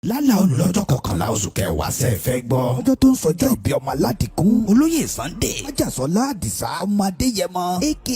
lálàá olùlọ́jọ́ kọkànlá oṣù kẹwàá ṣe fẹ́ gbọ́. ọjọ́ tó ń sọjọ́ ìbí ọmọ aládìkún olóyè Sunday májàsọ́lá àdìsá ọmọ adéyẹmọ aka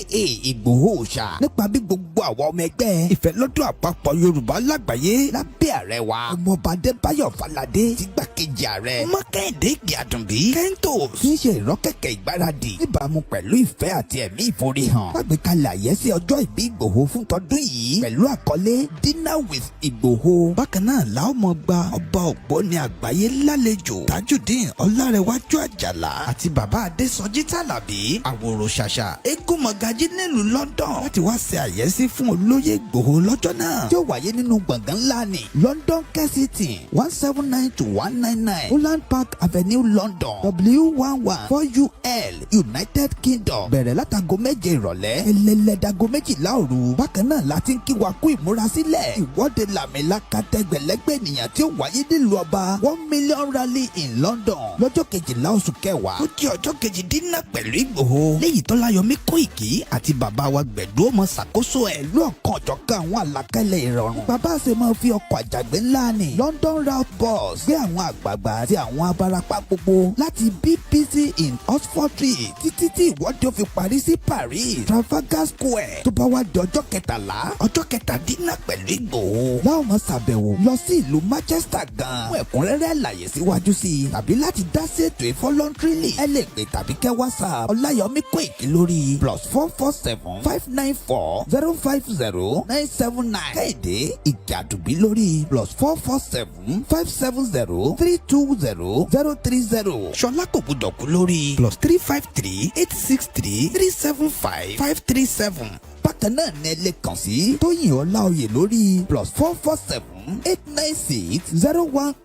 ìgbòho òòṣà nípa bí gbogbo àwọn ọmọ ẹgbẹ́ ìfẹ́lọ́dún àpapọ̀ yorùbá lágbàáyé lábẹ́ ààrẹ wa ọmọọba adébáyọ̀ faládé ti gbákejì ààrẹ ọmọ kẹ́hìndé ìgbìyàdùnbí kẹ́ńtòs tí ń ṣe ìrọ́kẹ̀kẹ̀ ìgbáradì níbàámu pẹ̀lú ìfẹ́ àti ẹ̀mí ìforihàn lágbèkalẹ̀ àyẹ́sí ọjọ́ ìbí ìgbòho fún tọdún yìí pẹ̀lú àkọlé dinner with ìgbòho. bákan náà làwọn ọmọ gba ọba ògbóni àgbáyé lálejò tajudeen ọlárẹwájú àjàlá àti bàbá adésọjí tàlàbí àwòrò ṣàṣà eégún mọ̀gájí nílùú London láti wá ṣe àyẹ́sí fún olóyè ìgbòho lọ́jọ́ náà tí ó wáyé nínú gbọ̀ngàn ńlá ní London Kensington 179 to 199 Holland Park Avenue London W114UL United Kingdom bẹ̀rẹ̀ látago 7 ìrọ̀lẹ́ ẹlẹ́lẹ́dago 12 òru. bákan náà láti ń kí wa kú ìmúrasílẹ̀ ìwọ́de làmìlaka tẹgbẹ̀lẹ́gbẹ̀ ènìyàn tí ó wáyé nílùú ọba 1 million rally in London lọ́jọ́ 12 oṣù kẹwàá tó jẹ́ ọjọ́ kejì dínà pẹ̀lú ìgbòho léyìí tó láyọmí Koiki àti bàbá wa gbẹ̀dú ọmọ ṣàkóso ẹ̀ lú ọ̀kan ọ̀jọ̀kan àwọn àlàkalẹ̀ ìrọ̀rùn. bàbá ṣe máa fi ọkọ̀ àjàgbé ńlá ní London route bus gbé àwọn àgbààgbà àti àwọn abarapá gbogbo láti BBC in Oxford Street títí tí ìwọ́de ó fi parí sí Paris Trafalgar Square tó bá wá di ọjọ́ 13 ọjọ́ kẹtàdínà pẹ̀lú ìgbòho láwọn máa ṣàbẹ̀wò lọ sí ìlú Manchester gan. fún ẹ̀kúnrẹ́rẹ́ àlàyé síwájú sí i tàbí láti dá sí ètò ìfọlọ́ntìrìlì ẹ lè pè tàbí kẹ́ WhatsApp ọláyọmí Koiki lórí +447 594 050 979 kẹ́hìndé ìjàdùbí lórí +447 570 320 030 ṣọlá kò gbọdọ̀ kú lórí +353 863 375 537. bákan náà ní ẹ lè kàn sí tóyìn ọláoyè lórí +447 896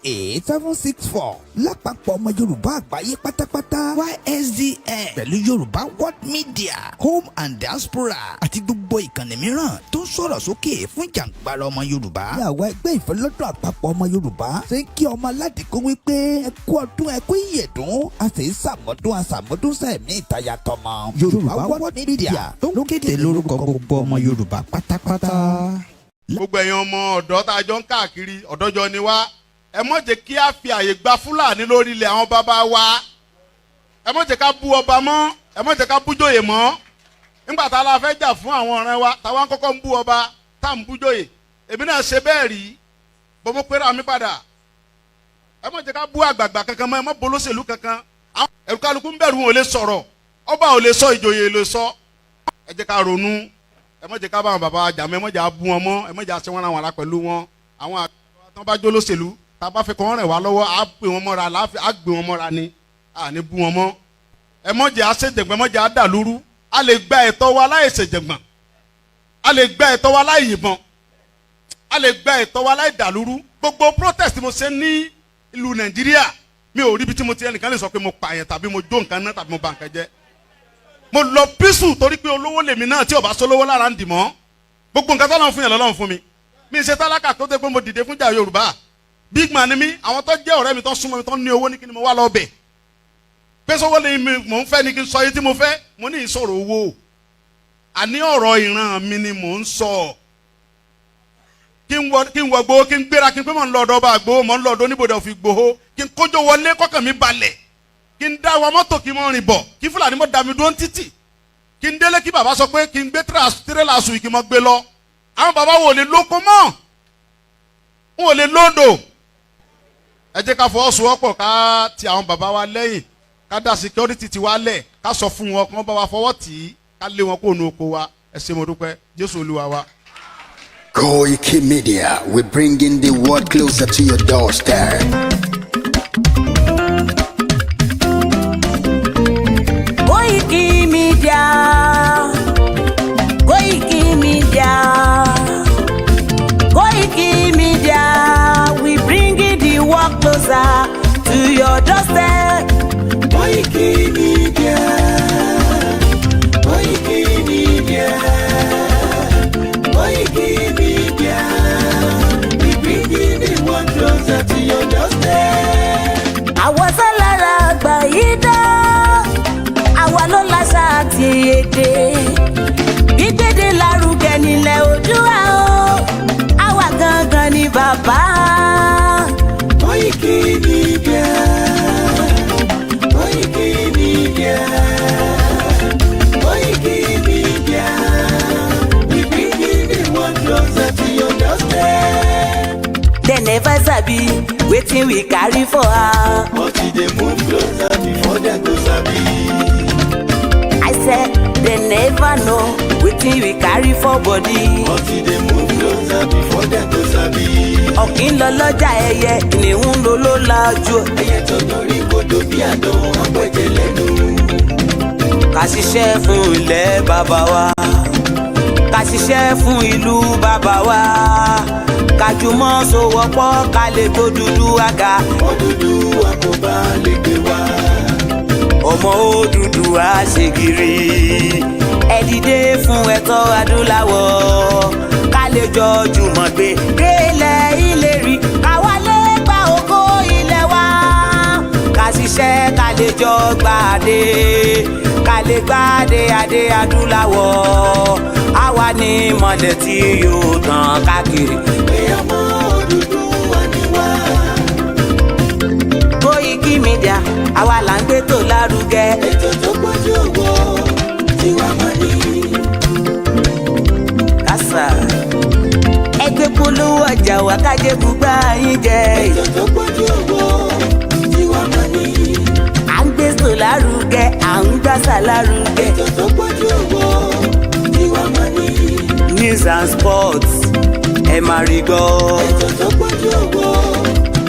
018 764. lápapọ̀ ọmọ yorùbá àgbáyé pátápátá YSDN pẹ̀lú yorùbá world media home and diaspora àti gbogbo ìkànnì mìíràn tó ń sọ̀rọ̀ sókè fún ìjàǹgbara ọmọ yorùbá. ní àwọn ẹgbẹ́ ìfẹ́lọ́dún àpapọ̀ ọmọ yorùbá ṣe ń kí ọmọ aládìkún wípé ẹ kú ọdún ẹ kú ìyèdún a sì ń ṣàmọ́dún sẹ́ẹ̀mí ìtayà tọmọ. yorùbá world media ló ń kéde lórúkọ gbogbo ọmọ yorùbá pátápátá. gbogbo ẹ̀yin ọmọ ọ̀dọ́ tá a jọ ń káàkiri ọ̀dọ́jọ́ ni wá ẹ mọ̀ jẹ́ kí a fi àyè gba fúlàní lórí ilẹ̀ àwọn bàbá wa ẹ mọ̀ jẹ́ ká bú ọba mọ́ ẹ mọ̀ jẹ́ ká bú jòyè mọ́ nígbà tá a la fẹ́ jà fún àwọn ọ̀rẹ́ wa táwa ń kọ́kọ́ ń bú ọba tá à ń bú jòyè èmi náà ṣe bẹ́ẹ̀ rí bọ́mọ pẹ́rẹ́ àmì padà ẹ mọ̀ jẹ́ ká bú àgbààgbà kankan mọ́ ẹ mọ̀ bolóṣèlú kankan àwọn ẹ̀rù kálukú ń bẹ̀rù wọn ò lè sọ̀rọ̀ ọba ò lè sọ ìjòyè lè sọ ẹ jẹ́ ká ronú ẹ mọ̀ jẹ́ ká bá àwọn bàbá jà mọ́ ẹ mọ̀ jẹ́ á bú wọn mọ́ ẹ mọ̀ jẹ́ á ṣe wọn àwọn ará pẹ̀lú wọn àwọn àtọ́ bá jó lóṣèlú tá a bá fẹ́ kọ́ wọn rẹ̀ wá lọ́wọ́ á gbé wọn mọ́ra á gbé wọn mọ́ra ni à ní bú wọn mọ́ ẹ mọ̀ jẹ́ á ṣèjẹ̀gbọ́n ẹ mọ̀ jẹ́ á dà lúrú a lè gba ẹ̀tọ́ wa láì ṣèjẹ̀gbọ́n a lè gba ẹ̀tọ́ wa láì yìnbọn a lè gba ẹ̀tọ́ wa láì dà lúrú gbogbo protest mo ṣe ní ìlú Nàìjíríà mi ò rí ibi tí mo ti ẹnìkan lè sọ pé mo pààyàn tàbí mo jó nǹkan náà tàbí mo bà nǹkan jẹ́ mo lọ písù torí pé olówó lèmi náà tí ò bá sólówó lára ń dì mọ́ gbogbo nǹkan tọ́lọ́run fún yàn lọ́lọ́run fún mi mi ṣe tálákà tó dé pé mo dìde fún jà Yorùbá big man ni mi àwọn tó jẹ́ ọ̀rẹ́ mi tó súnmọ́ mi tó ní owó ní kí ni mo wá lọ bẹ̀ pé sọ́wọ́ ni mò ń fẹ́ ni kí n sọ yìí tí mo fẹ́ mo ní ìsọ̀rọ̀ owó àní ọ̀rọ̀ ìran mi ni mò ń sọ kí n wọ gbowó kí n gbéra kí n pé mò ń lọ ọ̀dọ̀ ọba àgbowó mò ń lọ ọ̀dọ̀ oníbodè òfin gbowó kí n kójó wọlé kọ́kàn mi balẹ̀ kí n dá wa mọ́tò kí n mọ́ rìn bọ̀ kí Fúlàní mọ́ dá mi dúró títì kí n délé kí bàbá sọ pé kí n gbé tírélà sùn kí n mọ́ gbé lọ àwọn bàbá wo lè lóko mọ́ wọn ò lè lóńdò ẹ jẹ́ ká fọwọ́sowọ́pọ̀ ká ti àwọn bàbá wa lẹ́yìn ká dá security ti wa lẹ̀ ká sọ fún wọn kí wọ́n bá wa fọwọ́ tì í ká lé wọn kó nu oko wa ẹ ṣé mo dúpẹ́ Jésù Olúwa wa. KOIKIMEDIA, we're bringing the world closer to your doorstep. KOIKIMEDIA, KOIKIMEDIA, KOIKIMEDIA, we bringing the world closer to your doorstep. KOIKIMEDIA, KOIKIMEDIA, KOIKIMEDIA, we bringing the world closer to your doorstep. sabi wetin we carry for her. But they move closer before they go sabi. I said they never know wetin we carry for body. But they move closer before they go sabi. Ọ̀kín lọ lọ́jà ẹyẹ ìníhùn ló ló lajú. Ẹyẹ tó dorí kodò bí àdán ọgbẹ́jẹ lẹ́nu. Ká ṣiṣẹ́ fún ilẹ̀ bàbá wa, ká ṣiṣẹ́ fún ìlú bàbá wa, ká jùmọ̀ sowọ́pọ̀ ká lè tó dúdú àga. Odùduwà kò bá lè gbé wá. Ọmọ Odùduwà ṣe gírí. Ẹ dìde fún ẹ̀tọ́ adúláwọ̀, ká lè jọ jùmọ̀ gbé délẹ̀ ìlérí, ká wálé gba ògo ilẹ̀ wa, ká ṣiṣẹ́ ká lè jọ gbàdé, ká lè gbàdé adé adúláwọ̀. Àwa ni mọ̀lẹ̀ tí yóò tàn káàkiri. Pé ọmọ Odùduwà ni wá. Koiki Media àwa là ń gbé tó lárugẹ. Ètò tó pọ̀jù owó tiwa mọ̀ ní. Kásá ẹgbẹ́ polówó ọjà wá kájé bùgbà yín jẹ. Ètò tó pọ̀jù owó tiwa mọ̀ ní. À ń gbé tó lárugẹ, à ń gbàsà lárugẹ. Ètò tó pọ̀jù owó tiwa mọ̀ ní. News and sports ẹ máa rí gbọ́. Ètò tó pọ̀jù owó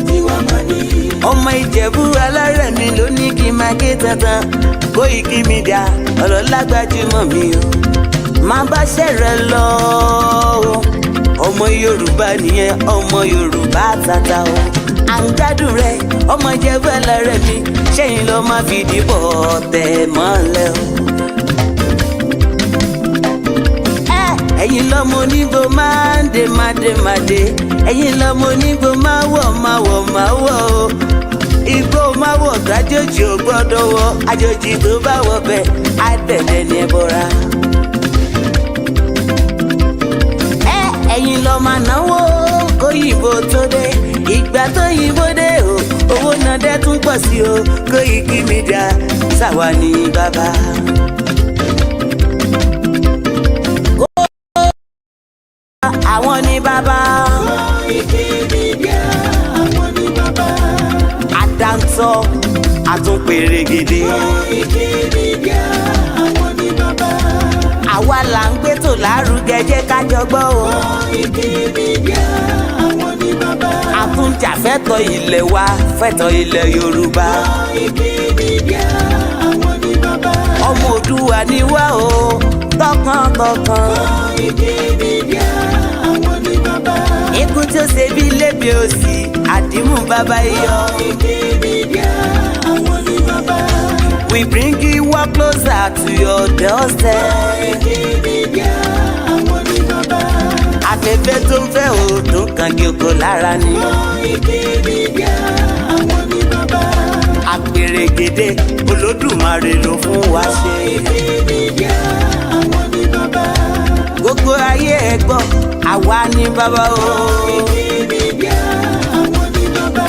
tiwa mọ̀ ní. Ọmọ Ìjẹ̀bú alárẹ̀ mi ló ní kí n máa ké tantan. Koiki Media ọ̀rọ̀ lágbájúmọ̀ mi o, máa bá ṣẹ̀rẹ̀ lọ o. Ọmọ Yorùbá nìyẹn, ọmọ Yorùbá tata o. À ń gbádùn rẹ ọmọ Ìjẹ̀bú alárẹ̀ mi, ṣẹ́yìn ló máa fi dìbò tẹ̀ mọ́lẹ̀ o. Ẹ̀yin lọ́mọ onígbò máa ń dé máa dé, ẹ̀yin lọ́mọ onígbò máa wọ̀ o. Igbó máa wọ̀ tó àjòjì ò gbọ́dọ̀ wọ̀, àjòjì tó bá wọ̀ bẹ́ẹ̀ á dẹ̀dẹ̀ ní ẹbọra. Ẹ̀yin lọ máa náwó kóyìnbó tó dé, ìgbà tó yìnbó dé o, owó náà dẹ́ tún pọ̀ sí o. Koiki Media ṣàwa ní bàbá. Àwọn ní bàbá. Koiki Media àwọn ní bàbá. Àdáńtọ́ àtúnpèrègèdè. Koiki Media àwọn ní bàbá. Àwa là ń gbé tò lárugẹ, jẹ́ ká jọ gbọ́ o. Koiki Media àwọn ní bàbá. Àtúnjàfẹ́tọ̀ ilẹ̀ wa, fẹ́tọ̀ ilẹ̀ Yorùbá. Koiki Media àwọn ní bàbá. Ọmọ Oòduà ni wá o, tọkàntọkàn. Koiki Media àwọn ní bàbá. Ikú tí ó ṣe bí lébi òsì, àdìmú bàbá iyọ̀. Koiki Media àwọn ní bàbá. We bring you work closer to your doorstep. Koiki Media àwọn ní bàbá. Afẹ́fẹ́ tó ń fẹ́ o tó ń kan gígo lára ni. Koiki Media àwọn ní bàbá. Àpèrègèdè Olódùmarè ló fún wa ṣe. Koiki Media àwọn ní bàbá. Gbogbo ayé ẹ gbọ́, àwa ní bàbá o. Koiki Media àwọn ní bàbá.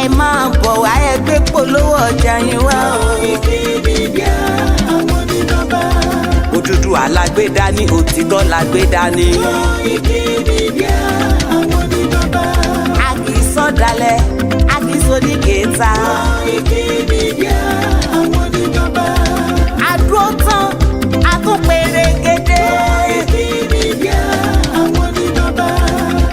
Ẹ máa bọ̀ wá ẹgbẹ́ polówó ọjà yín wá o. Koiki Media àwọn ní bàbá. Odùduwà lágbédá ní, òtítọ́ lágbédá ní. Koiki Media àwọn ní bàbá. A kì í sọ̀dálẹ̀, a kì í sódìkẹta. Koiki Media àwọn ní bàbá. Àdúró tán, a tún pèrègèdè. Koiki Media àwọn ní bàbá.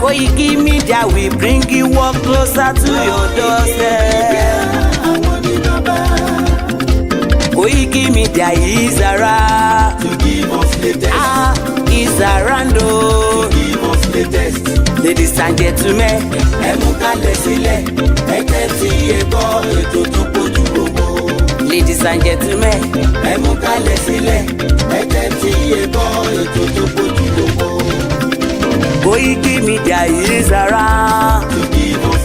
Koiki Media we bring you work closer to your doorstep. Àwọn ní bàbá. Koiki Media is around. To give us latest. Is around o. Give us latest. Ladies and gentlemen, Ẹ mú kalẹ̀ sílẹ̀. Ẹ tẹ́tí ẹ gbọ́ ètò tó pọ̀jù owó. ladies and gentlemen, Ẹ mú kalẹ̀ sílẹ̀. Ẹ tẹ́tí ẹ gbọ́ ètò tó pọ̀jù owó. Koiki Media is around. To give us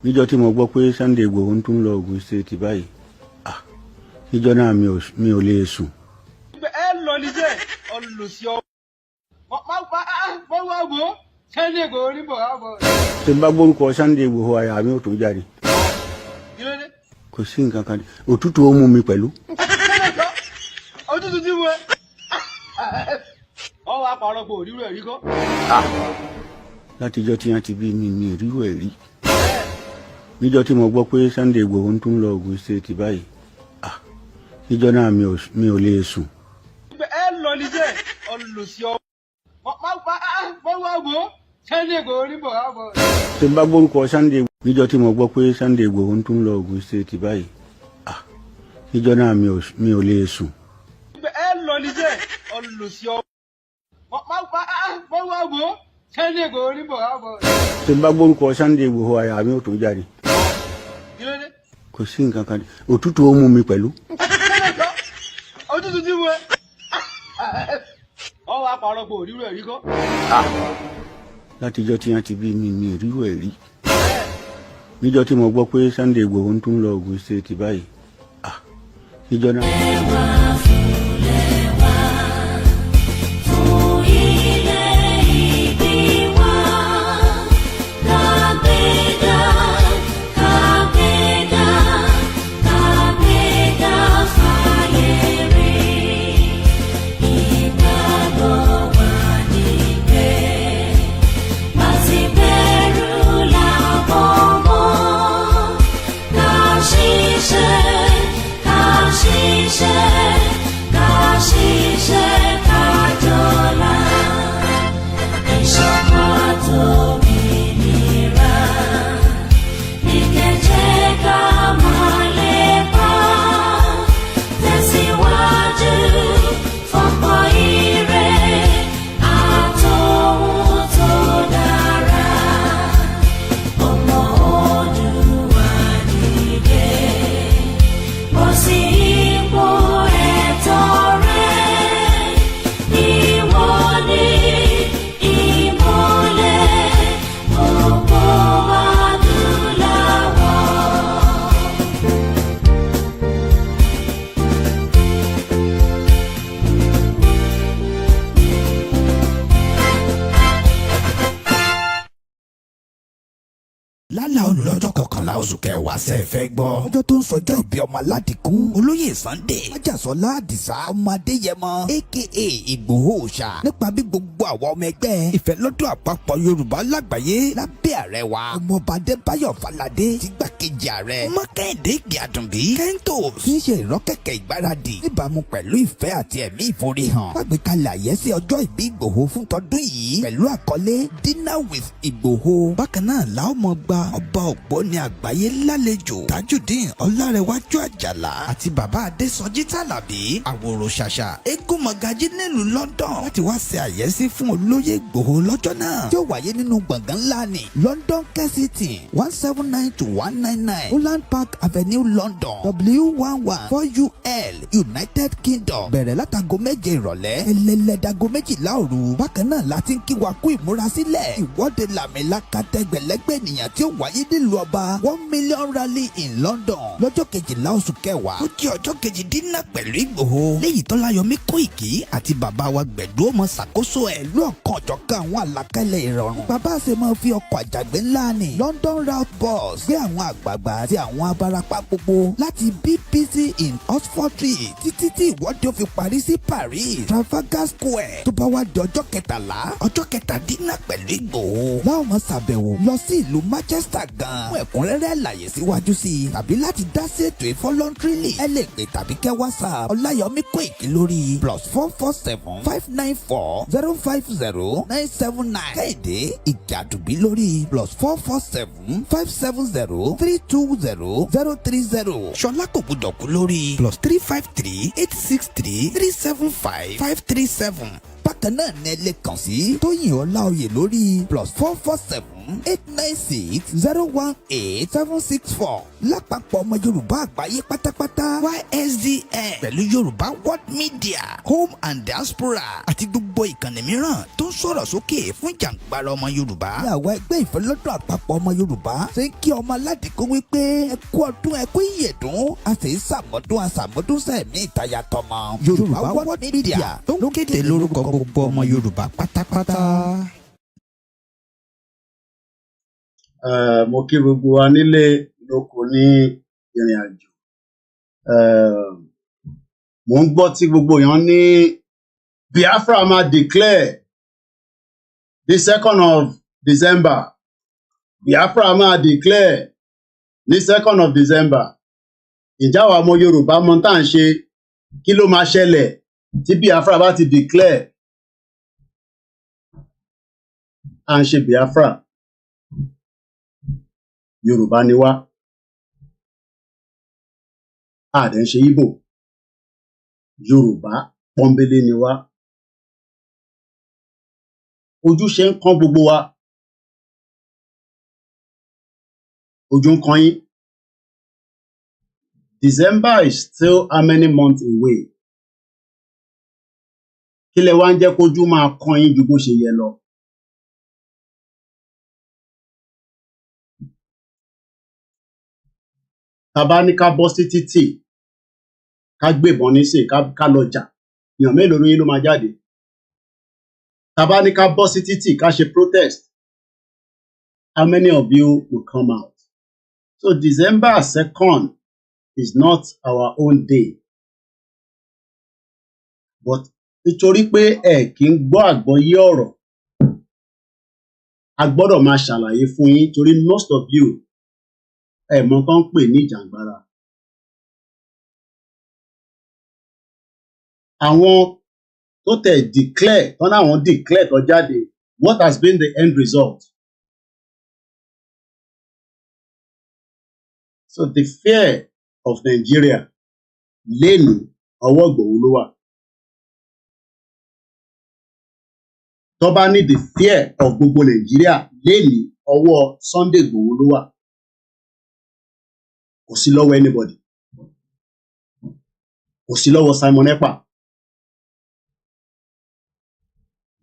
níjọ́ tí mo gbọ́ pé Sunday Igboho ń tún lọ Ògùn State báyìí níjọ́ náà mi ò lè sùn. ẹ lọ níṣẹ́ olùsíọ́ wọ́n wá bò Sunday Igboho ní bọ̀ wá bọ̀. tí n bá gbórúkọ Sunday Igboho àyà mi ò tún jáde. kò sí nǹkan kan òtútù ó mú mi pẹ̀lú. òtútù tí mo ọ wá pàrọ̀ pé òrírò ẹ̀rí kọ́. látijọ́ tí wọ́n ti bí mi ìrírò ẹ̀ rí. níjọ́ tí mo gbọ́ pé Sunday Igboho ń tún lọ Ògùn State báyìí níjọ́ náà mi ò lè sùn. ẹ lọ níṣẹ́ olùsíọ́ wọ́n wá bò Sunday Igboho ní bọ̀ wá bọ̀. tí n bá gbórúkọ Sunday níjọ́ tí mo gbọ́ pé Sunday Igboho ń tún lọ Ògùn State báyìí níjọ́ náà mi ò lè sùn. ẹ lọ níṣẹ́ olùsíọ́ wọ́n wá bò Sunday Igboho ní bọ̀ wá bọ̀. tí n bá gbórúkọ Sunday Igboho àyà mi ò tún jáde. kò sí nǹkan kan òtútù ó mú mi pẹ̀lú. òtútù tí mo ọ wá pàrọ̀ pé òrírò ẹ̀rí kọ́. látijọ́ tí wọ́n ti bí mi ìrírò ẹ̀ rí. níjọ́ tí mo gbọ́ pé Sunday Igboho ń tún lọ Ògùn State báyìí níjọ́ náà. lálà olùlọ́jọ́ kọkànlá oṣù kẹwàá ṣe fẹ́ gbọ́. ọjọ́ tó ń sọjọ́ ìbí ọmọ aládìkún olóyè Sunday májàsọ́lá àdìsá ọmọ adéyẹmọ aka Ìgbòho Òòṣà nípa bí gbogbo àwọn ọmọ ẹgbẹ́ ìfẹ́lọ́dún àpapọ̀ Yorùbá lágbàáyé lábẹ́ ààrẹ wa ọmọọba Adébáyọ̀ Fáládé ti gbákejì ààrẹ ọmọ Kẹ́hìndé Ìgbìàdùnbí Kentos tí ń ṣe ìrọ́kẹ̀kẹ̀ ìgbáradì níbàámu pẹ̀lú ìfẹ́ àti ẹ̀mí ìforihàn fàgbékalẹ̀ àyẹ́sí ọjọ́ ìbí Ìgbòho fún tọdún yìí pẹ̀lú àkọlé Dinner with Ìgbòho. bákan náà làwọn ọmọ gba ọba ògbóni àgbáyé lálejò Tajudeen Ọlárẹ̀wájú Àjàlá àti bàbá Adésọjí Tàlàbí àwòrò ṣàṣà eégún mọ̀gájí nílùú London láti wá ṣe àyẹ́sí fún olóyè Ìgbòho lọ́jọ́ náà tí ó wáyé nínú gbọ̀ngàn ńlá ní London Kensington 179 to 199 Holland Park Avenue London W11 4UL United Kingdom bẹ̀rẹ̀ látago 7 ìrọ̀lẹ́ ẹlẹ́lẹ́dago 12 òru. bákan náà láti ń kí wa kú ìmúrasílẹ̀ ìwọ́de làmìlaka tẹgbẹ̀lẹ́gbẹ̀ ènìyàn tí ó wáyé nílùú ọba 1 million rally in London lọ́jọ́ 12 oṣù kẹwàá ó jẹ́ ọjọ́ kejì dínà pẹ̀lú Ìgbòho léyìí Tọ́láyọmí Kóìkì àti bàbá wa Gbẹ̀du ọmọ ṣàkóso ẹ̀ lọ́ọ̀kan ọ̀jọ̀kan àwọn àlàkalẹ̀ ìrọ̀rùn. bàbá ṣe máa fi ọkọ̀ àjàgbé ńlá ní London route bus gbé àwọn àgbààgbà àti àwọn abarapá gbogbo láti BBC in Oxford Street títí tí ìwọ́de ó fi parí sí Paris Trafalgar Square tó bá wá di ọjọ́ 13 ọjọ́ kẹtàdínà pẹ̀lú Ìgbòho láwọn máa ṣàbẹ̀wò lọ sí ìlú Manchester gan fún ẹ̀kúnrẹ́rẹ́ àlàyé síwájú sí i tàbí láti dá sí ètò ìfọlọ́ntírìlì ẹ lè pè tàbí kẹ́ WhatsApp Ọláyọmí Kóìkì lórí +447 594 050 979 Kẹ́hìndé Ìgbìàdùnbí lórí +447 570 320 030 Ṣọlá kò gbọdọ̀ kú lórí +353 863 375 537. bákan náà ní ẹ lè kàn sí Tóyìn Ọláoyè lórí +447 896-018-764 lápapọ̀ ọmọ Yorùbá àgbáyé pátápátá YSDN pẹ̀lú Yorùbá World Media Home and Diaspora àti gbogbo ìkànnì mìíràn tó ń sọ̀rọ̀ sókè fún ìjàǹgbara ọmọ Yorùbá. ní àwọn ẹgbẹ́ ìfọlọ́dọ̀ àpapọ̀ ọmọ Yorùbá ṣe ń kí ọmọ aládìkún wípé ẹ kú ọdún ẹ kú ìyèdún a sì ń ṣàmọ́dún àṣàmọ́dún sẹ́ẹ̀mí ìtayà tọmọ. Yorùbá World Media tó ń kéde lórúkọ gbogbo ọmọ Yorùbá pátápátá. Mo kí gbogbo wa nílé lóko ní ìrìn àjò. Mo ń gbọ́ tí gbogbo èèyàn ní Biafra máa declare the 2nd of December. Biafra máa declare ní 2nd of December. Ìjà wa ọmọ Yorùbá mọ tá à ń ṣe kí ló máa ṣẹlẹ̀ tí Biafra bá ti declare. À ń ṣe Biafra. Yorùbá ni wá. A dẹ̀ ń ṣe Ìgbò. Yorùbá pọ́nbélé ni wá. Ojúṣe ń kán gbogbo wa. Ojú ń kán yín. December is still how many months away? Kí lẹ wá ń jẹ́ kójú máa kán yín ju bó ṣe yẹ lọ? Tàbá ní ká bọ́ sí títì, ká gbébọn nísìn, ká lọ jà, èèyàn mélòó yín ló máa jáde? Tàbá ní ká bọ́ sí títì, ká ṣe protest, how many of you will come out? So December 2nd is not our own day. But nítorí pé ẹ kì í gbọ́ àgbọ́yé ọ̀rọ̀, a gbọ́dọ̀ máa ṣàlàyé fún yín torí most of you ẹ mọ̀ tán ń pè ní ìjàngbara. Àwọn tó tẹ̀ declare tán láwọn declare tó jáde, what has been the end result? So the fear of Nigeria lénìí ọwọ́ Ìgbòho ló wà. Tó bá ní the fear of gbogbo Nigeria lénìí ọwọ́ Sunday Ìgbòho ló wà. Kò sí lọ́wọ́ anybody. Kò sí lọ́wọ́ Simon Ekpa.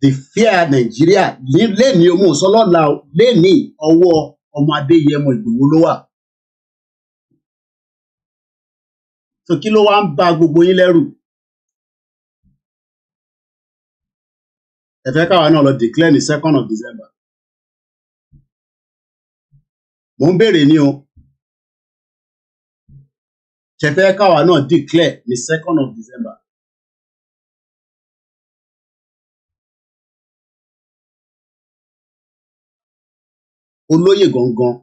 The fear Nigeria lénìí ọmọ òsọlọ́la lénìí ọwọ́ ọmọ Adéyẹmọ Ìgbòho ló wà. So kí ló wá ń ba gbogbo yín lẹ́rù? Ẹ fẹ́ káwa náà lọ declare ní 2nd of December. Mo ń béèrè ní o. Ṣé fẹ́ káwa náà declare ní 2nd of December. Olóyè gangan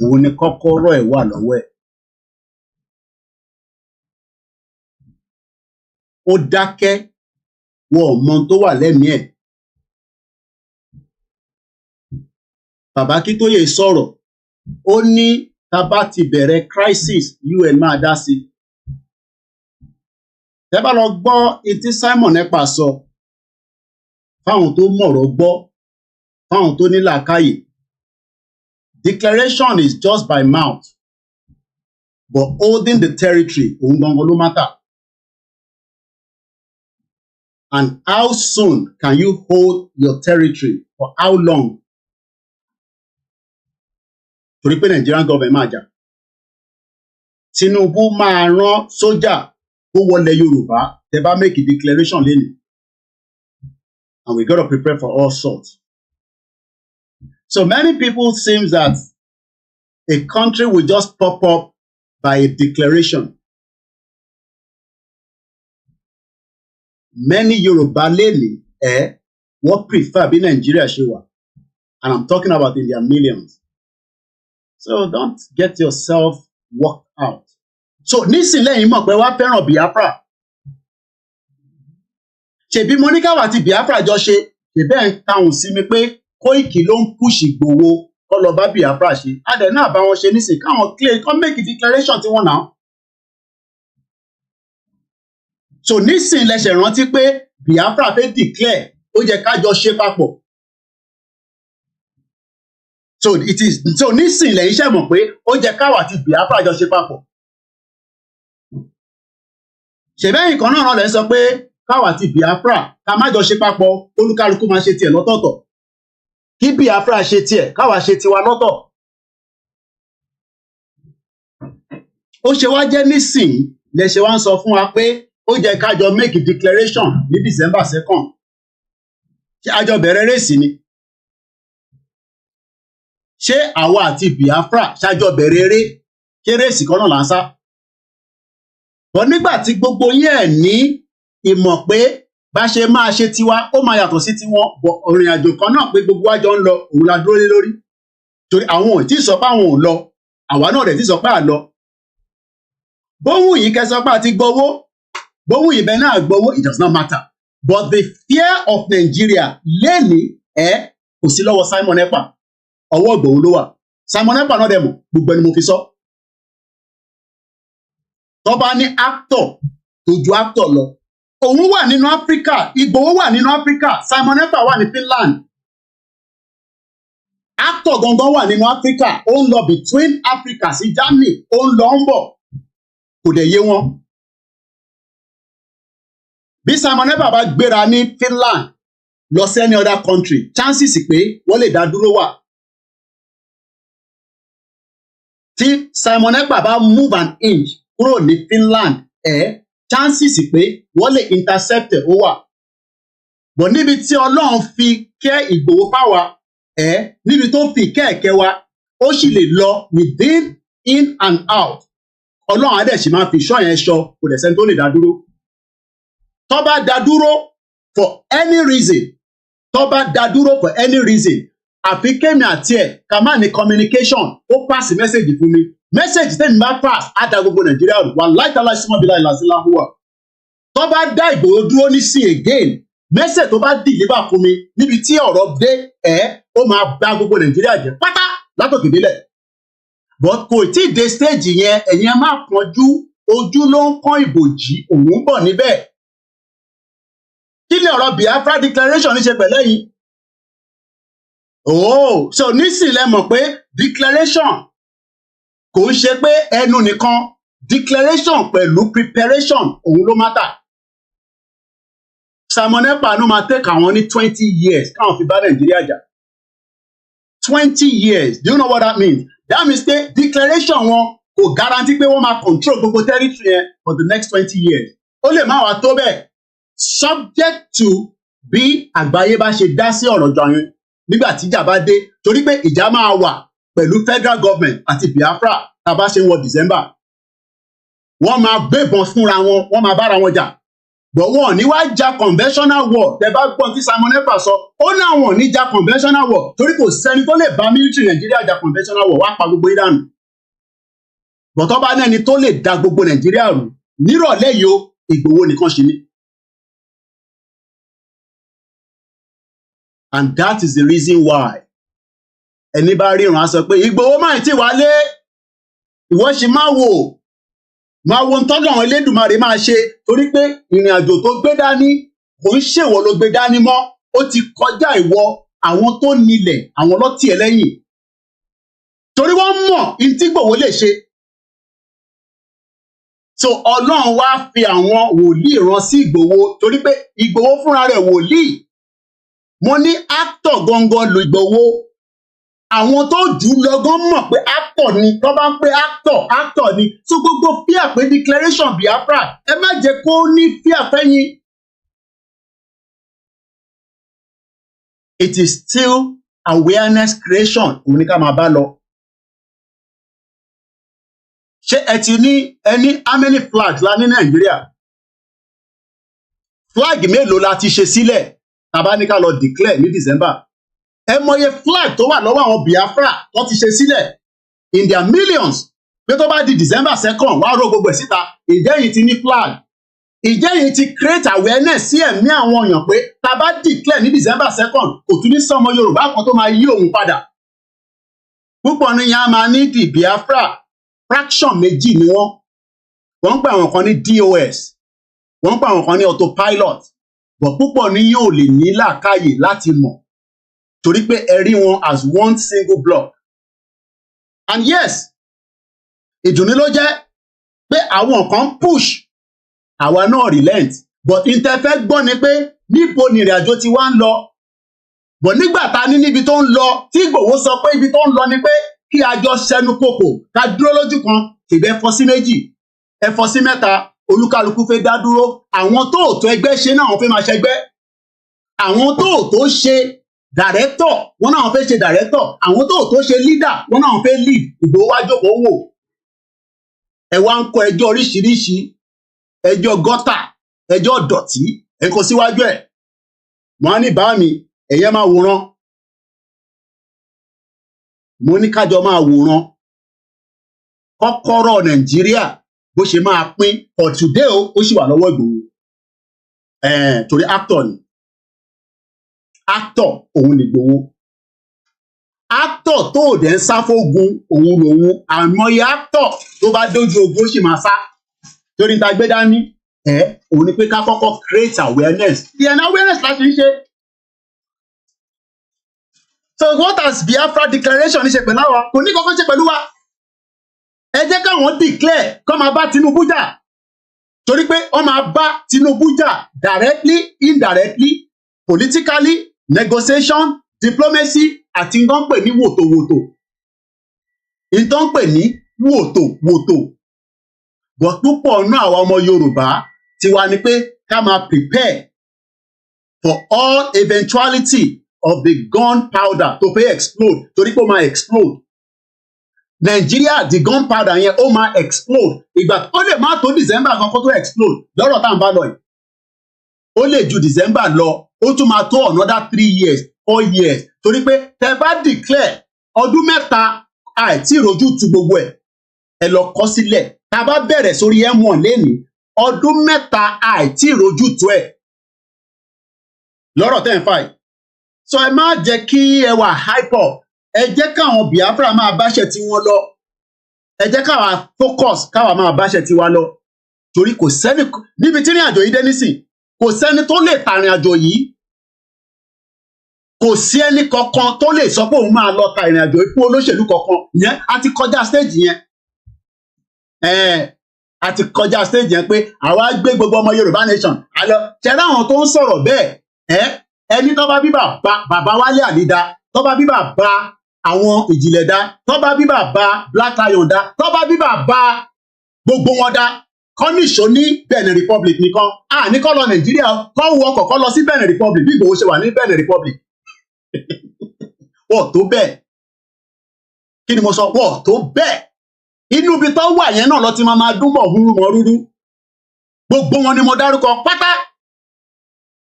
òun ni kọ́kọ́rọ́ ẹ̀ wà lọ́wọ́ ẹ̀. Ó dákẹ́ wọn ò mọ tó wà lẹ́mìí ẹ̀. Bàbá Akintoye sọ̀rọ̀ ó ní tá bá ti bẹ̀rẹ̀ crisis UN máa dá sí. Tẹ́ bá lọ gbọ́ etí Simon Ekpa sọ fáwọn tó mọ̀rọ̀ gbọ́ fáwọn tó ní làákàyè. Declaration is just by mouth, but holding the territory òun gangan ló matter. And how soon can you hold your territory? For how long? Torí pé Nigerian government máa jà. Tinubu máa rán sójà kó wọlé Yorùbá tẹ́ bá make a declaration lẹ́nu. And we gotta prepare for all sorts. So many people seems that a country will just pop up by a declaration. Many Yoruba lẹ́ni wọ́n prefer bí Nigeria ṣe wà. And I'm talking about in their millions. So don't get yourself worked out. So nísìnyí mọ̀ pé wá fẹ́ràn Biafra. Ṣèbí mo ní káwá ti Biafra jọ ṣe, ṣèbẹ́ ń tàùn sí mi pé Koiki ló ń push Ìgbòho kó lọ bá Biafra ṣe. Adẹ̀ náà bá wọn ṣe nísìnyí káwọn clear kán make a declaration tí wọ́n náà. So nísìnyí lẹ́sẹ̀ rántí pé Biafra fẹ́ declare ó jẹ́ ká jọ ṣe papọ̀. so nísìnyí lẹ́yìn iṣẹ́ mọ̀ pé ó jẹ́ káwa àti Biafra jọ ṣe papọ̀ ṣèbẹ́yìn kan náà lẹ́ sọ pé káwa àti Biafra ká má jọ ṣe papọ̀ olúkálukú máa ṣe tiẹ̀ lọ́tọ̀ọ̀tọ̀ kí Biafra ṣe tiẹ̀ káwa ṣe tiwa lọ́tọ̀ ó ṣe wá jẹ́ nísìnyí lẹ ṣe wá ń sọ fún wa pé ó jẹ́ ká jọ make a declaration ní December 2nd ṣé a jọ bẹ̀rẹ̀ rèsì ni ṣé àwa àti Biafra ṣájọ bẹ̀rẹ̀ eré ṣé rèsì kan náà là ń sá bọ́ nígbà tí gbogbo yín ẹ̀ ní ìmọ̀ pé bá ṣe máa ṣe tiwa ó máa yàtọ̀ sí tiwọn bọ̀ ìrìn àjò kan náà pé gbogbo wa jọ ń lọ òun la dúró lé lórí torí àwọn ò tí ì sọ pé àwọn ò lọ àwa náà rẹ̀ tí ì sọ pé à lọ bóhùn yìí kẹsọ pé àti gbowó bóhùn yìí bẹ́ẹ̀ náà gbowó it does not matter but the fear of Nigeria lẹ́ni kò sí lọ́wọ́ Simon Ekpa ọwọ́ Ìgbòho ló wà Simon Ekpa náà dẹ̀ mọ̀ gbogbo ẹni mo fi sọ tó bá ní actor tó ju actor lọ òun wà nínú Africa Ìgbòho wà nínú Africa Simon Ekpa wà ní Finland actor gangan wà nínú Africa ó ń lọ between Africa sí Germany ó ń lọ ń bọ̀ kò dẹ̀ yé wọn bí Simon Ekpa bá gbéra ní Finland lọ sí any other country chances pé wọ́n lè dá dúró wà tí Simon Ekpa bá move an inch kúrò ní Finland chances pé wọ́n lè intercept ó wà bọ̀ níbi tí Ọlọ́run fi kẹ́ Ìgbòho fáwa níbi tó fi kẹ́ẹ̀kẹ́ wa ó sì lè lọ within in and out Ọlọ́run á dẹ̀ sì máa fi ṣọ́ yẹn ṣọ́ kò dẹ̀ sẹ́ni tó lè dá dúró tó bá dá dúró for any reason àfi kémi àti ẹ̀ ká má ní communication ó pass message fún mi message tẹ́mi bá pass á da gbogbo Nàìjíríà rù wà láìtàlá símọ́ bí láìláṣílá hùwà tó bá dá Ìgbòho dúró ní sí again message tó bá deliver fún mi níbi tí ọ̀rọ̀ dé ó máa bà gbogbo Nàìjíríà jẹ́ pátá látòkè délẹ̀ but kò tí ì dé stage yẹn ẹ̀yin ẹ má pọ́njú ojú ló ń kán ìbòjì òun bọ̀ níbẹ̀ kí ni ọ̀rọ̀ Biafra declaration ní ṣe pẹ̀lẹ́ yìí so nísìnyí lẹ mọ̀ pé declaration kò ń ṣe pé ẹnu nìkan declaration pẹ̀lú preparation òun ló matter Simon Ekpa ló máa take àwọn ní 20 years káwọn fi bá Nàìjíríà jà 20 years do you know what that means that means pé declaration wọn kò guarantee pé wọ́n máa control gbogbo territory yẹn for the next 20 years ó lè má wá tó bẹ́ẹ̀ subject to bí àgbáyé bá ṣe dá sí ọ̀rọ̀ jọ yẹn nígbà tí ìjà bá dé torí pé ìjà máa wà pẹ̀lú federal government àti Biafra tá a bá ṣe ń wọ December wọ́n máa gbébọn fúnra wọn wọ́n máa bára wọn jà bọ̀ wọn ò ní wá jà conventional war tẹ bá gbọ́n tí Simon Ekpa sọ ó ní àwọn ò ní jà conventional war torí kò sẹ́ni tó lè bá military Nàìjíríà jà conventional war wá pa gbogbo ìdánù bọ̀ tó bá ní ẹni tó lè da gbogbo Nàìjíríà rù nírọ̀lẹ́ yìí ó Ìgbòho nìkan ṣe ní. And that is the reason why ẹni bá ríran á sọ pé Ìgbòho máa ti wálé ìwọ ṣì máa wò ń tọ́jú àwọn Elédùmarè máa ṣe torí pé ìrìn àjò tó gbé dání kò ń ṣèwọ ló gbé dání mọ́ ó ti kọjá ìwọ àwọn tó nílẹ̀ àwọn lọ́tì ẹ̀ lẹ́yìn torí wọ́n mọ̀ ní tí Ìgbòho lè ṣe so Ọlọ́run wá fi àwọn wòlíì rán sí Ìgbòho torí pé Ìgbòho fúnra rẹ̀ wòlíì mo ní actor gangan lu Ìgbòho àwọn tó jù ú lọ gan mọ̀ pé actor ni tó bá ń pé actor ni so gbogbo fear pé declaration Biafra ẹ má jẹ́ kó ní fear fẹ́yìn. It is still awareness creation òun ni ká máa bá lọ. ṣé ẹ ti ní ẹni how many flags la ní Nàìjíríà flag mélòó la ti ṣe sílẹ̀ tàbá ní ká lọ declare ní December ẹ mọye flag tó wà lọ́wọ́ àwọn Biafra wọ́n ti ṣe sílẹ̀ in their millions pé tó bá di December 2nd wá ró gbogbo ẹ̀ síta ìjẹ́yìn ti ní flag ìjẹ́yìn ti create awareness sí ẹ̀mí àwọn èèyàn pé tá bá declare ní December 2nd kò tún ní sọmọ Yorùbá kan tó máa yí òun padà púpọ̀ ní yẹn a máa ní di Biafra fraction méjì ni wọ́n ń pè àwọn kan ní DOS wọ́n ń pè àwọn kan ní autopilot bọ̀ púpọ̀ ní yóò lè ní làákàyè láti mọ̀ torí pé ẹ rí wọn as one single block. And yes, ìdùnnú ló jẹ́ pé àwọn kan push àwa náà relent, but interfere gbọ́ ni pé níbo ni ìrìn àjò ti wá ń lọ. But nígbà tá a ní níbi tó ń lọ tí Ìgbòho sọ pé ibi tó ń lọ ni pé kí a jọ ṣẹnu kòkò ká dúró lójú kan, ìbẹ́ ẹ fọ́ sí méjì, ẹ fọ́ sí mẹ́ta, olúkálukú fẹ́ dá dúró. Àwọn tó tó ẹgbẹ́ ṣe náà wọ́n fẹ́ máa ṣẹgbẹ́. Àwọn tó tó ṣe director wọ́n náà fẹ́ ṣe director. Àwọn tó tó ṣe leader wọ́n náà fẹ́ lead. Ìgbòho wá jókòó wò. Ẹ wá ń kọ ẹjọ́ oríṣiríṣi, ẹjọ́ gọ́tà, ẹjọ́ dọ̀tí, ẹ kó síwájú ẹ̀. Wọ́n á ní bá mi, ẹ̀yẹ́ máa wòran. Mo ní kájọ máa wòran. Kọ́kọ́rọ́ Nàìjíríà bó ṣe máa pín for today ó sì wà lọ́wọ́ Ìgbòho. Torí actor ni. Actor òun ni Ìgbòho. Actor tó ò dẹ̀ ń sá fógun òun lòun. Àmọye actor tó bá dójú ogun ó sì máa sá. Torí ta gbé dání òun ni pé ká kọ́kọ́ create awareness. Ìyẹn awareness láti ń ṣe. So what has Biafra declaration ní ṣe pẹ̀lú àwa? Kò ní kọ́kọ́ ṣe pẹ̀lú wa. Ẹ jẹ́ káwọn declare kọ́ máa bá Tinubu jà. Torí pé wọ́n máa bá Tinubu jà directly, indirectly, politically, negotiation, diplomacy àti nǹkan pè ní wòtòwòtò. Nǹkan pè ní wòtòwòtò. But púpọ̀ náà àwa ọmọ Yorùbá tiwa ni pé ká máa prepare for all eventuality of the gunpowder to pay explode torí pé ó máa explode. Nàìjíríà the gunpowder yẹn ó máa explode. Ìgbà ó lè má tó December kan kó tó explode lọ́rọ̀ tá à ń bá lọ yìí. Ó lè ju December lọ, ó tún máa tó another 3 years, 4 years. Torí pé tẹ bá declare ọdún mẹ́ta àìtí ìrojú tu gbogbo ẹ̀, ẹ lọ kọ sílẹ̀. Tá a bá bẹ̀rẹ̀ sórí M1 lénìí, ọdún mẹ́ta àìtí ìrojú tu ẹ̀ lọ́rọ̀ tẹ́ ń fà yìí. So ẹ má jẹ́ kí ẹ wà hype up. Ẹ jẹ́ káwọn Biafra máa báṣẹ tí wọ́n lọ. Ẹ jẹ́ káwa focus káwa máa báṣẹ tí wá lọ. Torí kò sẹ́ni níbi tí ìrìn àjò yìí dé nísìn, kò sẹ́ni tó lè ta ìrìn àjò yìí. Kò sí ẹni kankan tó lè sọ pé òun máa lọ ta ìrìn àjò yìí fún olóṣèlú kankan. Yẹn a ti kọjá stage yẹn. A ti kọjá stage yẹn pé àwa gbé gbogbo ọmọ Yorùbá nation. Àlọ́ ṣẹlẹ̀ àwọn tó ń sọ̀rọ̀ bẹ́ẹ̀ ẹni tó bá bí bàbá Wálé Àlídá, tó bá bí bàbá àwọn Ìjìnlẹ̀ dá, tó bá bí bàbá Black Lion dá, tó bá bí bàbá gbogbo wọn dá, kọ́ nìṣó ní Benin Republic nìkan. Ní kọ́ lọ Nàìjíríà, kọ́ wọ ọkọ̀ kọ́ lọ sí Benin Republic bí Ìgbòho ṣe wà ní Benin Republic. Wọ́n tó bẹ́ẹ̀. Kí ni mo sọ? Wọ́n tó bẹ́ẹ̀. Inú ibi tó wà yẹn náà lọ ti máa dún mọ̀ húrú mọ̀ rúrú. Gbogbo wọn ni mo dárúkọ pátá.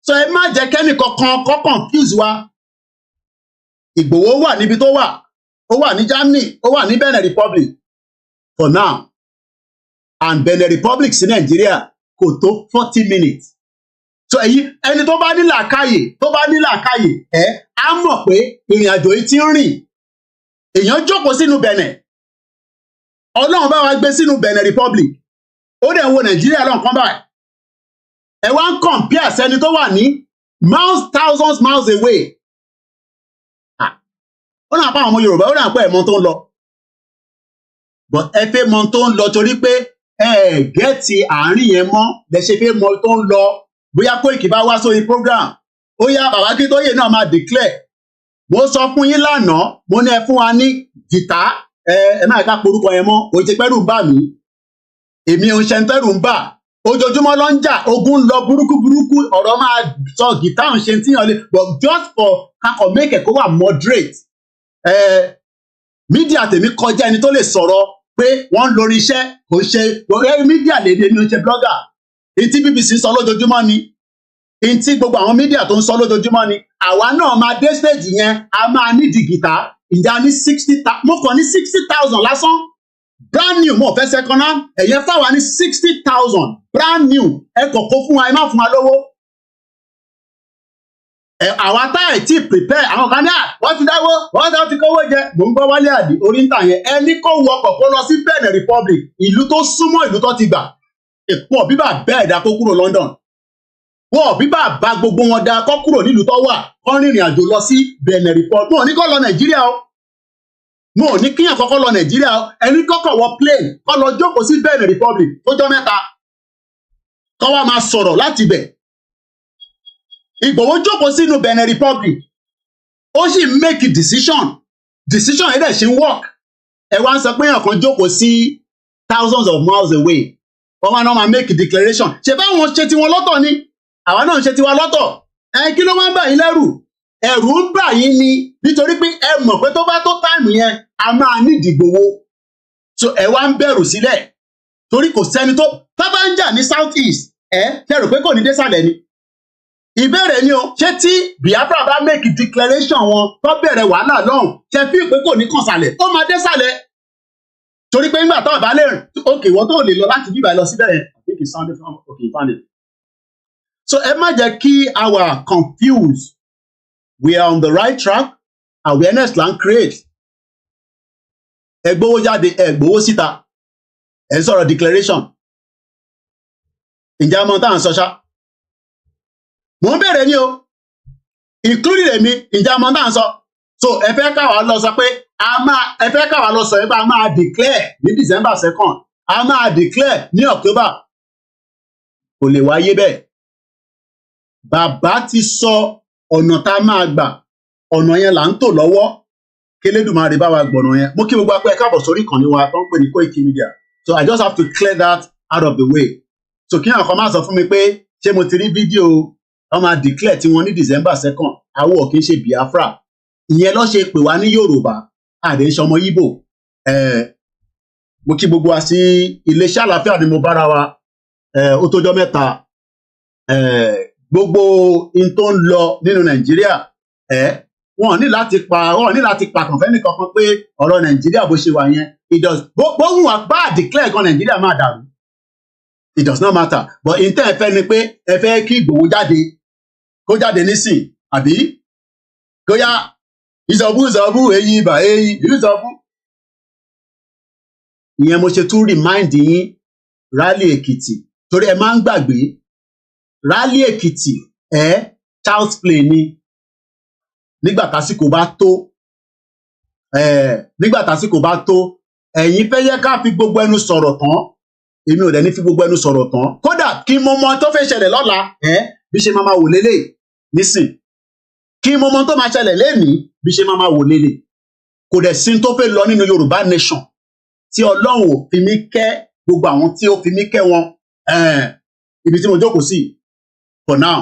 So ẹ má jẹ́ kẹ́nì kankan kọ́ confuse wa. Ìgbòho wà níbi tó wà. Ó wà ní Germany, ó wà ní Benin Republic for now. And Benin Republic sí Nàìjíríà kò tó 40 minutes. So ẹni tó bá ní làákàyè, á mọ̀ pé ìrìn àjò yìí ti ń rìn. Èèyàn jókòó sínú Benin. Ọlọ́run bá wa gbé sínú Benin Republic. Ó dẹ̀ ń wo Nàìjíríà lọ́nkán báyìí. Ẹ wá ń compare sẹ́ni tó wà ní thousands miles away. Ó náà pa àwọn ọmọ Yorùbá, ó náà pa ẹ̀mọ́ tó ń lọ. But ẹ fẹ́ mọ tó ń lọ torí pé gẹ́ẹ̀tì àárín yẹn mọ́ lẹ ṣe fẹ́ mọ tó ń lọ. Bóyá Koiki bá wá sórí program, ó yá bàbá Akintoye náà máa declare. Mo sọ fún yín lánàá, mo ní ẹ fún wa ní jìtá, ẹ máa ká porúkọ yẹn mọ́, òun ti pẹ́rù ń bà mí. Èmi ò ń ṣe ń tẹ́rù ń bà. Ojoojúmọ́ ló ń jà, ogun ń lọ burúkú, ọ̀rọ̀ máa sọ gìtá ń ṣe tíyàn lé, but just for kakọ̀ make it kó wà moderate. Mídíà tèmi kọjá ẹni tó lè sọ̀rọ̀ pé wọ́n ń lórí iṣẹ́ kò ṣe mídíà lè ní ṣe blogger. Ìtí BBC sọ lójoojúmọ́ ni, ìtí gbogbo àwọn mídíà tó ń sọ lójoojúmọ́ ni. Àwa náà máa dé stage yẹn, a máa nídìí gìtá, ìjà ní 60,000, mo kàn ní 60,000 lásán. Brand new, mo fẹ́ second hand, ẹ̀yẹn fáwa ní 60,000 brand new, ẹ kọ̀kọ́ fún wa, ẹ má fún wa lówó. Àwa táyà tí prepare, àwọn kan ní wọ́n ti dáwó, wọ́n ti kówó jẹ, mò ń gbọ́ Wálé Àdì orí ń tà yẹn, ẹni kó wọ ọkọ̀ kó lọ sí Benin Republic, ìlú tó súnmọ́ ìlú tó ti gbà. Èpò bíbà bẹ́ẹ̀ dá kó kúrò London. Wọ́n bí bàbá gbogbo wọn da kọ́ kúrò nílùú tó wà kọ́ rìnrìn àjò lọ sí Benin Republic. Mo ní kọ́ lọ Nàìjíríà o. Mo ní kíyàn kọ́kọ́ lọ Nàìjíríà o. Ẹni kọ́kọ́ wọ plane kọ́ lọ jókòó sí Benin Republic fọ́jọ́ mẹ́ta. Kọ́ wá máa sọ̀rọ̀ láti bẹ̀. Ìgbòho jókòó sínú Benin Republic. Ó sì make a decision yẹn dẹ̀ ṣe ń work. Ẹ wá ń sọ pé èèyàn kan jókòó sí thousands of miles away. Wọ́n máa náà máa make a declaration. Ṣé báwọn ṣe tiwọn lọ́tọ̀ ni? Àwa náà ń ṣe tiwa lọ́tọ̀. Kí ló máa ń bà yín lẹ́rù? Ẹ̀rù ń bà yín ni nítorí pé ẹ mọ̀ pé tó bá tó táìmù yẹn a máa ní Ìgbòho. So ẹ wá ń bẹ̀rù sílẹ̀ torí kò sẹ́ni tó bá ń jà ní south east ṣe rò pé kò ní désàlẹ̀ ni. Ìbéèrè ni o, ṣé tí Biafra bá make declaration wọn tó bẹ̀rẹ̀ wàhálà lọ́hùn ṣe fi pé kò ní kàn sàlẹ̀ ó máa désàlẹ̀ torí pé nígbà tó bá lè rìn òkè wọ́n tó lè lọ láti bíbá lọ síbẹ̀ yẹn. I think it's sounded from okay found it. So ẹ má jẹ́ kí our confused. We are on the right track. Awareness land create. Ẹ gbowó jáde, ẹ gbowó síta. Ẹ ń sọ̀rọ̀ declaration. Ǹjẹ́ àmọ́ tá à ń sọ ṣá? Mo ń bèèrè ní o. Including èmi, ǹjẹ́ àmọ́ tá à ń sọ? So ẹ fẹ́ káwa lọ sọ pé ẹ fẹ́ káwa lọ sọ pé a máa declare ní December 2nd. A máa declare ní October. Kò lè wáyé bẹ́ẹ̀. Bàbá ti sọ ọ̀nà tá a máa gbà ọ̀nà yẹn là ń tò lọ́wọ́ k'Elédùmarè bá wa gbọ̀nà yẹn. Mo kí gbogbo apẹ́ káàbọ̀ sórí ìkànnì wa tó ń pè ní Koiki Media. So I just have to clear that out of the way. So kí àwọn kan máa sọ fún mi pé ṣé mo ti rí fídíò wọ́n máa declare tí wọ́n ní December 2nd àwọ̀ kì í ṣe Biafra. Ìyẹn ló ṣe pè wá ní Yorùbá àdé ń ṣọmọ Ìgbò. Mo kí gbogbo wa sí iléeṣẹ́ àlàáfíà ni mo bára wa ó tójọ́ mẹ́ta. Gbogbo in tó ń lọ nínú Nàìjíríà wọn ní láti pàkàn fẹ́ni kankan pé ọ̀rọ̀ Nàìjíríà bó ṣe wà yẹn gbóhùn àgbà declare kan Nàìjíríà máa dàrú. It does not matter, but intent ẹ fẹ́ ni pé ẹ fẹ́ kí Ìgbòho jáde kó jáde nísìn àbí kó yá ìsọ̀bù èyí ibà èyí ìsọ̀bù. Ìyẹn mo ṣe tún remind yín rally Èkìtì torí ẹ máa ń gbàgbé rally Èkìtì child's play ni nígbà tásìkò bá tó ẹ̀yin fẹ́ yẹ ká fi gbogbo ẹnu sọ̀rọ̀ tán èmi ò dẹ̀ ní fi gbogbo ẹnu sọ̀rọ̀ tán kódà kí mo mọ tó fẹ́ ṣẹlẹ̀ lọ́la bí ṣe máa wò lélẹ̀ nísìn kí mo mọ tó máa ṣẹlẹ̀ lẹ́nìí bí ṣe máa wò lélẹ̀ kò dẹ̀ sí tó fẹ́ lọ nínú Yorùbá nation tí Ọlọ́run ò fi mí kẹ́ gbogbo àwọn tí ó fi mí kẹ́ wọn ibi tí mo jókòó sí for now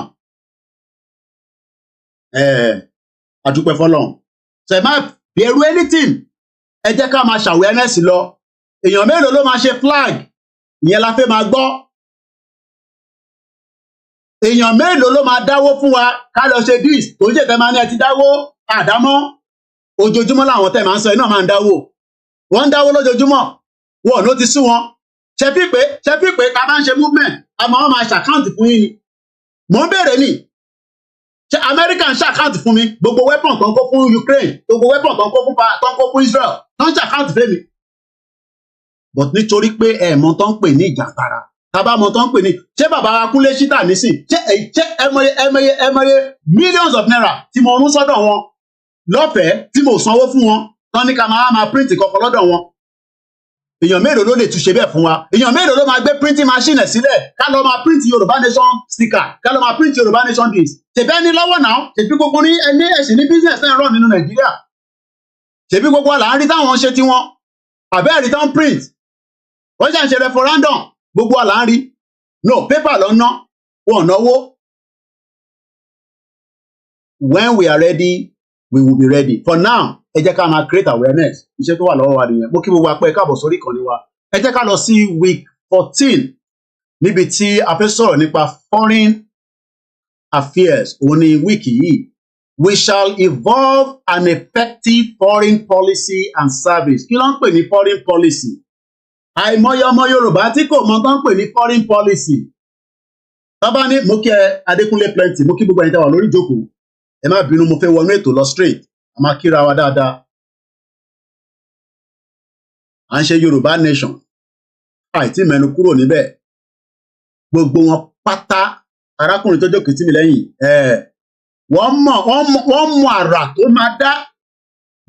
adúpẹ́ fọ́lọ́run so ẹ má bẹ̀rù anything ẹ jẹ́ ká máa ṣàwẹ́nẹ́s lọ èèyàn mélòó ló máa ṣe flag ìyẹn la fẹ́ máa gbọ́ èèyàn mélòó ló máa dáwó fún wa ká lọ ṣe dis tó ń ṣe tẹ́ máa ní ẹ ti dáwó àdámọ́ ojoojúmọ́ làwọn tẹ́ máa ń sọ iná máa ń dáwó wọ́n ń dáwó lójoojúmọ́ wọn ló ti sú wọn ṣe fi pé ká máa ń ṣe movement àmọ́ wọn máa ṣàkáǹtì fún yín ni mò ń béèrè ni ṣe Amẹ́ríkà ń ṣàkáǹtì fún mi gbogbo weapon tó ń kó fún Ukraine gbogbo weapon tó ń kó fún Israel tó ń ṣàkáǹtì fún mi but nítorí pé ẹ̀mọ́ tó ń pè ní ìjàgbara tàbá mọ́ tó ń pè ní ṣé bàbá Kúnlé Ṣítà nísìn ṣé ẹmọye millions of naira tí mo rún sọ́dọ̀ wọn lọ́fẹ̀ẹ́ tí mo sanwó fún wọn tán ní ká máa print kọ̀ọ̀kan lọ́dọ̀ wọn èèyàn mélòó ló lè túnṣe bẹ́ẹ̀ fún wa èèyàn mélòó ló máa gbé printing machine sílẹ̀ ká lọ máa print Yorùbá Nation sticker ká lọ máa print Yorùbá Nation days ṣèbẹ́ ní lọ́wọ́ náà ṣèbí gbogbo ní ẹni ẹ̀sìn ní business náà rọ̀ nínú Nàìjíríà ṣèbí gbogbo là ń rí táwọn ṣe tiwọn àbẹ́ẹ̀rí tán print wọ́n ṣe ń ṣe referendum gbogbo àlà ń rí no paper lọ ná wọn náwó when we are ready we will be ready for now ẹ jẹ́ ká máa create awareness iṣẹ́ tó wà lọ́wọ́ wa nìyẹn mo kí gbogbo apẹ́ káàbọ̀ sórí ìkànnì wa ẹ jẹ́ ká lọ sí week 14 níbi tí a fẹ́ sọ̀rọ̀ nípa foreign affairs òun ni wíìkì yìí we shall evolve an effective foreign policy and service kí ló ń pè ní foreign policy àìmọye ọmọ Yorùbá tí kò mọ tó ń pè ní foreign policy bàbá ní mo kí ẹ Adékúnlé plenty mo kí gbogbo ẹni tá wà lórí ìjókòó ẹ má bínú mo fẹ́ wọnú ètò lọ straight a máa kíra wa dáadáa à ń ṣe Yorùbá nation àìtí mẹ́nu kúrò níbẹ̀ gbogbo wọn pátá arákùnrin tó jókòó tì mí lẹ́yìn wọ́n mọ àrà tó máa dá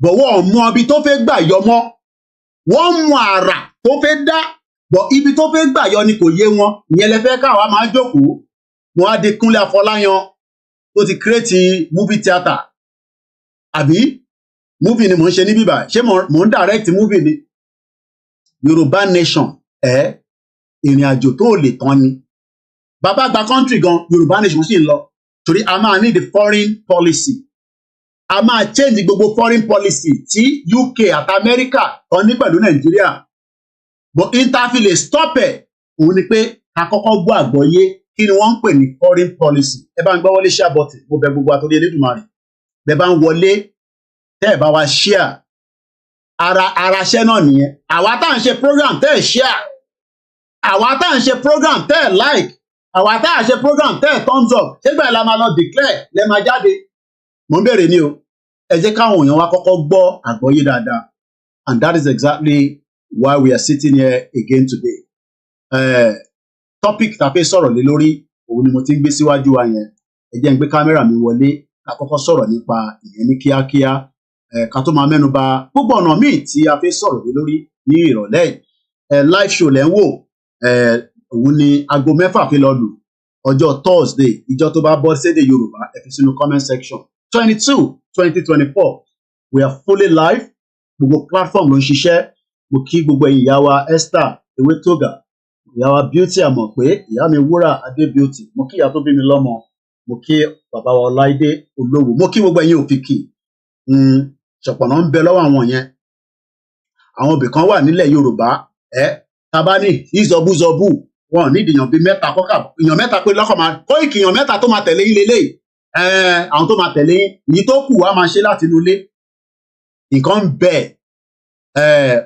bọ̀ wọ́n mọ ibi tó fẹ́ gbà yọ mọ́ wọ́n mọ àrà tó fẹ́ dá bọ̀ ibi tó fẹ́ gbà yọ ni kò yé wọn ìyẹn lẹ fẹ́ káwa máa jókòó wọn á di Kúnlé Afọláyan tó ti kírètì movie theatre àbí movie ni mò ń ṣe ní bíbà ṣé mò ń direct movie ni Yorùbá nation ìrìn àjò tó lè tán ni bàbá gba country gan Yorùbá nation sì ń lọ torí a máa ní the foreign policy a máa change gbogbo foreign policy tí UK àti America kan ní pẹ̀lú Nàìjíríà but interfi lè stop ẹ̀ òun ni pé ká kọ́kọ́ gbọ́ àgbọ́yé kí ni wọ́n ń pè ní foreign policy ẹ bá ń gbọ́ wọlé share button mo bẹ̀ gbogbo àtòrí Elédùmarè bẹ́ẹ̀ bá ń wọlé tẹ́ ẹ̀ bá wa share ara ṣẹ́ náà nìyẹn àwa tá à ń ṣe program tẹ́ ẹ̀ share àwa tá à ń ṣe program tẹ́ ẹ̀ like àwa tá à ń ṣe program tẹ́ ẹ̀ thumbs up ṣégbà ẹ̀ la máa lọ declare lẹ́ máa jáde mo ń bèrè ni o ẹ jẹ́ káwọn èèyàn wa kọ́kọ́ gbọ́ àgbọ́yé dáadáa and that is exactly why we are sitting here again today topic tá a fẹ́ sọ̀rọ̀ lé lórí òun ni mo ti ń gbé síwájú wa yẹn ẹ jẹ́ n gbé kámẹ́rà mi wọlé ká kọ́kọ́ sọ̀rọ̀ nípa ìyẹn ní kíákíá ká tó máa mẹ́nu bà gbogbo ọ̀nà míì tí a fẹ́ sọ̀rọ̀ lé lórí ní ìrọ̀lẹ́ live show lẹ́ ń wò òun ni aago 6 fi lọ lù ọjọ́ Thursday ìjọ tó bá bọ́ sédè Yorùbá ẹ fi sínú comment section 2024 we are fully live gbogbo platform ló ń ṣiṣẹ́ mo kí gbogbo ìyá wa Esther Ewetoga ìyá wa Beauty àmọ̀ pé ìyá mi Wúrà Adé Beauty mo kí ìyá tó bí mi lọ́mọ mo kí bàbá wa Ọláìdé Olówó mo kí gbogbo ẹ̀yin òfìkì ṣọ̀pọ̀nà ń bẹ lọ́wọ́ àwọn yẹn àwọn ibì kan wà nílẹ̀ Yorùbá tábà ní ìzọbúzọbú wọn ò nídìí èèyàn bíi mẹ́ta kọ́kà èèyàn mẹ́ta pé lọ́kọ̀ máa Koiki èèyàn mẹ́ta tó máa tẹ̀lé yín lélẹ̀ àwọn tó máa tẹ̀lé yín èyí tó kù wá máa ṣe láti inú ilé nǹkan ń bẹ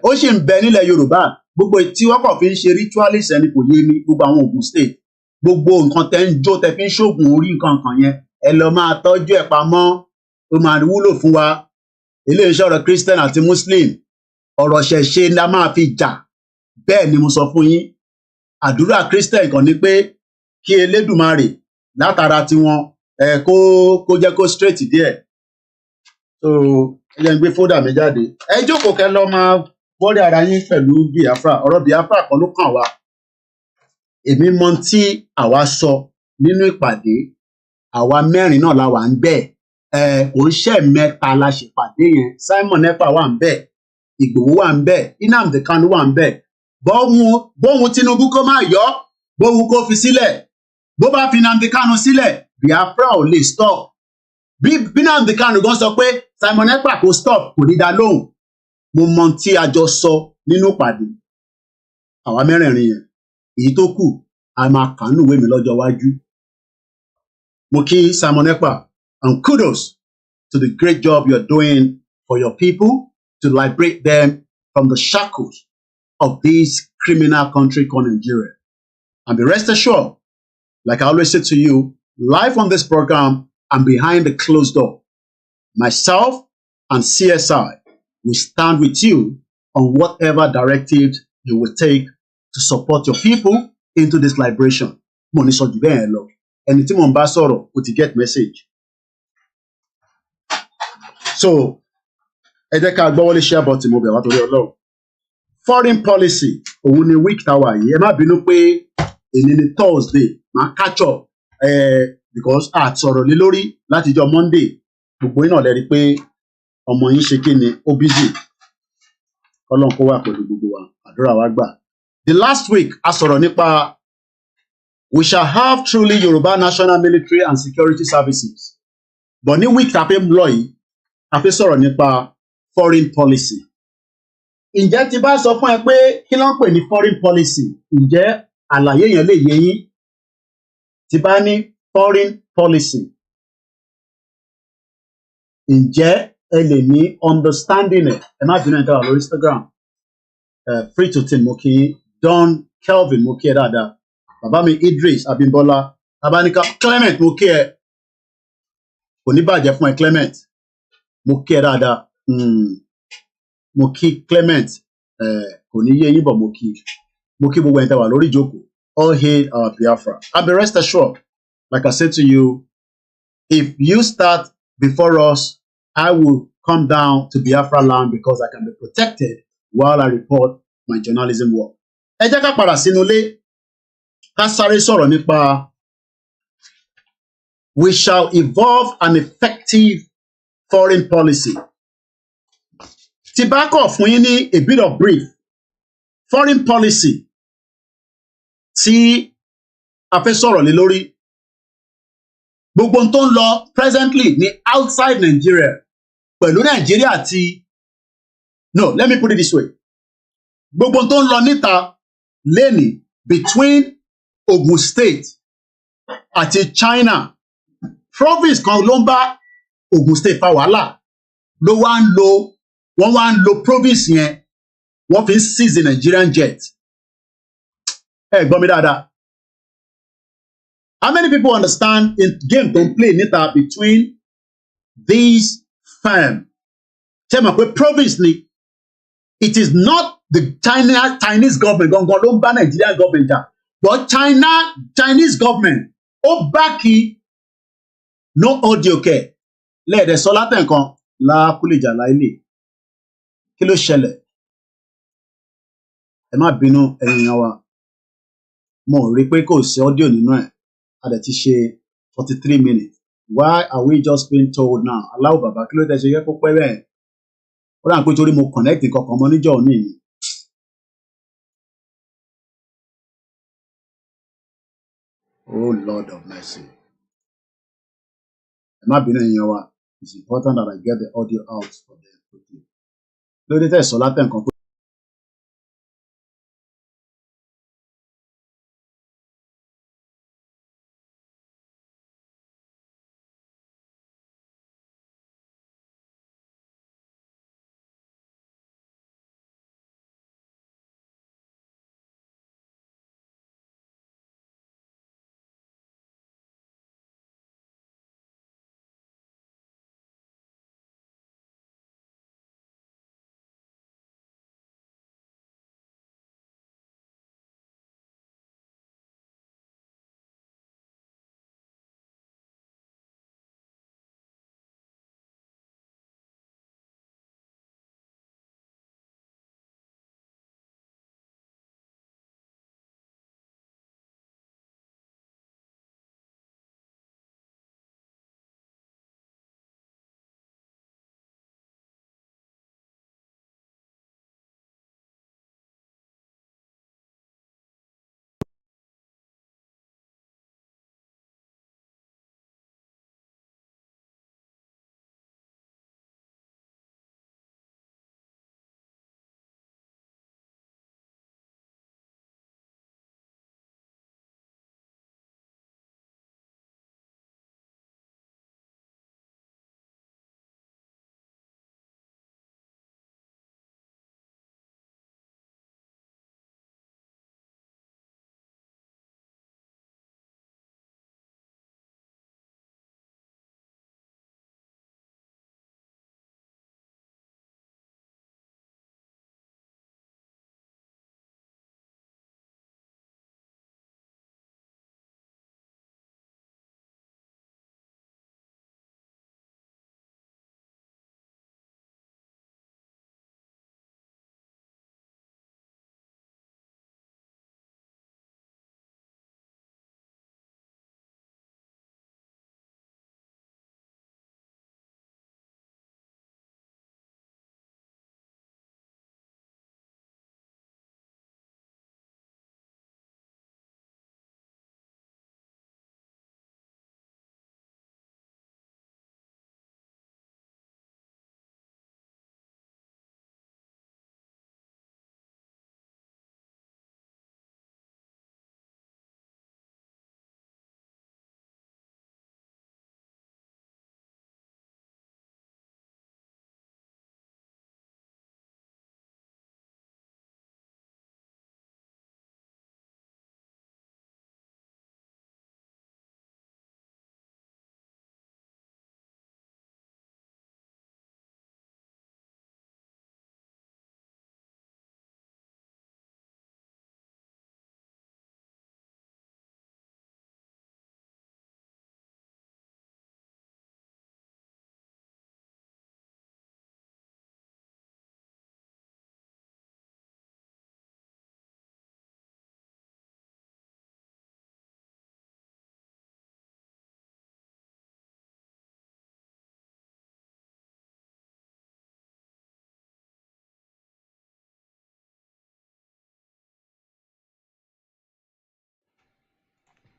ó sì ń bẹ nílẹ̀ Yorùbá gbogbo tí wọ́n kàn fi ń ṣe ritualist ẹni kò yé mi gbogbo àwọn Ògùn state gbogbo nǹkan tẹ́ ń jó tẹ́ fi ń ṣoògùn orí nǹkan kan yẹn ẹ lọ máa tọ́jú ẹ̀ pamọ́ ó máa wúlò fún wa iléeṣẹ́ ọ̀rọ̀ Christian àti Muslim ọ̀rọ̀ ṣẹ̀ṣe la máa fi jà bẹ́ẹ̀ ni mo sọ fún yín àdúrà Christian kan ní pé kí Elédùmarè látara tiwọn kó jẹ́ kó straight díẹ̀ so ẹ jẹ́ n gbé fódà mi jáde ẹ jókòó kẹ́ lọ máa bọ́rí ara yín pẹ̀lú Biafra ọ̀rọ̀ Biafra kan ló kàn wá èmi mọ tí àwa sọ nínú ìpàdé àwa mẹ́rin náà la wà ń bẹ̀ oníṣẹ́ mẹ́ta la ṣèpàdé yẹn Simon Nepa wà ń bẹ̀ Ìgbòho wà ń bẹ̀ Nnamdi Kanu wà ń bẹ̀ bóhun Tinubu kó má yọ bóhun kó fi sílẹ̀ bó bá fi Nnamdi Kanu sílẹ̀ Biafra ò lè stop bí Nnamdi Kanu gan sọ pé Simon Nepa kò stop kò ní dá lóhùn mo mọ tí a jọ sọ nínú ìpàdé àwa mẹ́rẹ̀ẹ̀rin yẹn èyí tó kù a máa kàánú ìwé mi lọ́jọ́ iwájú mo kí Simon Nepa and kudos to the great job you're doing for your people to liberate them from the shackles of this criminal country called Nigeria. And be rest assured, like I always say to you, live on this program and behind the closed door, myself and CSI will stand with you on whatever directives you will take to support your people into this liberation. Mo ní sọ jù bẹ́ẹ̀ lọ ẹni tí mo ń bá sọ̀rọ̀ o ti get message. So ẹ jẹ́ ká gbọ́ wọlé share button mo bẹ̀ wá torí Ọlọ́run. Foreign policy òun ni week tower yìí ẹ má bínú pé èyí ni Thursday máa catch up because a sọ̀rọ̀ lé lórí látijọ́ Monday gbogbo iná lẹ rí pé ọmọ yín ṣe kí ni ó busy Ọlọ́run kó wà pẹ̀lú gbogbo wa àdúrà wa gbà. The last week a sọ̀rọ̀ nípa we shall have truly Yoruba national military and security services but ní week tá a fẹ́ lọ yìí a fẹ́ sọ̀rọ̀ nípa foreign policy. Ǹjẹ́ tí bá sọ fún ẹ pé kí ló ń pè ní foreign policy ǹjẹ́ àlàyé yẹn lè yé yín tí bá ní foreign policy ǹjẹ́ ẹ lè ní understanding ẹ má bínú ẹ̀ka wà lórí Instagram free to tin mo kí Don Kelvin mo kí ẹ dáadáa bàbá mi Idris Abimbola bàbá ní Clement mo kí ẹ kò ní bàjẹ́ fún ẹ Clement mo kí ẹ dáadáa mo kí Clement kò ní yé yín bọ̀ mo kí gbogbo ẹ̀yin tá wà lórí ìjókòó all hail our Biafra and be rest assured like I said to you, if you start before us, I will come down to Biafra land because I can be protected while I report my journalism work. Ẹ jẹ́ ká padà sínú ilé, ká sáré sọ̀rọ̀ nípa we shall evolve an effective foreign policy. Tí bá kọ̀ fún yín ní a bit of brief, foreign policy tí a fẹ́ sọ̀rọ̀ lé lórí, gbogbo ohun tó ń lọ presently ní outside Nigeria pẹ̀lú Nigeria ti no, let me put it this way. Gbogbo ohun tó ń lọ níta lẹ́nìí between Ogun State àti China, province kan ló ń bá Ogun State fa wàhálà, ló wá ń lo wọ́n wá ń lo province yẹn wọ́n fi ń seize the Nigerian jet. Ẹ gbọ́ mi dáadáa. How many people understand in game tó ń play níta between these firms? Ṣé mọ̀ pé province ni? It is not the Chinese government gangan ló ń bá Nigerian government jà, but Chinese government ó báàkì no audio care lẹ́ẹ̀dẹ̀ sọ látẹ̀ǹkan lákúlẹ̀jà láìlè. Kí ló ṣẹlẹ̀? Ẹ má bínú ẹ̀yin èèyàn wa, mo rí pé kò sí audio nínú ẹ̀, a dẹ̀ ti ṣe 43 minutes. Why are we just being told now? Aláwọ̀ bàbá kí ló tẹ̀ ṣe yẹ kó pẹ́ bẹ́ẹ̀? Ó rà ń pé torí mo connect kankan mọ́ níjọ́ òní ni. Oh Lord of mercy. Ẹ má bínú ẹ̀yin èèyàn wa, it's important that I get the audio out for them quickly. Lórí tẹ̀ sọ látẹ̀ǹkan pé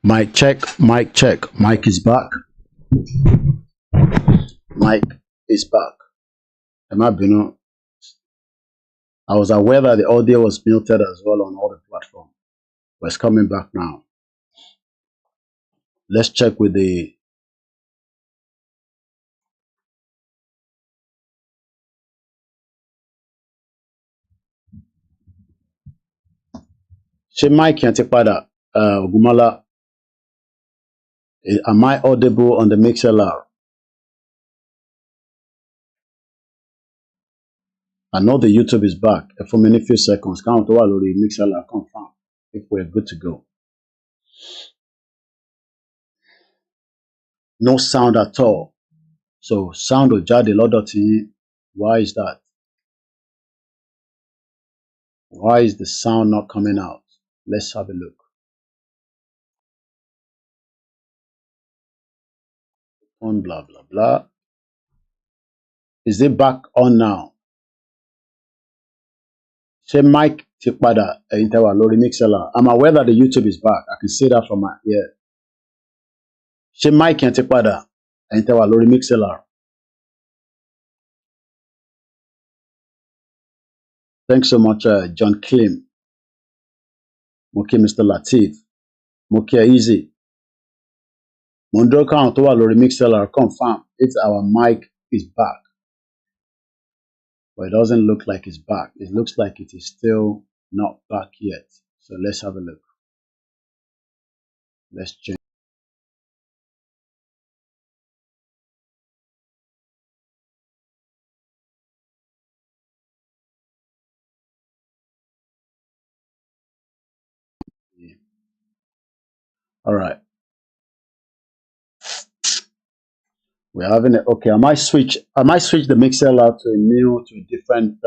Mic check, mic check. Mic is back. Mic is back. Am I being? I was aware that the audio was muted as well on all the platforms, but it's coming back now. Let's check with the. Ṣé mic yẹn ti padà? Ogumala, am I audible on the MixLR? I know the YouTube is back. For many few seconds, count to the MixLR confirm if we're good to go. No sound at all. So sound will jáde lọ́dọ̀ tí. Why is that? Why is the sound not coming out? Let's have a look. On blah blah blah. Is it back on now? Say mic ti padà ẹ̀yin tẹ́ wà lórí MixLR. I'm aware that the YouTube is back. I can see that from my ear. Say mic yẹn ti padà ẹ̀yin tẹ́ wà lórí MixLR. Thanks so much, John Klim. Moki Mr. Latif. Moki Easy. Mondo count to lórí MixLR confirm it's our mic is back. But it doesn't look like it's back. It looks like it is still not back yet. So let's have a look. Let's change. All right. We're having it. Okay, I might switch the MixLR to a different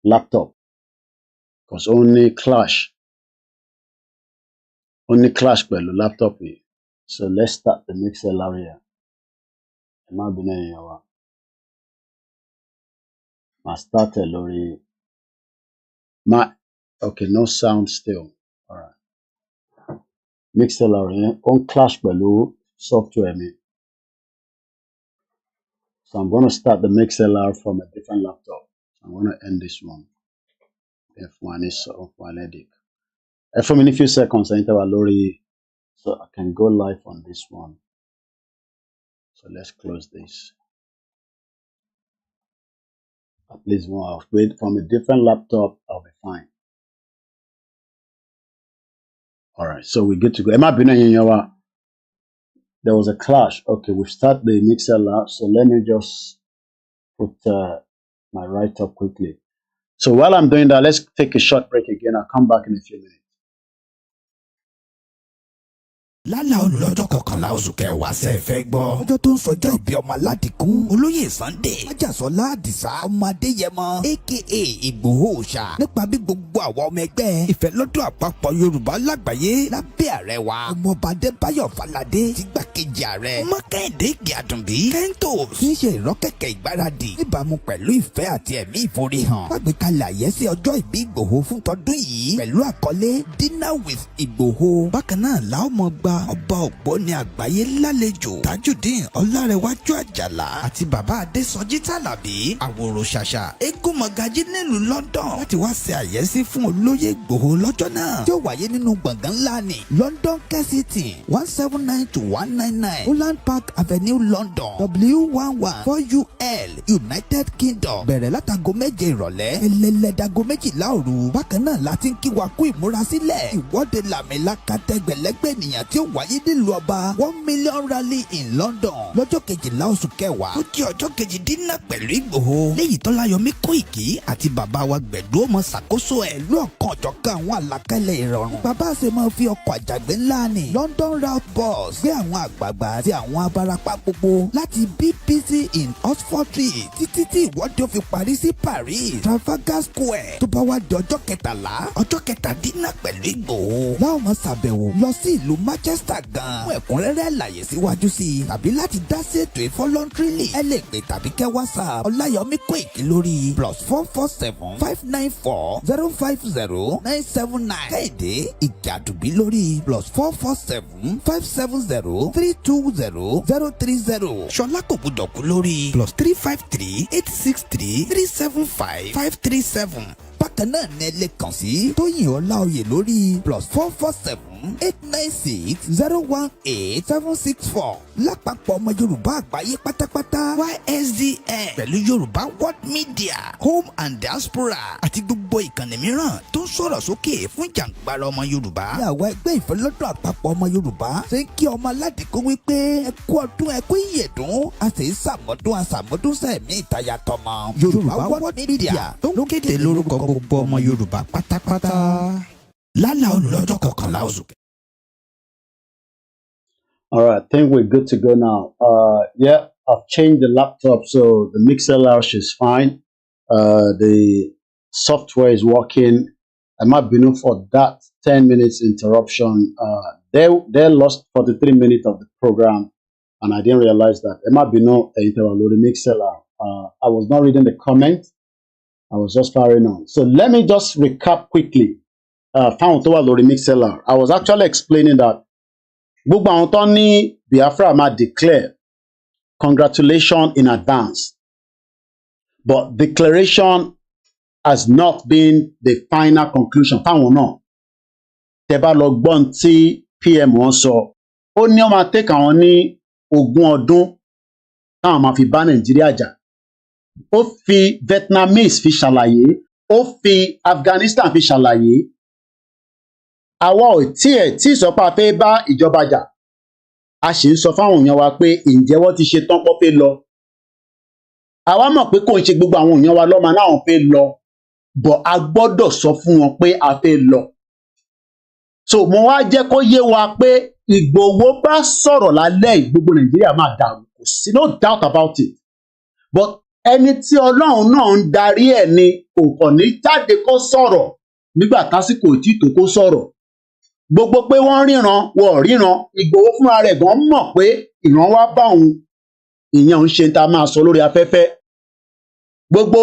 laptop. Because only clash with the laptop here. So let's start the MixLR here. It might be there. I started Lori. Okay, no sound still. All right. MixLR here. On clash below software me. So I'm going to start the MixLR from a different laptop. So I'm going to end this one. F1 is ORILEEDE. For a few seconds, I enter Lori, so I can go live on this one. So let's close this. At least I'll wait from a different laptop. I'll be fine. All right, so we're good to go. There was a clash. Okay, we've started the MixLR. So let me just put my write-up quickly. So while I'm doing that, let's take a short break again. I'll come back in a few minutes. lálà olùlọ́jọ́ kọkànlá oṣù kẹwàá ṣe fẹ́ gbọ́. ọjọ́ tó ń sọjọ́ ìbí ọmọ aládìkún olóyè Sunday májàsọ́lá àdìsá ọmọ adéyẹmọ aka ìgbòho òòṣà nípa bí gbogbo àwọn ọmọ ẹgbẹ́ ìfẹ́lọ́dún àpapọ̀ yorùbá lágbàáyé lábẹ́ ààrẹ wa ọmọọba adébáyọ̀ faládé ti gbàkejì ààrẹ ọmọ kẹ́hìndé gíadùnbí kentos kì í ṣe ìrọ́kẹ̀kẹ̀ ìgbáradì níbàámu pẹ̀lú ìfẹ́ àti ẹ̀mí ìforihàn lágbèkalẹ̀ àyẹ́sí ọjọ́ ìbí ìgbòho fún tọdún yìí pẹ̀lú àkọlé dinner with ìgbòho bákan náà làwọn ọmọ gba ọba ògbóni àgbáyé lálejò tajudeen ọlárẹwájú àjàlá àti bàbá adésọjí tàlàbí àwòrò ṣàṣà eégún mọ̀gájí nílùú London láti wá ṣe àyẹ́sí fún olóyè ìgbòho lọ́jọ́ náà tí ó wáyé nínú gbọ̀ngàn ńlá ní London Kensington 179 to 199 Holland Park Avenue London W11 4UL United Kingdom bẹ̀rẹ̀ látago 7 ìrọ̀lẹ́ ẹlẹ́lẹ́dago 12 òru bákan náà láti ń kí wa kú ìmúrasílẹ̀ ìwọ́de làmìlaka tẹgbẹ̀lẹ́gbẹ̀ ènìyàn tí ó wáyé nílùú ọba 1 million rally in London lọ́jọ́ 12 oṣù kẹwàá tó jẹ́ ọjọ́ kejì dínà pẹ̀lú ìgbòho léyìí tọ́láyọmí Koiki àti bàbá wa gbẹ̀dú ọmọ ṣàkóso ẹ̀ lọ́ọ̀kan ọ̀jọ̀kan àwọn àlàkalẹ̀ ìrọ̀rùn bàbá ṣe máa fi ọkọ̀ àjàgbé ńlá ní London route bus gbé àwọn àgbààgbà àti àwọn abarapá gbogbo láti BBC in Oxford Street títí tí ìwọ́de ó fi parí sí Paris Trafalgar Square tó bá wá di ọjọ́ 13 ọjọ́ kẹtàdínà pẹ̀lú ìgbòho láwọn máa ṣàbẹ̀wò lọ sí ìlú Manchester gan fún ẹ̀kúnrẹ́rẹ́ àlàyé síwájú sí i tàbí láti dá sí ètò ìfọlọ́ntìrìlì ẹ lè pè tàbí kẹ́ WhatsApp ọláyọmí Koiki lórí +447 594 05 +250 979 Kẹ́hìndé Ìjàdùbí lórí +447 570 320 030 Ṣọlá Kòbúdọ̀kú lórí +353 863 375 537. Bákan náà ní ẹ lè kàn sí Tóyìn Ọláoyè lórí +447 896 018 764. Lápapọ̀ ọmọ Yorùbá àgbáyé pátápátá YSDN pẹ̀lú Yorùbá World Media Home and Diaspora àti gbogbo ìkànnì mìíràn tó ń sọ̀rọ̀ sókè fún ìjàǹgbara ọmọ Yorùbá. Ní àwọn ẹgbẹ́ ìfẹ́lọ́dún àpapọ̀ ọmọ Yorùbá ṣe ń kí ọmọ aládìkó wípé ẹ kú ọdún ẹ kú ìyèdún a sì ń ṣàmọ́dún sẹ̀mí ìtayà tọmọ. Yorùbá World Media tó ń kéde lórúkọ gbogbo ọmọ Yorùbá pátápátá. Lálá olùlọ́jọ́ 11 oṣù. All right, I think we're good to go now. Yeah, I've changed the laptop, so the mixer is fine. The software is working. I might be known for that 10 minutes interruption. They lost 43 minutes of the program, and I didn't realize that. I might be known the mixer. I was not reading the comment. I was just firing on. So let me just recap quickly. Found Lori mixer. I was actually explaining that gbogbo àwọn tó ní Biafra máa declare congratulations in advance, but declaration has not been the final conclusion fáwọn náà. Tẹ́ bá lọ gbọ́n tí PM wọn sọ, ó ní ó máa take àwọn ní 20 ọdún táwọn máa fi bá Nàìjíríà jà. Ó fi Vietnamese fi ṣàlàyé, ó fi Afghanistan fi ṣàlàyé. Àwa ò tí sọ pé a fẹ́ bá ìjọba jà. A sì ń sọ fáwọn èèyàn wa pé ǹjẹ́ wọ́n ti ṣe tán pọ́ pé lọ. Àwa mọ̀ pé kò ń ṣe gbogbo àwọn èèyàn wa lọ́mọ náà fẹ́ lọ, but a gbọ́dọ̀ sọ fún wọn pé a fẹ́ lọ. So mo wá jẹ́ kó yé wa pé Ìgbòho bá sọ̀rọ̀ lálẹ́ gbogbo Nàìjíríà máa dàrú, kò sí no doubt about it. But ẹni tí Ọlọ́run náà ń darí ẹ̀ ni kò kàn ní jáde kó sọ̀rọ̀ nígbà tásìkò tí tó kó sọ̀rọ̀. Gbogbo pé wọ́n ríran wọ́n ríran, Ìgbòho fúnra rẹ̀ gan mọ̀ pé ìran wá bá òun, ìyẹn ń ṣe tá máa sọ lórí afẹ́fẹ́. Gbogbo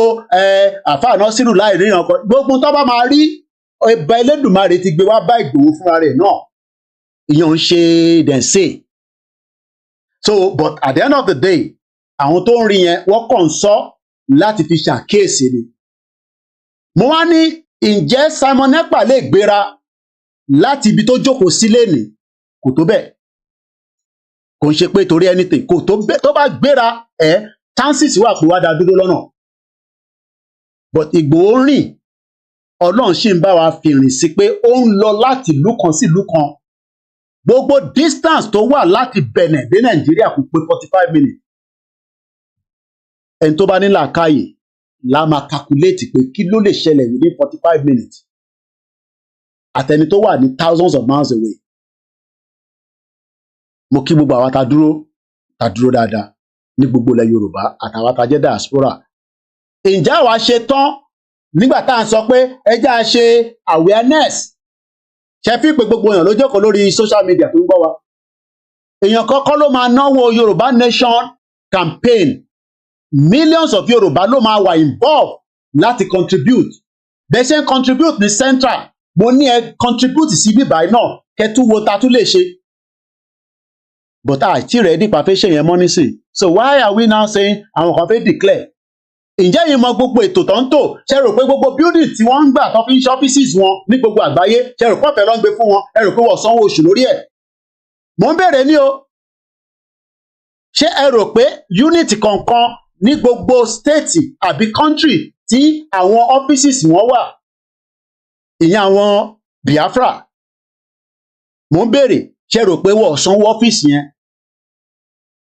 àfáà náà sírù láì ríran kan, gbogbo tó bá máa rí ọba Elédùmarè ti gbé wá bá Ìgbòho fúnra rẹ̀ náà, ìyẹn ń ṣe dẹ̀nsẹ̀. So but at the end of the day, àwọn tó ń rí yẹn wọ́n kàn ń sọ láti fi ṣàkíyèsí ni. Mo wá ní ǹjẹ́ Simon Ekpa lè gbéra láti ibi tó jókòó sílé ní kò tó bẹ́ẹ̀, kò ń ṣe pé torí anything, kò tó bẹ́ẹ̀. Tó bá gbéra chances wà pé wá dá dúró lọ́nà, but Ìgbòho rìn, Ọlọ́run sì ń bá wa fi rìn sí pé ó ń lọ láti ìlú kan sí ìlú kan. Gbogbo distance tó wà láti Benin dé Nàìjíríà kò pé 45 minutes. Ẹni tó bá ní làákàyè la máa calculate pé kí ló lè ṣẹlẹ̀ within 45 minutes. Àtẹni tó wà ní thousands of miles away. Mo kí gbogbo àwa tá dúró dáadáa ní gbogbo ilẹ̀ Yorùbá àtàwa tá jẹ́ diaspora. Ǹjẹ́ àwa ṣe tán nígbà tá à ń sọ pé ẹjẹ́ a ṣe awareness? Ṣe fi pé gbogbo èèyàn ló jókòó lórí social media tó ń gbọ́ wa. Èèyàn kọ́kọ́ ló máa náwó Yorùbá Nation campaign. Millions of Yorùbá ló máa wà involved láti contribute. Bẹ́ẹ̀ ṣe ń contribute ní central, mo ní ẹ contribute sí bíbáyìí náà kẹtù wo ta tún lè ṣe. But àti rẹ̀ dípa fẹ́ ṣe yẹn mọ́ nísìn. So why are we now saying àwọn kan fẹ́ declare? Ǹjẹ́ yìí mọ gbogbo ètò tó ń tò? Ṣé rò pé gbogbo building tí wọ́n ń gbà tó fi ń ṣe offices wọn ní gbogbo àgbáyé, ṣé rò pé ọ̀fẹ́ ló ń gbé fún wọn? Ẹ rò pé wọ́n sanwó oṣù lórí ẹ̀? Mo ń béèrè ní o. Ṣé ẹ rò pé unit kọ̀ọ̀kan ní gbogbo state àbí country tí àwọn offices wọn wà, ìyẹn àwọn Biafra, mo ń béèrè, ṣé rò pé wọ́n sanwó ọ́fíìsì yẹn?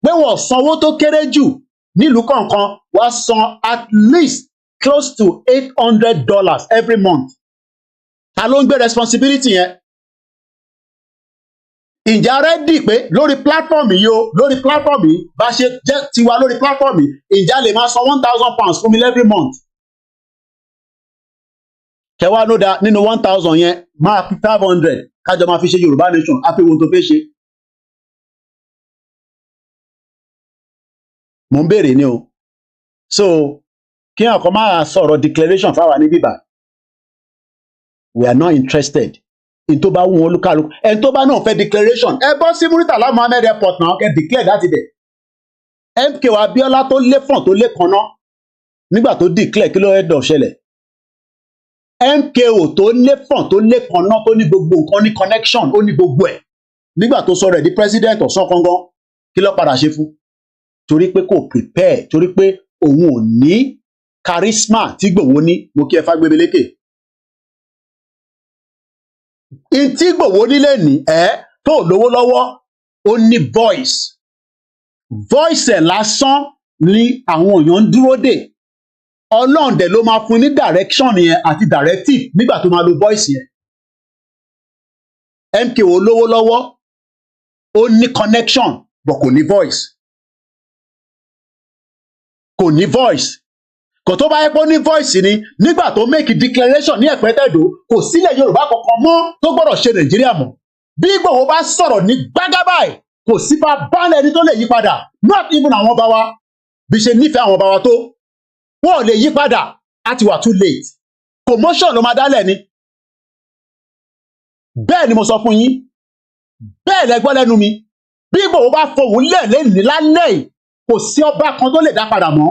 Pé wọ́n sanwó tó kéré jù nílùú kọ̀ọ̀kan wá san at least close to $800 every month. Ta ló ń gbé responsibility yẹn? Ǹjẹ́ a rẹ́dì pé lórí platform yìí o, lórí platform yìí bá ṣe jẹ́ tiwa lórí platform yìí, ǹjẹ́ a lè máa san £1,000 fún mi every month? Kẹwàá ló dá nínú 1,000 yẹn máa fi 500 kájọ máa fi ṣe Yorùbá Nation, á fi ohun tó fẹ́ ṣe. Mo ń béèrè ni o. So kí ọkọ̀ máa sọ̀rọ̀ declaration fáwa ní bíbá. we are not interested in tó bá wù wọn olúkálùkù ẹni tó bá náà fẹ́ declaration ẹ bọ́ sí Muritala Muhammed airport náà kẹ́ declare láti bẹ̀ MKO Abiola tó lé fọ̀n tó lé kanná nígbà tó declare kí ló ẹ̀ dọ̀ ṣẹlẹ̀ MKO tó lé fọ̀n tó lé kanná tó ní gbogbo nǹkan ní connection ó ní gbogbo ẹ̀ nígbà tó sọ rẹ̀ di president ọ̀sán kangan kí ló padà ṣe fún torí pé kò prepare torí pé òun ò ní charisma tí Gbòwó ní mo kí ẹ Fágbémilékè tí Gbòwó nílé ní tó lówó lọ́wọ́ ó ní voice ẹ̀ lásán ni àwọn èèyàn ń dúró dè Ọlọ́run dẹ̀ ló máa fún ní direction yẹn àti directive nígbà tó máa lo voice yẹn MKO lówó lọ́wọ́ ó ní connection but kò ní voice kò tó bá yẹ pé ó ní voice ni nígbà tó make declaration ní Ẹ̀pẹ́tẹ̀dó kò sílẹ̀ Yorùbá kankan mọ́ tó gbọ́dọ̀ ṣe Nàìjíríà mọ́ bí Ìgbòho bá sọ̀rọ̀ ní gbágá báyìí kò sí bá bálẹ̀ ẹni tó lè yí padà not even àwọn ọba wa bí ṣe nífẹ̀ẹ́ àwọn ọba wa tó wọn ò lè yí padà á ti wà too late commotion ló máa dálẹ̀ ni bẹ́ẹ̀ ni mo sọ fún yín bẹ́ẹ̀ lẹ gbọ́ lẹ́nu mi bí Ìgbòho bá fohùn lẹ̀ lẹ́nìí lálẹ́ yìí kò sí ọba kan tó lè dá padà mọ́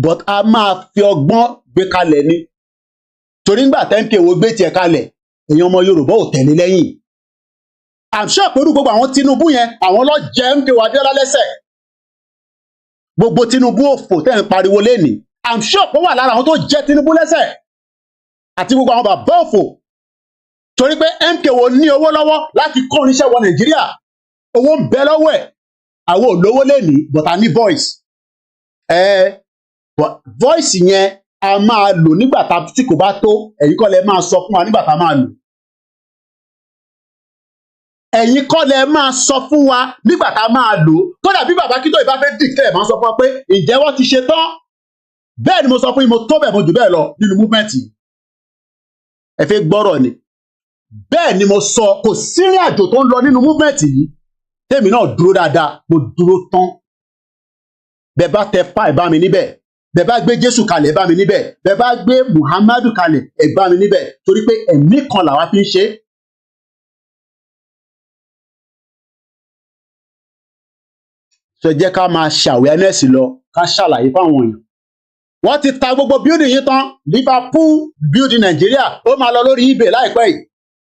but a máa fi ọgbọ́n gbé kalẹ̀ ni torí ńgbà MKO gbé tiẹ̀ kalẹ̀ èèyàn ọmọ Yorùbá ò tẹ̀lé lẹ́yìn I'm sure pẹ̀lú gbogbo àwọn Tinubu yẹn àwọn lọ jẹ MKO Abiola lẹ́sẹ̀ gbogbo Tinubu òfò tẹ́ ń pariwo lẹ́nìí I'm sure pé wà lára àwọn tó jẹ Tinubu lẹ́sẹ̀ àti gbogbo àwọn bàbá òfò torí pé MKO ní owó lọ́wọ́ láti kó oníṣẹ́ wọ Nàìjíríà owó ń bẹ lọ́wọ́ ẹ̀ àwọn olówó lẹ́nìí but a ní voice voice yẹn a máa lò nígbà tí kò bá tó ẹ̀yin kọ́ lẹ máa sọ fún wa nígbà tá a máa lò ẹ̀yin kọ́ lẹ máa sọ fún wa nígbà tá a máa lò kódà bí bàbá Akintoye bá fẹ́ dìkẹ́ ẹ̀ máa sọ fún wa pé ǹjẹ́ wọ́n ti ṣe tán bẹ́ẹ̀ ni mo sọ fún yín mo tó bẹ̀ mo jù bẹ́ẹ̀ lọ nínú movement yìí ẹ fẹ́ gbọ́rọ̀ ni bẹ́ẹ̀ ni mo sọ kò sírìn àjò tó ń lọ nínú movement yìí tèmi náà dúró dáadáa mo dúró tán bẹ́ẹ̀ bá tẹ fáì bá mi níbẹ̀ bẹ́ẹ̀ bá gbé Jésù kalẹ̀ bá mi níbẹ̀ bẹ́ẹ̀ bá gbé Muhammadu kalẹ̀ ẹ̀ bá mi níbẹ̀ torí pé ẹ̀mí kan làwa fi ń ṣe é. sọ jẹ́ ká máa ṣàwẹ́nẹ́sì lọ ká ṣàlàyé fáwọn èèyàn. wọ́n ti ta gbogbo building yìí tán Liverpool building Nàìjíríà ó máa lọ lórí eBay láìpẹ́ yìí.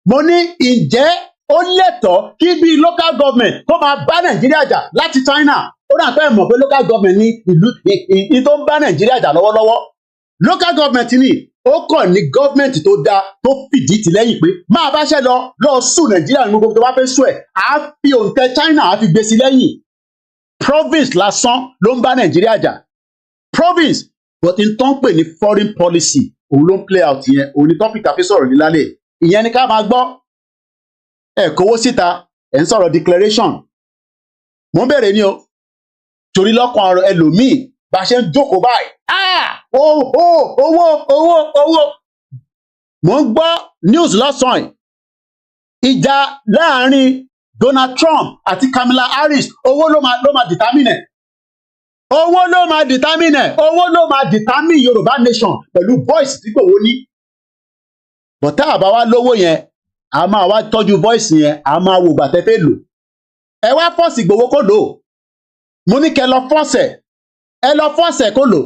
mo ní ǹjẹ́ ó lẹ́tọ̀ọ́ kí bí local government kó máa bá Nàìjíríà jà láti China ó dà pé mọ̀ pé local government ní ìlú tó ń bá Nàìjíríà jà lọ́wọ́lọ́wọ́ local government ní ó kàn ní government tó dáa tó fìdí tì lẹ́yìn pé máa bá ṣe lọ sùn Nàìjíríà ní gbogbo tó bá fẹ́ sùn ẹ̀ á fi òǹtẹ̀ China á fi gbé sí lẹ́yìn province lásán ló ń bá Nàìjíríà jà province but n tó ń pè ní foreign policy òun ló ń play out yẹn òun ni topic àfi sọ̀rọ̀ ní lálẹ́ ìyẹn ni ká máa gbọ́ ẹ̀ kówó síta ẹ̀ ń sọ̀rọ̀ declaration mo ń bèrè ni o torí lọ́kàn ọ̀rọ̀ ẹlòmíì bá ṣe ń jókòó báyìí owó mo ń gbọ́ news lọ́sàn-án ìjà láàrin Donald Trump àti Kamala Harris owó ló máa determine owó ló máa determine Yorùbá nation pẹ̀lú voice tí Ìgbòho ní bọ̀tá àbá wa lówó yẹn a máa wá tọ́jú voice yẹn a máa wo gbàtẹ́fẹ́ lò ẹ wá fọ́ọ̀sì Ìgbòho kó lò ó mo ní kẹ́ lọ fọ́ọ̀sẹ̀ kó lò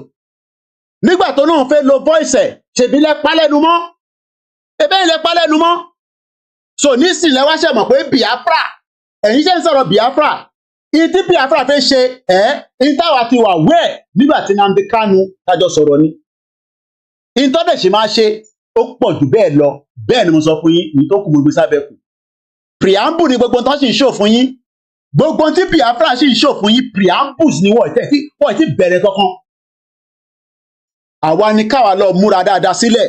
nígbà tó náà fẹ́ lo voice ẹ̀ ṣèbí lẹ pálẹ́nu mọ́ ebe ilẹ̀ pálẹ́nu mọ́ so nísìnyí lẹ wá ṣe mọ̀ pé Biafra ẹ̀yin ṣe ń sọ̀rọ̀ Biafra ìtí Biafra fẹ́ ṣe ìtawà ti wà wẹ́ẹ̀ nígbà tí Nnamdi Kanu tájọ sọ̀rọ̀ ni ìtọ́dẹ̀ ṣe máa ṣe ó pọ̀ jù bẹ́ẹ̀ lọ bẹ́ẹ̀ ni mo sọ fún yín ní tó kù gbogbo sábẹ́ kù preamble ni gbogbo tó sì ń ṣò fún yín gbogbo tí Biafra sì ń ṣò fún yín preambles ni wọ́n ti bẹ̀rẹ̀ kankan àwa ni káwa lọ múra dáadáa sílẹ̀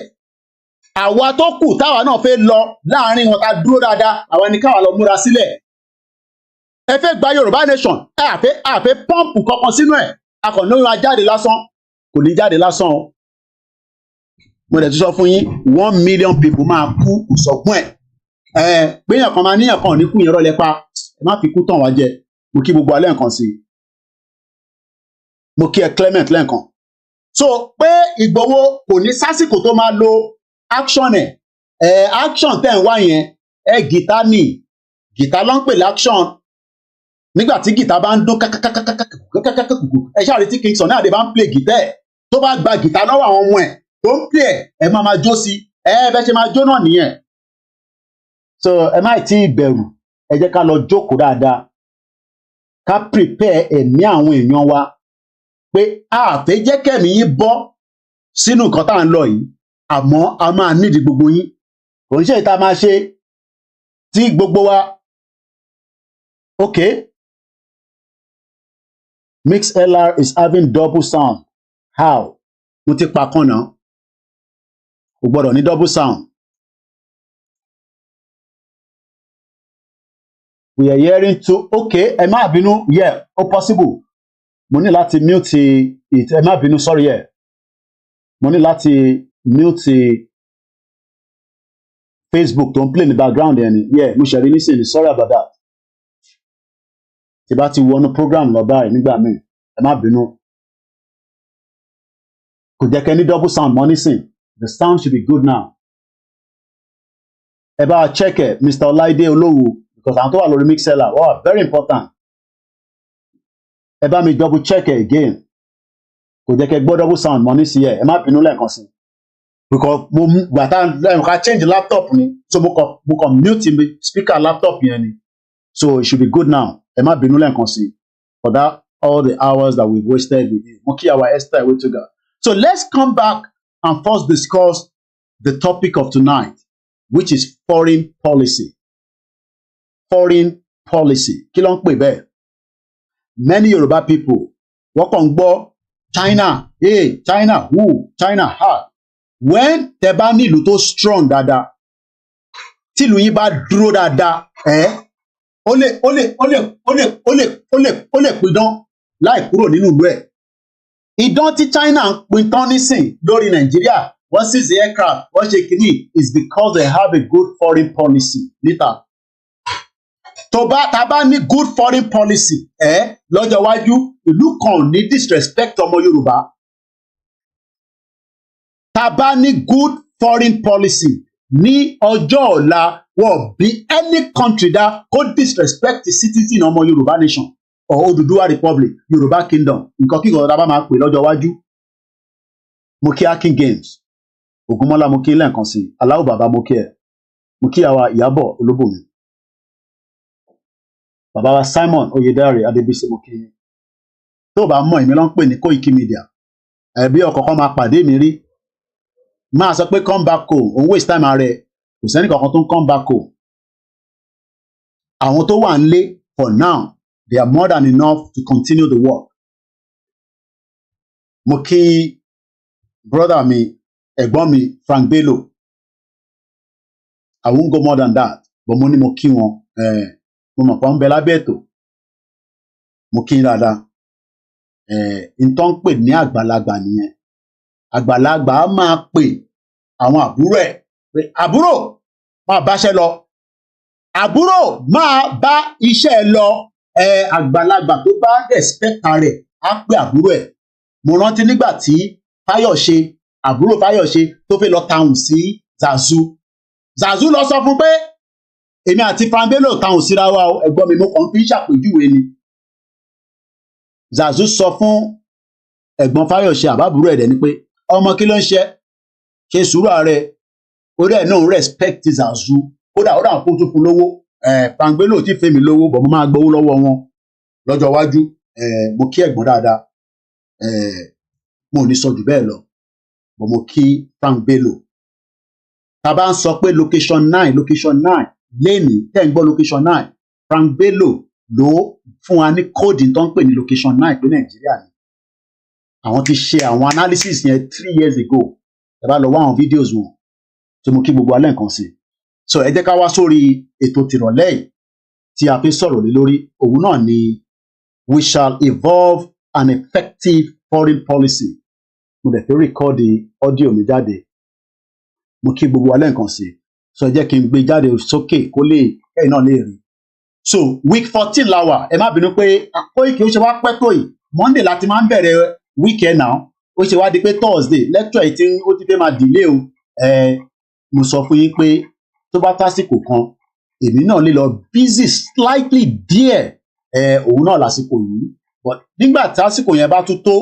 àwa tó kù táwa náà fẹ́ lọ láàrin wọn ta dúró dáadáa àwa ni káwa lọ múra sílẹ̀ ẹ fẹ́ gba Yorùbá nation àfẹ́ pọ́ǹpù kankan sínú ẹ̀ akọ̀nà wa jáde lásán kò ní jáde lásán o mo dẹ̀ tún sọ fún yín 1 million people máa kú ìsọ̀gbọ́n ẹ̀ péyàn kan máa níyàn kan ní kú yẹn rọ́lẹ́ pa ẹ má fi kú tàn wá jẹ mo kí gbogbo alẹ́ nǹkan sí i mo kí ẹ Clement lẹ́ǹkan so pé Ìgbòho kò ní sásìkò tó máa lo action ẹ̀ action tẹ̀ ń wá yẹn guitar ni guitar ló ń pè l'action nígbà tí guitar bá ń dún kákákákákákákákákákùkù ṣáà rí tí King Sunny Adé bá ń play guitar ẹ̀ tó bá gba guitar lọ́wọ́ àwọn ọmọ ẹ̀ tó ń play ẹ̀ máa jó sí bẹ́ẹ̀ ṣe máa jó náà nìyẹn so ẹ má tí ì bẹ̀rù ẹ jẹ́ ká lọ jókòó dáadáa ká prepare ẹ̀mí àwọn èèyàn wa pé a fẹ́ jẹ́ kẹ́mi yín bọ́ sínú nǹkan tá à ń lọ yìí àmọ́ a máa nídìí gbogbo yín kò ń ṣe ìta máa ṣe tí gbogbo wa okay MixLR is having double sound how mo ti pa kan náà kò gbọ́dọ̀ ní double sound we are hearing to okay ẹ má bínú yeah ó possible mo ní láti mute it ẹ má bínú sorry yeah mo ní láti mute Facebook tó ń play ní background ẹni yeah mo ṣe rí nísìnyí sorry about that tí bá ti wọnú program lọ báyìí nígbà míì ẹ má bínú kò jẹ́ kẹ́ ní double sound mọ́ nísìn the sound should be good now ẹ bá check ẹ Mr. Olaide Olówu because àwọn tó wà lórí MixLR wow very important ẹ bá mi double check ẹ again kò jẹ́ kẹ́ gbọ́ double sound mọ́ nísìn ẹ má bínú lẹ́ẹ̀kan sí because mo gbàtà ká change laptop ni so mo kàn mute mi speaker laptop yẹn ni so it should be good now ẹ má bínú lẹ́ẹ̀kan sí for that all the hours that we've wasted with you mo kí àwa Esther ìwé tó ga so let's come back and first discuss the topic of tonight which is foreign policy kí ló ń pè bẹ́ẹ̀ many Yoruba people wọ́n kàn ń gbọ́ China China who China hard when tẹ bá ní ìlú tó strong dáadáa tí ìlú yín bá dúró dáadáa ó lè pidán láì kúrò nínú ìlú ẹ̀ idán tí China ń pin tán nísìn lórí Nàìjíríà wọ́n sì ṣe aircraft wọ́n ṣe kìíní is because they have a good foreign policy níta tá bá ní good foreign policy lọ́jọ́ iwájú ìlú kan ní disrespect ọmọ Yorùbá tá bá ní good foreign policy ní ọjọ́ ọ̀la wọ́n bí any country dá kó disrespect the citizen ọmọ Yorùbá nation or Oduduwa Republic Yorùbá kingdom nǹkan kíkọ tá bá máa pè lọ́jọ́ iwájú mo kí Akin Games Ògúnmọ́lá mo kí lẹ́ẹ̀kan sí Aláwọ̀ bàbá mo kí ẹ mo kí àwa Ìyábọ̀ Olóbòmí bàbá wa Simon Oyedare Adébísí mo kí tó bá mọ̀ èmi ló ń pè ní Koiki Media ẹ̀bí ọ̀kọ̀ọ̀kan máa pàdé mi rí máa sọ pé come back home òun waste time ààrẹ kò sẹ́ni kankan tó ń come back home àwọn tó wà nílé for now they are more than enough to continue the work mo kí brother mi ẹ̀gbọ́n mi Frank Bello I won't go more than that but mo ní mo kí wọn mo mọ̀ pé wọ́n ń bẹ lábẹ́ ètò mo kí n dáadáa nǹkan ń pè ní àgbàlagbà nìyẹn àgbàlagbà á máa pè àwọn àbúrò ẹ̀ pé àbúrò máa báṣẹ́ lọ àbúrò máa bá iṣẹ́ lọ àgbàlagbà tó bá respect rẹ̀ á pè àbúrò ẹ̀ mo rántí nígbà tí Fáyọ̀ṣe àbúrò Fáyọ̀ṣe tó fẹ́ lọ tahùn sí Zazu lọ sọ fún pé èmi àti Frank Bello tahùn síra wa ẹ̀gbọ́n mi mo kàn fi ń ṣàpèjúwe ni Zazu sọ fún ẹ̀gbọ́n Fáyọ̀ṣe àbábúrò ẹ̀dẹ̀ ni pé ọmọ kí ló ń ṣe sùúrù ààrẹ orí ẹ̀ náà respect Zazu kódà ó dà kó tún fún lówó Frank Bello tí fẹ́ mi lówó bọ̀ mo máa gbowó lọ́wọ́ wọn lọ́jọ́ iwájú mo kí ẹ̀gbọ́n dáadáa mo ò ní sọ jù bẹ́ẹ̀ lọ bọ̀ mo kí Frank Bello tá a bá ń sọ pé location 9 lẹ́nìí tẹ́ ń gbọ́ location 9 Frank Bello ló fún wa ní kóòdì tó ń pè ní location 9 pé Nàìjíríà ni àwọn ti ṣe àwọn analysis yẹn 3 years ago ẹ bá lọ wá àwọn videos wọn tí mo kí gbogbo alẹ́ nǹkan sí so ẹ jẹ́ ká wá sórí ètò tìrọ̀lẹ́ yìí tí a fi sọ̀rọ̀ lé lórí òun náà ni we shall evolve an effective foreign policy mo dẹ̀ fẹ́ rìkọ́ọ̀dì ọ́díò mi jáde mo kí gbogbo alẹ́ nǹkan sí so ẹ jẹ́ kí n gbé jáde sókè kó lè ẹ̀yin náà lè rí so week 14 la wà ẹ má bínú pé Koiki ó ṣe wá pẹ́ tó yìí Monday láti máa ń bẹ̀rẹ̀ weekend now ó ṣe wá di pé Thursday lecture yìí tí ó ti fẹ́ máa delay o mo sọ fún yín pé tó bá tásìkò kan èmi náà lè lọ busy slightly díẹ̀ òun náà lásìkò yìí but nígbà tásìkò yẹn bá tún tó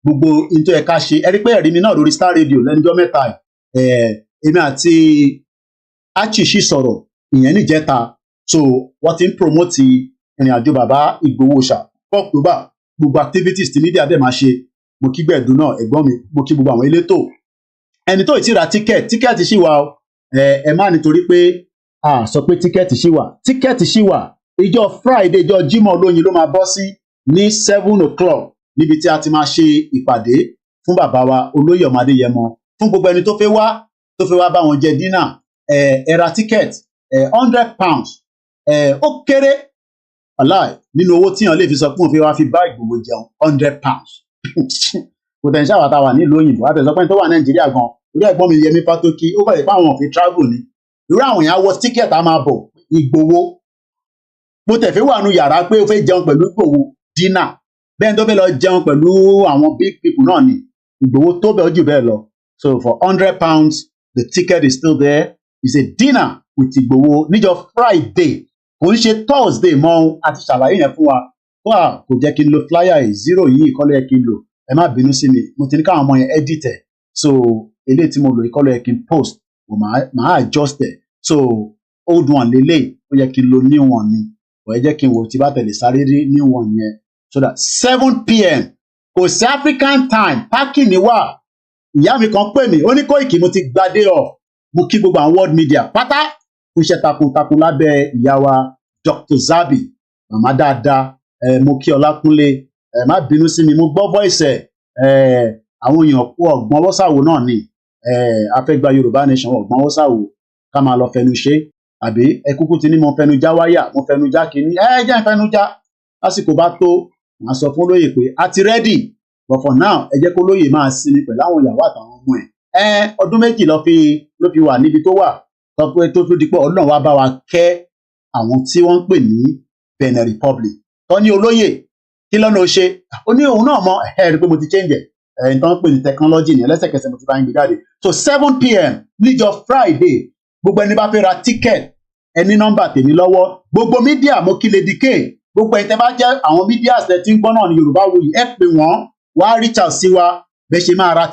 gbogbo into ẹ̀ka ṣe ẹ rí pé ẹ̀rí mi náà lórí Star Radio lẹ́nujọ́ mẹ́ta èmi àti achishi sọ̀rọ̀ ìyẹn níjẹta so wọ́n ti ń promote ìrìn àjò bàbá Ìgbòho ṣá October gbogbo activities ti media dẹ̀ máa ṣe mo kí gbẹ̀dùn náà ẹ̀gbọ́n mi mo kí gbogbo àwọn elétò ẹni tó ti ra tíkẹ́ẹ̀tì ṣì wà ẹ má nítorí pé sọ pé tíkẹ́ẹ̀tì ṣì wà ìjọ Friday ìjọ Jímọ̀ Olóyin ló máa bọ́ sí ní 7:00 níbi tí a ti máa ṣe ìpàdé fún bàbá wa olóyè ọmọ Adéyẹmọ fún gbogbo ẹni tó fẹ́ wá bá wọn jẹ dínà ẹ ra tíkẹ́ẹ̀tì £100 ó kéré aláì nínú owó tíyan lè fi sọ pé òun fi wá fi bá Ìgbòho jẹun £100 kò tẹ̀ ń ṣàwátà wà nílùú òyìnbó àtẹ̀sọ́pẹ́ tó wà Nàìjíríà gan orí ẹ̀gbọ́n mi Yẹmí Pátókí ó bẹ̀rẹ̀ pé àwọn òfin travel ni irú àwọn èèyàn wọ tíkẹ́ẹ̀tì á máa bọ̀ Ìgbòho mo tẹ̀fẹ́ wà nù yàrá pé ó fẹ́ jẹun pẹ̀lú Ìgbòho dínà bẹ́ẹ̀ tó fẹ́ lọ jẹun pẹ̀lú àwọn big people náà ni Ìgbòho tó bẹ́ẹ̀ jù bẹ́ẹ̀ lọ so for £100 the ticket is still there it's a dinner with Ìgbòho níjọ́ Friday kò ń ṣe Thursday mọ́ àti ṣàlàyé yẹn fún wa kò jẹ́ kí n lo flyer 0 yìí ìkọ́lé yẹ kí n lò ẹ má bínú sí mi mo ti ní káwọn ọmọ yẹn edit ẹ̀ so eléyìí tí mo lò ìkọ́lé yẹ kí n post mo máa adjust ẹ̀ so old one lélẹ̀ ó yẹ kí n lo new one ni ọ̀ ẹ jẹ́ kí n wò tí bá tẹ̀lé sáré rí new one yẹn so that 7 p.m. kò sí African time parking ni wà ìyá mi kan pè mí ó ní Koiki mo ti gbadé ọ mo kí gbogbo àwọn world media pátá fún iṣẹ́ takuntakun lábẹ́ ìyá wa Dr. Zabi màmá dáadáa mo kí Ọlákúnlé má bínú sí mi mo gbọ́ voice àwọn èèyàn kú ọ̀gbọ́n wọ́sàwò náà ni afẹ́gba Yorùbá nation ọ̀gbọ́n wọ́sàwò ká máa lọ fẹnu ṣe àbí ẹ kúkú ti ní mo fẹnu já wáyà mo fẹnu já kínní jẹ́ fẹnu já lásìkò bá tó wọ́n sọ fún lóye pé a ti rẹ́dì but for now ẹ jẹ́ kó lóye máa sinmi pẹ̀lú àwọn ìyàwó àtàwọn ọmọ ẹ̀ ọdún méjì ló fi wà níbi tó wà tó fi dípò Ọlọ́run wá bá wa kẹ́ àwọn tí wọ́n ń pè ní Benin Republic tó ní olóyè kí lọ́nà ó ṣe ó ní òun náà mọ rí pé mo ti change ẹ̀ tó ń pè ní technology ní ẹlẹ́sẹ̀kẹsẹ̀ mo ti bá ń gbé jáde so 7 p.m. níjọ́ Friday gbogbo ẹni bá fẹ́ ra ticket ẹni nọ́mbà tèmi lọ́wọ́ gbogbo mídíà mo kí Lady K gbogbo ẹ̀ tẹ́ bá jẹ́ àwọn mídíà ṣẹ̀ tí ń gbọ́ náà ní Yorùbáwùyí ẹ pè wọ́n wá reach out sí wa bẹ́ẹ̀ ṣe máa ra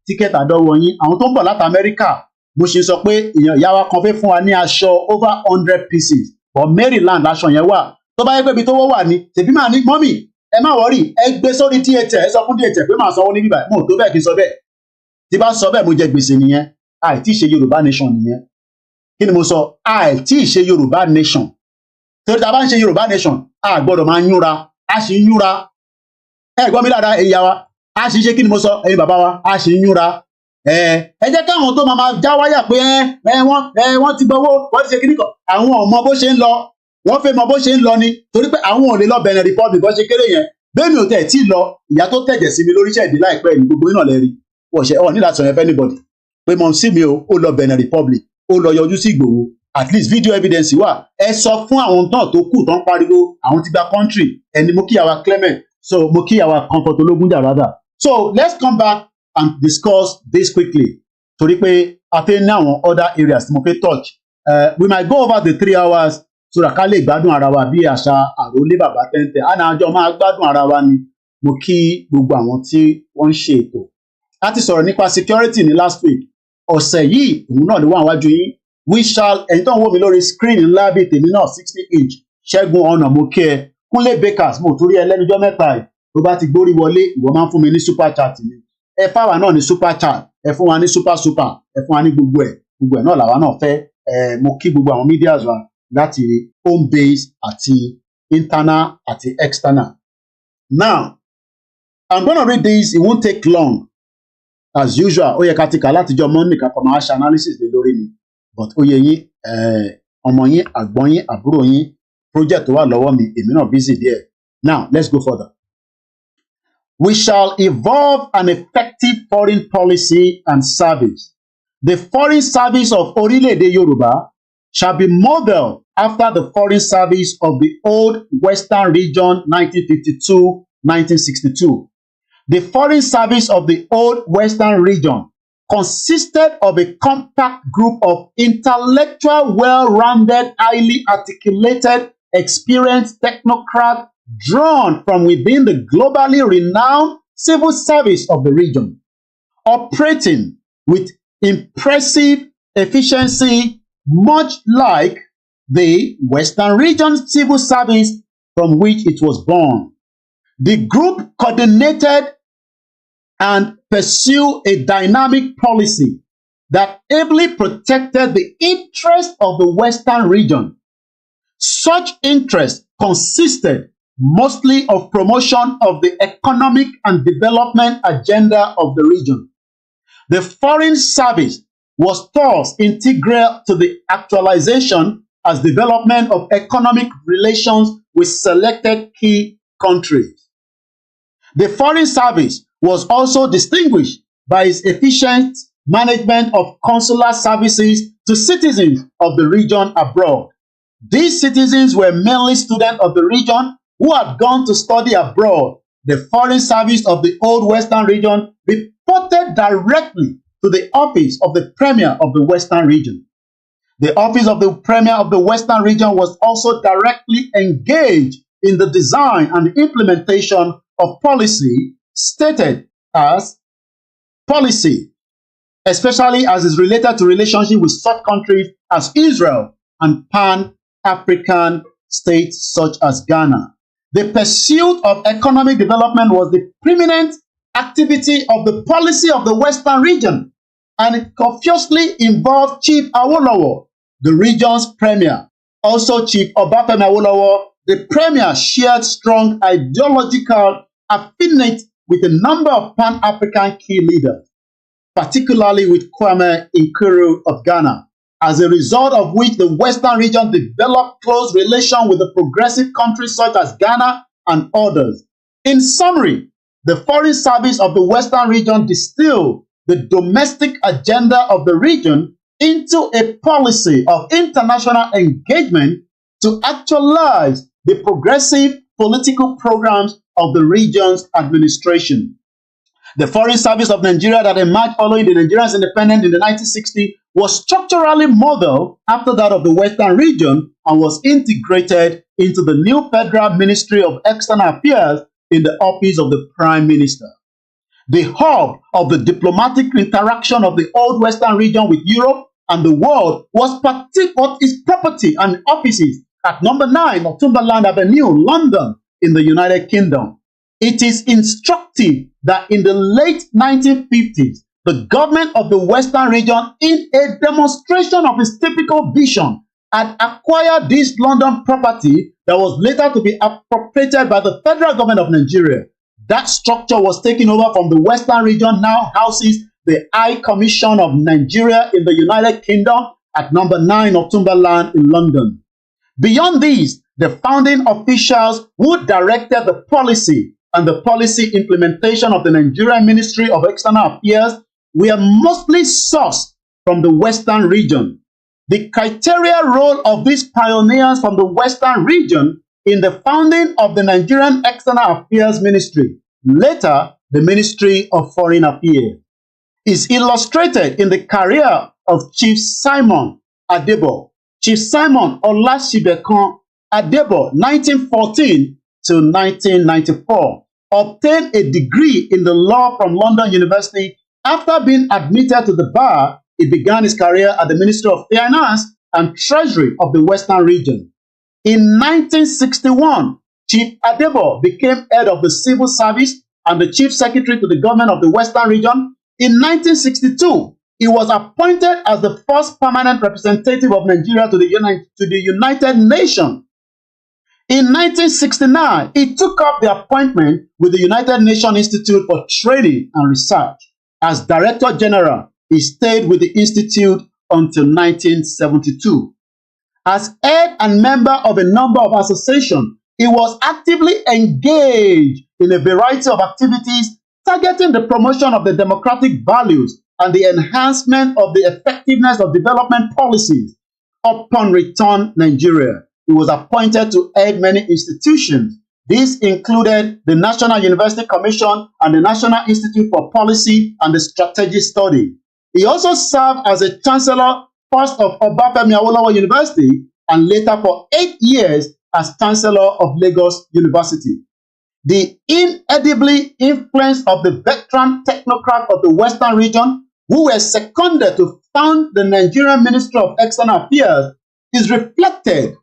ticket àdọ́wọ́ yín àwọn tó ń bọ̀ láti Amẹ́ríkà bó ṣe sọ pé èèyàn ìyá wa kan fẹ́ fún wa ní aṣọ over 100 pieces but Maryland aṣọ yẹn wà tó bá yẹ pé ibi tó wọ́ wà ní tèbí máa ní mọ́mì ẹ má wọ́rì ẹ gbé sórí DHL ẹ sọ fún DHL pé máa sanwó ní bíbá mo tó bẹ́ẹ̀ kí n sọ bẹ́ẹ̀ tí bá sọ bẹ́ẹ̀ mo jẹ gbèsè nìyẹn àìtí ṣe Yorùbá nation nìyẹn kí ni mo sọ àìtí ṣe Yorùbá nation torí ta bá ń ṣe Yorùbá nation a gbọ́dọ̀ máa yúnra a sì ń yúnra ẹ gbọ́ mi dáadáa ìyá wa a sì ṣe kí ni mo sọ ẹ̀yin bàbá wa a sì ń yúnra ẹ jẹ́ káwọn tó máa já wáyà pé wọ́n ti gbowó wọ́n ti ṣe kíní kan àwọn ò mọ bó ṣe ń lọ wọ́n fẹ́ mọ bó ṣe ń lọ ni torí pé àwọn ò lè lọ Benin Republic bó ṣe kéré yẹn bẹ́ẹ̀ mi ò tẹ̀ tí ì lọ ìyá tó tẹ̀jẹ̀ sí mi lóríṣẹ́ ìdí láìpẹ́ yìí gbogbo iná lẹ́rìí wọ́n ní láti sọ yẹn fẹ́ anybody pé mọ̀ sí mi ó lọ Benin Republic ó lọ yọjú sí Ìgbòho at least video evidence wà ẹ sọ fún àwọn náà tó kù tó ń pariwo àwọn ti gba country ẹni mo kíyàwó Clement so mo kíyàwó Comfort Ológúnjà rather so let's come back and discuss this quickly torí pé a fẹ́ ní àwọn other areas tí mo fẹ́ touch we might go over the 3 hours so that ká lè gbádùn ara wa bí àṣà àròlé bàbá tẹ́ntẹ́ àná àjọ máa gbádùn ara wa ni mo kí gbogbo àwọn tí wọ́n ń ṣe ètò a ti sọ̀rọ̀ nípa security ní last week ọ̀sẹ̀ yìí òun náà ló wà wájú yín we shall ẹ̀yin tó ń wò mí lórí screen ńlá bíi tèmi náà 60 inch Ṣẹ́gun ọ̀nà mo kí ẹ Kúnlé Bakers mo torí ẹ lẹ́nujọ́ mẹ́ta ẹ̀ tó bá ti gbórí wọlé ìwọ máa ń fún mi ní super chat mi ẹ fáwa náà ní super chat ẹ fún wa ní super ẹ fún wa ní gbogbo ẹ̀ náà làwa náà fẹ́ mo kí gbogbo àwọn medias wa láti home base àti internal àti external. Now I'm gonna read this it won't take long as usual ó yẹ ká ti kà látijọ́ Monday ká kọ́ máa ṣe analysis lé lórí ni but ó yẹ yín ọmọ yín àgbọ́n yín àbúrò yín project tó wà lọ́wọ́ mi èmi náà busy there. Now let's go further. We shall evolve an effective foreign policy and service. The foreign service of Orílẹ̀èdè Yoruba shall be modeled after the foreign service of the old Western region 1952-1962. The foreign service of the old Western region consisted of a compact group of intellectual, well-rounded, highly articulated, experienced technocrats drawn from within the globally renowned civil service of the region, operating with impressive efficiency, much like the Western Region civil service from which it was born. The group coordinated and pursued a dynamic policy that ably protected the interests of the Western region. Such interest consisted mostly of promotion of the economic and development agenda of the region. The Foreign Service was thus integral to the actualization as development of economic relations with selected key countries. The Foreign Service was also distinguished by its efficient management of consular services to citizens of the region abroad. These citizens were mainly students of the region who had gone to study abroad. The Foreign Service of the Old Western Region reported directly to the office of the Premier of the Western Region. The office of the Premier of the Western Region was also directly engaged in the design and implementation of policy stated as policy, especially as is related to relationship with such countries as Israel and Pan-African states such as Ghana. The pursuit of economic development was the preeminent activity of the policy of the Western region, and it obviously involved Chief Awolowo, the region's premier. Also, Chief Obafemi Awolowo, the premier, shared strong ideological affinity with a number of Pan-African key leaders, particularly with Kwame Nkrumah of Ghana, as a result of which the Western region developed close relations with the progressive countries such as Ghana and others. In summary, the Foreign Service of the Western region distilled the domestic agenda of the region into a policy of international engagement to actualize the progressive political programs of the region's administration. The Foreign Service of Nigeria that emerged following the Nigerian independence in the 1960s was structurally modeled after that of the Western region and was integrated into the new Federal Ministry of External Affairs in the office of the Prime Minister. The hub of the diplomatic interaction of the old Western region with Europe and the world was its property and offices at number 9 Northumberland Avenue, London, in the United Kingdom. It is instructive that in the late 1950s, the government of the Western region, in a demonstration of its typical vision, had acquired this London property that was later to be appropriated by the federal government of Nigeria. That structure was taken over from the Western region, now houses the High Commission of Nigeria in the United Kingdom at number 9 Northumberland in London. Beyond these, the founding officials who directed the policy and the policy implementation of the Nigerian Ministry of External Affairs were mostly sourced from the Western region. The criteria role of these pioneers from the Western region in the founding of the Nigerian External Affairs Ministry, later the Ministry of Foreign Affairs, is illustrated in the career of Chief Simon Adebo. Chief Simon Olasibekan Adebo, 1914 to 1994, obtained a degree in the law from London University. After being admitted to the bar, he began his career at the Ministry of Finance and Treasury of the Western region. In 1961, Chief Adebo became head of the Civil Service and the Chief Secretary to the government of the Western region. In 1962, he was appointed as the first permanent representative of Nigeria to the United Nations. In 1969, he took up the appointment with the United Nations Institute for Training and Research. As Director General, he stayed with the Institute until 1972. As head and member of a number of associations, he was actively engaged in a variety of activities targeting the promotion of the democratic values and the enhancement of the effectiveness of development policies. Upon return Nigeria, he was appointed to head many institutions. These included the National University Commission and the National Institute for Policy and the Strategic Study. He also served as a chancellor first of Obafemi Awolowo University and later for 8 years as chancellor of Lagos University. The inedibly influence of the veteran technocrat of the Western region who were seconded to found the Nigerian Ministry of External Affairs is reflected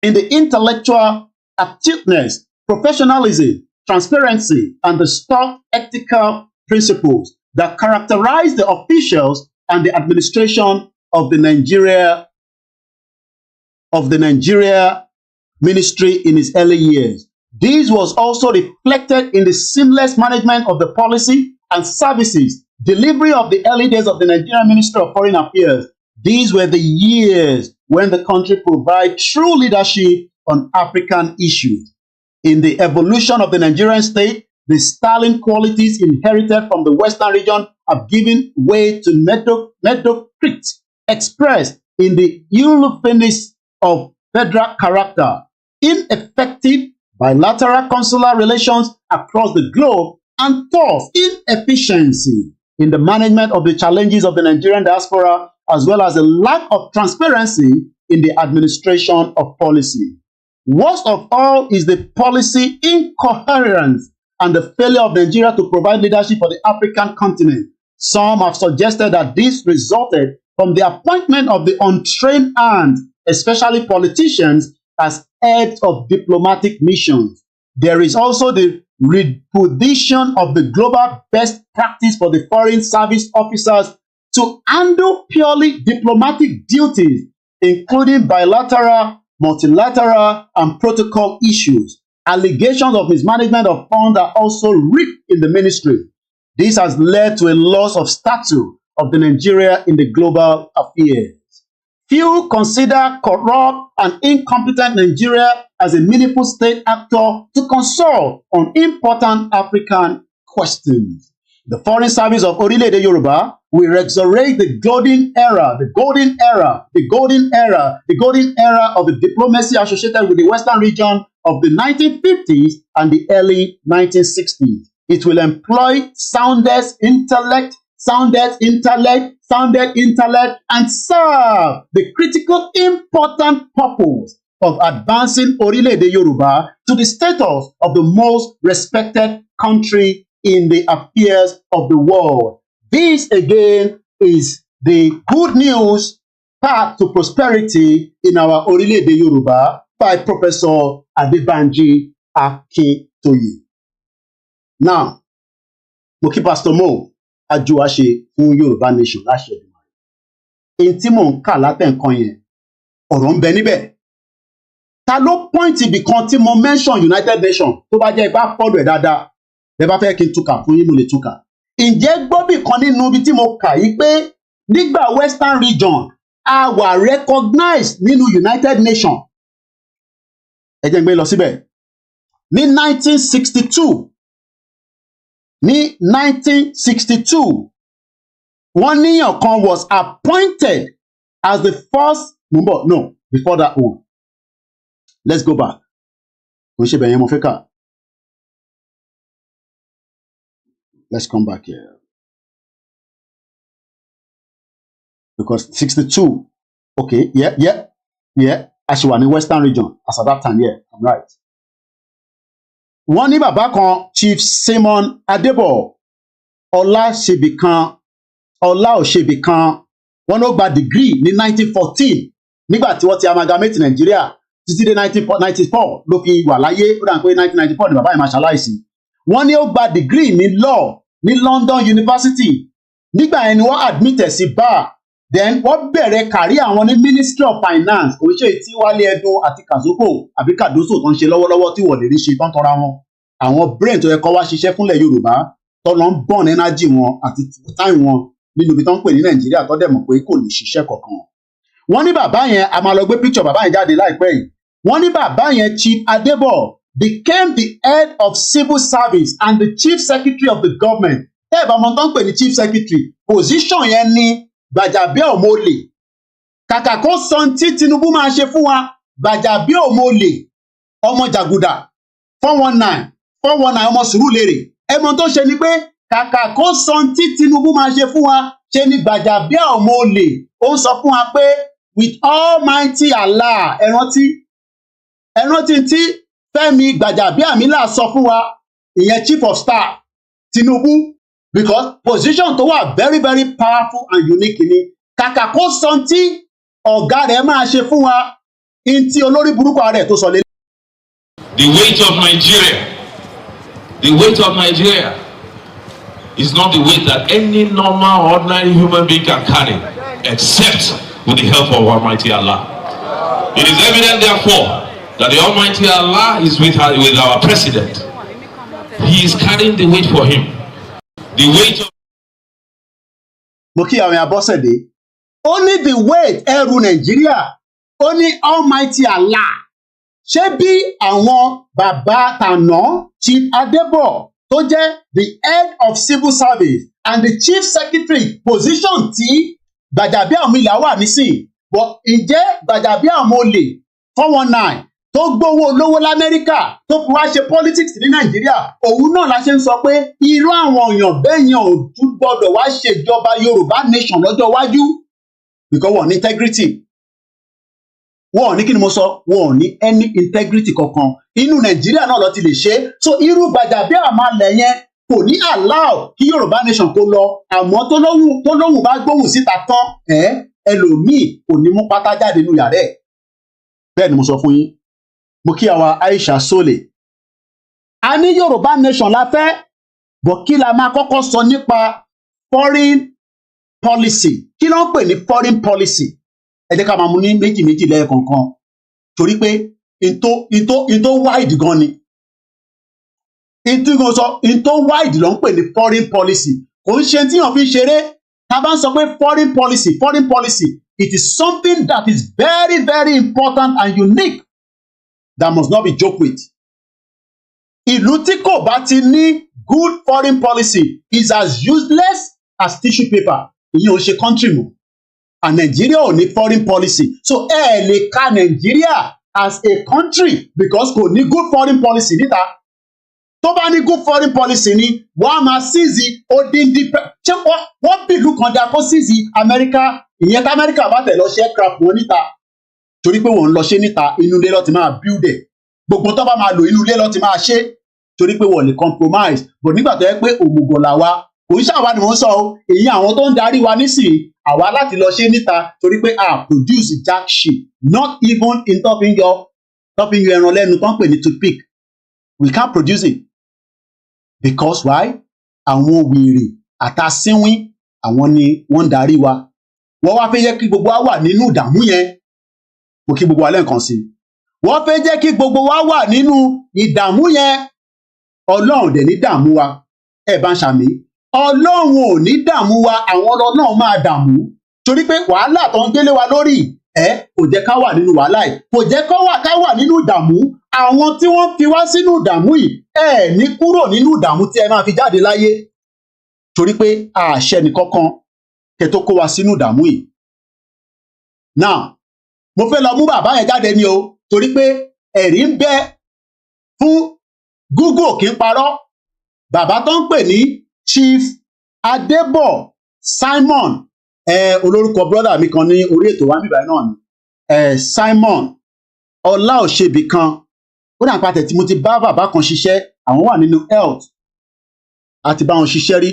in the intellectual acuteness, professionalism, transparency, and the stock ethical principles that characterize the officials and the administration of the Nigeria ministry in its early years. This was also reflected in the seamless management of the policy and services delivery of the early days of the Nigerian Ministry of Foreign Affairs. These were the years when the country provided true leadership on African issues. In the evolution of the Nigerian state, the sterling qualities inherited from the Western region have given way to mediocrity expressed in the elusiveness of federal character, ineffective bilateral consular relations across the globe, and thus inefficiency in the management of the challenges of the Nigerian diaspora, as well as a lack of transparency in the administration of policy. Worst of all is the policy incoherence and the failure of Nigeria to provide leadership for the African continent. Some have suggested that this resulted from the appointment of the untrained hands, especially politicians, as heads of diplomatic missions. There is also the repudiation of the global best practice for the foreign service officers to handle purely diplomatic duties, including bilateral, multilateral, and protocol issues. Allegations of mismanagement of funds are also rife in the ministry. This has led to a loss of stature of the Nigeria in the global affairs. Few consider corrupt and incompetent Nigeria as a meaningful state actor to consult on important African questions. The Foreign Service of ORILEEDE Yoruba will resurrect the golden era of the diplomacy associated with the Western region of the 1950s and the early 1960s. It will employ sounded intellect, and serve the critical important purpose of advancing ORILEEDE Yoruba to the status of the most respected country in the affairs of the world. This again is the good news path to prosperity in our ORILEEDE Yoruba by Professor ADEBANJI Akintoye. Now, mo kí Pastor Mo Ajuwase fún Yorùbá Nation láṣẹ Èdùmàrè. Èyí tí mò ń kà látẹ̀ǹkan yẹn, ọ̀rọ̀ ń bẹ níbẹ̀. Ta ló point ibì kan tí mo mention United Nations tó bá jẹ́ ipá fọ́lù ẹ̀ dáadáa, bẹ́ẹ̀ bá fẹ́ kí n túkà fún yín mo lè túkà. Ǹjẹ́ gbọ́bì kan nínú ibi tí mo kà yí pé nígbà Western Region a wà recognized nínú United Nations? Ẹ jẹ́ n gbé lọ síbẹ̀. Ní 1962, wọ́n níyàn kan was appointed as the first before that one. Let's go back. Kò ṣe bẹ̀yẹn mo fẹ́ kà. Let's come back here. Because 62, okay, yeah. As you were in Western region, as at that time, yeah, I'm right. Wọ́n ní bàbá kan, Chief Simon Adebo, Ọlá Òṣèbìkan, wọ́n ló gba degree ní 1914, nígbà tí wọ́n ti amalgamate Nigeria, títí dé 1994 ló fi wà láyé, ó dà pé 1994 ni bàbá yìí máa ṣaláìsí. Wọ́n ní ó gba degree ní law ní London University, nígbà yẹn ni wọ́n admit sí bar. Then wọ́n bẹ̀rẹ̀ kárí àwọn ní Ministry of Finance, oríṣẹ́ tí Wálé Ẹdùn àti Kàzókò àbí Kàdósò tó ń ṣe lọ́wọ́lọ́wọ́ tí wọ́n lè rí ṣe tán tọ́ra wọn. Àwọn brain tó yẹ kó wá ṣiṣẹ́ fúnlẹ̀ Yorùbá tó lọ ń burn energy wọn àti time wọn nínú ibi tó ń pè ní Nàìjíríà tó dẹ̀ mọ̀ pé kò lè ṣiṣẹ́ kankan. Wọ́n ní bàbá yẹn, a máa lọ gbé picture bàbá yẹn jáde láìpẹ́ yìí. Wọ́n ní bàbá yẹn, Chief Adebo, became the head of civil service and the chief secretary of the government. Tẹ́ ẹ̀ bá mọ̀ tó ń pè ní chief secretary, position yẹn ní Gbàjàbíàmọ́lẹ̀. Kàkà kó sọ tí Tinubu máa ṣe fún wa, Gbàjàbíàmọ́lẹ̀, ọmọ Jàgùdà, 419 ọmọ Sùúrùlérè. Ẹmọ tó ṣe ni pé kàkà kó sọ tí Tinubu máa ṣe fún wa, ṣe ní Gbajabiamila ó ń sọ fún wa pé with Almighty Allah ẹ rántí tí Fẹ́mi Gbajabiamila sọ fún wa ìyẹn chief of staff Tinubu because position tó wà very very powerful and unique ni kàkà kó sọ tí ọ̀gá rẹ̀ máa ṣe fún wa in tí olórí burúkú rẹ̀ tó sọ lé. The weight of Nigeria is not the weight that any normal ordinary human being can carry except with the help of Almighty Allah. It is evident therefore that the Almighty Allah is with our president. He is carrying the weight for him. The weight of mo kí àwọn Abọ́sẹ̀dé only the weight ẹrù Nàìjíríà only Almighty Allah ṣé bí àwọn bàbá tàná Chief Adébọ̀ tó jẹ́ the head of civil service and the chief secretary position tí Gbajabiamila wà nísìn but ǹjẹ́ Gbajabiamila 419 tó gbowó olówó l'Amẹ́ríkà tó fi wá ṣe politics ní Nàìjíríà òun náà la ṣe ń sọ pé irú àwọn èèyàn bẹ́ẹ̀ yẹn ò tún gbọ́dọ̀ wá ṣèjọba Yorùbá nation lọ́jọ́ iwájú because wọ́n ní integrity wọ́n ní kí ni mo sọ wọ́n ní any integrity kankan inú Nàìjíríà náà lọ ti lè ṣe so irú Gbajabiamila yẹn kò ní allow kí Yorùbá nation kó lọ àmọ́ tó lóhùn bá gbóhùn síta tán ẹlòmíì kò ní mú pátá jáde nínú yàrá ẹ̀ bẹ́ẹ̀ ni mo sọ fún yín mo kí àwa Aisha Sole a ní Yorùbá nation la fẹ́ bọ̀ kí la máa kọ́kọ́ sọ nípa foreign policy kí ló ń pè ní foreign policy ẹ jẹ́ ká máa mú ní méjì lẹ́ẹ̀kọ̀ọ̀kan torí pé into wide gan ni into wide ló ń pè ní foreign policy kò ń ṣe tí yàn fi ṣeré tá bá ń sọ pé foreign policy it is something that is very very important and unique that must not be joked with. Ìlú tí kò bá ti ní good foreign policy is as useless as tissue paper. Ìyẹn ò ṣe country mọ́. And Nigeria ò ní foreign policy. So lè ka Nigeria as a country because kò ní good foreign policy níta. Tó bá ní good foreign policy ni wọ́n á máa seize odindi ṣé wọ́n bìlú kan dá kó seize America ìyẹn tí America bá tẹ̀ lọ ṣe aircraft wọn níta. Torí pé wọ́n ń lọ ṣe níta inú ilé ló ti máa build ẹ̀ gbogbo tó bá máa lò inú ilé ló ti máa ṣe torí pé wọ́n lè compromise but nígbà tó yẹ pé òmùgọ̀ là wa kò ń ṣàwa ni mò ń sọ o èyí àwọn tó ń darí wa nísìnyí àwa láti lọ ṣe níta torí pé produce jack shit not even in topping yọ ẹran lẹ́nu tó ń pè ní toothpick we can't produce it because why àwọn wèrè àtàsínwín àwọn ni wọ́n ń darí wa wọ́n wá fẹ́ jẹ́ kí gbogbo wa wà nínú ìdààmú yẹn mo kí gbogbo wa lẹ́ẹ̀kan sí wọ́n fẹ́ jẹ́ kí gbogbo wa wà nínú ìdààmú yẹn ọlọ́run dẹ̀ ní dààmú wa ẹ bá ń ṣàmì ọlọ́run ò ní dààmú wa àwọn ọlọ́run máa dààmú torí pé wàhálà tó ń gbélé wa lórí kò jẹ́ ká wà nínú wàhálà yìí kò jẹ́ ká wà nínú ìdààmú àwọn tí wọ́n fi wá sínú ìdààmú yìí ní kúrò nínú ìdààmú tí ẹ máa fi jáde láyé torí pé àṣẹ nìkankan kẹ́ tó kó wa sínú ìdààmú yìí now mo fẹ́ lọ mú bàbá yẹn jáde ni o torí pé ẹ̀rí ń bẹ fún Google kì í parọ́ bàbá tó ń pè ní Chief Adébọ̀ Simon olórúkọ brọ́dà mi kan ní orí ètò wa níbàá náà ni Simon Ọláòṣèbí kan ó dà pàtẹ tí mo ti bá bàbá kan ṣiṣẹ́ àwọn wà nínú health àti bá wọn ṣiṣẹ́ rí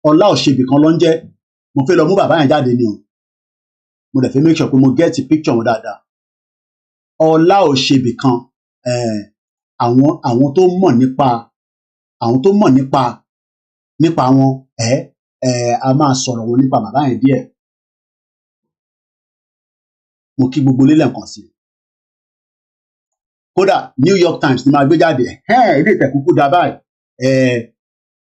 Ọláòṣèbí kan ló ń jẹ́ mo fẹ́ lọ mú bàbá yẹn jáde ni o mo dẹ̀ fẹ́ make sure pé mo get picture wọn dáadáa Ọláòṣèbí kan àwọn tó mọ̀ nípa wọn a máa sọ̀rọ̀ wọn nípa bàbá yẹn díẹ̀ mo kí gbogbo lélẹ̀ nǹkan sí kódà New York Times ni máa gbé jáde ilé ìtẹ̀kùkù dá báyìí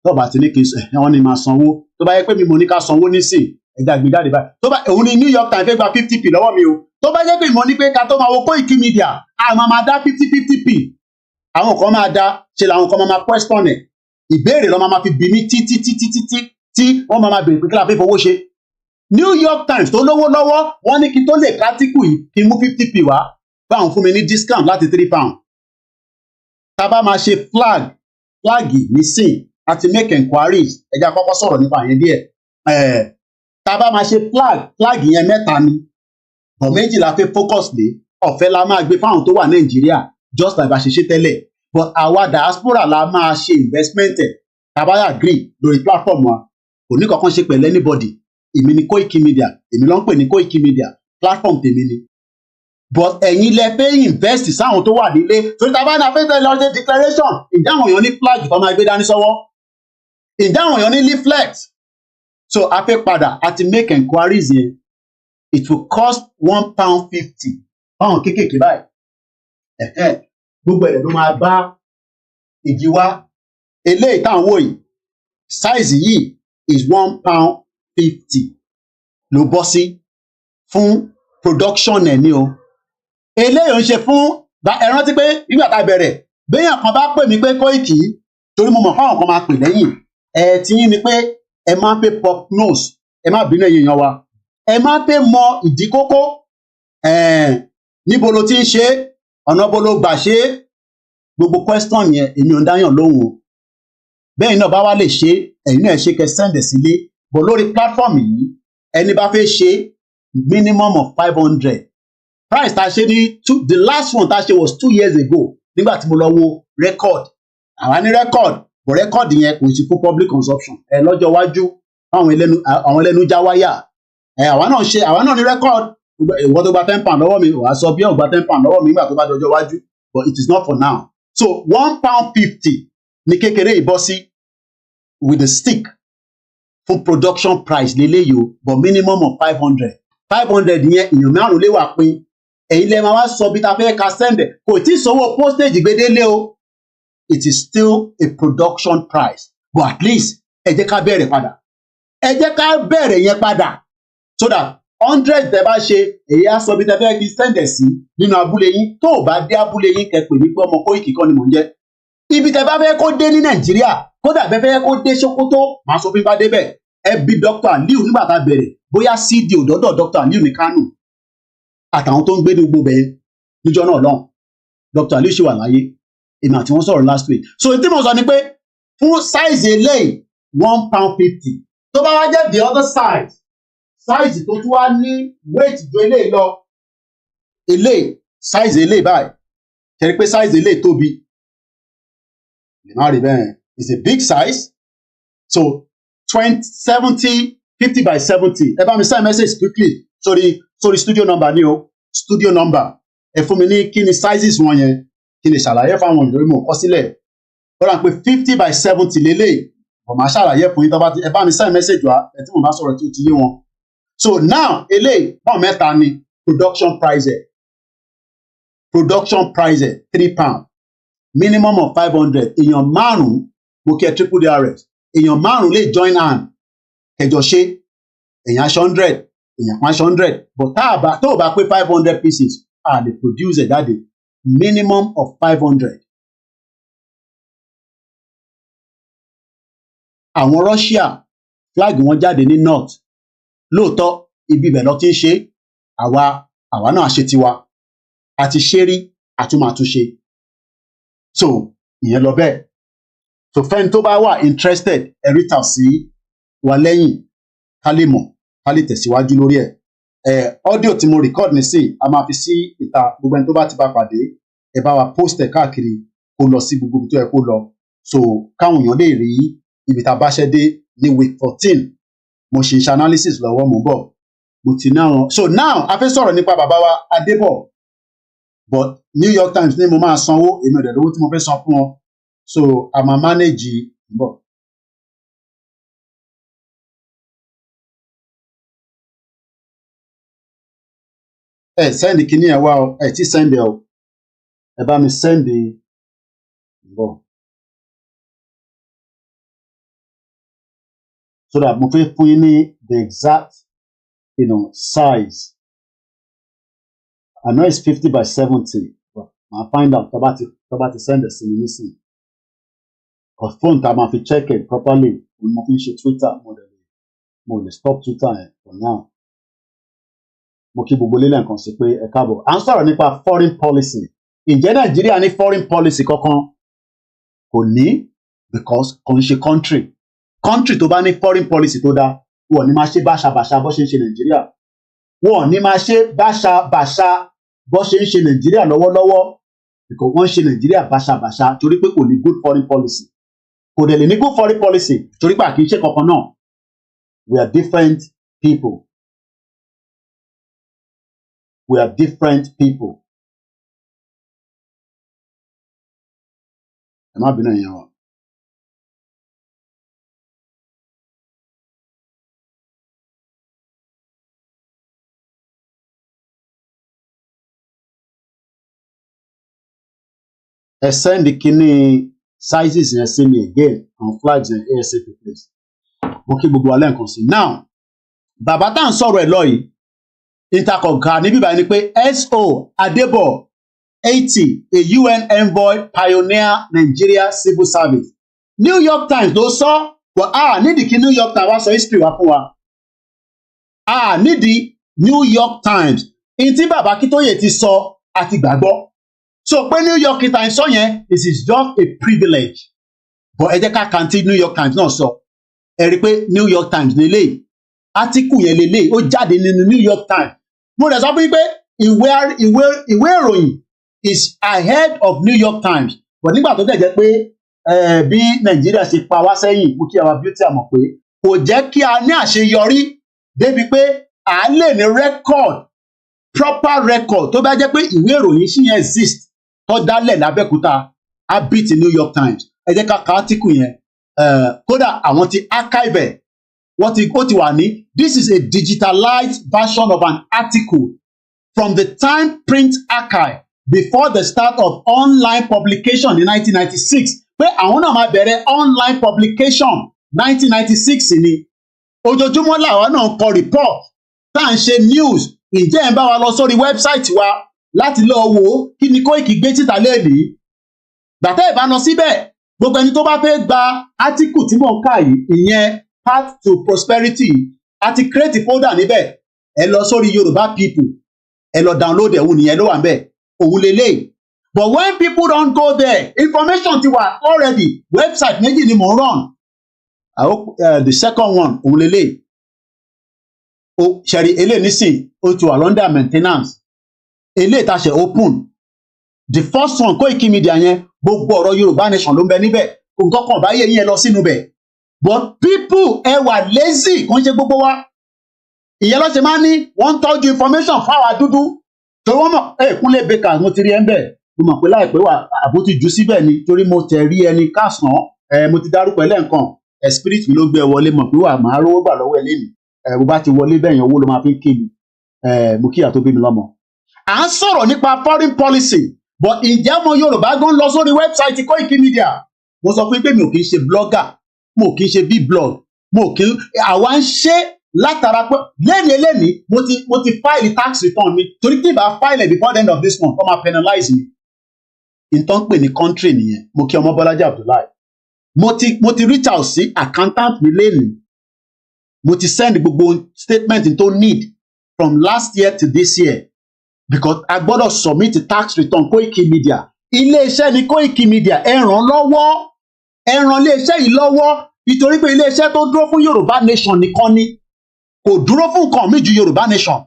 tọ́ba ti ní kí wọ́n ní máa sanwó tó bá yẹ pé mi mo ní ká sanwó nísìn ẹ̀dá gbé jáde báyìí tó bá òun ní New York Times fẹ́ gba 50p lọ́wọ́ mi o tó bá yẹ pé mo ní pé ká tó máa wo KOIKIMEDIA àmọ́ máa dá 50p àwọn kan máa dá ṣe làwọn kan máa question ẹ̀ ìbéèrè lọ́ máa fi bí ní tí wọ́n máa béèrè pé kí la fẹ́ fowó ṣe New York Times tó lówó lọ́wọ́ wọ́n ní kí tó lè kátíkù yìí kí n mú 50p wá báwọn fún mi ní discount láti £3 tá a bá máa ṣe flag nísìn àti make enquiries ẹja kọ́kọ́ sọ̀rọ̀ nípa yẹn díẹ̀ tá a bá máa ṣe flag yẹn mẹ́ta ni bọ̀ méjì la fẹ́ focus lé ọ̀fẹ́ la máa gbé fáwọn tó wà Nàìjíríà just like bá ṣe ṣe tẹ́lẹ̀ but àwa diaspora la máa ṣe investment ẹ̀ tá a bá agree lórí platform wa kò ní kankan ṣe pẹ̀lú anybody èmi ni Koiki Media èmi ló ń pè ní Koiki Media platform tèmi ni but ẹ̀yin lẹ fẹ́ invest sáwọn tó wà nílé torí tá a bá ní afẹ́fẹ́ lọ ṣe declaration ǹjẹ́ àwọn èèyàn ní flag tó máa gbé dání sọ́wọ́ ǹjẹ́ àwọn èèyàn ní leaflet so a fẹ́ padà àti make enquiries yẹn it will cost £1.50 fáwọn kéékèèké báyìí gbogbo ẹ̀ ló máa bá igi wá eléyìí táwọn wò yìí size yìí is £1.50 ló bọ́ sí fún production ẹ̀ ní o eléyìí ń ṣe fún ẹ rántí pé nígbà tá a bẹ̀rẹ̀ béèyàn kan bá pè mí pé Koiki torí mo mọ̀ fáwọn kan máa pè lẹ́yìn tí yín ni pé ẹ máa ń pè pop nose ẹ má bínú ẹ̀yin èèyàn wa ẹ máa ń pè mọ ìdí kókó níbo ló ti ń ṣe ọ̀nà bó ló gbà ṣe gbogbo question yẹn èmi ò ń dáyàn lóhùn o bẹ́ẹ̀ náà bá wá lè ṣe ẹ̀yin náà ṣe kẹ́ send ẹ̀ sílé bọ̀ lórí platform yìí ẹni bá fẹ́ ṣe minimum of 500 price tá a ṣe ní the last one tá a ṣe was 2 years ago nígbà tí mo lọ wo record àwa ní record but record yẹn kò sí fún public consumption lọ́jọ́ iwájú àwọn ẹlẹ́nu já wáyà àwa náà ní record ìwọ tó gba £10 lọ́wọ́ mi wàá sọ bí ọ̀gbà £10 lọ́wọ́ mi nígbà tó bá dọjọ́ iwájú but it is not for now so £1.50 ní kékeré ìbọ́ sí with the stick fún production price lélẹ́yìí o but minimum of 500 yẹn èèyàn márùn lè wà pín ẹ̀yin lè máa wá sọ bí ta fẹ́ ka sẹ́ndẹ̀ kò tí ì sanwó postage gbedele o it is still a production price but at least ẹ jẹ́ ká bẹ̀rẹ̀ padà ẹ jẹ́ ká bẹ̀rẹ̀ yẹn padà so that 100 tẹ́ bá ṣe èyí á sọ bí tẹ́ fẹ́ kí sẹ́ndẹ̀ sí nínú abúlé yín tó o bá dé abúlé yín kẹ́ pè mí pé ọmọ Koiki kan ni mò ń jẹ́ ibi tẹ́ bá fẹ́ kó dé ní Nàìjíríà kódà bẹ́ẹ̀ fẹ́ kó dé Sókótó màá sọ fún bá débẹ̀ ẹ bí Dr. Aliu nígbà tá a bẹ̀rẹ̀ bóyá cd òdọ́dọ̀ Dr. Aliu ní Kánò àtàwọn tó ń gbé ní gbogbo bẹ́ẹ̀ níjọ́ náà lọ́hùn Dr. Aliu ṣì wà láyé èmi àti wọn sọ̀rọ̀ last week so tí mo sọ ni pé fún size eléyìí £1.50 tó bá wá jẹ́ the other size tó tún wá ní weight ju eléyìí lọ eléyìí size eléyìí báyìí kẹ́rí pé size eléyìí tóbi lè má rí bẹ́ẹ̀ it's a big size so 70 50 by 70 ẹ bá mi send message quickly sorry studio number ni o studio number ẹ fún mi ní kí ni sizes wọn yẹn kí ni ṣàlàyé fáwọn ìlú mọ̀ kọ́ sílẹ̀ ó rà pé 50 by 70 lélẹ̀ ọ̀ máa ṣàlàyé fún yín tó bá ti ẹ bá mi send message wá ẹ tí mo bá sọ̀rọ̀ tí ó ti yé wọn so now eléyìí pọ́n mẹ́ta ni production price £3 minimum of 500 èèyàn márùn-ún mo kí ẹ triple DRS èèyàn márùn lè join hand kẹjọ ṣe èèyàn aṣọ 100 èèyàn kan aṣọ 100 but tó o bá pé 500 pieces a lè produce ẹ̀ jáde minimum of 500. àwọn Russia flag wọn jáde ní north lóòótọ́ ibi ibẹ̀ lọ ti ń ṣe àwa náà ṣe tiwa àti ṣe rí àtúmọ̀àtúnṣe so ìyẹn lọ bẹ́ẹ̀. So fẹ́ni tó bá wà interested ẹ reach out sí wa lẹ́yìn ká lè mọ̀ ká lè tẹ̀síwájú lórí ẹ̀. Audio tí mo record ní sí a máa fi sí ìta gbogbo ẹni tó bá ti bá pàdé ẹ bá wa post ẹ̀ káàkiri kó lọ sí gbogbo tó yẹ kó lọ so káwọn èèyàn lè rí ibi tá a bá ṣẹ́ dé ní week 14 mo ṣe iṣẹ́ analysis lọ́wọ́ mo bọ̀ mo ti náà so now a fẹ́ sọ̀rọ̀ nípa bàbá wa Adébọ̀ but New York Times ní mo máa sanwó èmi ò dẹ̀ lówó tí mo fẹ́ san fún wọn. So I'm a manage but send the kini ẹ wá o ti send ẹ o ẹ bá mi send but so that mo fẹ́ fún yín ní the exact size I know it's 50 by 70 but I'll find out tó bá ti send ẹ sí mi nísìnyí. Because phone tá a máa fi check it properly mo fi ń ṣe Twitter mo lè stop Twitter for now mo kí gbogbo lélẹ̀ nǹkan sí pé ẹ káàbọ̀ à ń sọ̀rọ̀ nípa foreign policy ǹjẹ́ Nàìjíríà ní foreign policy kankan kò ní because kò ń ṣe country tó bá ní foreign policy tó dáa wọ́n ní máa ṣe báṣabàṣa bó ṣe ń ṣe Nàìjíríà wọ́n ní máa ṣe báṣabàṣa bó ṣe ń ṣe Nàìjíríà lọ́wọ́lọ́wọ́ because wọ́n ń ṣe Nàìjíríà báṣabàṣa torí pé kò ní good foreign policy kò dẹ̀ lè ní good foreign policy torí pé àkì í ṣe kankan náà we are different people. We are different people. Ẹ má bínú ẹ̀yin o. Ẹ send kíní sizes yẹn sí mi again on flags and ASAP please. Mo kí gbogbo alẹ́ nǹkan sí. Now, bàbá tá à ń sọ̀rọ̀ ẹ̀ lọ yìí. Interconca níbí báyìí ni pé S.O. Adebo 80 a UN envoy pioneer Nigeria civil service New York Times ló sọ wọ́n nídìí kí New York Times wá sọ history wá fún wa nídìí New York Times ní tí bàbá Akintoye ti sọ àti gbàgbọ́ so pé New York Times sọ yẹn this is just a privilege but ẹ jẹ́ ká kàntí New York Times náà sọ ẹ rí i pé New York Times lélẹ́yìí átíkù yẹn lélẹ́yìí ó jáde nínú New York Times mo rẹ̀ sọ fún yín pé ìwé ìròyìn is ahead of New York Times but nígbà tó dẹ̀ jẹ́ pé bí Nàìjíríà ṣe pa wá sẹ́yìn mú kí àwa beauty àmọ̀ pé kò jẹ́ kí a ní àṣeyọrí débi pé à lè ní record proper record tó bá jẹ́ pé ìwé ìròyìn ṣì yẹn exist tó dálẹ̀ lábẹ́kúta á beat New York Times ẹ jẹ́ ká ka átíkù yẹn kódà àwọn ti archive ẹ̀ ó ti wà ní this is a digitalized version of an article from the Time Print Archive before the start of online publication in 1996 pé àwọn náà máa bẹ̀rẹ̀ online publication 1996 ni ojoojúmọ́ làwọn náà kọ report tá à ń ṣe news ǹjẹ́ ẹ̀ ń bá wa lọ sórí wẹ́bsáìtì wa láti lọ wò ó kí ni Koiki gbé títà lẹ́ẹ̀dì gbàtẹ́ ìbá lọ síbẹ̀ gbogbo ẹni tó bá fẹ́ gba article tí mò ń kà yìí ìyẹn Path to Prosperity àti create folder níbẹ̀ ẹ lọ sórí Yoruba people ẹ lọ download ẹ̀ òun nìyẹn ló wà ń bẹ̀ òun lélẹ̀ but when people don't go there information ti wà already website méjì ni mò ń run I hope the second one òun lélẹ̀ o ṣẹ̀rí eléyìí nísìn ó ti wà under maintenance eléyìí tá a ṣe open the first one KOIKIMEDIA yẹn gbogbo ọ̀rọ̀ Yorùbá nation ló ń bẹ níbẹ̀ nǹkan kan báyé yẹn lọ sínú bẹ̀ but people ẹ wà lazy kò ń ṣe gbogbo wa ìyẹn ló ṣe máa ń ní wọ́n ń tọ́jú information fún àwa dúdú torí wọ́n mọ̀ Kúnlé Baker mo ti rí ẹ ń bẹ̀ mo mọ̀ pé láìpẹ́ wà àbótí jù síbẹ̀ ni torí mo tẹ̀ rí ẹni kásán mo ti dárúkọ ẹlẹ́ǹkan spirit mi ló gbé ẹ wọlé mọ̀ pé wà máa rówó gbà lọ́wọ́ ẹ lẹ́nu bó bá ti wọlé bẹ́yẹn owó ló máa fi ń ké mi mo kíyà tó bí mi lọ́mọ. À ń sọ̀rọ̀ nípa foreign policy but ǹjẹ́ ọmọ Yorùbá gan lọ sórí wẹ́bsáìtì KOIKIMEDIA mo sọ pé mi ò kì í ṣe blogger mo kì í ṣe blog mo kì í àwa ń ṣe látara pé lẹ́ni mo ti file tax return mi torí tí ìbá file before the end of this month wọ́n máa penalize mi ìtàn pè ní country nìyẹn mo kí ọmọ Bọ́lájí Abdullahi mo ti reach out sí accountant mi lẹ́nu mo ti send gbogbo statement tó need from last year to this year because a gbọ́dọ̀ submit tax return KOIKIMEDIA iléeṣẹ́ ni KOIKIMEDIA ẹ ràn lọ́wọ́ ẹ ràn iléeṣẹ́ yìí lọ́wọ́ nítorí pé iléeṣẹ́ tó dúró fún Yorùbá nation nìkan ni kò dúró fún nǹkan míì ju Yorùbá nation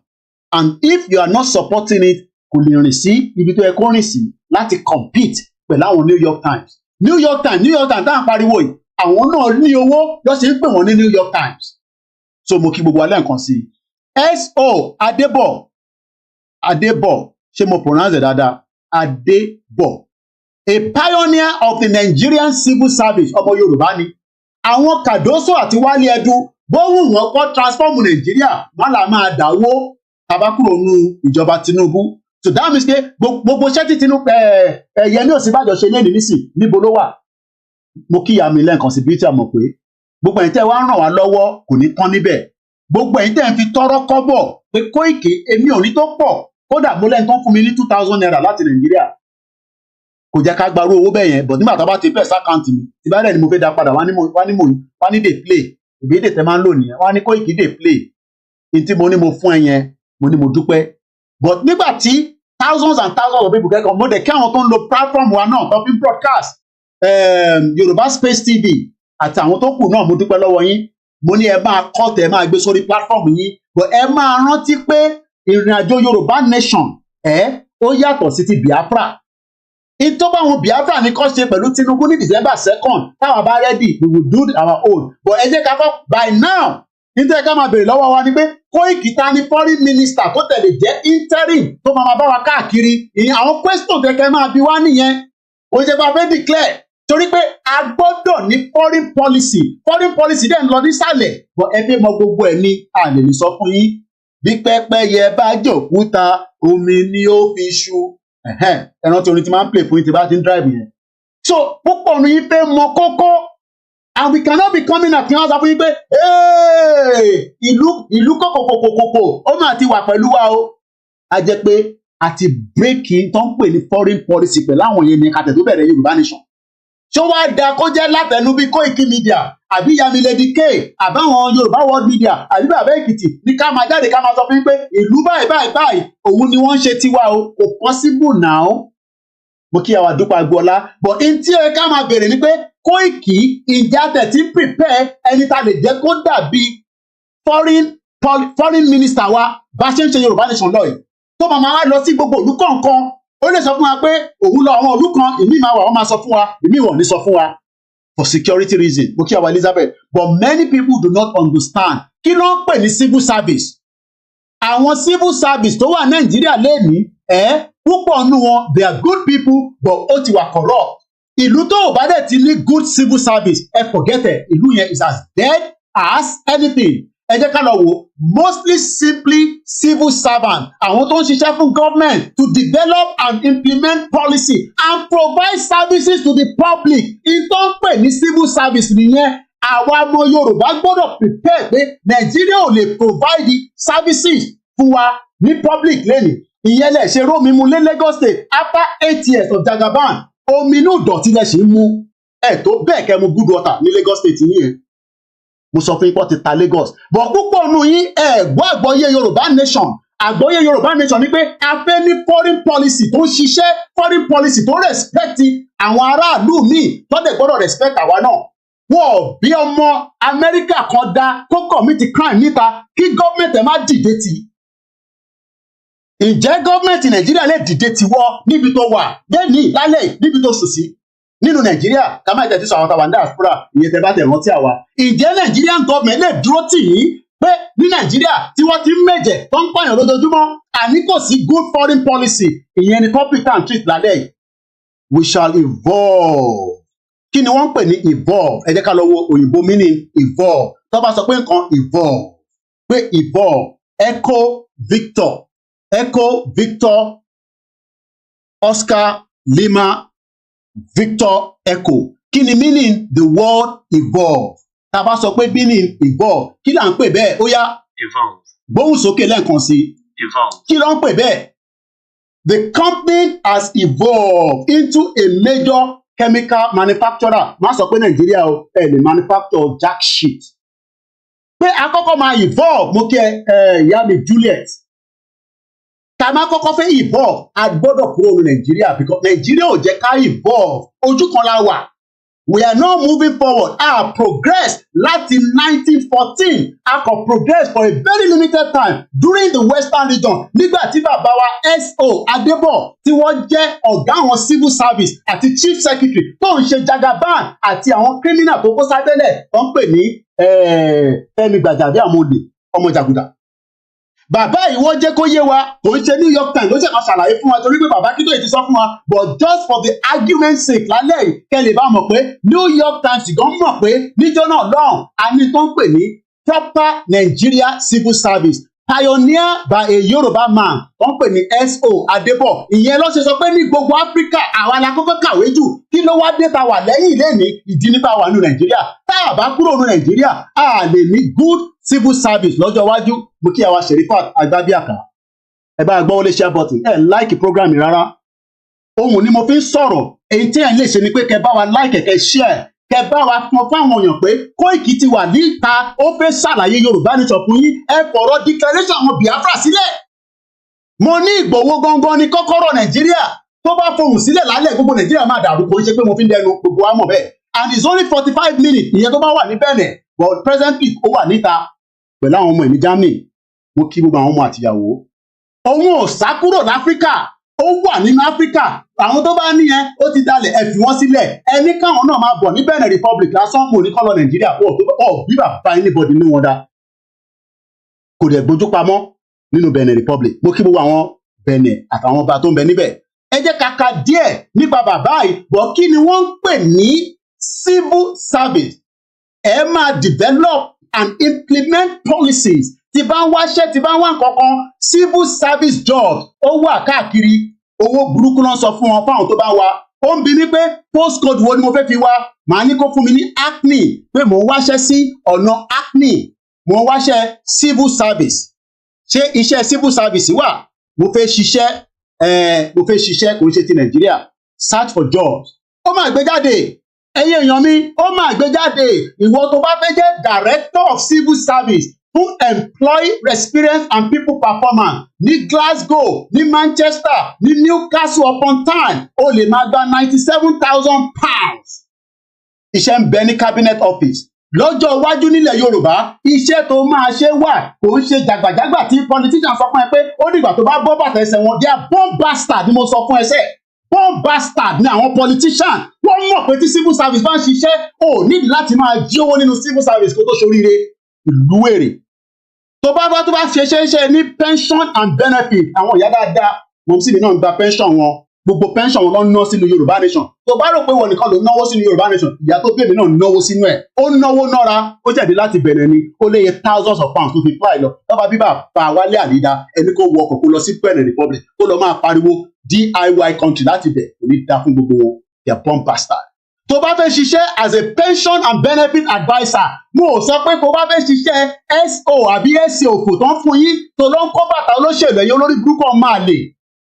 and if you are not supporting it kò lè rìn sí ibi tó yẹ kó rìn sí láti compete pẹ̀lú àwọn New York Times tá à ń pariwo yìí àwọn náà ní owó lọ́ ṣe ń pè wọ́n ní New York Times so mo kí gbogbo alẹ́ nǹkan sí S.O. Adebo ṣé mo pronounce it dáadáa Adebo a pioneer of the Nigerian civil service ọmọ Yorùbá ni àwọn Kàdóso àti Wálé Ẹdùn bóhùn wọn kọ́ transform Nàìjíríà wọn là máa dáwó tabakúrò nu ìjọba Tinubu so that means pé gbogbo iṣẹ́ tí Tinubu Yẹmí Ọ̀ṣínbàjò ṣe lẹ́nu nísìn níbo ló wà mo kíyà mi lẹ́ǹkan sí bí tí a mọ̀ pé gbogbo ẹ̀yin tẹ́ wá ràn wá lọ́wọ́ kò ní tán níbẹ̀ gbogbo ẹ̀yin tẹ́ ń fi tọ́rọ́ kọ́bọ̀ pé Koiki èmi ò ní tó pọ̀ kódà mo lẹ́yìn tó ń fún mi ní 2,000 naira láti Nàìjíríà kò jẹ́ ká gbarú owó bẹ́ẹ̀ yẹn but nígbà tá a bá ti pẹ̀ sákàǹtì mi tí bá dẹ̀ ni mo fẹ́ dá padà wá ní dey play ìbéèdè tẹ́ máa ń lò nìyẹn wá ní Koiki dey play ní tí mo ní mo fún ẹ yẹn mo ní mo dúpẹ́ but nígbà tí thousands and thousands of people kẹ́kọ̀ọ́ mo dẹ̀ kí àwọn tó ń lo platform wa náà tó fi ń broadcast Yorùbá Space TV àti àwọn tó kù náà mo dúpẹ́ lọ́wọ́ yín mo ní ẹ máa kọ́ tẹ̀ ẹ máa gbé sórí platform yín but ẹ máa rántí pé ìrìn àjò Yorùbá nation ó yàtọ̀ sí ti Biafra ìtọ́ bá wọn Biafra ní kọ́ ṣe pẹ̀lú Tinubu ní December 2nd táwọn bá ready we will do our own but ẹ jẹ́ ká kọ́ by now nítorí ká máa béèrè lọ́wọ́ wa ni pé Koiki ta ni foreign minister tó tẹ̀lé jẹ́ interim tó máa bá wa káàkiri ìyẹn àwọn question kẹ̀kẹ́ máa bi wá nìyẹn oúnjẹ bá fẹ́ declare torí pé a gbọ́dọ̀ ní foreign policy dẹ̀ ń lọ nísàlẹ̀ but ẹ fẹ́ mọ gbogbo ẹ̀ ní a lè sọ fún yín bí pẹ́pẹ́yẹ bá jòkúta omi ni ó fi ṣu ẹran tí orin ti máa ń play fún yín tí bá ti ń drive yẹn so púpọ̀ ní yín fẹ́ mọ kókó and we cannot be coming at yín sọ fún yín pé ìlú kòkòkòkòkò ó máa ti wà pẹ̀lú wa o a jẹ́ pé àti breaking tó ń pè ní foreign policy pẹ̀lú àwọn yẹn ní kàtẹ́ tó bẹ̀rẹ̀ Yorùbá nation ṣó wá da kó jẹ́ látẹnu bí Koiki Media àbí Yamiledi K àbáwọn Yorùbá World Media àbí Bàbá Èkìtì ní ká máa jáde ká máa sọ fún yín pé ìlú báyìí òun ni wọ́n ń ṣe tiwa o kò possible now mo kí àwa dúpọ̀ agboola but n tí ẹ ká máa bèrè ni pé Koiki ìjà tẹ̀ tí prepare ẹni tá lè jẹ́ kó dàbí foreign minister wa bá ṣe ń ṣe Yorùbá nation lọ yìí tó máa lọ sí gbogbo ìlú kọ̀ọ̀kan ó lè sọ fún wa pé òun lọ àwọn ìlú kan ìmí máa wà wọ́n máa sọ fún wa ìmí wọ́n ní sọ fún wa for security reason mo kí àwa Elizabeth but many people do not understand kí ló ń pè ní civil service àwọn civil service tó wà Nàìjíríà lẹ́ni púpọ̀ nínú wọn they are good people but ó ti wà corrupt ìlú tó ò bá dẹ̀ ti ní good civil service forget it ìlú yẹn is as dead as anything ẹ jẹ́ ká lọ wò mostly simply civil servant àwọn tó ń ṣiṣẹ́ fún government to develop and implement policy and provide services to the public ìtọ́ ń pè ní civil service nìyẹn àwa ọmọ Yorùbá gbọ́dọ̀ prepare pé Nàìjíríà ò lè provide services fún wa ní public lẹ́nìí ìyẹn lẹ̀ ṣe rómi mu lé Lagos State after 8 years of Jagaban omi inú ìdọ̀tí lẹ̀ ṣe ń mu tó bẹ́ẹ̀ kẹ́ mu good water ní Lagos State yìí mo sọ fún yín pọ́ ti ta Lagos but púpọ̀ nù yín gbọ́ àgbọ́yé Yorùbá nation àgbọ́yé Yorùbá nation ni pé a fẹ́ ní foreign policy tó ń ṣiṣẹ́ foreign policy tó respect àwọn aráàlú míì tó dẹ̀ gbọ́dọ̀ respect àwa náà wọ́n bí ọmọ Amẹ́ríkà kan dá kó commit crime níta kí gọ́ọ̀mẹ̀ntì ẹ̀ má dìde tì ǹjẹ́ gọ́ọ̀mẹ̀ntì Nàìjíríà lè dìde tiwọ́ níbi tó wà lẹ́nìí lálẹ́ níbi tó sùn sí nínú Nàìjíríà ká má jẹ́ tí sọ àwọn tàwa ní diaspora ìyẹn tẹ́ bá tẹ̀ rántí àwa ǹjẹ́ Nigerian government lè dúró tì yín pé ní Nàìjíríà tí wọ́n ti ń mẹ̀jẹ̀ tó ń pààyàn lójoojúmọ́ àní kò sí good foreign policy ìyẹn ni topic and treat lálẹ́ yìí we shall evolve kí ni wọ́n ń pè ní evolve ẹ jẹ́ ká lọ wo òyìnbó meaning evolve tó bá sọ pé nǹkan evolve pé evolve echo Victor Oscar Lima Victor Echo kí ni meaning the word evolve tá a bá sọ pé meaning evolve kí là ń pè bẹ́ẹ̀ ó yá gbóhùn sókè lẹ́ẹ̀kan sí kí ló ń pè bẹ́ẹ̀ the company has evolved into a major chemical manufacturer má sọ pé Nàìjíríà ẹ lè manufacture jack shit pé àkọ́kọ́ máa evolve mo kí ìyá mi Juliet tá a máa kọ́kọ́ fẹ́ evolve a gbọ́dọ̀ kúrò ní Nàìjíríà because Nàìjíríà ò jẹ́ ká evolve ojú kan la wà we are not moving forward our progress láti 1914 a kò progress for a very limited time during the Western region nígbà tí bàbá wa S.O. Adébọ̀ tí wọ́n jẹ́ ọ̀gá àwọn civil service àti chief secretary tó ń ṣe Jagaban àti àwọn criminal tó kó sábẹ́lẹ̀ tó ń pè ní Fẹ́mi Gbàjàbíàmọ̀lé ọmọ jàgùdà bàbá ìwọ jẹ́ kó yé wa kò ń ṣe New York Times ló ṣe máa ṣàlàyé fún wa torí pé bàbá Akintoye ti sọ fún wa but just for the argument sake lálẹ́ yìí kẹ́lẹ̀ bá mọ̀ pé New York Times gan mọ̀ pé níjọ́ náà lọ́hùn a ní tó ń pè ní proper Nigeria civil service pioneer by a Yoruba man tó ń pè ní S.O. Adébọ̀ ìyẹn ló ṣe sọ pé ní gbogbo Áfíríkà àwa la kọ́kọ́ kàwé jù kí ló wá dé ta wà lẹ́yìn lẹ́ni ìdí nípa wà ní Nàìjíríà tá a bá kúrò ní Nàìjíríà a lè ní good civil service lọ́jọ́ iwájú mo kí àwa Sherifat Agbábíàká ẹ bá gbọ́ wọlé share button like program rárá ohun ni mo fi ń sọ̀rọ̀ èyí tí ẹ̀ lè ṣe ni pé kẹ bá wa like kẹ share kẹ bá wa fún fáwọn èèyàn pé Koiki ti wà níta ó fẹ́ ṣàlàyé Yorùbá nation fún yín ẹ fọ̀rọ̀ declaration àwọn Biafra sílẹ̀ mo ní Ìgbòho gangan ní kọ́kọ́rọ́ Nàìjíríà tó bá fohùn sílẹ̀ lálẹ́ gbogbo Nàìjíríà máa dàrú kò ń ṣe pé mo fi ń dẹnu gbogbo wa mọ̀ bẹ́ẹ̀ and it's only 45 minutes ìyẹn tó bá wà ní Benin but presently ó wà níta pẹ̀lú àwọn ọmọ ẹ̀ ní Germany. Mo kí gbogbo àwọn ọmọ àtìyàwó. Òun ò sá kúrò láfíríkà, ó wà nínú áfíríkà. Àwọn tó bá níyẹn ó ti dalẹ̀ ẹ fi wọ́n sílẹ̀. Ẹni káwọn náà máa bọ̀ ní Benin Republic lásán kò ní kọ́ lọ Nàìjíríà ọ̀ bí bàbá anybody ní wọn dá. Kò dẹ̀ gbójú pamọ́ nínú Benin Republic. Mo kí gbogbo àwọn Benin àtàwọn ọba tó ń bẹ níbẹ̀. Ẹ jẹ́ ká ka díẹ̀ nípa bàbá yìí, bọ̀ kí ni wọ́n ń pè ní civil service. Ẹ máa develop and implement policies. Tí bá ń wáṣẹ́, tí bá ń wá nǹkan kan, civil service jobs ó wà káàkiri. Owó burúkú náà sọ fún wọn fáwọn tó bá wá. Ó ń bi mí pé postcode wo ni mo fẹ́ fi wá. Màá ní kó fún mi ní Acne pé mò ń wáṣẹ́ sí ọ̀nà Acne. Mò ń wáṣẹ́ civil service. Ṣé iṣẹ́ civil service wà? Mo fẹ́ ṣiṣẹ́ kò ń ṣe ti Nàìjíríà. Search for jobs. Ó máa gbé jáde. Ẹ̀yin èèyàn mi, ó máa gbé jáde. Ìwọ tó bá fẹ́ jẹ́ director of civil service fún employ experience and people performance ní Glasgow, ní Manchester, ní Newcastle upon Tyne, ó lè máa gba £97,000. Iṣẹ́ ń bẹ ní cabinet office. Lọ́jọ́ iwájú nílẹ̀ Yorùbá, iṣẹ́ tó máa ṣe wà kò ń ṣe jàgbàjàgbà tí politician sọ fún ẹ pé ó dìgbà tó bá bọ́ bàtà ẹsẹ̀ wọn. They are born bastard ni mo sọ fún ẹsẹ̀. Born bastard ni àwọn politician. Wọ́n mọ̀ pé tí civil service bá ń ṣiṣẹ́, ò nídìí láti máa jí owó nínú civil service kó tó ṣoríire. Ìlú èrè. Tó bá ṣe ní pension and benefit, àwọn ìyá dáadáa, mo sì ní náà ń gba pension wọn. Gbogbo pension wọn ló ń ná sínú Yorùbá nation. Tó bá rò pé wọn nìkan ló náwó sínú Yorùbá nation, ìyá tó bèbè náà náwó sínú ẹ̀. Ó náwó nára, ó jáde láti bẹ̀rẹ̀ ni, ó léye thousands of pounds tó fi fly lọ. Lọ́ba bíbà bá Wálé Àdídá, ẹni kó wọ ọkọ̀ kó lọ sí Benin Republic, kó lọ máa pariwo DIY country láti bẹ̀, kò ní dá fún gbogbo wọn. They are born bastard. Tó bá fẹ́ ṣiṣẹ́ as a pension and benefit adviser, mo ò sọ pé kó bá fẹ́ ṣiṣẹ́ SO àbí SC òfò tó ń fún yín tó ló ń kó bàtà olóṣèlú ẹ̀yìn olórí burúkú ọmọ àlè.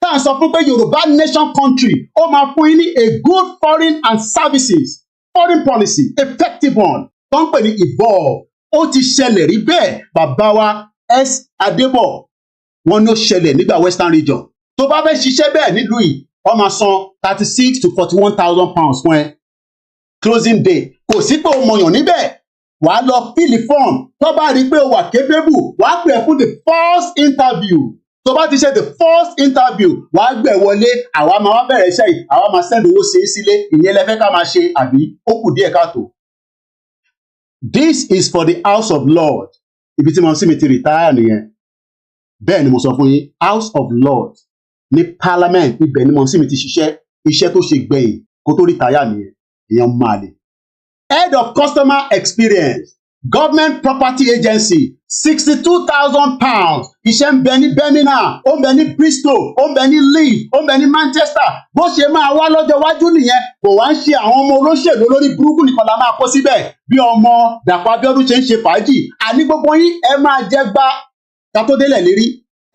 Tá à ń sọ fún pé Yorùbá nation country ó máa fún yín ní a good foreign and services foreign policy effective one tó ń pè ní evolve. Ó ti ṣẹlẹ̀ rí bẹ́ẹ̀ bàbá wa S. Adébọ̀ wọn ló ṣẹlẹ̀ nígbà Western region. Tó bá fẹ́ ṣiṣẹ́ bẹ́ẹ̀ nílùú yìí, wọ́n máa san £36,000 to £41,000 fún ẹ. Closing day kò sí pé o mọ̀yàn níbẹ̀, wàá lọ fill form. Tó bá rí pé o wà capable, wàá pè fún the first interview. Tó bá ti ṣe the first interview, wàá gbẹ̀ wọlé, àwa máa wá bẹ̀rẹ̀ iṣẹ́ yìí, àwa máa send owó sí sílé. Ìyẹn lẹ fẹ́ ká máa ṣe àbí ó kù díẹ̀ káàtó. This is for the House of Lord. Ibi tí mo sì mi ti retire nìyẹn. Bẹ́ẹ̀ ni mo sọ fún yín, House of Lord ní Parliament ibẹ̀ ni mo sì mi ti ṣiṣẹ́, iṣẹ́ tó ṣe gbẹ̀yìn kó tó retire nìyẹn. Èèyàn máa lè. Head of Customer Experience, Government Property Agency, £62,000. Iṣẹ́ ń bẹ ní Birmingham, ó ń bẹ ní Bristol, ó ń bẹ ní Leeds, ó ń bẹ ní Manchester. Bó ṣe máa wá lọ́jọ́ iwájú nìyẹn, kò wá ń ṣe àwọn ọmọ olóṣèlú lórí burúkú nìkan la máa kó síbẹ̀. Bí ọmọ Dàpọ̀ Abíọ́dún ṣe ń ṣe fàájì, àní gbogbo yín ẹ máa jẹ́ gbá ká tó délẹ̀ lérí.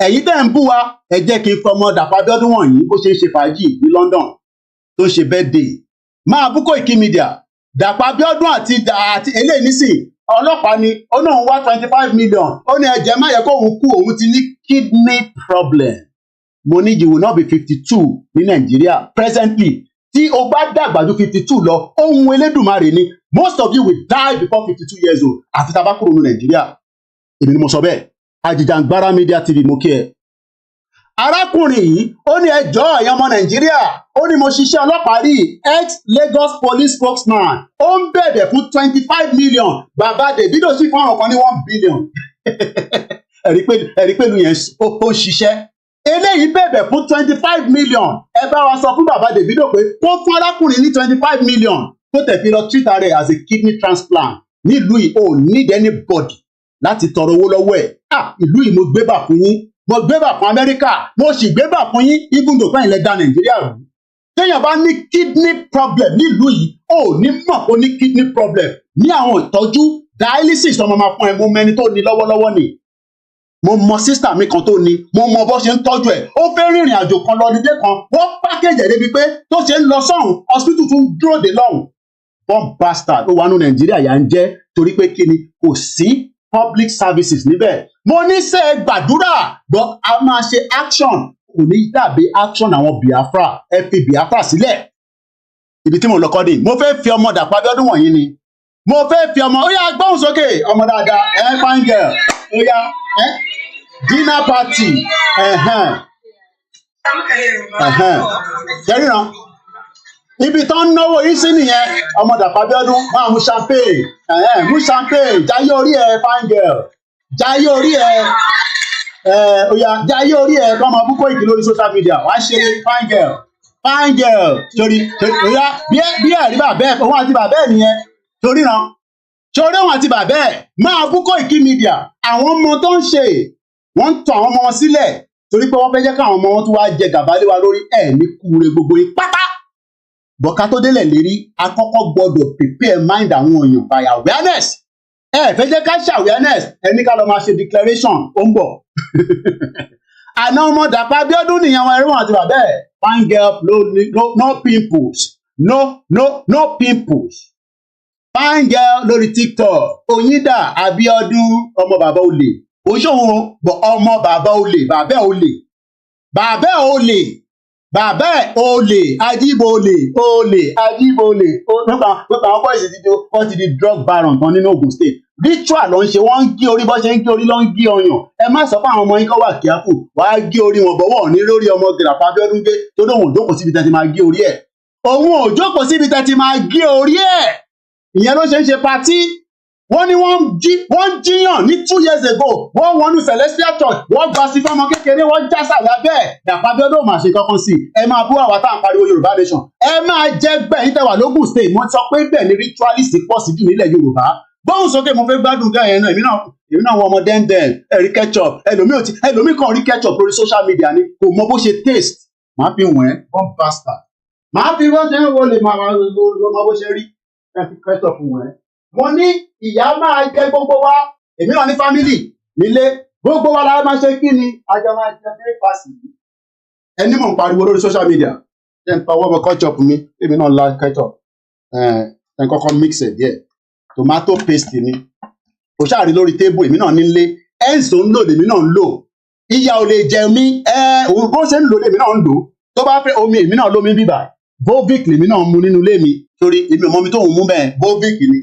Ẹ̀yin tẹ́ ń bú wa, ẹ jẹ́ kí n fọmọ Dàpọ̀ Abíọ́dún wọ̀nyí bó ṣe ń ṣe fàájì ní London tó ń ṣe birthday. Máa bú KOIKIMEDIA. Dàpọ̀ Abíọ́dún àti eléyìí nísìn ọlọ́pàá ni ó náà wá 25 million. Ó ní ẹ̀jẹ̀ má yẹ kó òun kú, òun ti ní kidney problem. Mo ní you will not be 52 ní Nàìjíríà presently. Tí o bá dàgbà ju 52 lọ, ohun Elédùmarè ni. Most of you will die before 52 years old. Àfi tá a bá kúrò ní Nàìjíríà. Èmi ni mo sọ bẹ́ẹ̀. Ajìjàngbara Media TV mo kí ẹ. Arákùnrin yìí ó ní ẹjọ́ ẹ̀yàn ọmọ Nàìjíríà, ó ní mo ṣiṣẹ́ ọlọ́pàá rí, ex-Lagos police spokesman, ó ń bẹ̀bẹ̀ fún 25 million, bàbá Davido sì fún àwọn kan ní 1 billion. ẹ̀rí pẹ̀lú yẹn ó ń ṣiṣẹ́. Eléyìí bẹ̀bẹ̀ fún 25 million, ẹ bá wa sọ fún bàbá Davido pé kó fún arákùnrin ní 25 million tó tẹ̀ fi lọ treat rẹ̀ as a kidney transplant. Nílùú yìí ò need anybody láti tọrọ owó lọ́wọ́ ẹ̀. Ìlú yìí mo gbé bà fún yín. Mo gbé bà fún Amẹ́ríkà, mo sì gbé bà fún yín even though fẹ́yìn lẹ da Nàìjíríà rú. Téèyàn bá ní kidney problem nílùú yìí, ò ní mọ̀ kó ní kidney problem. Ní àwọn ìtọ́jú dialysis ọmọ máa fún ẹ, mo mẹni tó ní lọ́wọ́lọ́wọ́ ni. Mo mọ sísítà mi kan tó ní, mo mọ bó ṣe ń tọ́jú ẹ̀. Ó fẹ́ rìnrìn àjò kan lọ nílé kan, wọ́n pákéjì ẹ̀ débi pé tó ṣe ń lọ sọ́hùn, hospital tún dúró dé lọ́hùn. Born bastard ó wà nù Nàìjíríà yà ń jẹ́ torí pé kí ni kò sí public services níbẹ̀. Mo ní ṣe gbàdúrà but a máa ṣe action, kò ní dàbí action àwọn Biafra. Ẹ fi Biafra sílẹ̀. Ibi tí mo lọ kọ́ dé, mo fẹ́ fi ọmọ Dàpọ̀ Abíọ́dún wọ̀nyí ni. mo fẹ́ fi ọmọ ó yá gbóhùn sókè ọmọ dáadáa fine girl ó yá dinner party jẹ́rìíràn ibi tó ń náwó yìí sí nìyẹn ọmọ Dàpọ̀ Abíọ́dún máa mú champagne jayé orí ẹ fine girl jayé orí ẹ ó yá jayé orí ẹ kọ́ ọmọ búkọ́ ìkì lórí social media wá ṣe fine girl torí ó yá bí ẹ̀rí bàbá ẹ̀ òun àti bàbá ẹ̀ nìyẹn torí náà torí òun àti bàbá ẹ̀ máa búkọ́ ìkì media àwọn ọmọ tó ń ṣe wọ́n ń tọ̀ àwọn ọmọ wọn sílẹ̀ torí pé wọ́n fẹ́ jẹ́ káwọn ọmọ wọn tún wá jẹ gàba lé wa lórí ẹ̀ ní kúure gbogbo yín pátá bọ̀ká tó délẹ̀ lérí akọ́kọ́ gbọ́dọ̀ prepare mind àwọn èèyàn by awareness fẹ́ jẹ́ ká ṣe awareness ẹni ká lọ máa ṣe declaration ó ń bọ̀ àná ọmọ Dàpọ̀ Abíọ́dún nìyẹn wọn ẹ̀rọ àti bàbá ẹ̀ fine girl no pimples no pimples fine girl lórí TikTok Oyinda Abíọ́dún ọmọ bàbá olè òṣòwò ọmọ bàbá olè bàbá olè ajíbolè nípa àwọn boys wọ́n ti di drug baron kan nínú Ogun State ritual ló ń ṣe wọ́n ń gé orí bọ́ ṣe ń gé orí ló ń gé ọyàn ẹ má sọ fún àwọn ọmọ yín kọ́ wà kíákù wàá gé orí wọn bọ́wọ́ ní lórí ọmọ Dàpọ̀ Abíọ́dún gbé tó dóhùn òjókòó síbi tẹ́ ti máa gé orí ẹ̀ òun òjókòó síbi tẹ́ ti máa gé orí ẹ̀ ìyẹn ló ṣe ń ṣe patí wọ́n ní wọ́n jíyàn ní 2 years ago wọ́n wọnú Celestial Church wọ́n gba sí fọ́mọ kékeré wọ́n jásà lábẹ́ Dàpọ̀ Abíọ́dún máa ṣe kankan sí ẹ máa bú àwa tá à ń pariwo Yorùbá nation ẹ máa jẹ́ gbẹ̀yìn tẹ̀wà lógùn state mo sọ pé bẹ́ẹ̀ ni ritualist pọ̀ sí jù nílẹ̀ Yorùbá gbóhùn sókè mo fẹ́ gbádùn gáà yẹn náà èmi náà wọ ọmọ dẹ́ndẹ́n ẹ̀rí ketchup ẹlòmíì kan rí ketchup lórí social media ni kò mọ bó ṣe taste máa fi wọ̀n ẹ́ one bastard máa fi wọ́n ṣe ń wọlé máa mọ bó ṣe rí ketchup wọ̀n ẹ́ mo ní ìyá máa jẹ gbogbo wa èmi náà ní family nílé gbogbo wa la máa ṣe kí ni ajá máa jẹ breakfast ẹni mò ń pariwo lórí social media ṣe ń tọwọ́ bọ ketchup mi èmi náà la ketchup ẹ̀ ń kọ́kọ́ mix ẹ̀ díẹ̀ tomato paste ni kò ṣáàrí lórí tébù èmi náà nílé ẹ̀ǹsì ń lò lèmi náà ń lò ìyá ò lè jẹ mí òun bó ṣe ń lò lèmi náà ń lò tó bá fẹ́ omi èmi náà lómi bíbà Volvic lèmi náà mu nínú ilé mi torí èmi ò mọ mi tó ń mú bẹ́ẹ̀ Volvic ni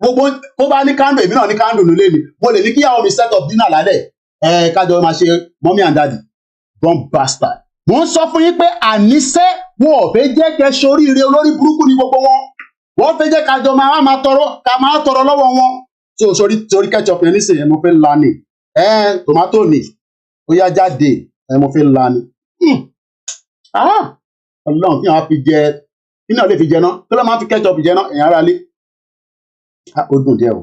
gbogbo tó bá ní candle èmi náà ní candle nílé mi mo lè ní kíyàwó mi set up dinner lálẹ́ kájọ máa ṣe mommy and daddy born bastard mo ń sọ fún yín pé àníṣe wọn ò fẹ́ jẹ́ kẹ́ ṣoríire olórí burúkú ní gbogbo wọn wọ́n fẹ́ jẹ́ kájọ máa tọrọ lọ́wọ́ wọn tí o torí ketchup yẹn nísìnyẹn mo fẹ́ la ni tomato ni ó yá jáde mo fẹ́ la ni Ọlọ́run kí wọ́n fi jẹ kí náà lè fi jẹ náà kí ló máa fi ketchup jẹ náà èèyàn ara lé ó dùn díẹ̀ o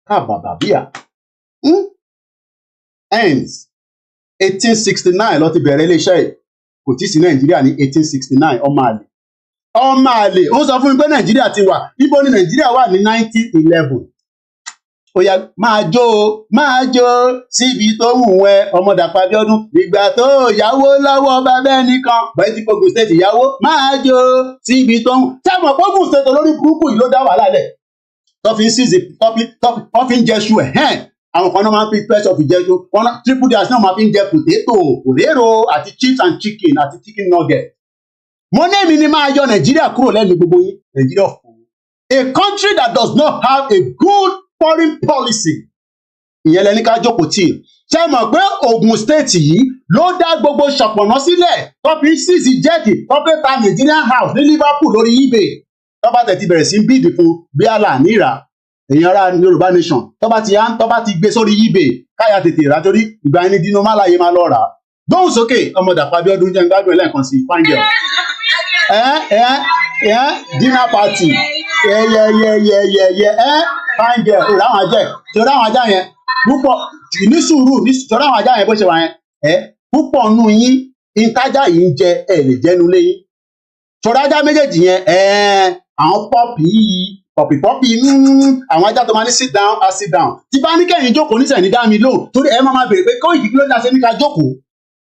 kábàbà bíà ends 1869 ló ti bẹ̀rẹ̀ iléeṣẹ́ yìí kò tí sí Nàìjíríà ní 1869 ọmọ àlè ó sọ fún mi pé Nàìjíríà ti wà ibo ni Nàìjíríà wà ní 1911 ó yá máa jó síbi tó wù wẹ́ ọmọ Dàpọ̀ Abíọ́dún ìgbà tó yáwó lọ́wọ́ bàbá ẹnìkan bẹ́ẹ̀ tí Ogun State yáwó máa jó síbi tó wù sẹ́mọ̀ Ogun State olórí burúkú yìí ló dá wàhálà lẹ̀ tó fi ń ṣíṣe tó fi ń jẹṣu àwọn kan náà máa ń fi press of ìjẹṣu triple dash náà máa fi ń jẹ potato òrérò àti chips and chicken àti chicken nugget mo ní èmi ni máa yọ Nàìjíríà kúrò lẹ́nu gbogbo yín Nàìjíríà fún a country that does not have a good foreign policy ìyẹn lẹni ká jókòó tì ṣe mọ̀ pé Ogun State yìí ló dá gbogbo ṣọ̀pọ̀nà sílẹ̀ tó fi ṣíṣì jẹ́ẹ̀kì tó fi ta Nigerian house ní Liverpool lórí eBay tó bá tẹ̀ ti bẹ̀rẹ̀ sí bíìdì fún bí àlà níra èèyàn ara Yorùbá nation tó bá ti gbé sórí eBay káyà tètè rà torí ìgbà ẹni dínú má láyé má lọ rà gbóhùn sókè ọmọ Dàpọ̀ Abíọ́dún jẹ́ gbádùn ẹ̀ lẹ́ẹ̀kan sí fine girl dinner party fine girl ráwọn ajẹ́ tí ráwọn ajá yẹn púpọ̀ ní sùúrù tí ráwọn ajá yẹn bó ṣe wà yẹn púpọ̀ nù yín ìtajà yìí ń jẹ ẹ̀ lè jẹ́nu léyìn tọ́ra ajá méjèèjì yẹn àwọn pọ́pì àwọn ajá tó máa ní sit down tí bá ní kẹ́yìn jókòó nísẹ̀ ní dá mi lóhùn torí ẹ máa béèrè pé Koiki kí ló dá ṣe ní ká jókòó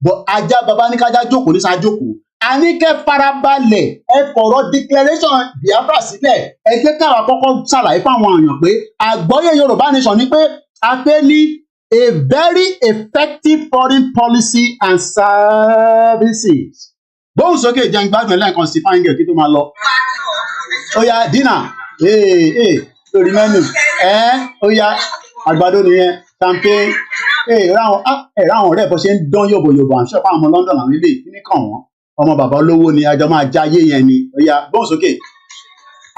bọ̀ ajá bàbá ní kájá jókòó ní sáà jókòó àníkẹ́ farabalẹ̀ ẹ fọ̀rọ̀ declaration Biafra sílẹ̀ ẹ jẹ́ káwa kọ́kọ́ ṣàlàyé fáwọn èèyàn pé àgbọ́yé Yorùbá nation ni pé a fẹ́ ní a very effective foreign policy and services. Bóun sókè jẹ́ gbádùn ẹlẹ́ẹ̀kan sí fine girl kí tó máa lọ. Oya dinner. Lórí mẹ́nu. Oya àgbàdo nìyẹn. Champagne. Ráwọn ọ̀rẹ́ bó ṣe ń dán yòbòyòbò àǹṣọ́ fún àwọn ọmọ London àwọn ilé kíní kàn wọ́n. Ọmọ bàbá olówó ni àjọ máa jáyé yẹn ni. Oya gbóhùn sókè.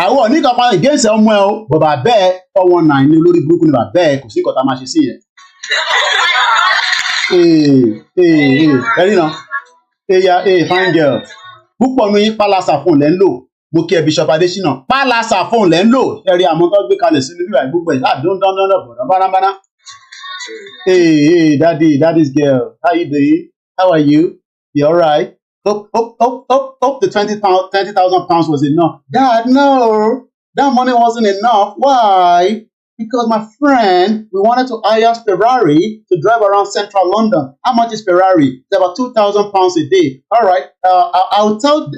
Àwọn oníkankan ìgéǹsẹ̀ ọmọ ẹ o. Bàbá bẹ́ẹ̀ 419 ní olórí burúkú ni bàbá bẹ́ẹ̀ kò sí nǹkan tá a máa ṣe sí yẹn. Ẹ̀rí náà. Fine girl. Púpọ̀ nu yín pálásà fún lẹ́ ń lò. Mo kí ẹ Bishop Adesina. Pálásà fún lẹ́ ń lò. Ẹ̀rí àmọ́ tó gbé kalẹ̀ sínú bíbá gbogbo ẹ̀ dáńdáńdáńdá bọ̀dọ̀ bárábárá. Daddy's girl. How you doing? How are you? You alright? Hope the 20,000 pounds was enough. Dad, no. That money wasn't enough. Why? Because my friend, we wanted to hire Ferrari to drive around central London. How much is Ferrari? It's about 2,000 pounds a day. All right. I'll tell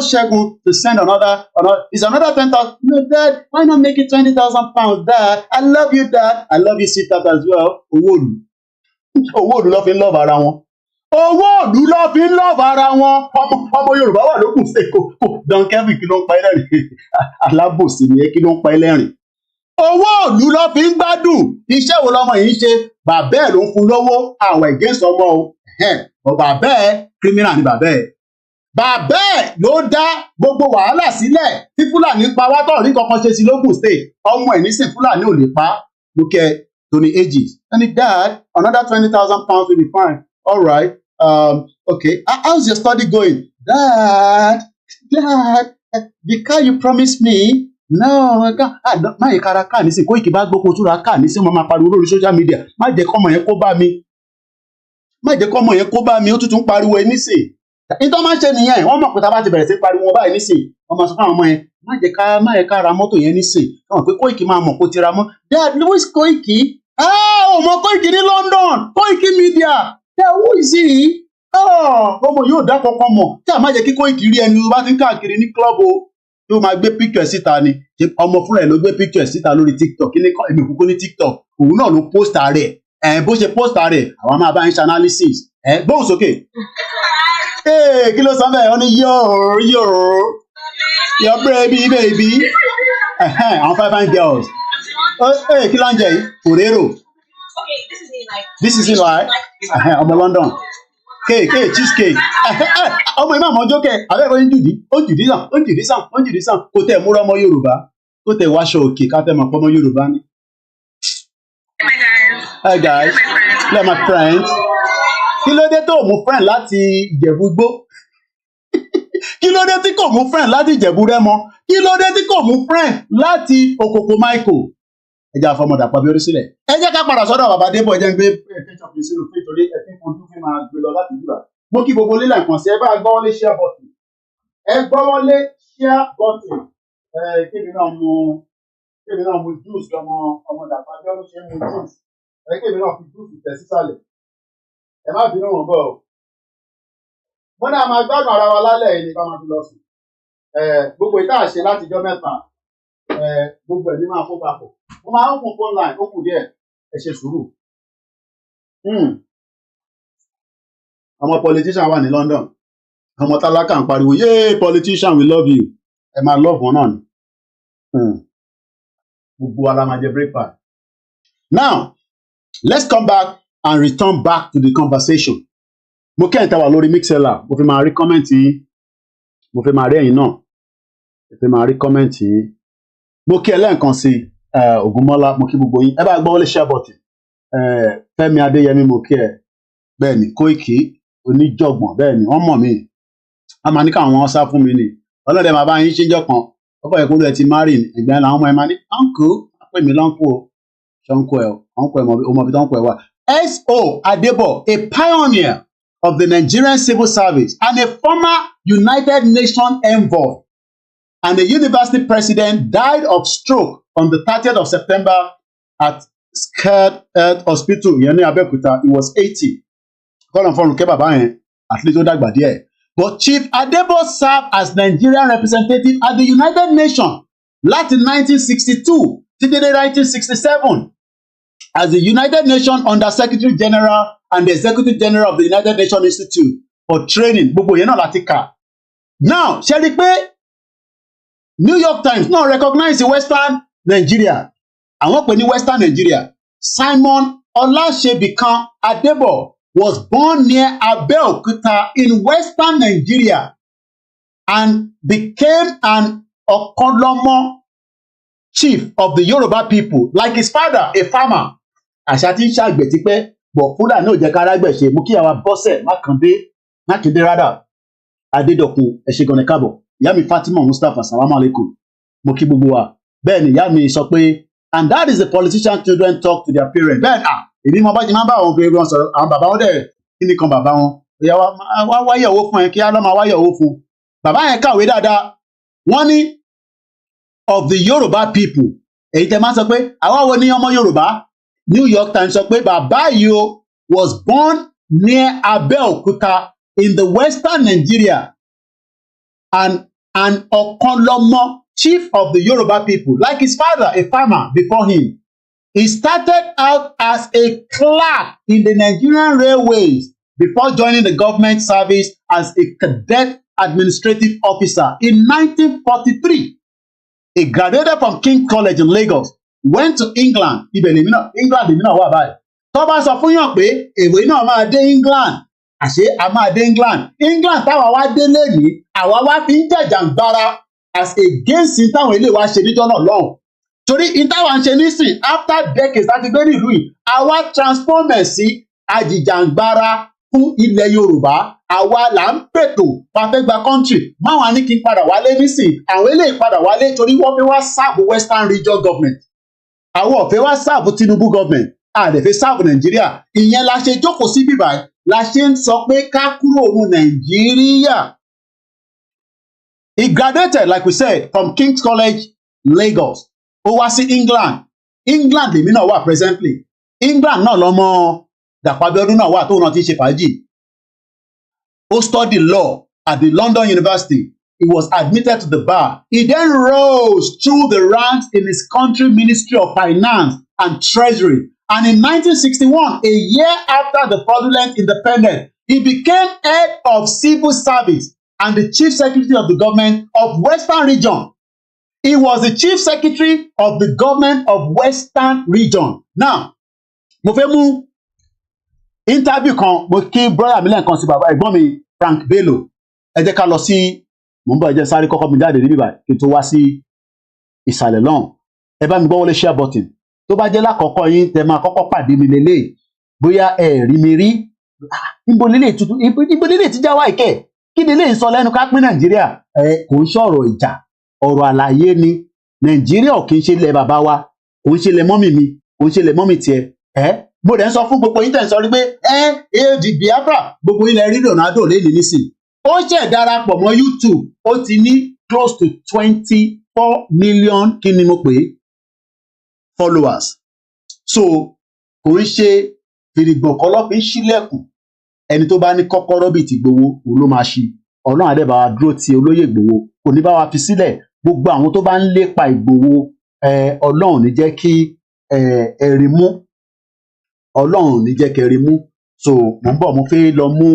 Shegun to send another. It's another 10,000. No, Dad. Why not make it 20,000 pounds, Dad? I love you, Dad. I love you, sweetheart, as well. Owó ló fi ń love ara wọn. Owó ló fi ń love ara wọn. Ọmọ Yorùbá wà lókùn sí kò. Don Kevin kí ló ń pa ẹlẹ́rìn? Alábòsí ni ẹ kí ló ń pa ẹlẹ́rìn? Owó òlú ló fi ń gbádùn. Iṣẹ́ wo lọmọ yìí ń ṣe? Bàbá ẹ̀ ló ń fún lówó. Àwọ̀ against ọmọ o. Bàbá ẹ̀ criminal ni bàbá ẹ̀. Bàbá ẹ̀ ló dá gbogbo wàhálà sílẹ̀ tí Fúlàní pa wá tọ̀ rí kankan ṣe sí lógùn state. Ọmọ ẹ̀ nísìn Fúlàní ò lè pa. Mo kẹ́ Tony Ages. And Dad, another 20,000 pounds will be fine. All right. Okay. How's your study going? Dad, the car you promised me. No, má yẹ kára ká ní sí Koiki bá gbóko túra ká ní sí wọn máa pariwo lórí social media. Má jẹ́ kọ́mọ yẹn kó bá mi. Má jẹ́ kọ́mọ yẹn kó bá mi. Ó tuntun pariwo ẹ nísìn. Ìtọ́ máa ń ṣe nìyẹn. Wọ́n mọ̀ pé tá a bá ti bẹ̀rẹ̀ sí pariwo wọn báyìí nísìn. Wọ́n máa sọ fún àwọn ọmọ yẹn. Má yẹ ká ra mọ́tò yẹn nísìn. Wọ́n mọ̀ pé Koiki máa mọ̀ kó ti ra mọ́. Dad, who is Koiki? Ọmọ Koiki ní London. KOIKIMEDIA. Who is he? Ọmọ yóò dá kankan mọ̀. Tí a má jẹ́ kí Koiki rí ẹni bá ti ń káàkiri ní club o. Tó máa gbé picture síta ni ọmọ fúnra ẹ̀ ló gbé picture síta lórí TikTok kí ni èmi kúkú ní TikTok òun náà ló post rẹ̀ bó ṣe post rẹ̀ àwọn máa bá ń ṣe analysis gbóhùn sókè kí ló sọ bẹ́ẹ̀ ó ní your baby àwọn fine girls kí ló ń jẹ yìí Ferrero this is in like ọmọ London cheesecake ọmọ ìmọ̀ àmọ́ jókè abẹ́rẹ́ ó jùdí sàn kò tẹ̀ múra ọmọ Yorùbá kò tẹ̀ wáṣọ òkè ká tẹ̀ mọ̀ pọ́ ọmọ Yorùbá ni. Hi guys, they're my friends. Kí ló dé tó mú friend láti Ìjẹ̀bú Igbó? Kí ló dé tí kò mú friend láti Ìjẹ̀bú Rẹ́mọ? Kí ló dé tí kò mú friend láti Òkòkò Michael? Ẹ jẹ́ àfọmọdà pàbí orí sílẹ̀. Ẹ jẹ́ ká padà sọ́dọ̀ bàbá Débọ̀ ẹ jẹ́ ń gbé ketchup sínú pé torí ẹ fi fojú fi máa gbé lọ láti dúrà. Mo kí gbogbo lílà nǹkan sí ẹ bá gbọ́ wọlé share button. Ẹ gbọ́ wọlé share button. Kébì náà mu juice ọmọ dàpọ̀ abẹ́rún ṣe ń mu juice. Kébì náà fi juice tẹ̀ sísàlẹ̀. Ẹ má bínú wọn bọ̀ o. Mo náà máa gbádùn ara wa lálẹ́ yìí ní ká máa fi lọ sùn. Gbogbo ìta àṣe látijọ́ mẹ́ta. Gbogbo ẹ̀ ní máa kó papọ̀. Mo máa ń kún phone line ó kù díẹ̀ ẹ ṣe sùúrù. Àwọn politician wà ní London. Àwọn tálákà ń pariwo yéé politician we love you. Ẹ máa love wọn náà ni. Gbogbo wa la máa jẹ breakfast. Now let's come back and return back to the conversation. Mo kẹ́ ẹ̀ tẹ́ wà lórí Mixella mo fi máa rí kọ́mẹ́ǹtì yín. Mo fi máa rí ẹ̀yin náà. Mo fi máa rí kọ́mẹ́ǹtì yín. Mo kí ẹ lẹ́ẹ̀kan sí Ògúnmọ́lá mo kí gbogbo yín ẹ bá gbọ́ wọlé share button Fẹ́mi Adéyẹmí mo kí ẹ bẹ́ẹ̀ ni Koiki oníjọ̀gbọ̀n bẹ́ẹ̀ ni wọ́n mọ̀ mí a máa ní káwọn sá fún mi ni ọlọ́dẹ máa bá yín ṣíjọ́ kan ọkọ̀ ẹ̀kọ́ ló ẹ ti marry ẹ̀gbẹ́ làwọn ọmọ ẹ máa ní uncle pè mí lọ́nkù o ṣọ́nkù ẹ ọmọ ibi tó ń kọ ẹ wá. S.O. Adebo, a pioneer of the Nigerian civil service and a former United Nations envoy and a university president, died of stroke on the 30th of September at Scared Earth Hospital ìyẹn ní Abẹ́òkúta. He was 80. Kọ́lọ̀ fọ́run kẹ́ bàbá yẹn at least ó dàgbà díẹ̀. But Chief Adebo served as Nigerian representative at the United Nations láti 1962 títí dé 1967 as the United Nations Under Secretary General and the Executive General of the United Nations Institute for Training. Gbogbo yẹn náà láti kà. Now ṣe rí i pé New York Times náà recognize Western Nigeria. Àwọn pè ní Western Nigeria. Simon Olasebikan Adebo was born near Abeokuta in Western Nigeria and became an Okolomo chief of the Yoruba people, like his father, a farmer. Àṣà tí ń ṣàgbẹ̀ tipẹ́, bọ̀ Fúlàní ò jẹ́ kára gbẹ̀ ṣe, mú kí àwa Bọ́sẹ̀ Mákindé rádà, Adédọ̀kun ẹ̀ṣẹ̀gànnì káàbọ̀, ìyá mi Fatima Mustapha, salamu alaikum, mo kí gbogbo wa. Bẹ́ẹ̀ ni ìyá mi sọ pé, and that is the politician children talk to their parents. Bẹ́ẹ̀ èmi mo bá ti máa bá àwọn obìnrin wọn sọ̀rọ̀, àwọn bàbá wọn dẹ̀ kí ni kan bàbá wọn, ìyá wa wáyé owó fún ẹ kí á lọ́ máa wáyé owó fún. Bàbá yẹn kàwé dáadáa, wọ́n ní of the Yoruba people. Èyí tẹ́ máa sọ pé àwa wo ni ọmọ Yorùbá? New York Times sọ pé bàbá yìí was born near Abeokuta in the Western Nigeria and an Okonlomo chief of the Yoruba people, like his father, a farmer before him. He started out as a clerk in the Nigerian Railways before joining the government service as a cadet administrative officer in 1943. He graduated from King's College in Lagos, went to England. England lèmi náà wà báyìí. Tó bá sọ fún yàn pé èwe náà máa dé England, àṣé a máa dé England. England táwa wá dé lẹ́yìn, àwa wá fi ń jàjàǹgbara as against táwọn ilé wa ṣe níjọ́ náà lọ́hùn. Torí ìtawà ń ṣe nísìn after decades láti gbé ní ìlú yìí, àwa transform ẹ̀ sí àjìjàǹgbara fún ilẹ̀ Yorùbá. Àwa là ń pètò pa fẹ́ gba country, máwọn ní kí n padà wálé nísìn, àwọn eléyìí padà wálé torí wọ́n fẹ́ wá sáàbù Western Region Government. Àwọn ò fẹ́ wá sáàbù Tinubu Government, a dẹ̀ fẹ́ sáàbù Nàìjíríà. Ìyẹn la ṣe jókòó sí bíbá, la ṣe ń sọ pé ká kúrò ní Nàìjíríà. He graduated, like we said, from King's College, Lagos. Ó wá sí England. England lèmi náà wà presently. England náà lọ́mọ Dàpọ̀ Abíọ́dún náà wà tóun náà ti ṣe fàájì. Ó study law at the London University. He was admitted to the bar. He then rose through the ranks in his country Ministry of Finance and Treasury. And in 1961, a year after the fraudulent independence, he became head of civil service and the chief secretary of the government of Western Region. He was the chief secretary of the government of Western Region. Now, mo fẹ́ mú interview kan, mo kí brother mi lẹ́ẹ̀kan sí bàbá ẹ̀gbọ́n mi Frank Bello. Ẹ jẹ́ ká lọ sí, mo ń bọ̀ ẹ jẹ́ sáré kọ́kọ́ mi jáde níbí báyìí kí n tó wá sí ìsàlẹ̀ lọ́hùn. Ẹ bá mi gbọ́ wọlé share button. Tó bá jẹ́ lákọ̀ọ́kọ́ yín tẹ máa kọ́kọ́ pàdé mi lélẹ̀. Bóyá ẹ rí mi rí. Ibo lélẹ̀ tuntun, ibo lélẹ̀ ti já wá ìkẹ́. Kí ni lè sọ lẹ́nu ká pín Nàìjíríà? Kò ń sọ̀rọ̀ ìjà, ọ̀rọ̀ àlàyé ni. Nàìjíríà ò kì í ṣe ilẹ̀ bàbá wa, kò ń ṣe ilẹ̀ mọ́mì mi, kò ń ṣe ilẹ̀ mọ́mì tiẹ̀. Mo dẹ̀ ń sọ fún gbogbo yín tẹ̀ ń sọ rí pé di Biafra gbogbo ilẹ̀ rí Ronaldo lé ní nísìn. Ó ṣẹ̀ darapọ̀ mọ́ YouTube, ó ti ní close to 24 million kí ni mo pè é followers. So kò ń ṣe fìrìgbọ̀n kọ́lọ́fín ṣílẹ̀kùn. Ẹni tó bá ní kọ́kọ́rọ́ bíi ti Ìgbòho òun ló máa ṣí. Ọlọ́run á dẹ̀ bá wa dúró ti olóyè Ìgbòho, kò ní bá wa fi sílẹ̀. Gbogbo àwọn tó bá ń lépa Ìgbòho, Ọlọ́run ní jẹ́ kí ẹ̀rí mú. Ọlọ́run ní jẹ́ kí ẹ̀rí mú. So mo ń bọ̀, mo fẹ́ lọ mú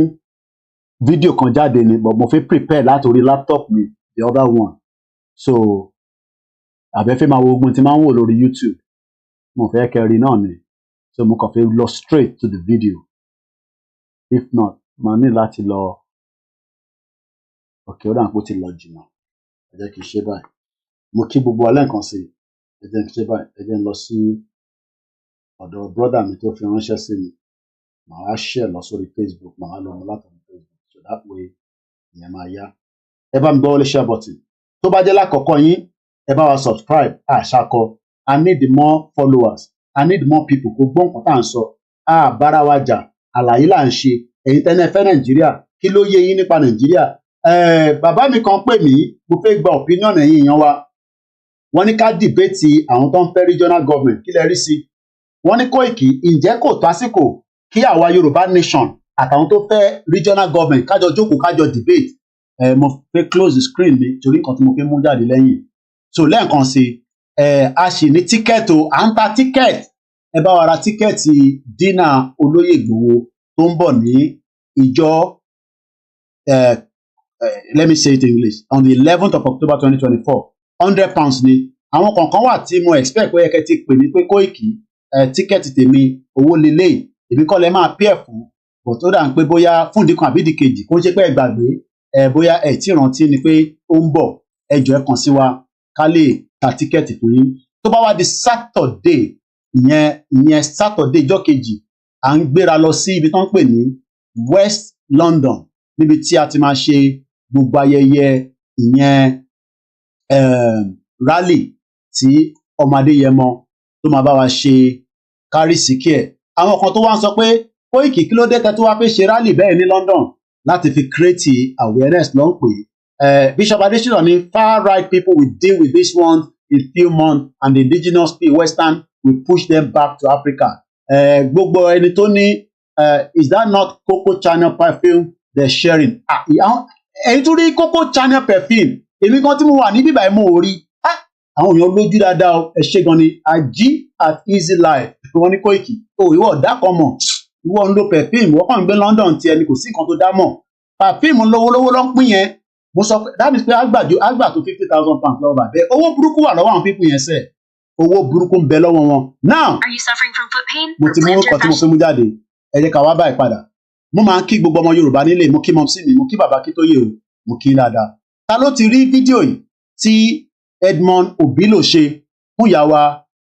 fídíò kan jáde ni, but mo fẹ́ prepare látòrí laptop mi, the other one. So àbẹ́fẹ́ máa wo ogun tí máa ń wò lórí YouTube. Mo fẹ́ kẹrin náà ni. So mo kàn fẹ́ lọ straight to the video. If not, màá ní láti lọ. Okay, ó dà pé ó ti lọ jìnnà. Ẹ jẹ́ kí n ṣe báyìí. Mo kí gbogbo alẹ́ nǹkan sí. Ẹ jẹ́ kí n ṣe báyìí. Ẹ jẹ́ n lọ sí ọ̀dọ̀ brother mi tó fi ránṣẹ́ sí mi. Màá wá share lọ sórí Facebook. Màá lọ látọ̀rí Facebook. So that way, ìyẹn máa yá. Ẹ bá mi gbọ́ wọlé share button. Tó bá jẹ́ lákọ̀ọ́kọ́ yín, ẹ bá wa subscribe. Àṣàkọ. I need more followers. I need more people. Kò gbọ́ nǹkan tá à ń sọ. Bára wa jà. Àlàyé là ń ṣe. Ẹ̀yin tẹ́lẹ̀ fẹ́ Nàìjíríà. Kí ló yé yín nípa Nàìjíríà? Bàbá mi kan pè mí, mo fẹ́ gba opinion ẹ̀yin èèyàn wa. Wọ́n ní ká debate àwọn tó ń fẹ́ regional government. Kí lẹ rí sí? Wọ́n ní Koiki, ǹjẹ́ kò tó àsìkò kí àwa Yorùbá nation àtàwọn tó fẹ́ regional government kájọ jókòó kájọ debate? Mo fẹ́ close the screen mi torí nǹkan tí mo fẹ́ mú jáde lẹ́yìn. So lẹ́ẹ̀kan sí, a sì ní tíkẹ́ẹ̀tì o, à ń ta tíkẹ́ẹ̀tì. Ẹ bá wa ra tíkẹ́ẹ̀tì dínà olóyè Ìgbòho tó ń bọ̀ ní ìjọ let me say it in English, on the 11th of October 2024. £100 ni àwọn kọ̀ọ̀kan wà tí mo expect pé ẹ̀kẹ́ ti pè mí pé Koiki tíkẹ́ẹ̀tì tèmi owó lélẹ̀ èmi kọ́ lẹ máa pay fún but ó dà ń pé bóyá fún ìdí kan àbí ìdí kejì kó ń ṣe pé ẹ gbàgbé bóyá ẹ tí rántí ni pé ó ń bọ̀ ẹ jọ̀ọ́ ẹ kàn sí wa ká lè ta tíkẹ́ẹ̀tì fún yín tó bá wá di Saturday ìyẹn Saturday ọjọ́ kejì à ń gbéra lọ sí ibi tó ń pè ní West London níbi tí a ti máa ṣe gbogbo ayẹyẹ ìyẹn rally tí ọmọ Adéyẹmọ tó máa bá wa ṣe kárìsìkì ẹ̀ àwọn kan tó wá ń sọ pé Koiki kí ló dé tẹ́ tó wá fẹ́ ṣe rally bẹ́ẹ̀ ní London láti fi create awareness ló ń pè Bishop Adesina ní far right people will deal with this one in few months and the indigenous people Western will push them back to Africa gbogbo ẹni tó ní is that not Coco Channel perfume they're sharing ẹ̀yin tó rí Coco Channel perfume èmi kan tí mo wà ní bíbá ẹ̀ mo ò rí àwọn èèyàn lójú dáadáa o ẹ ṣe gan ni ají at easy life wọn ní Koiki ìwọ ọ̀dà kan mọ̀ ìwọ ń lo perfume wọ́n kàn ń gbé London tiẹ̀ ni kò sí nǹkan tó dá mọ̀ perfume lówólówó ló ń pín yẹn mo sọ pé that is pé àgbà tó £50,000 lọ́wọ́ bàbẹ́ owó burúkú wà lọ́wọ́ àwọn pípín yẹn sẹ́ẹ̀ owó burúkú ń bẹ lọ́wọ́ wọn now mo ti mú orúkọ tí mo fi mú jáde ẹ jẹ́ ká wá báyìí padà mo máa ń kí gbogbo ọmọ Yorùbá nílé mo kí mọ́mísì mi mo kí bàbá Akintoye o mo kí dáadáa ta ló ti rí fídíò yìí tí Edmond Obilo ṣe fún ìyá wa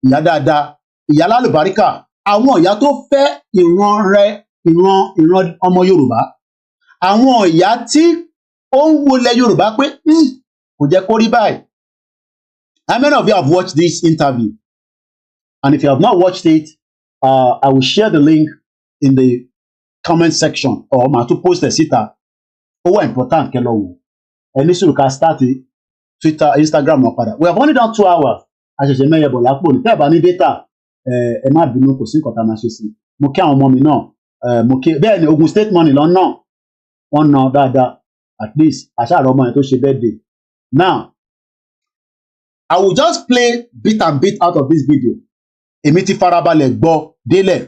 ìyá dáadáa ìyá lálùbáríkà àwọn ìyá tó fẹ́ ìran ọmọ Yorùbá àwọn ìyá tí ó ń wọlé Yorùbá pé kò jẹ́ kó rí báyìí. How many of you have watched this interview? And if you have not watched it, I will share the link in the comment section or màá tún post ẹ̀ síta. Ó wà important kẹ́ lọ wò. Ẹni sùúrù ká start Twitter, Instagram náà padà. We have only done 2 hours. A ṣẹ̀ṣẹ̀ mẹ́yẹ bọ̀ lápò ní. Tẹ́ ẹ̀ bá ní data, ẹ má bínú kò sí nǹkan tá a máa ṣe sí. Mo kí àwọn ọmọ mi náà. Mo kí bẹ́ẹ̀ ni Ogun State money lọ náà. Wọ́n ná dáadáa. At least àṣàrò ọmọ yẹn tó ṣe birthday. Now, I will just play bit and bit out of this video. Èmi ti farabalẹ̀ gbọ́ délẹ̀.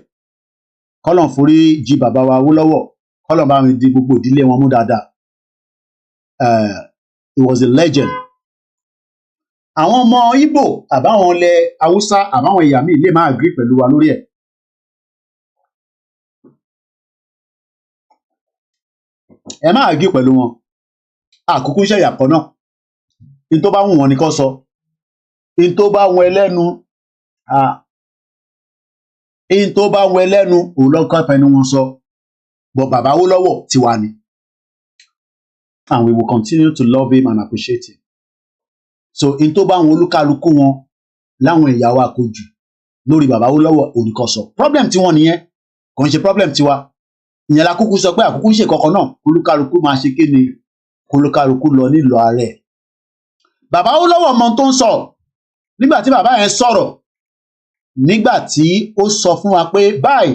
Kọ́lọ̀ forí jí bàbá wa Awólọ́wọ̀. Kọ́lọ̀ bá mi di gbogbo ìdílé wọn mú dáadáa. He was a legend. Àwọn ọmọ Ìgbò àbáwọn ilẹ̀ Haúsá àbáwọn ẹ̀yà míì lè máa agree pẹ̀lú wa lórí ẹ̀. Ẹ má agree pẹ̀lú wọn. Àkókò iṣẹ́ ìyàpọ̀ náà. In tó bá wù wọn ni kó sọ. In tó bá wọn ẹlẹ́nu in tó bá wọn ẹlẹ́nu òun lọ́kọ́ ẹ̀fẹ́ ni wọ́n sọ. But bàbá Awólọ́wọ̀ tiwa ni. And we will continue to love him and appreciate him. So in tó bá wọn olúkálukú wọn láwọn ẹ̀yà wa kò jù lórí bàbá Awólọ́wọ̀ òrìkọ sọ. Problem tí wọ́n nìyẹn kò ń ṣe problem tiwa. Ìyẹn la kúkú sọ pé àkúkú ń ṣe kankan náà olúkálukú máa ṣe kí ni olúkálukú lọ nílò ààrẹ. Bàbá Awólọ́wọ̀ mọ tó ń sọ nígbà tí bàbá yẹn sọ̀rọ̀ nígbà tí ó sọ fún wa pé báyìí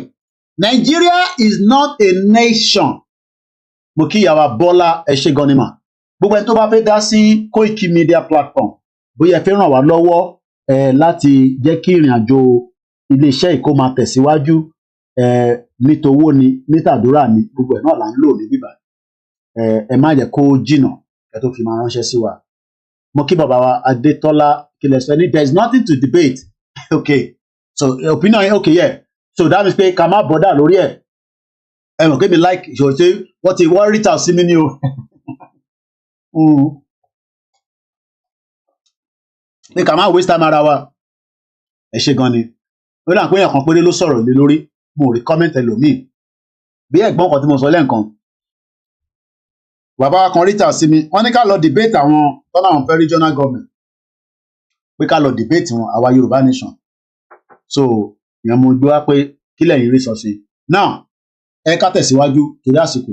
Nigeria is not a nation. Mo kí ìyá wa Bọ́lá ẹ ṣé gan ni mà. Gbogbo ẹni tó bá fẹ́ dá sí Koiki Media platform bóyá ẹ fẹ́ ràn wá lọ́wọ́ láti jẹ́ kí ìrìn àjò iléeṣẹ́ ìkó máa tẹ̀síwájú nítowó ni nítàdúrà ni gbogbo ẹ̀ náà là ń lò ní bíbá ẹ má jẹ́ kó jìnà ẹ tó fi máa ránṣẹ́ sí wa. Mo kí bàbá wa Adétọ́lá kílẹ̀ sọ ní there is nothing to debate okay so opinion okay yeah so that means pé ká má bọ́dà lórí ẹ̀ ẹ mọ̀ pé mi like ìṣòro ṣe wọ́n rí tà sí mi ní o. Ní ká máa waste time ara wa ẹ ṣé gan ni ó dà pé èèyàn kan péré ló sọ̀rọ̀ lé lórí mo rí comment ẹlòmíì bí ẹ̀gbọ́n kan tí mo sọ lẹ́ǹkan bàbá wa kan rí tà sí mi wọ́n ní ká lọ debate àwọn tọ́lá àwọn fẹ́ regional government pé ká lọ debate wọn àwa Yorùbá nation so ìyẹn mo gbé wá pé kí lẹ́yìn rí sọ sí now ẹ ká tẹ̀síwájú torí àsìkò.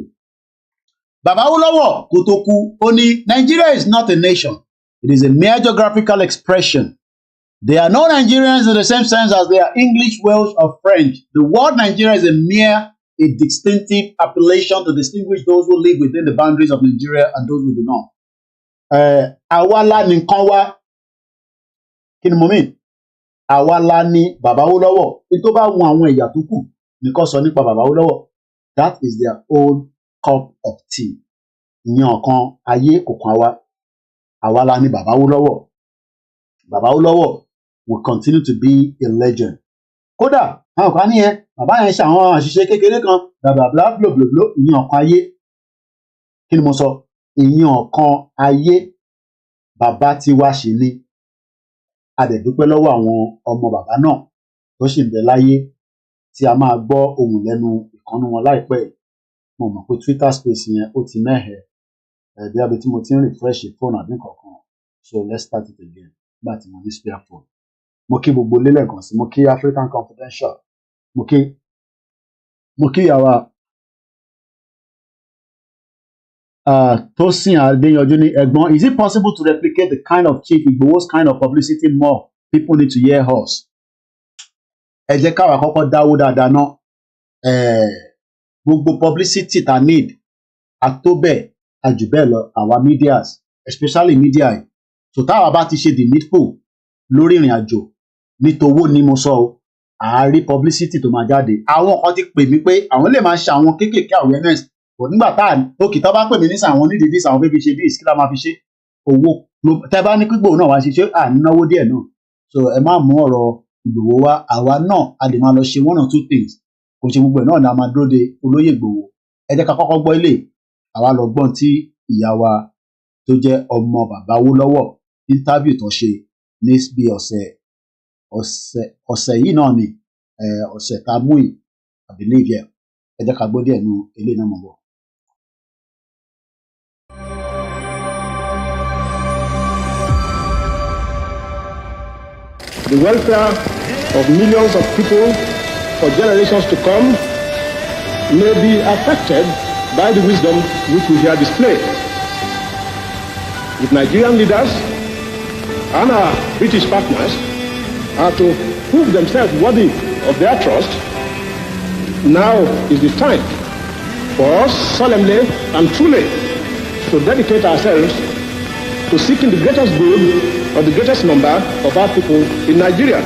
Bàbá Awólọ́wọ̀ kó tó kú ó ní Nigeria is not a nation. It is a mere geographical expression. There are no Nigerians in the same sense as they are English, Welsh or French. The word Nigeria is a distinctive appellation to distinguish those who live within the boundaries of Nigeria and those who do not. Àwa la nìkan wá. Kí ni mo mean? Àwa la ní Bàbá Awólọ́wọ̀. Ní tó bá wọn àwọn ẹ̀yà tó kù nìkan sọ nípa Bàbá Awólọ́wọ̀. That is their own cup of tea. Ìyẹn ọ̀kan ayé kò kan àwa la ní Bàbá Awólọ́wọ̀ Bàbá Awólọ́wọ̀ will continue to be a legend. Kódà àwọn kan ní yẹn bàbá yẹn ṣe àwọn àṣìṣe kékeré kan blablabla blobloblo ìyẹn ọ̀kan ayé. Kí ni mo sọ? Ìyẹn ọ̀kan ayé. Bàbá tiwa ṣì ni. A dẹ̀ dúpẹ́ lọ́wọ́ àwọn ọmọ bàbá náà tó sì ń bẹ láyé tí a máa gbọ́ ohùn lẹ́nu ìkànnì wọn láìpẹ́ yìí. Mo mọ̀ pé Twitter space yẹn ó ti mẹ́hẹ̀ bí abẹ tí mo ti ń refresh phone àbí kankan. So let's start it again. Nígbà tí mo ní spare phone. Mo kí gbogbo lélẹ̀ kan sí, mo kí African Confidential, mo kí ìyàwó Tosin Adeyanju ní ẹ̀gbọ́n, is it possible to replicate the kind of Chief Igboho's kind of publicity more? People need to hear us. Ẹ jẹ́ káwa kọ́kọ́ dáwó dáadáa ná. Gbogbo publicity ta need àtóbẹ̀ àjùbẹ̀ lọ àwa medias, especially media yìí. So táwa bá ti ṣe the needful lórí ìrìn àjò nítowó ni mo sọ o, àárí publicity tó máa jáde. Àwọn kan ti pè mí pé àwọn lè máa ṣe àwọn kéékèèké awareness but nígbà tá òkè tó bá pè mí nísà àwọn onídìí dísà àwọn fẹ́ fi ṣe dis kí la máa fi ṣe owó tẹ bá ní pípò náà wá ṣiṣẹ́ nínáwó díẹ̀ náà. So ẹ má mú ọ̀rọ̀ Ìgbòho wá, àwa náà a lè máa lọ ṣe one or two things. Kò ṣe gbogbo ẹ̀ náà ni a máa dúró de olóyè Ìgbòho. Ẹ jẹ́ ká kọ́kọ́ gbọ́ ilé àwa lọ gbọ́n tí ìyá wa tó jẹ́ ọmọ bàbá Awólọ́wọ̀ interview tó ṣe ní bí ọ̀sẹ̀ yìí náà ni ọ̀sẹ̀ tá a mú yìí I believe yẹ. Ẹ jẹ́ ká gbọ́ díẹ̀ nu ilé náà mọ̀ bọ̀. The welfare of millions of people for generations to come may be affected by the wisdom which we here display. If Nigerian leaders and our British partners are to prove themselves worthy of their trust, now is the time for us solemnly and truly to dedicate ourselves to seeking the greatest good of the greatest number of our people in Nigeria.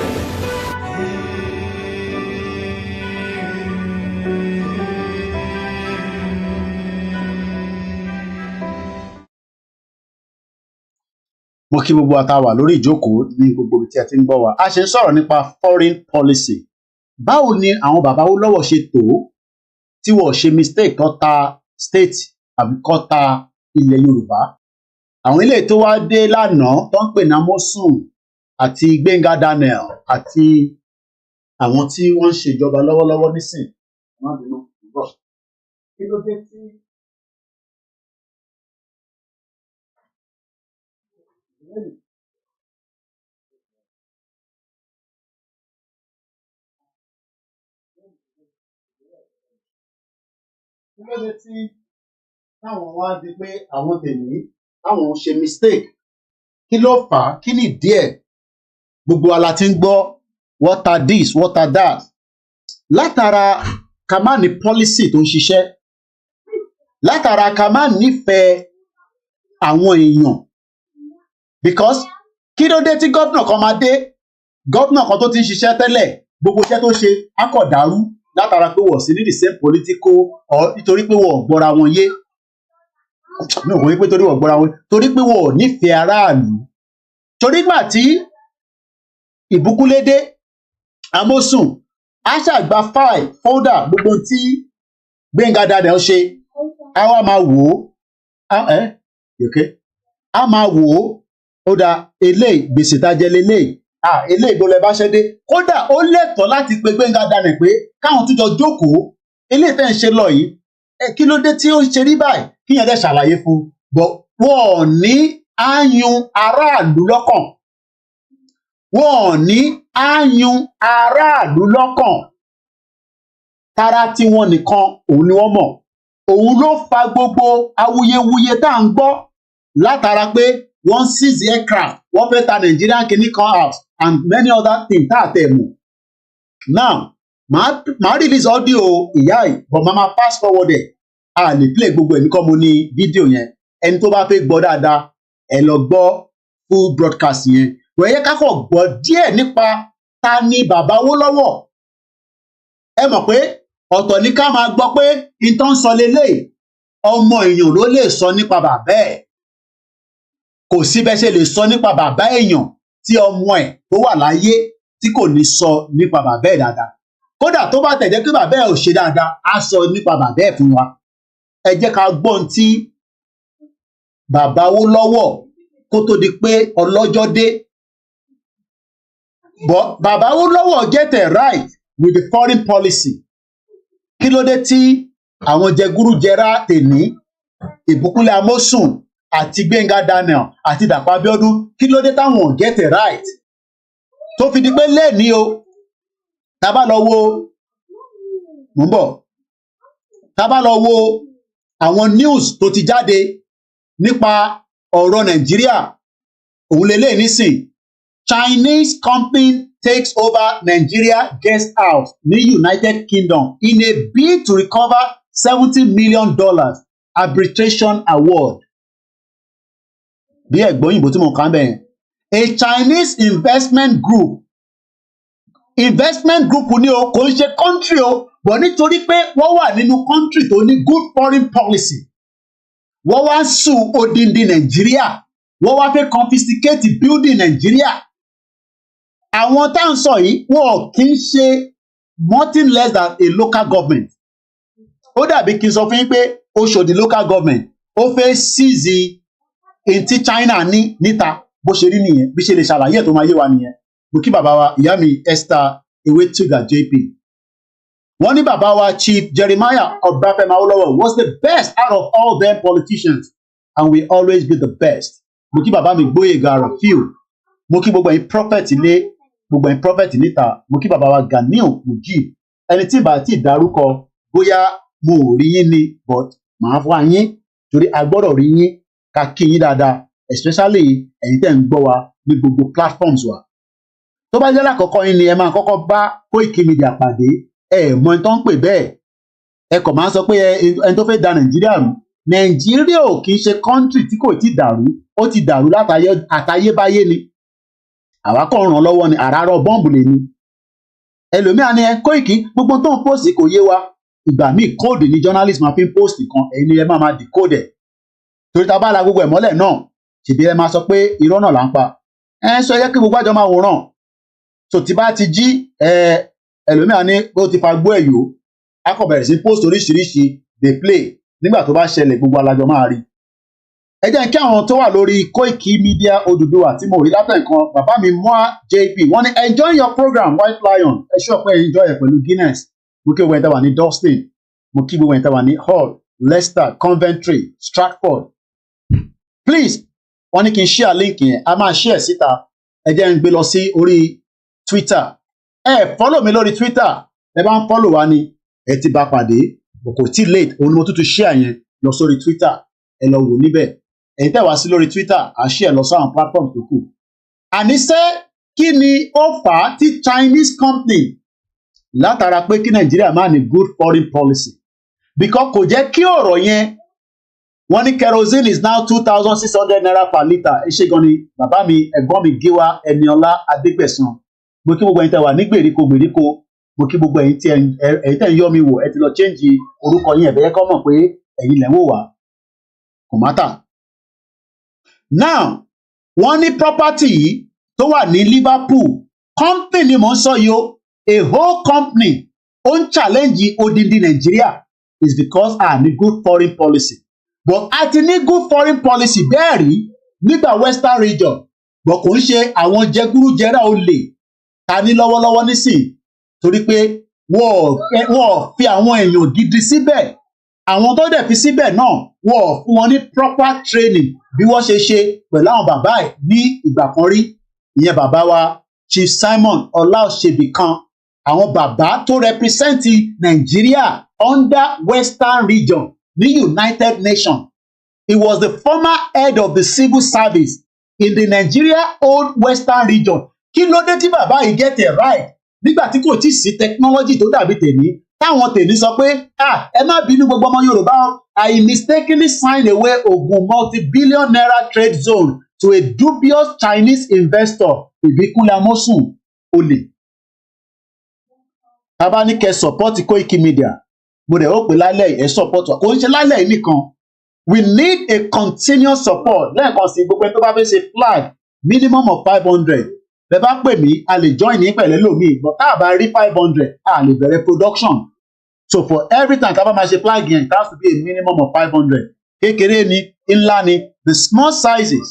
Mo kí gbogbo àtàwà lórí ìjókòó ní gbogbo ibi tí ẹ ti ń gbọ́ wa. A ṣe ń sọ̀rọ̀ nípa foreign policy. Báwo ni àwọn bàbá Awólọ́wọ̀ ṣe tó tí wọ́n ṣe mistake tó ta state àbí kó ta ilẹ̀ Yorùbá? Àwọn ilé tó wá dé lánàá tó ń pè ní Amosun àti Gbénga Daniel àti àwọn tí wọ́n ń ṣèjọba lọ́wọ́lọ́wọ́ nísìn. Kí ló dé tí táwọn wá di pé àwọn tèmi táwọn ṣe mistake? Kí ló fà á? Kí ni díẹ̀? Gbogbo wa la ti ń gbọ́ water this water that látara ká má ní policy tó ń ṣiṣẹ́, látara ká má nífẹ̀ẹ́ àwọn èèyàn. Because kí ló dé tí gómìnà kan máa dé, gómìnà kan tó ti ń ṣiṣẹ́ tẹ́lẹ̀, gbogbo iṣẹ́ tó ṣe á kọ̀ dàrú látara pé wọ́n sì ní the same political or nítorí pé wọ́n gbọ́ra wọn yé. Mi ò wọ́n yé pé torí wọ́n gbọ́ra wọn, torí pé wọ́n ò nífẹ̀ẹ́ aráàlú. Torí gbà tí Ìbúkúlédé Amosun á ṣàgbà file folder gbogbo tí Gbénga Daniel ṣe, á wá máa wò ó á máa wò ó dá eléyìí gbèsè tá jẹ leléyìí eléyìí ìbólẹ̀ bá ṣẹ́ dé. Kódà ó lẹ́tọ̀ọ́ láti pe Gbénga Daniel pé káwọn tún jọ jókòó, eléyìí tẹ́ ń ṣe lọ yìí kí ló dé tí ó ṣe rí báyìí, kí yẹn dẹ̀ ṣàlàyé fún un. But wọn ò ní áyún aráàlú lọ́kàn, wọn ò ní áyún aráàlú lọ́kàn. Tara tí wọn nìkan òun ni wọ́n mọ̀. Òun ló fa gbogbo awuyewuye tá à ń gbọ́ látara pé wọ́n seize aircraft, wọ́n fẹ́ ta Nigerian kìíní kan out and many other things tá à tẹ̀ mọ̀. Now màá release audio ìyá yìí but màá máa pass forward ẹ̀. A lè play gbogbo ẹ̀mí kọ́ mo ní fídíò yẹn. Ẹni tó bá fẹ́ gbọ́ dáadáa ẹ lọ gbọ́ full broadcast yẹn. Wọ́n yẹ ká kọ̀ gbọ́ díẹ̀ nípa ta ni bàbá Awólọ́wọ̀. Ẹ mọ̀ pé ọ̀tọ̀ ní ká máa gbọ́ pé ìtàn sọ lélẹ́yìí, ọmọ èèyàn ló lè sọ nípa bàbá ẹ̀. Kò sí bẹ́ẹ̀ ṣe lè sọ nípa bàbá èèyàn tí ọmọ ẹ̀ tó wà láyé tí kò ní sọ nípa bàbá ẹ̀ dáadáa. Kódà tó bá tẹ̀jẹ́ pé bàbá ẹ̀ ò ṣe dáadáa á sọ nípa bàbá ẹ̀ fún wa. Ẹ jẹ́ ká gbọ́n tí bàbá Awólọ́wọ̀ kó tó di pé ọlọ́jọ́ dé. But bàbá Awólọ́wọ̀ get it right with the foreign policy. Kí ló dé tí àwọn jẹgúrújẹrá tèní Ìbùkúnlé Amósùn àti Gbénga Daniel àti Dàpọ̀ Abíọ́dún kí ló dé táwọn get it right? Tó fi di pé lẹ́ẹ̀ni o, tá bá lọ wo mò ń bọ̀, tá bá lọ wo àwọn news tó ti jáde nípa ọ̀rọ̀ Nàìjíríà, òun lélẹ̀ nísìn, Chinese company takes over Nigeria guest house ní United Kingdom in a bid to recover $70 million arbitration award. Bí ẹ̀gbọ́n òyìnbó tí mo kà ń bẹ̀ yẹn. A Chinese investment group ní o, kò ń ṣe country o, but nítorí pé wọ́n wà nínú country tó ní good foreign policy, wọ́n wá ń sùn odindi Nàìjíríà, wọ́n wá fẹ́ confiscate building Nàìjíríà. Àwọn tá à ń sọ yìí wọn kì í ṣe nothing less than a local government. Ó dàbí kí n sọ fún yín pé Oṣòdì local government ó fẹ́ seize in tí China ní níta, bó ṣe rí nìyẹn, bí ṣe lè ṣàlàyé tó máa yé wa nìyẹn. Mo kí bàbá wa ìyá mi Esther Ewétúgà JP. Wọ́n ní bàbá wa Chief Jeremiah Ọbáfẹ́mi Awólọ́wọ̀ was the best out of all them politicians and will always be the best. Mo kí bàbá mi Gbóyèga Rafiu. Mo kí gbogbo ẹ̀yin prophet ilé, gbogbo ẹ̀yin prophet níta. Mo kí bàbá wa Ganiu Mujib. Ẹni tí bá ti dárúkọ bóyá mo ò rí yín ni, but màá fún yín torí a gbọ́dọ̀ rí yín ká kí yín dáadáa, especially ẹ̀yin tẹ́ ń gbọ́ wa ní gbogbo platforms wa. Tó bá jẹ́ lákọ̀ọ́kọ́ yín ni ẹ máa kọ́kọ́ bá Koiki Media pàdé, ẹ mọ ẹni tó ń pè bẹ́ẹ̀. Ẹ kàn máa sọ pé ẹni tó fẹ́ da Nàìjíríà rú. Nàìjíríà ò kì í ṣe country tí kò tí dàrú, ó ti dàrú látayébáyé ni. Àwa kàn ràn lọ́wọ́ ni, àràárọ̀ bọ́ǹbù lè ní. Ẹlòmíà ni ẹ Koiki gbogbo tó ń post kò yé wa. Ìgbà míì code ni journalist máa fi ń post kan, ẹ̀yin ni ẹ máa decode ẹ̀. Torí ta bá la gbogbo ẹ̀ mọ́lẹ̀ náà, ṣèbí ẹ máa sọ pé irọ́ náà là ń pa. Ẹ sọ yẹ kí gbogbo àjọ máa wòran. So tí bá ti jí ẹlòmíà ní ó ti fa gbọ́ ẹ̀yọ́, a kò bẹ̀rẹ̀ sí post oríṣiríṣi dey play nígbà tó bá ṣẹlẹ̀ gbogbo alájọ máa rí. Ẹ jẹ́ kí àwọn tó wà lórí Koiki Media Odùduwà tí mo rí látẹ̀ nǹkan, bàbá mi Mua JP wọ́n ní enjoy your program White Lion, ẹ ṣọ́ pé enjoy ẹ̀ pẹ̀lú Guinness. Mo kí gbogbo ẹ̀yin tá wà ní Dustin, mo kí gbogbo ẹ̀yin tá wà ní Hull, Leicester, Coventry, Stratford. Please wọ́n ní kí n share link yẹn, a máa share síta. Ẹ jẹ́ n gbé lọ sí orí Twitter. Follow mi lórí Twitter. Ẹ bá ń follow wa ni ẹ ti bá pàdé, kò tí late, òun ni mo tún share yẹn lọ sórí Twitter. Ẹ lọ wò níbẹ̀. Ẹ̀yin tẹ́ wá sí lórí Twitter, à share lọ sáwọn platform tó kù. Àníṣe kí ni ó fà á tí Chinese company látara pé kí Nàìjíríà máa ní good foreign policy? Because kò jẹ́ kí ọ̀rọ̀ yẹn, wọ́n ní kerosene is now 2,600 naira per litre. Ẹ ṣé gan ni bàbá mi, ẹ̀gbọ́n mi Gíwá Ẹniọlá Adégbẹ̀san. Mo kí gbogbo ẹ̀yin tẹ́ wà ní gbèríko, mo kí gbogbo ẹ̀yin tẹ́ ń yọ́ mi wò, ẹ ti lọ change orúkọ yín, ẹ̀bẹ̀yẹ kọ́ mọ̀ pé ẹ̀yin lẹ̀ ń wò wá. Kò mátà. Now, wọ́n ní property yìí tó wà ní Liverpool, company ni mò ń sọ yìí o, a whole company ó ń challenge odindi Nàìjíríà is because a ní good foreign policy. But a ti ní good foreign policy bẹ́ẹ̀ rí nígbà Western region, but kò ń ṣe àwọn jẹgúrújẹrá olè ta ní lọ́wọ́lọ́wọ́ nísìn, torí pé wọ́n fi àwọn èèyàn gidi síbẹ̀. Àwọn tó dẹ̀ fi síbẹ̀ náà wọ́n fún wọn ní proper training bí wọ́n ṣe pẹ̀lú àwọn bàbá ẹ̀ ní ìgbà kan rí. Ìyẹn bàbá wa Chief Simon Ọláòṣèbìkan, àwọn bàbá tó represent Nigeria under Western region ní United Nations. He was the former head of the civil service in the Nigeria old Western region. Kí ló dé tí bàbá yìí get it right nígbà tí kò tí sí technology tó dàbí tèmi, táwọn tèmi sọ pé ẹ má bínú gbogbo ọmọ Yorùbá, I mistakenly signed away Ogun multi-billion naira trade zone to a dubious Chinese investor, Ìbíkúnlé Amósùn olè. Bàbá ní kẹ́ support Koiki Media, mo dẹ̀ ó pè lálẹ́ ẹ̀ support wa, kò ń ṣe lálẹ́ yìí nìkan. We need a continuous support. Lẹ́ẹ̀kan sí gbogbo ẹni tó bá fẹ́ ṣe flag minimum of 500. bẹ́ẹ̀ bá pè mí a lè join ní pẹ̀lẹ́ lómi but tá a bá rí 500 a lè bẹ̀rẹ̀ production. So for every time tá a bá máa ṣe plugin it has to be a minimum of 500. Kékeré ni, ńlá ni, the small sizes,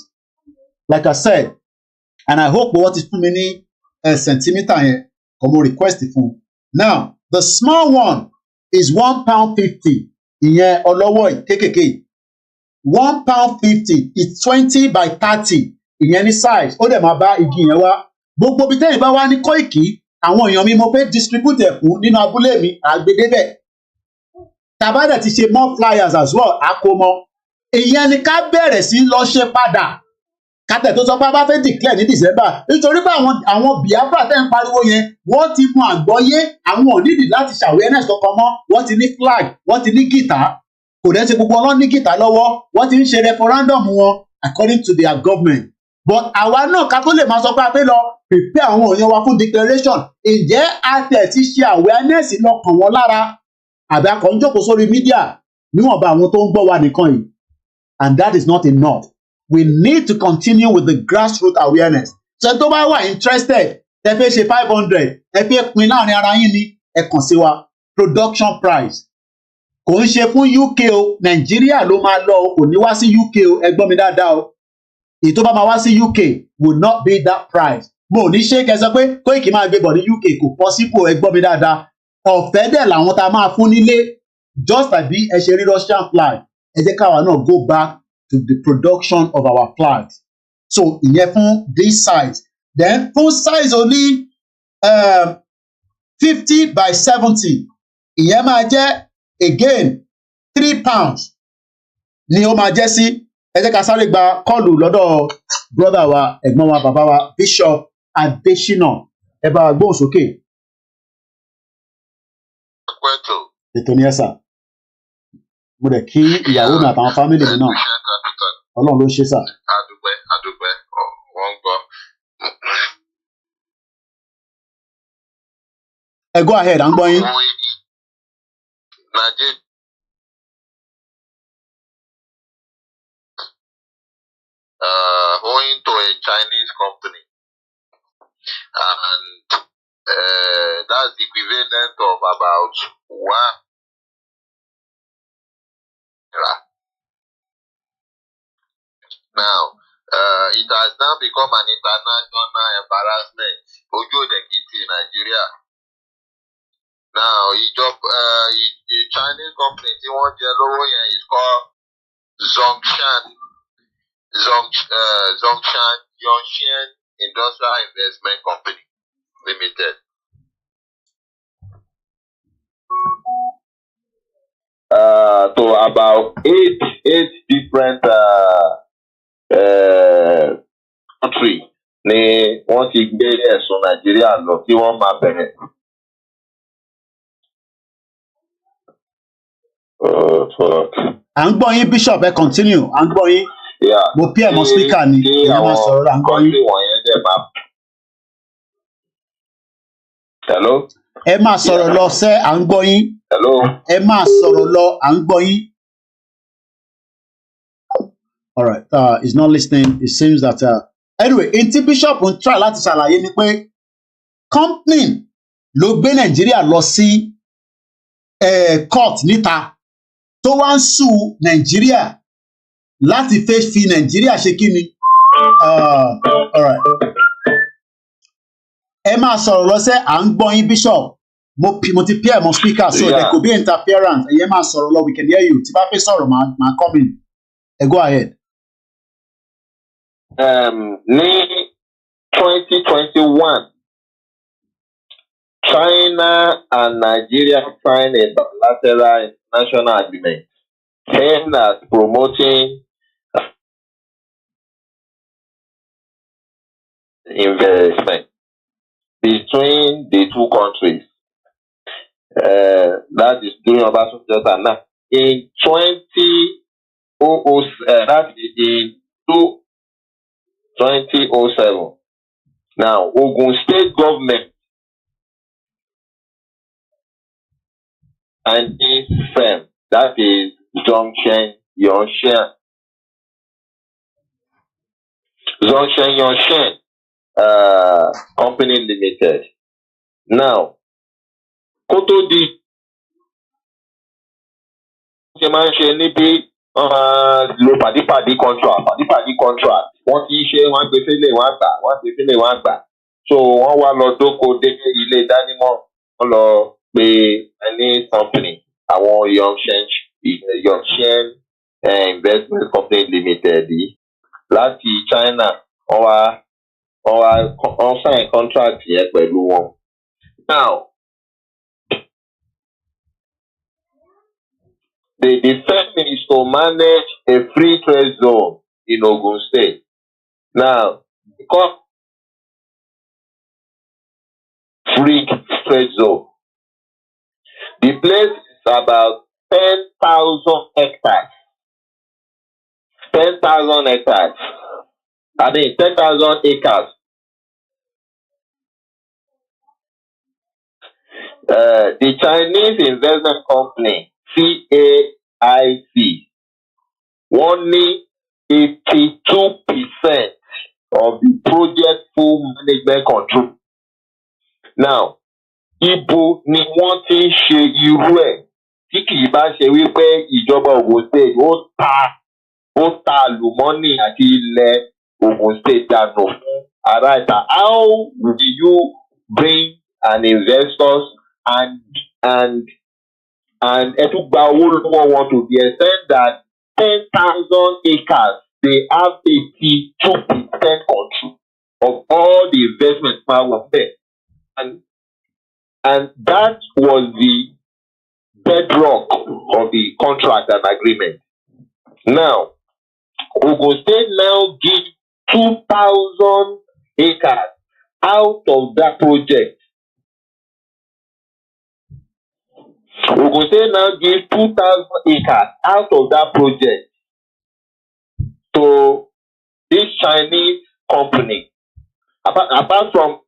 like I said, and I hope what is fún mi ní centimeter yẹn kò mo request fún. Now the small one is £1.50. Ìyẹn ọlọ́wọ́ yìí kékèké. £1.50 is 20 by 30. Ìyẹn ní size. Ó dẹ̀ máa bá igi yẹn wá. Gbogbo ibi tẹ́yìn bá wá ní Koiki, àwọn èèyàn mi mo fẹ́ distribute ẹ̀ fún nínú abúlé mi àgbédébẹ̀. Tàbá dẹ̀ ti ṣe more flyers as well, àkómọ. Ìyẹn ni ká bẹ̀rẹ̀ sí lọ ṣe padà. Kátẹ̀ tó sọ pé a bá fẹ́ declare ní December. Nítorí pé àwọn Biafra tẹ́ ń pariwo yẹn, wọ́n ti mọ àgbọ́yé, àwọn ò nídìí láti ṣe awareness kankan mọ́. Wọ́n ti ní flag, wọ́n ti ní guitar. Kò dẹ̀ ṣe gbogbo wọn ní guitar lọ́wọ́. Wọ́n ti ń ṣe referendum wọn according to their government. But àwa náà ká tó lè máa sọ pé a fẹ́ lọ prepare àwọn èèyàn wa fún declaration. Ǹjẹ́ a tẹ̀ ti ṣe awareness lọ́kàn wọn lára? Àbí a kàn ń jókòó sórí media níwọ̀nba àwọn tó ń gbọ́ wa nìkan yìí. And that is not enough. We need to continue with the grassroots awareness. So tó bá wà interested, ẹ fẹ́ ṣe 500, ẹ fẹ́ pín láàrin ara yín ni, ẹ kàn sí wa. Production price. Kò ń ṣe fún UK o, Nàìjíríà ló máa lọ o, kò ní wá sí UK o, ẹ gbọ́ mi dáadáa o. Èyí tó bá máa wá sí UK will not be that price. Mo ò ní ṣe kẹ́ sọ pé Koiki máa gbé bọ̀ ní UK kò possible, ẹ gbọ́ mi dáadáa. Ọ̀fẹ́ dẹ̀ làwọn tá a máa fún nílé, just like bí ẹ ṣe rí Russian flag. Ẹ jẹ́ káwa náà go back to the production of our flags. So ìyẹn fún this size. Then fún size only 50 by 70. Ìyẹn máa jẹ́ again £3 ni ó máa jẹ́ sí. Ẹ jẹ́ ká sáré gba kọ́ọ̀lù lọ́dọ̀ brother wa, ẹ̀gbọ́n wa, bàbá wa, Bishop Adesina. Ẹ bá wa gbóhùn sókè. Ètò ni ẹ sà. Mo dẹ̀ kí ìyàwó mi àtàwọn fámìlì mi náà. Ọlọ́run ló ṣe sà. Adúpẹ́, wọ́n gbọ́. Ẹ go ahead, à ń gbọ́ yín. Owing to a Chinese company, and that's the equivalent of about one. Now, it has now become an international embarrassment. Ojo Dekiti, Nigeria. Now, the Chinese company, is called Zhongshan Yongxian Industrial Investment Company Limited. To about eight different country ni wọ́n ti gbé ẹ̀sùn Nàìjíríà lọ tí wọ́n máa bẹ̀rẹ̀. À ń gbọ́ yín Bishop, ẹ continue, à ń gbọ́ yín. Mo pí ẹ̀ mọ́ speaker ni, ìyẹn máa sọ̀rọ̀, à ń gbọ́ yín. Hello? Ẹ máa sọ̀rọ̀ lọ sẹ́, à ń gbọ́ yín. Hello? Ẹ máa sọ̀rọ̀ lọ, à ń gbọ́ yín. All right, he's not listening. It seems that anyway, ntí Bishop ń try láti ṣàlàyé ni pé company ló gbé Nàìjíríà lọ sí court níta tó wá ń sue Nàìjíríà láti fẹ́ fi Nàìjíríà ṣe kí ni. All right. Ẹ máa sọ̀rọ̀ lọ́sẹ̀, à ń gbọ́ yín Bishop. Mo ti pay mo speaker, so there could be interference. Ẹ̀yẹ́ máa sọ̀rọ̀ lọ, we can hear you. Tí bá fẹ́ sọ̀rọ̀, máa come in. Go ahead. Ní 2021, China and Nigeria signed a bilateral international agreement aimed at promoting investment between the two countries. That is during Obasanjo time. Now, in that is in 2007. Now, Ogun State government and this firm, that is Zhongshan Yongxian, Company Limited. Now, Koto di ṣe máa ń ṣe níbi lo pàdípàdí contract wọ́n ti ṣe wọ́n gbé sílẹ̀ wọ́n gbà wọ́n gbé sílẹ̀ wọ́n gbà so wọ́n wá lọ dóko dé ilé ìdánimọ̀ wọ́n lọ pe any company àwọn Yongshen Investment Company Limited yìí láti China wọ́n sign contract yẹn pẹ̀lú wọn. Now, the first thing is to manage a free trade zone in Ogun State. Now, because free trade zone, the place is about 10,000 hectares. 10,000 hectares. I mean 10,000 acres. The Chinese investment company CAIC won 82% of the project full management control. Now, ibo ni wọ́n ti ń ṣe irú ẹ̀ tí kì í bá ṣe wípé ìjọba Ogun State ó ta àlùmọ́nì àti ilẹ̀ Ogun State dànù fún ará ìta. How will you bring an investors and ẹ tún gba owó lọ́wọ́ wọn to the extent that 10,000 acres they have 82% control of all the investment power there, and that was the bedrock of the contract and agreement. Now, Ogun State now give 2,000 acres out of that project. Ogun State now give 2,000 acres out of that project to this Chinese company. Apart from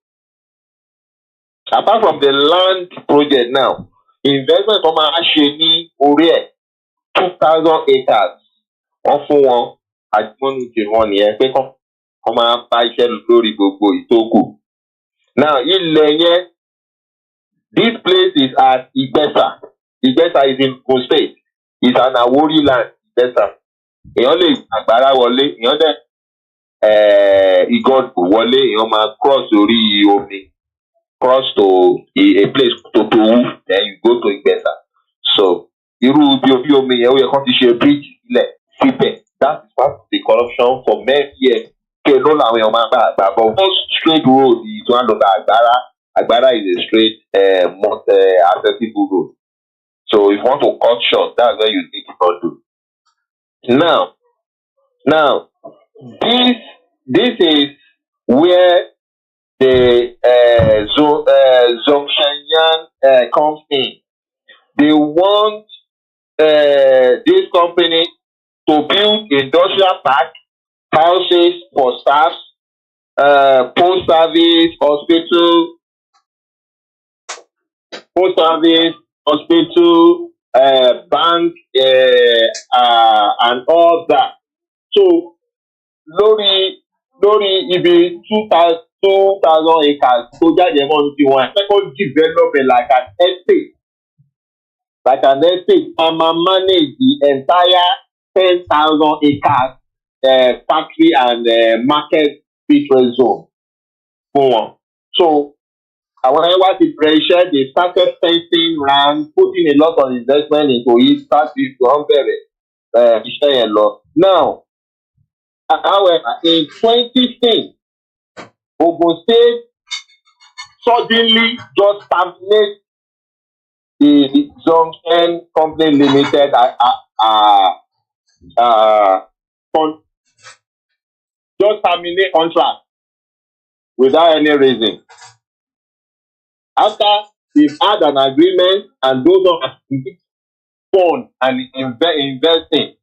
the land project now, investment from Asheni Ore 2,000 acres. Wọ́n fún wọn àjùmọ̀nù tí wọ́n nìyẹn pé kọ́ máa bá iṣẹ́ lórí gbogbo ìtókù. Now, ilẹ̀ yẹn, this place is at Igbesa. Igbesa is in Ogun State. It's an Awori land, Igbesa. Èèyàn lè àgbàrá wọlé, èèyàn dẹ̀ Igọ̀dù wọlé, èèyàn máa cross orí omi, cross to a place to Towu, then you go to Igbesa. So, irú bí omi yẹn ó yẹ kán ti ṣe bridge sílẹ̀ síbẹ̀. That is part of the corruption for many years. Kéèló làwọn èèyàn máa gbà àgbà, but one straight road is one of the Agbara. Agbara is a straight, accessible road. So if you want to cut short, that's where you need to not do. Now, this is where the Zongshanyan comes in. They want this company to build industrial park, houses for staff, post service, hospital, bank, and all that. So, lórí ibi 2,000 acres tó jáde mọ́ ní tiwọn, ẹ fẹ́ kó develop like an estate. Like an estate, and manage the entire 10,000 acres factory and market feature zone fún wọn. So, àwọn ẹ̀yẹ́ wá ti pressure, they started fencing round, putting a lot of investment into it, start with one bẹ̀rẹ̀ iṣẹ́ yẹn lọ. Now, however, in 2010, Ogun State suddenly just terminate the Zongshan Company Limited just terminate contract without any reason. After they've had an agreement and those of fund and investing.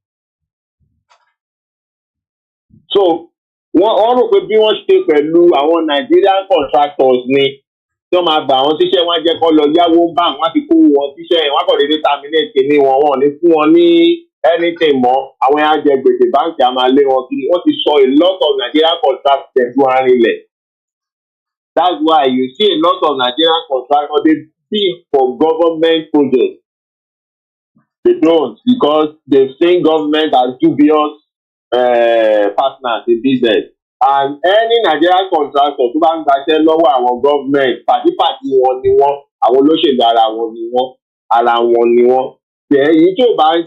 So, wọ́n rò pé bí wọ́n ṣe pẹ̀lú àwọn Nigerian contractors ni tí wọ́n máa gbà wọ́n síṣẹ́, wọ́n á jẹ́ kó lọ yáwó bank, wọ́n á ti kó wọn síṣẹ́, wọ́n á kọ̀ déédéé terminate kìíní wọn ò ní fún wọn ní anything mọ́. Àwọn yẹn á jẹ gbèsè báńkì á máa lé wọn kiri. Wọ́n ti sọ a lot of Nigerian contractors ju arinlẹ̀. That's why you see a lot of Nigerian contractors, they seek for government projects. They don't, because they've seen government as dubious partners in business. And any Nigerian contractor tó bá ń gbaṣẹ́ lọ́wọ́ àwọn government pàtípàtí wọn ni wọ́n, àwọn olóṣèlú ara wọn ni wọ́n, ara wọn ni wọ́n. Èyí tí ò bá ń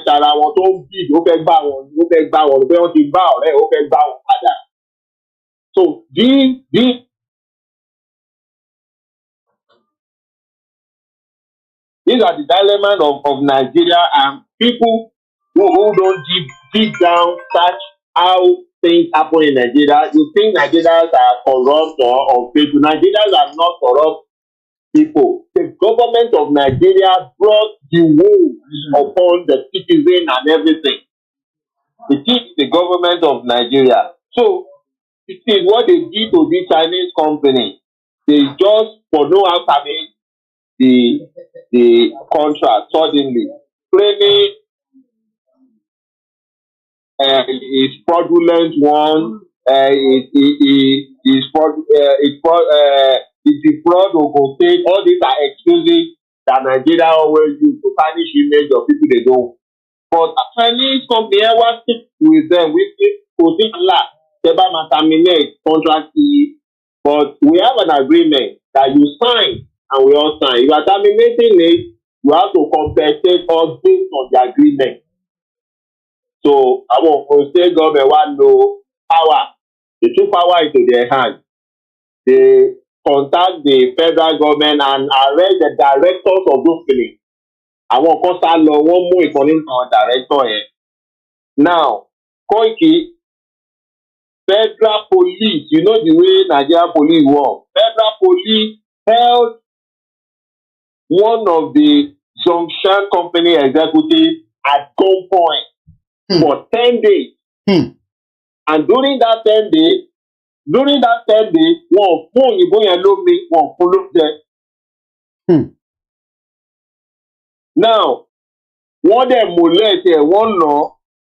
ṣara wọn tó ń bì ó fẹ́ gbà wọn pé wọ́n ti gbá ọ̀rẹ́ ó fẹ́ gbà wọn padà. So these are the dilemmas of Nigeria, and people who don't deep down search how things happen in Nigeria. You think Nigerians are corrupt or unfaithful. Nigerians are not corrupt people. The government of Nigeria brought the woe upon the citizen and everything. It is the government of Nigeria. So it is what they did to this Chinese company. They just, for no answer, the contract suddenly claiming is fraudulent one, is the fraud Ogun State. All these are excuses that Nigeria always use to tarnish image of people they don't. But a Chinese company ever stick with them with it particular Teba terminate contract. But we have an agreement that you sign and we all sign. If you are terminating it, you have to compensate us based on the agreement. So our state government want no power. They took power into their hands. They contact the federal government and arrest the directors of those things. Àwọn kan sá lọ wọ́n mú ìkan nínú àwọn director yẹn. Now, Koiki, federal police, you know the way Nigerian police work. Federal police held one of the Zhongshan company executives at gunpoint for 10 days. And during that 10 days, wọ́n fún òyìnbó yẹn lómi, wọ́n fún lóúnjẹ. Now, wọ́n dẹ̀ molest ẹ̀, wọ́n nà,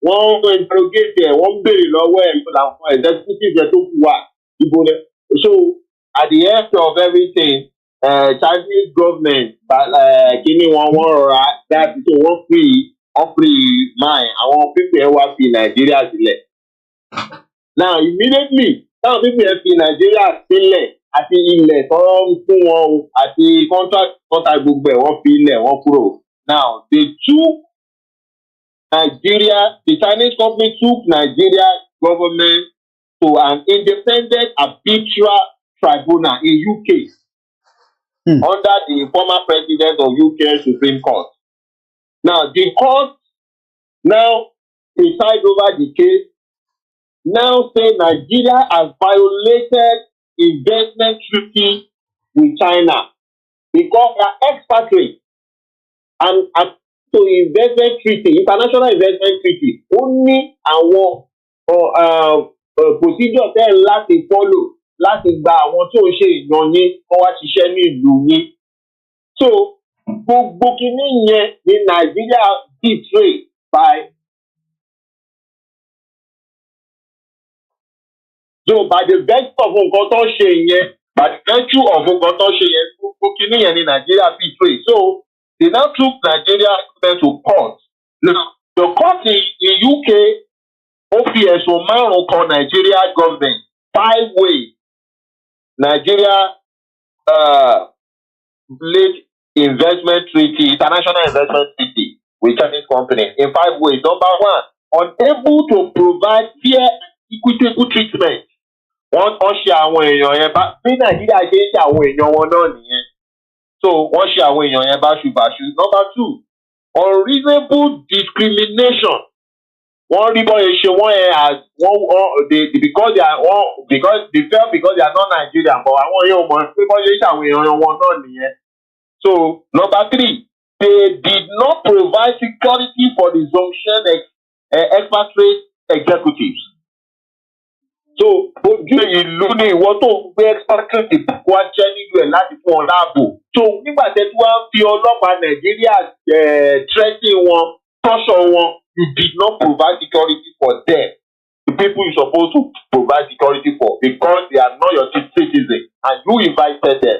wọ́n interrogate ẹ̀, wọ́n béèrè lọ́wọ́ ẹ̀ làwọn executive ẹ̀ tó kù wà. So, at the end of everything, Chinese government, kíní wọn rọra dáàbò tó wọ́n free mind, àwọn people ẹ̀ wá fi Nàìjíríà sílẹ̀. Now, immediately, táwọn people ẹ̀ fi Nàìjíríà sílẹ̀ àti ilẹ̀ tó ń fún wọn àti contract gbogbo ẹ̀ wọ́n fi ilẹ̀ wọ́n kúrò. Now, they took Nigeria, the Chinese company took Nigeria government to an independent arbitral tribunal in UK under the former president of UK Supreme Court. Now, the court now preside over the case, now say Nigeria has violated investment treaty with China because they are expatriates. And to investment treaty, international investment treaty, only àwọn procedure tẹ́ láti follow láti gba àwọn tó ń ṣe ìyan yín kó wá ṣiṣẹ́ ní ìlú yín. So gbogbo kìíní yẹn ní Nigeria betray by the virtue of nǹkan tó ṣe yẹn, by the virtue of nǹkan tó ṣe yẹn, gbogbo kìíní yẹn ní Nigeria betray. So they now took Nigeria to court. Now, the court in UK, OPS or márùn kan Nigeria government 5 ways. Nigeria late investment treaty, international investment treaty with Chinese company in 5 ways. Number 1, unable to provide fair equitable treatment. Wọ́n ṣe àwọn èèyàn yẹn bá bí Nàìjíríà ṣe ń ṣe àwọn èèyàn wọn náà nìyẹn. So wọ́n ṣe àwọn èèyàn yẹn báṣubàṣu. Number 2, unreasonable discrimination. Wọ́n rí bọ́ọ̀ ṣe wọ́n yẹn as because they felt because they are not Nigerian, but àwọn yẹn ò mọ̀ pé bọ́ọ̀ ṣe àwọn èèyàn wọn náà nìyẹn. So number 3, they did not provide security for the Zhongshan expatriate executives. So ojú ìlú ni ìwọ tó ń gbé expatriate wá jẹ́ nílùú ẹ̀ láti fún ọ láàbò. So nígbà tẹ́ tí wọ́n fi ọlọ́pàá Nàìjíríà threaten wọn, torture wọn, you did not provide security for them. the people you're supposed to provide security for because they are not your citizens and you invited them.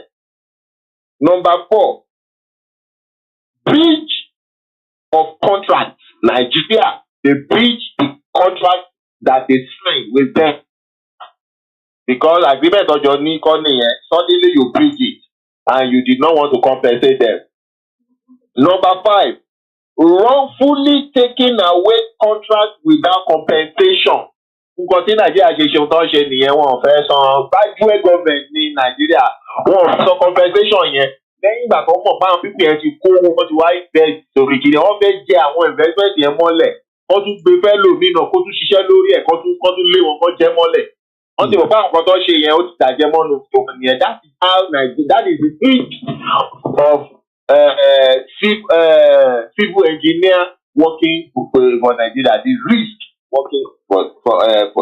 Number 4, breach of contract. Nigeria, they breach the contract that they signed with them. Because agreement on your knee suddenly you breach it and you did not want to compensate them. Number 5, wrongfully taking away contract without compensation. Nǹkan tí Nàìjíríà ṣe ṣe tó ń ṣe nìyẹn wọn ò fẹ́ san graduate government ní Nàìjíríà wọn ò san compensation yẹn lẹ́yìn ìgbà tó mọ̀ báwọn pípẹ́ yẹn ti kó owó wọn ti wá invest sórí kìnìún wọ́n fẹ́ jẹ àwọn investment yẹn mọ́lẹ̀ wọ́n tún gbé fẹ́ lòmínà kó tún ṣiṣẹ́ lórí ẹ̀ kó tún lé wọn kó jẹ́ mọ́lẹ̀ wọ́n ti mọ̀ báwọn kan tó ṣe yẹn ó ti dàjẹ́ mọ́nu nìyẹn that is how Nigeria that is the breach of civil engineer working for Nigeria the risk working for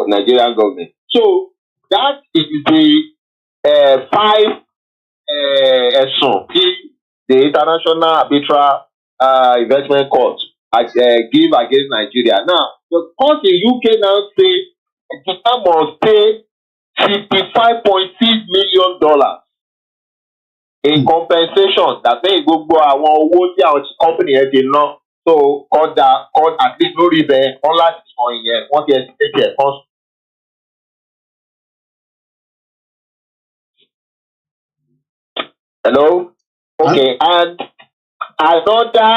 Nigerian government. So that is the 5 ẹ̀sùn tí the International Arbitral Investment Court give against Nigeria. Now, the court in UK now say Nigeria must pay $55.6 million in compensation. That means gbogbo àwọn owó tí àwọn company yẹn ti ná. So court at least lórí ibẹ̀ wọ́n láti sọ ìyẹn wọ́n ti estimate ẹ̀ kan. Hello? Okay, and another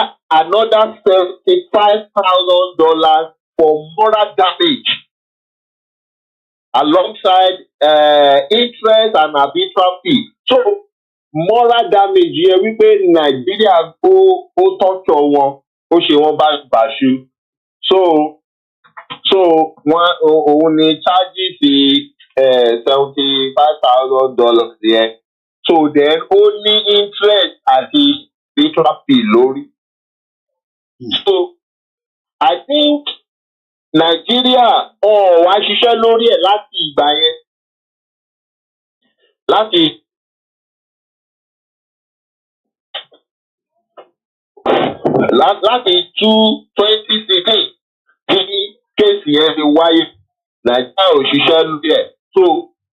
$75,000 for moral damage alongside interest and arbitral fee. So moral damage yẹn wípé Nàìjíríà ó tọ́jọ́ wọn ó ṣe wọ́n báṣu. So wọ́n òun ni charges $75,000 yẹn. So then only interest àti arbitral fee lórí. So I think Nigeria wá ṣiṣẹ́ lórí ẹ̀ láti ìgbà yẹn. Láti 2016 tí kéèsì yẹn fi wáyé Nàìjíríà ò ṣiṣẹ́ lórí ẹ̀. So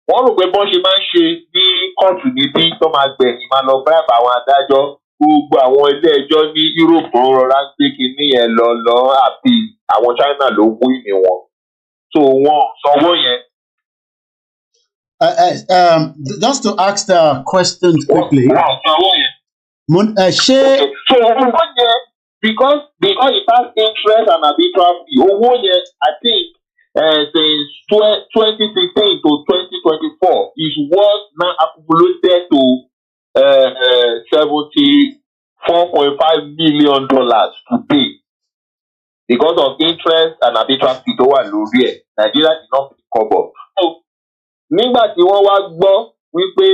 wọ́n rò pé bọ́n ṣe máa ń ṣe ní kóòtù níbí tó máa gbẹ̀yìn máa lọ bribe àwọn adájọ́ gbogbo àwọn ilé ẹjọ́ ní Europe ń rọra ń gbé kinní yẹn lọ àbí àwọn China ló wú ìní wọn. So wọ́n sanwó yẹn. Just to ask the questions quickly. Wọ́n sanwó yẹn. Ṣé. So owó yẹn because it has interest and arbitral fee owó yẹn I think. Since 2016 to 2024 is what now accumulated to $74.5 million today because of interest and arbitral fee tó wà lórí ẹ̀ Nigeria did not pay cover. So nígbà tí wọ́n wá gbọ́ wípé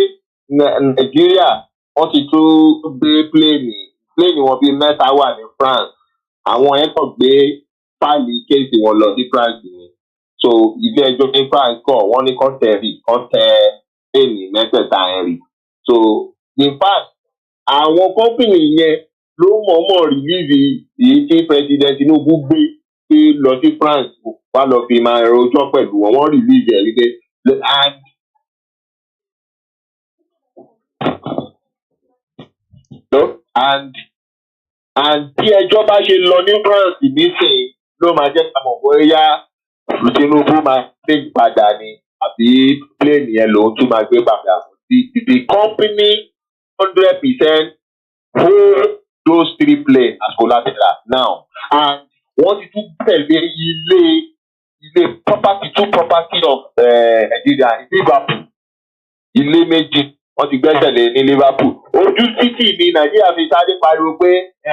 Nigeria wọ́n ti tún gbé plane wọn bíi mẹ́ta wà ní France àwọn yẹn kàn gbé fáìlì kéèsì wọn lọ sí France ni. So ilé ẹjọ́ ní France kọ̀ wọ́n ní kọ́tẹ́ èyí mẹ́tẹ̀ẹ̀ta ẹ̀ rí. So in fact àwọn kọ́mpìnì yẹn ló mọ̀ọ́mọ̀ rìlíìsì èyí tí President Tinubu gbé lọ sí France wá lọ fi máa rojọ́ pẹ̀lú wọ́n rìlíìsì ẹ̀ wípé and bí ẹjọ́ bá ṣe lọ ní France nísìnyí ló máa jẹ́ ká mọ̀ bóyá Tinubu máa gbé padà ni àbí plane yẹn lòun tún máa gbé padà. The company 100% hold those 3 planes as collateral now and wọ́n ti tún tẹ̀lé ilé property 2 property of Nigeria ní Liverpool ilé méjì wọ́n ti gbẹ́sẹ̀ lé ní Liverpool. Ojú títì ní Nàìjíríà fi sáré pariwo pé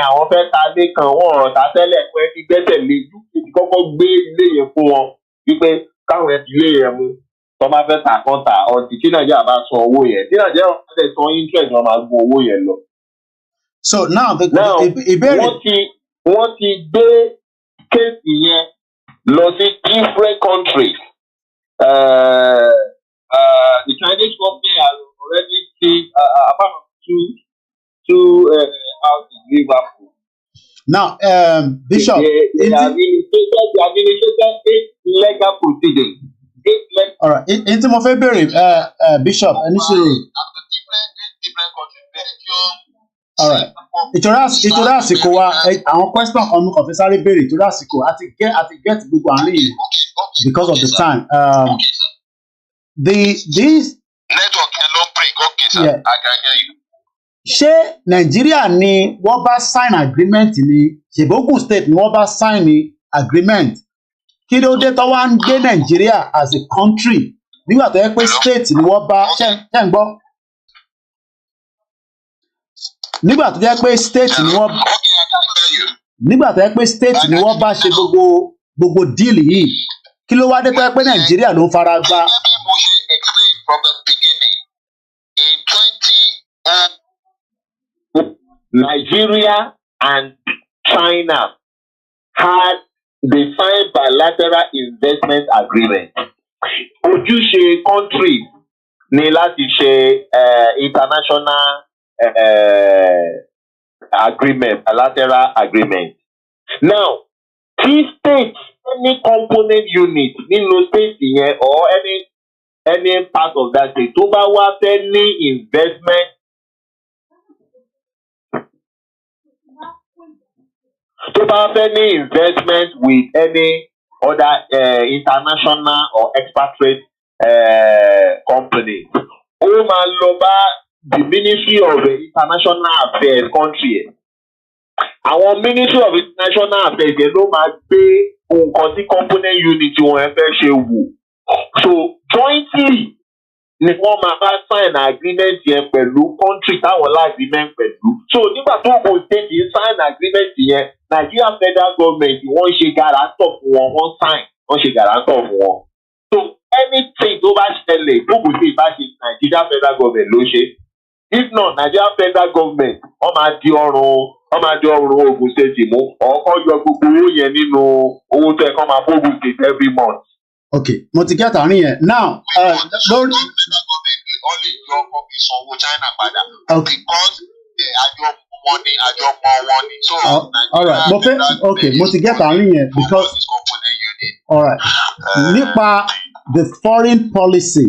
àwọn fẹ́ ta lé kan wọ́n ọ̀rọ̀ ta tẹ́lẹ̀ pé ti gbẹ́sẹ̀ lé UK ti kọ́kọ́ gbé ilé yẹn fún wọn wípé káwọn ẹ̀ ilé yẹn mú tó bá fẹ́ ta kan ta ọtí tí Nàìjíríà bá san owó yẹn tí Nàìjíríà bá lè san interest wọn máa gbọ́ owó yẹn lọ. So now ìbéèrè. Wọ́n ti gbé kéèsì yẹn lọ sí different countries. The Chinese company has already seen about two out in Liverpool. Now, Bishop, they administrated 8 legal proceedings. right. Into my favorite, Bishop, initially. All right. Ìtura àsìkò wa àwọn question kan mú kàn fẹ́ sáré béèrè ìtura àsìkò àti get gbogbo àárín yìí because of the time. This network yẹn ló break. Okay, sir. Yeah. I can hear you. Ṣé Nàìjíríà ni wọ́n bá sign agreement ni ṣèbókùn state ni wọ́n bá sign agreement kí ló dé tó wá ń gbé Nàìjíríà as a country nígbà tó yẹ pé state ni wọ́n bá ṣe ń gbọ́ nígbà tó yẹ pé state ni wọ́n nígbà tó yẹ pé state ni wọ́n bá ṣe gbogbo deal yìí kí ló wá dé tó yẹ pé Nàìjíríà ló ń fara gbá. Gẹ́gẹ́ bí mo ṣe explain from the beginning in 20 Nigeria and China had the signed bilateral investment agreement. Ojúṣe country ní láti ṣe international agreement, bilateral agreement. Now, tí state any component unit nínú state yẹn or any part of that state tó bá wá fẹ́ ní investment with any other international or expatriate company, ó máa lọ bá the Ministry of International Affairs country. Àwọn Ministry of International Affairs yẹn ló máa gbé nǹkan tí component unit wọn fẹ́ ṣe wò. So jointly ni wọ́n máa bá sign agreement yẹn pẹ̀lú country táwọn lá agreement pẹ̀lú. So nígbà tó kò state yìí sign agreement yẹn, Nigeria federal government wọ́n ṣe guarantor fún wọn, wọ́n ṣe guarantor fún wọn. So anything tó bá ṣẹlẹ̀ tó kò sí bá ṣe Nigeria federal government ló ṣe. If not, Nigeria federal government wọ́n máa di ọrùn Ogun State mú ọkọ̀ yọ gbogbo owó yẹn nínú owó tó ẹ̀ kọ́ máa fún Ogun State every month. Okay, mo ti get àárín yẹn now. Lórí federal government wọ́n lè yọ ọkọ̀ fi sanwó China padà. Because àjọ wọn ni. So Nigeria mo ti get àárín yẹn because alright nípa the foreign policy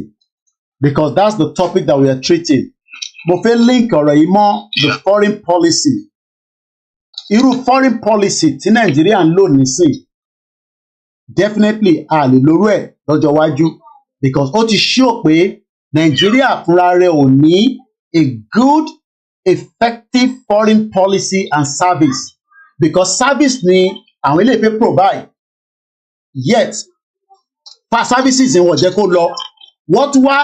because that's the topic that we are treating. Mo fẹ́ link ọ̀rọ̀ yìí mọ́ the foreign policy. Irú foreign policy tí Nàìjíríà ń lò nísìn definitely a lè lórú ẹ̀ lọ́jọ́ iwájú because ó ti show pé Nàìjíríà fúnra rẹ̀ ò ní a good effective foreign policy and service because service ni àwọn ilé ìfẹ́ provide yet services ni wọ́n jẹ́ kó lọ wọ́n tún wá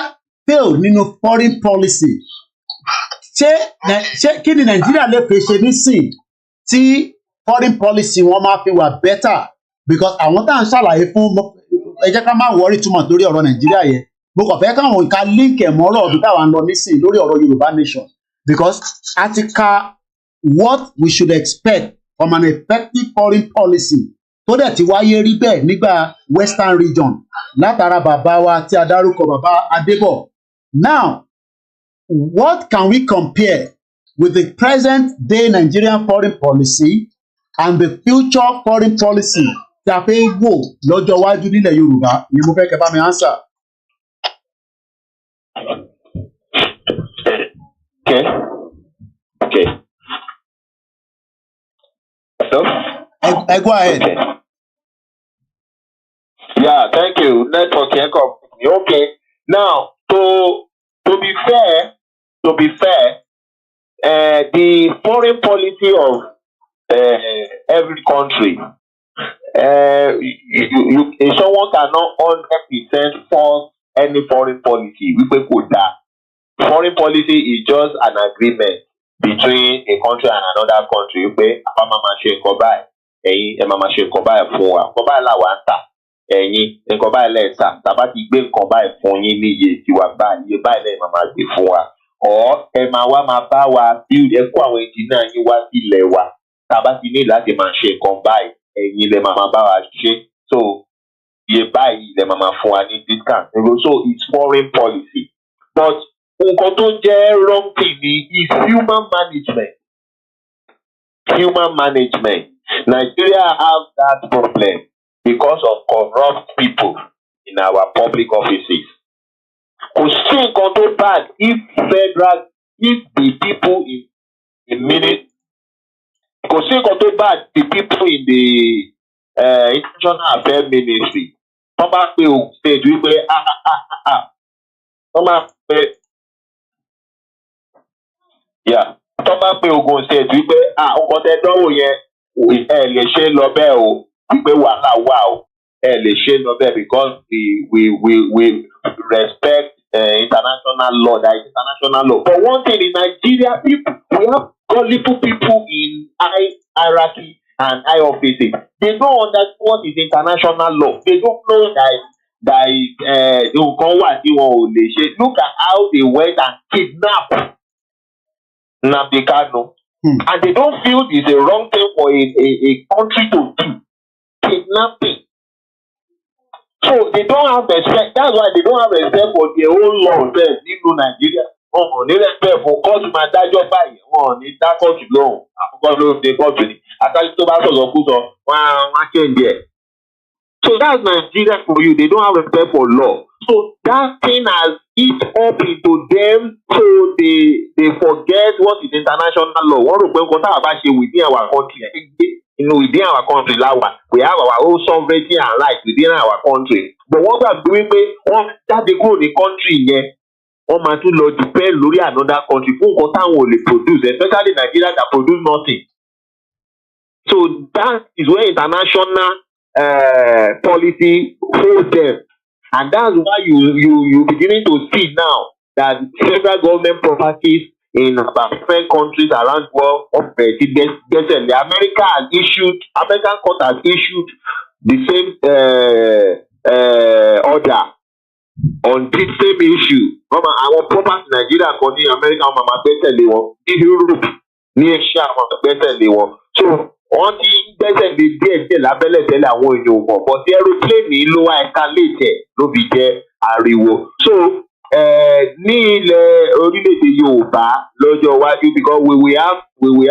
fail nínú foreign policy. Ṣé kí ni Nàìjíríà lè fi ṣe nísìn tí foreign policy wọn máa fi wà better because àwọn tá à ń ṣàlàyé fún ẹ jẹ́ ká má wọrí túmọ̀ lórí ọ̀rọ̀ Nàìjíríà yẹn mo kàn fẹ́ káwọn ìka link ẹ̀ mọ́rọ̀ ọ̀dún táwa ń lọ nísìn lórí ọ̀rọ̀ Yorùbá nation because a ti ka what we should expect from an effective foreign policy tó dẹ̀ ti wáyé rí bẹ́ẹ̀ nígbà Western region látara bàbá wa tí a dárúkọ bàbá Adébọ̀. Now, what can we compare with the present day Nigerian foreign policy and the future foreign policy tí a fẹ́ wò lọ́jọ́ iwájú nílẹ̀ Yorùbá ni mo fẹ́ kẹ́ bá mi answer. Okay. So? Go ahead. Okay. Yeah, thank you. Network here come. Okay. Now, to be fair, the foreign policy of every country, someone cannot 100% force any foreign policy. Foreign policy is just an agreement between a country and another country. Pé àwa máa ṣe nǹkan báyìí, ẹ̀yin ẹ máa ṣe nǹkan báyìí fún wa. Nǹkan báyìí làwa ń tà, ẹ̀yin nǹkan báyìí lẹ̀ ń tà. Tàbá ti gbé nǹkan báyìí fún yín ní iye tiwa báyìí, iye báyìí lẹ̀ máa gbé fún wa. Or ẹ máa wá máa bá wa build ẹ kó àwọn engineer yín wá sí ilẹ̀ wa. Tàbá ti ní láti máa ṣe nǹkan báyìí, ẹ̀yin lẹ̀ máa bá wa ṣe. So iye báyìí lẹ̀ máa fún wa ní discount. So it's foreign policy. But nǹkan tó jẹ́ wrong thing ni is human management. Human management. Nigeria have that problem because of corrupt people in our public offices. kò sí nǹkan tó bad if the people in the minute kò sí nǹkan tó bad the people in the international affairs ministry wọ́n bá pe Ogun State wípé wọ́n máa pe tó bá pe Ogun State wípé nǹkan tẹ́ dánwò yẹn ẹ lè ṣe lọ bẹ́ẹ̀ o wípé wàhálà wà o ẹ lè ṣe lọ bẹ́ẹ̀ because we respect international law, that is international law. But one thing in Nigeria, people, we have gullible people in high hierarchy and high offices. They don't understand what is international law. They don't know that look at how they went and kidnapped Nnamdi Kanu. And they don't feel it's a wrong thing for a country to do. Kidnapping. So they don't have respect. That's why they don't have respect for their own law. Nílùú Nàìjíríà, wọn ò ní respect for kóòtù máa dájọ́ báyìí. Wọn ò ní dá kóòtù lóhùn. Àkọ́kọ́ ló ń de kóòtù ni. Àtàlí tó bá sọ̀rọ̀ kú sọ, wọ́n á change ẹ̀. So that's Nigeria for you. They don't have respect for law. So that thing has eat up into them. So they forget what is international law. Wọ́n rò pé nǹkan táwọn bá ṣe within our country. Within our country láwà, we have our own sovereignty and rights within our country. But wọ́n gbàgbé wípé wọ́n jáde kúrò ní country yẹn, wọ́n máa tún lọ depend lórí another country fún nǹkan táwọn ò lè produce, especially Nigeria that produce nothing. So that is where international policy holds them, and that's why you beginning to see now that federal government properties in about 10 countries around the world the American court has issued the same order on this same issue. Àwọn property Nigeria kan ní America wọn máa gbẹ́sẹ̀lé wọn, ní Europe ní Asia wọn máa gbẹ́sẹ̀lé wọn. So wọ́n ti gbẹ́sẹ̀lé díẹ̀ lábẹ́lẹ̀ tẹ́lẹ̀ àwọn èèyàn mọ̀, but aeroplane ló wá escalate ẹ̀ ló fi jẹ́ ariwo. So ní ilẹ̀ orílẹ̀-èdè Yorùbá lọ́jọ́ iwájú, because we will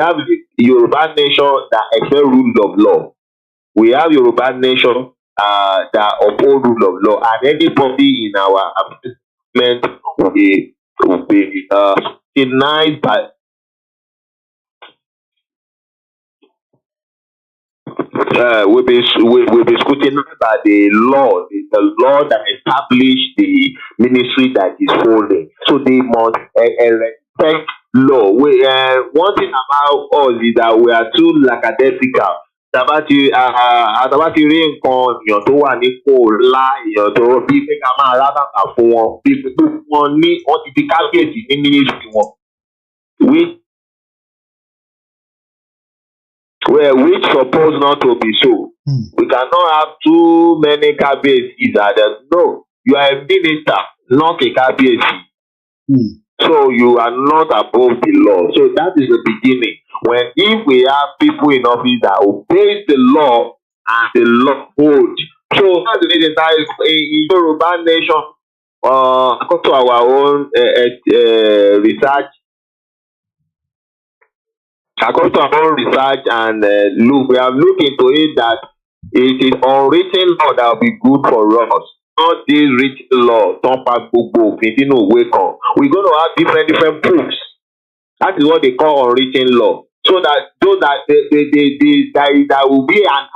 have the Yoruba nation that accept rule of law. We have Yoruba nation that uphold rule of law, and anybody in our government will be denied by will be scrutinized by the law that established the ministry that is holding. So they must respect law. One thing about us is that we are too lackadaisical. Tabati rí nǹkan èèyàn tó wà nípò ńlá, èèyàn tó bí pé ká máa rábàbà fún wọn, bí pé wọ́n ti di kábíyèsí ní mínísítì wọn. Which supposed not to be so. We cannot have too many KBSCs. No, you are a minister, not a KBSC. So you are not above the law. So that is the beginning. If we have people in office that obey the law and the law holds. So that's the reason that in Yoruba nation, according to our own research. According to our own research and we have looked into it that it is unwritten law that will be good for us. Not this written law. We're going to have different proofs. That is what they call unwritten law. So that there will be an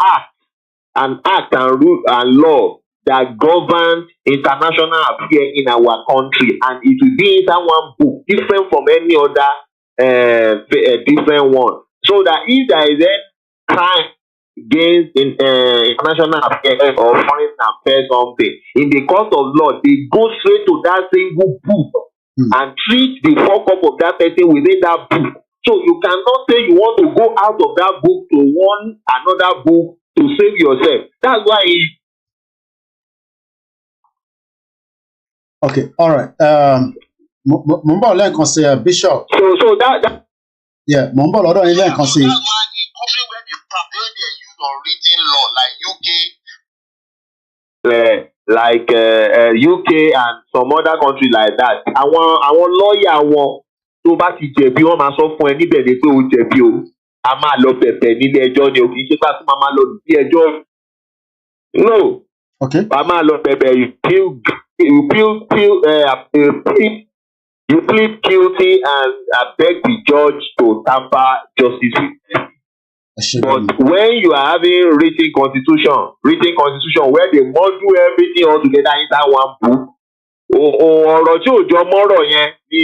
act and rule and law that governs international affairs in our country, and it will be inside one book, different from any other different one. So that if there is a crime against international affairs or foreign affairs something, in the court of law, they go straight to that single book and treat the fuck up of that person within that book. So you cannot say you want to go out of that book to another book to save yourself. That's why Okay, all right. Mo ń bọ̀ lẹ́ẹ̀kan sí Bishop. So that Yeah, mo ń bọ̀ lọ́dọ̀ yín lẹ́ẹ̀kan sí. Unwritten law like UK and some other countries like that. Àwọn lọ́ọ̀yà wọn tó bá ti jẹ̀bi wọ́n máa sọ fún ẹ níbẹ̀ ni pé o jẹ̀bi o. A máa lọ bẹ̀bẹ̀ nílé ẹjọ́ ni o, kì í ṣe pé a tún máa lọ sí ẹjọ́. No. Okay. A máa lọ bẹ̀bẹ̀ you you plead guilty and beg the judge to tamper justice with. But when you are having written constitution where they module everything all together inside one book, ọ̀rọ̀ tí ò jọ mọ́rọ̀ yẹn ni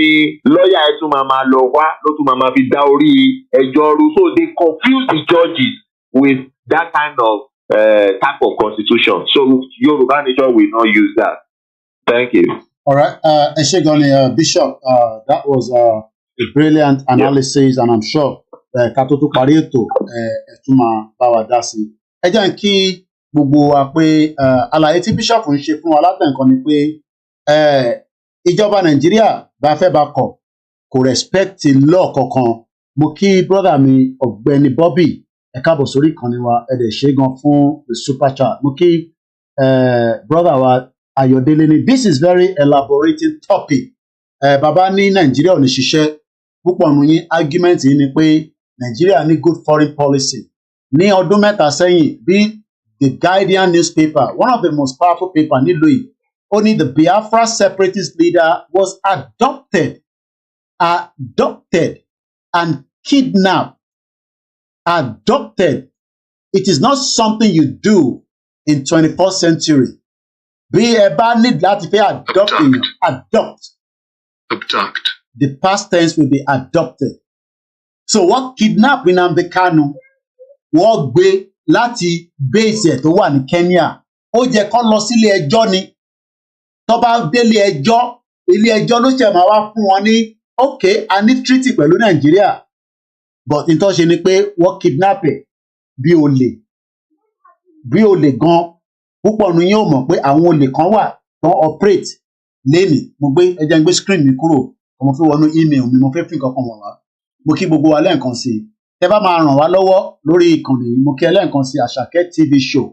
lọ́ọ̀yà ẹ̀ tún máa lọ wá ló tún máa fi dá orí ẹjọ́ rú. So they confuse the judges with that kind of type of constitution. So Yoruba nation will not use that. Thank you. All right, Eshegoni, Bishop, that was a brilliant analysis, and I'm sure Katoto Parieto, Etuma Bawadasi. Ẹ jẹ́ kí gbogbo wa pé àlàyé tí Bishop ń ṣe fún wa látẹ̀ǹkan ni pé ìjọba Nàìjíríà bá fẹ́ bá kọ̀ kò respect law kankan. Mo kí brother mi Ọ̀gbẹ́ni Bobby ẹ káàbọ̀ sórí ìkànnì wa ẹ dẹ̀ ṣe gan fún the super chat. Mo kí brother wa Ayọ̀délé ni this is very elaborating topic. Bàbá ní Nàìjíríà ò ní ṣiṣẹ́ púpọ̀ nù yín argument yìí ni pé Nàìjíríà ní good foreign policy. Ní ọdún mẹ́ta sẹ́yìn bí the Guardian newspaper, one of the most powerful paper nílùú yìí, only the Biafra separatist leader was adopted and kidnapped. Adopted. It is not something you do in 21st century. Bí ẹ bá need láti fẹ́ adopt èèyàn, adopt. Abduct. The past tense will be adopted. So what kidnap Nnamdi Kanu, wọ́n gbé láti base ẹ̀ tó wà ní Kenya. Ó jẹ́ kó lọ sílé ẹjọ́ ni. Tó bá délé ẹjọ́, ilé ẹjọ́ ló ṣe máa wá fún wọn ní okay, a ní treaty pẹ̀lú Nàìjíríà. But n tó ṣe ni pé wọ́n kidnap ẹ̀ bí olè. Bí olè gan, púpọ̀ nu yín ò mọ̀ pé àwọn olè kan wà tó operate lénìí. Mo gbé ẹ jẹ́ n gbé screen mi kúrò. Mo fẹ́ wọnú email mi, mo fẹ́ fi nǹkan kan wọ̀n wá. Mo kí gbogbo wa lẹ́ẹ̀kan sí i. Tẹ́ bá máa ràn wá lọ́wọ́ lórí ìkànnì yìí, mo kí ẹ lẹ́ẹ̀kan sí Àṣàkẹ́ TV show.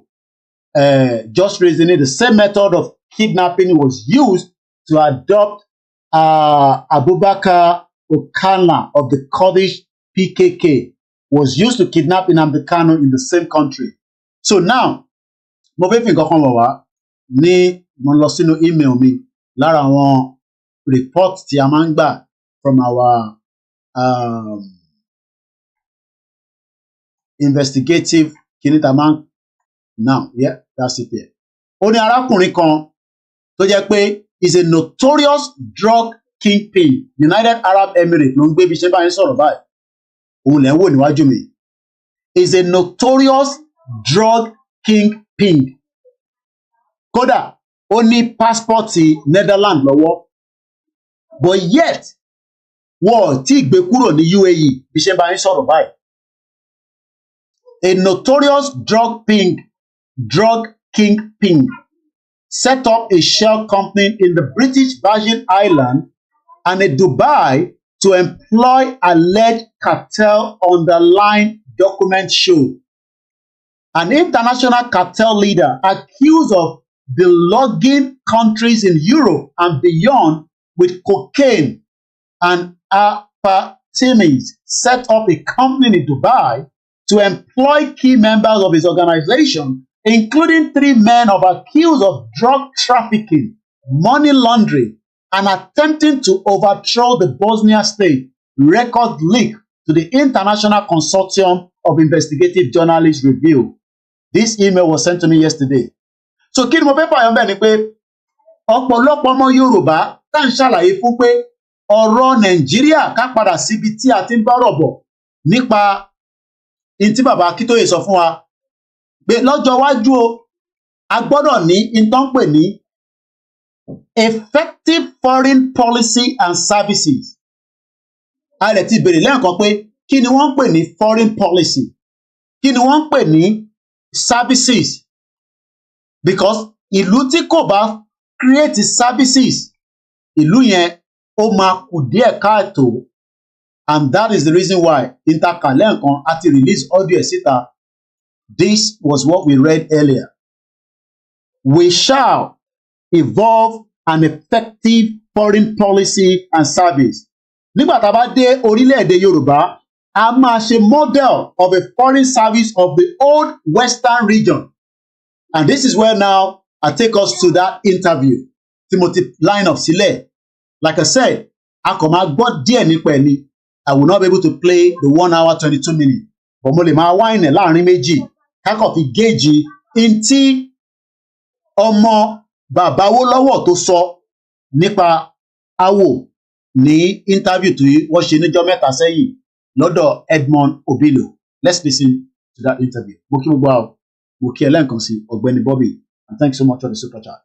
Just recently, the same method of kidnapping was used to adopt Abubakar Okana of the Kurdish PKK, was used to kidnap Nnamdi Kanu in the same country. So now, mo fẹ́ fi nǹkan kan wọ̀n wá ní mo lọ sínú email mi lára àwọn report tí a máa ń gbà from our investigative kinitaman. Now, yeah, that's it there. Ó ní arákùnrin kan tó jẹ́ pé is a notorious drug kingpin. United Arab Emirates ló ń gbé bí ṣe báyìí sọ̀rọ̀ báyìí. Òun lẹ́ ń wò níwájú mi. Is a notorious drug kingpin. Kódà, ó ní passport Netherlands lọ́wọ́. But yet, wọ́n tí gbé kúrò ní UAE bí ṣe báyìí sọ̀rọ̀ báyìí. A notorious drug kingpin set up a shell company in the British Virgin Islands and in Dubai to employ alleged cartel underlying documents show. An international cartel leader accused of belugging countries in Europe and beyond with cocaine and amphetamines set up a company in Dubai to employ key members of his organization, including 3 men accused of drug trafficking, money laundering, and attempting to overthrow the Bosnia state. Record leak to the International Consortium of Investigative Journalists Review. This email was sent to me yesterday. So kí ni mo fẹ́ fààyàn bẹ́ẹ̀ ni pé ọ̀pọ̀lọpọ̀ ọmọ Yorùbá tá ń ṣàlàyé fún pé ọ̀rọ̀ Nàìjíríà ká padà síbi tí a ti ń bọ́rọ̀ bọ̀ nípa in tí bàbá Akintoye sọ fún wa pé lọ́jọ́ iwájú o a gbọ́dọ̀ ní in tó ń pè ní effective foreign policy and services. A lè ti bèrè lẹ́ẹ̀kan pé kí ni wọ́n ń pè ní foreign policy? Kí ni wọ́n ń pè ní services? Because ìlú tí kò bá create services, ìlú yẹn ó máa kù díẹ̀ káàtó. And that is the reason why Intercalẹ̀ nǹkan àti release audio síta. This was what we read earlier. We shall evolve an effective foreign policy and service. Nígbà tá a bá dé orílẹ̀-èdè Yorùbá, a máa ṣe model of a foreign service of the old Western region. And this is where now I take us to that interview. tí mo ti line up sílẹ̀. Like I said, a kò máa gbọ́ díẹ̀ nípa ẹ̀ ni. I will not be able to play the 1 hour 22 minutes. But mo lè máa wáìnì láàrin méjì. Kákọ̀ fi géèjì in tí ọmọ bàbá Awólọ́wọ̀ tó sọ nípa Awo ní interview tí wọ́n ṣe níjọ́ mẹ́ta sẹ́yìn lọ́dọ̀ Edmond Obilo. Let's listen to that interview. Mo kí gbogbo àwọn mo kí ẹ lẹ́ǹkan sí Ọ̀gbẹ́ni Bobby, and thanks so much for the super chat.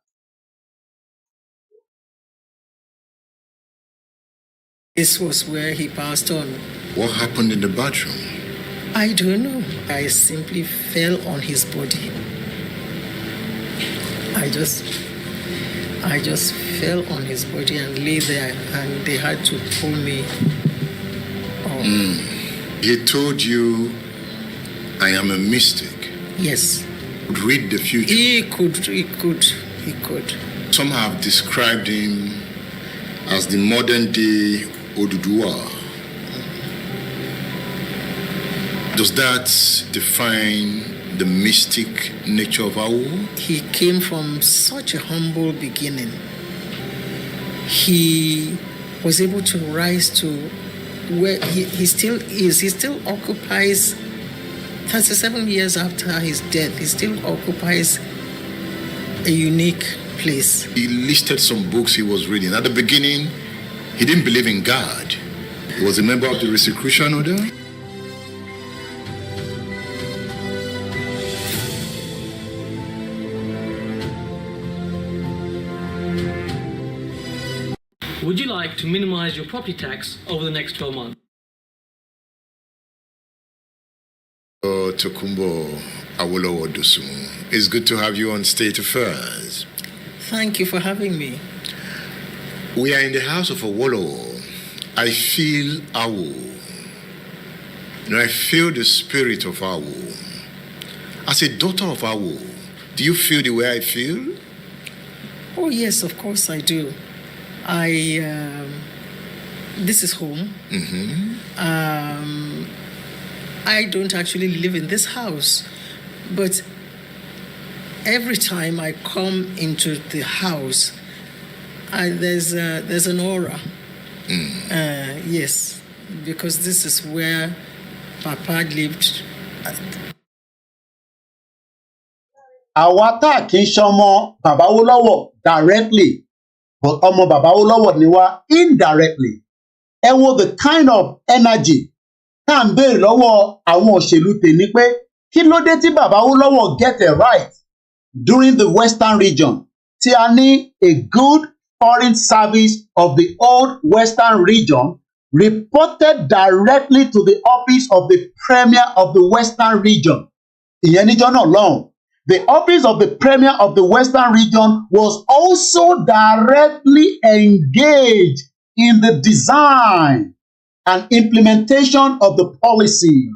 This was where he passed on. What happened in the bathroom? I don't know. I simply fell on his body. I just fell on his body and lay there, and they had to pull me off. He told you, I am a mystic. Yes. Read the future. He could. Some have described him as the modern day Oduduwa. Does that define the mystic nature of Awo? He came from such a humble beginning. He was able to rise to where he still is. He still occupies, 37 years after his death, he still occupies a unique place. He listed some books he was reading. At the beginning, he didn't believe in God. He was a member of the Rosicrucian Order. Would you like to minimize your property tax over the next 12 months? Tokumbo Awolowo Dosun, it's good to have you on State Affairs. Thank you for having me. We are in the house of Awolowo. I feel Awo. I feel the spirit of Awo. As a daughter of Awo, do you feel the way I feel? Oh yes, of course I do. This is home. I don't actually live in this house, but every time I come into the house, there's an aura. Yes, because this is where Papa lived. Àwa tá kì í ṣọmọ Bàbá Awólọ́wọ̀ directly, but ọmọ Bàbá Awólọ́wọ̀ ni wá indirectly. Ẹ wo the kind of energy tá ń béèrè lọ́wọ́ àwọn òṣèlú tèmi pé kí ló dé tí Bàbá Awólọ́wọ̀ get it right during the Western region tí a ní a good foreign service of the old Western region reported directly to the office of the Premier of the Western region. Ìyẹn níjọ́ náà lọ́hùn. The office of the Premier of the Western region was also directly engaged in the design and implementation of the policy,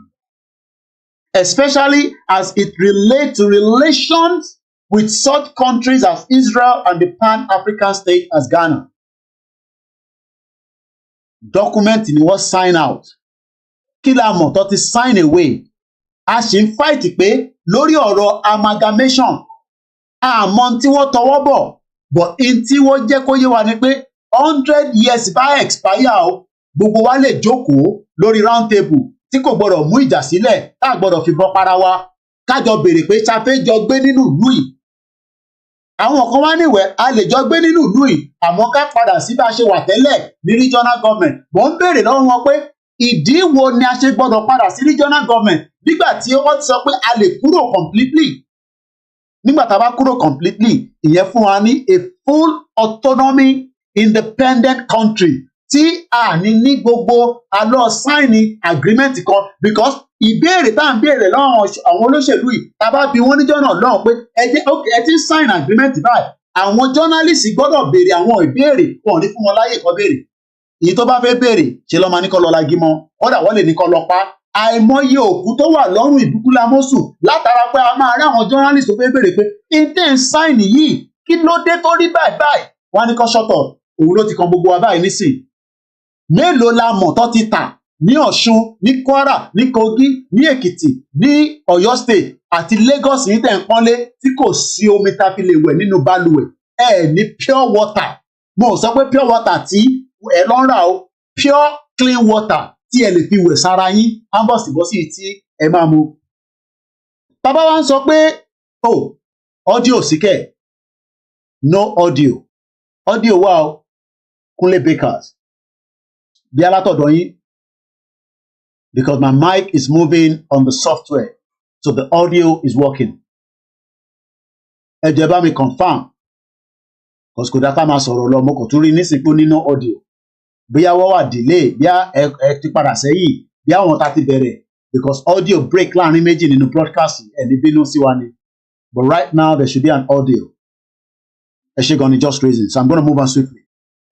especially as it relates to relations with such countries as Israel and the Pan-African state as Ghana. Document ni wọ́n sign out. Kí la mọ̀ tó ti sign away? A ṣì ń fight pé lórí ọ̀rọ̀ amalgamation. Àmọ́ tí wọ́n tọwọ́ bọ̀, but in tí wọ́n jẹ́ kó yé wa ni pé 100 years bá expire o, gbogbo wa lè jókòó lórí round table tí kò gbọdọ̀ mú ìjà sílẹ̀, tá gbọdọ̀ fi bọ́ para wa, kájọ béèrè pé ṣafẹ́ jọ gbé nínú ìlú yìí. Àwọn kan wá níwẹ̀ a lè jọ gbé nínú ìlú yìí, àmọ́ ká padà sí bá a ṣe wà tẹ́lẹ̀ ní regional government. Mo ń béèrè lọ́wọ́ wọn pé ìdí wo ni a ṣe gbọdọ̀ padà sí regional government nígbà tí wọ́n ti sọ pé a lè kúrò completely. Nígbà tá a bá kúrò completely, ìyẹn fún wa ní a full autonomy independent country tí a ní gbogbo alọ́ sign agreement kan, because ìbéèrè tá à ń béèrè lọ́wọ́ àwọn olóṣèlú yìí tá a bá bi wọ́n níjọ́ náà lọ́hùn pé ẹ ti sign agreement báyìí, àwọn journalist gbọ́dọ̀ béèrè àwọn ìbéèrè wọn ò ní fún wọn láyè kó béèrè. Èyí tó bá fẹ́ béèrè ṣe lọ́ máa ní kó lọ lagi mọ́, kódà wọ́n lè ní kó lọ pa. Àìmọye òkú tó wà lọ́rùn Ìbíkúlámọ́sù látara pé a máa rí àwọn journalist tó fẹ́ béèrè pé intent sign yìí kí ló dé tó rí báyìí, wọ́n á ní kó ṣọ́tọ̀, òun ló ti kan gbogbo wa báyìí nísìn. Mélòó la mọ̀ tó ti tà ní Ọ̀ṣun, ní Kwara, ní Kogi, ní Èkìtì, ní Ọ̀yọ́ state àti Lagos ní tẹ̀ ń pọ́nlé tí kò sí omi tá fi lè wẹ̀ nínú balùwẹ̀. ẹ ní pure water. Mo sọ pé pure water tí ẹ lọ ń rà o, pure clean water tí ẹ lè fi wẹ̀ sára yín, ambọ̀sibọ́sì tí ẹ máa mu. Bàbá wa ń sọ pé audio sí kẹ̀, no audio. Audio wà o, Kunle Bakers. Bí alátọ̀dọ̀ yín. Because my mic is moving on the software, so the audio is working. Ẹ jẹ́ bá mi confirm, because kò dá ká máa sọ̀rọ̀ lọ, mo kò tún rí nísìnyí nínú audio. Bóyá wọ́n wà delay, bóyá ẹ ti padà sẹ́yìn, bóyá wọn ta ti bẹ̀rẹ̀, because audio break láàrin méjì nínú broadcast ẹni bínú sí wa ni. But right now there should be an audio. Ẹ ṣe gan ni just raising, so I'm going to move on swiftly.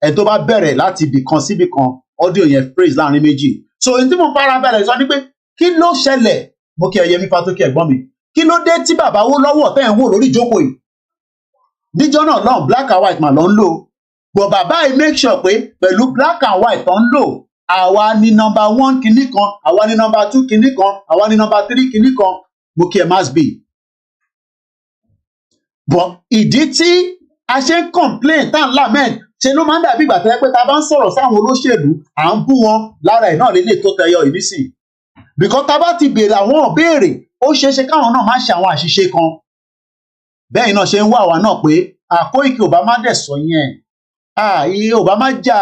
Ẹ tó bá bẹ̀rẹ̀ láti ibì kan síbì kan, audio yẹn phrase láàrin méjì. So n tí mo fara bẹ̀rẹ̀ sọ ni pé kí ló ṣẹlẹ̀? Mo kí ẹyẹ mi Fátókè ẹ̀gbọ́n mi. Kí ló dé tí bàbá wó lọ́wọ́ tẹ́ ń wò lórí ìjókòó yìí? Níjọ́ náà lọ́n black and white mà lọ ń lò. But bàbá yìí make sure pé pẹ̀lú black and white tó ń lò, àwa ni number 1 kinní kan, àwa ni number 2 kinní kan, àwa ni number 3 kinní kan. Mo kí ẹ must be. But ìdí tí a ṣe ń complain tá ń lament ṣe ló máa ń dàbí ìgbà tẹ́lẹ̀ pé ta bá ń sọ̀rọ̀ sáwọn olóṣèlú à ń bú wọn lára ẹ̀ náà lélẹ̀ tó tẹyọ ìrísí. Because ta bá ti béèrè àwọn ìbéèrè ó ṣeé ṣe káwọn náà má ṣe àwọn àṣìṣe kan. Bẹ́ẹ̀ náà ṣe ń wá àwa náà pé Koiki ò bá má dẹ̀ sọ yẹn. Iye ò bá má já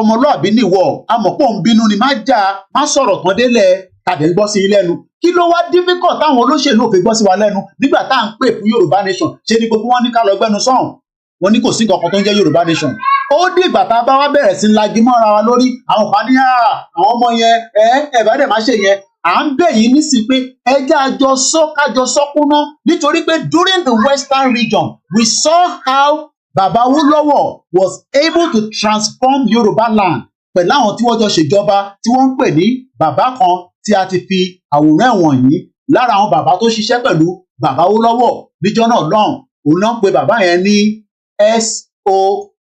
ọmọlúàbí nìwọ, àmọ́ pé òun bínú ni má já, má sọ̀rọ̀ tán délẹ̀ tàbí ń gbọ́ sí i lẹ́nu. Kí ló wá difficult táwọn olóṣèlú ò fi gbọ́ sí wa lẹ́nu nígbà tá à ń pè fún Yorùbá nation? Ṣé ni gbogbo wọn ní ká lọ gbẹ́nu sọ́hùn? Wọ́n ní kò sí nǹkan kan tó ń jẹ́ Yorùbá nation. Ó dìgbà tá a bá wá bẹ̀rẹ̀ sí lagi mọ́ra wa lórí àwọn kan ní àwọn ọmọ yẹn ẹ bá dẹ̀ má ṣe yẹn. À ń bẹ̀ yín nísìnyí pé ẹjẹ́ kájọ sọ kúná nítorí pé during the Western region we saw how Baba Awolowo was able to transform Yoruba land pẹ̀lú àwọn tí wọ́n jọ ṣèjọba tí wọ́n ń pè ní bàbá kan tí a ti fi àwòrán ẹ̀wọ̀n yìí lára àwọn bàbá tó ṣiṣẹ́ pẹ̀lú Baba Awolowo níjọ́ náà lọ́hùn. Òun náà ń pe bàbá yẹn ní S.O.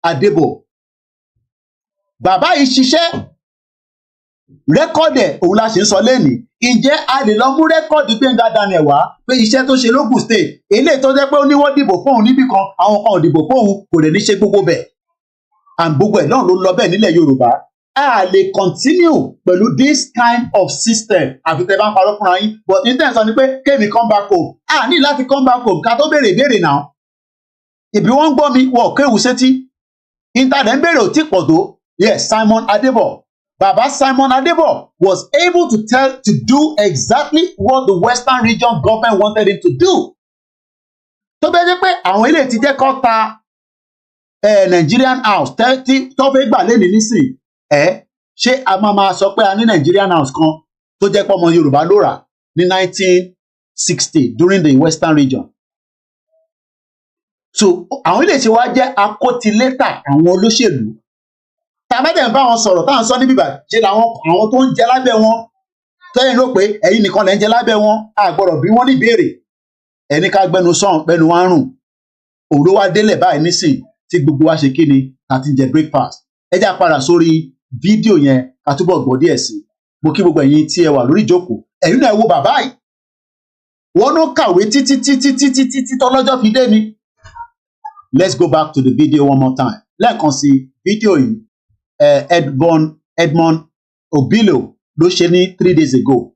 Adebo. Bàbá yìí ṣiṣẹ́ rẹ́kọ̀dẹ̀ òun la ṣe ń sọ lẹ́nìí. Ǹjẹ́ a lè lọ mú rẹ́kọ̀dì Gbẹ́ngà Daniel wá pé iṣẹ́ tó ṣe lógùn state eléyìí tó jẹ́ pé ó ní wọ́n dìbò fóun níbì kan àwọn kan ò dìbò fóun kò lè ní ṣe gbogbo bẹ̀. And gbogbo ẹ̀ náà ló ń lọ bẹ́ẹ̀ nílẹ̀ Yorùbá. A lè continue pẹ̀lú this kind of system àfi tẹ́ bá ń parọ́ fúnra yín. But ní tẹ̀sán ni pé kémi come back home. A ní láti come back home ká tó béèrè ìbéèrè náà. Ìbí wọ́n ń gbọ́ mi wọ̀ kéwù sétí. Internet ń béèrè ò tí pọ̀ tó. Yes, Simon Adebo. Baba Simon Adebo was able to do exactly what the Western region government wanted him to do. Tó bẹ́ẹ̀ jẹ́ pé àwọn ilé ti jẹ́ kó ta Nigerian house tó fẹ́ gbà lẹ́nu nísìn ṣé a máa sọ pé a ní Nigerian house kan tó jẹ́ pé ọmọ Yorùbá ló rà ní 1960 during the Western region. So àwọn ilé tí wá jẹ́ akótilétà àwọn olóṣèlú. Tàbẹ́dẹ̀ ń bá wọn sọ̀rọ̀ táwọn sọ níbí báyìí ṣe làwọn tó ń jẹ lábẹ́ wọn tẹ́yìn ló pé ẹ̀yin nìkan lẹ́ ń jẹ lábẹ́ wọn a gbọ́dọ̀ bí wọ́n ní ìbéèrè ẹni ká gbẹnu sọ̀hún gbẹnu wá rùn òun ló wá délẹ̀ báyìí nísìn tí gbogbo wa ṣe kíni àti jẹ breakfast. Ẹ já padà sórí fídíò yẹn ká túbọ̀ gbọ́ díẹ̀ sí i. Mo kí gbogbo ẹ̀yin tí ẹ wà lórí ìjókòó ẹ̀yin náà ẹ wo bàbá yìí wọ́n ló kàwé títí tọ́lọ́jọ́ fi dé ni. Let's go back to the video one more time. Lẹ́ẹ̀kan sí fídíò yìí. Edmond Obilo ló ṣe ní 3 days ago.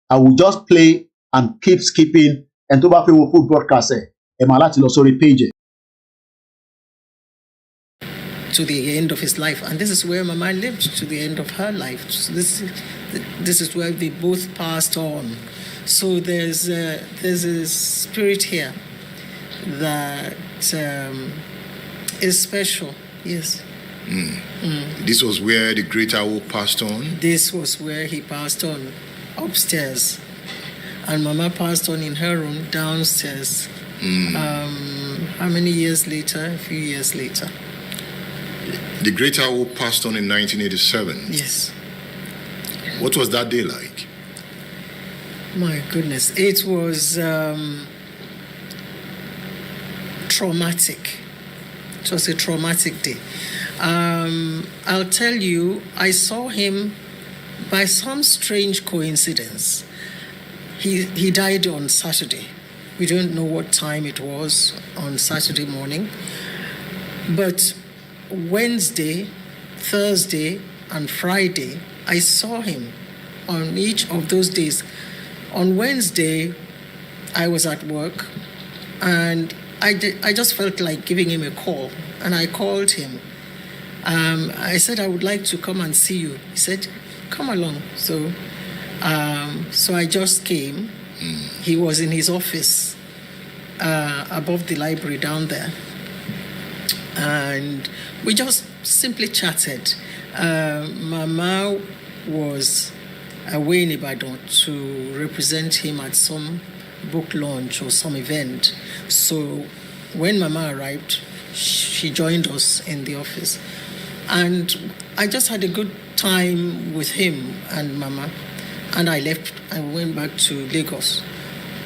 I will just play and keep skipping and tó bá fẹ́ wo full broadcast ẹ máa láti lọ sórí page. To the end of his life, and this is where Mama lived to the end of her life. So this is where they both passed on. So there's a spirit here that is special. Yes. This was where the great Awo passed on? This was where he passed on, upstairs. And Mama passed on in her room downstairs. How many years later? A few years later. The great Awo passed on in 1987? Yes. What was that day like? My goodness. It was traumatic. It was a traumatic day. I'll tell you, I saw him by some strange coincidence. He died on Saturday. We don't know what time it was on Saturday morning. But Wednesday, Thursday, and Friday, I saw him on each of those days. On Wednesday, I was at work, and I just felt like giving him a call, and I called him. I said, I would like to come and see you. He said, come along. So I just came. He was in his office above the library down there. And we just simply chatted. Mama was away in Ibadan to represent him at some book launch or some event. So when Mama arrived, she joined us in the office. And I just had a good time with him and Mama. And I left. I went back to Lagos.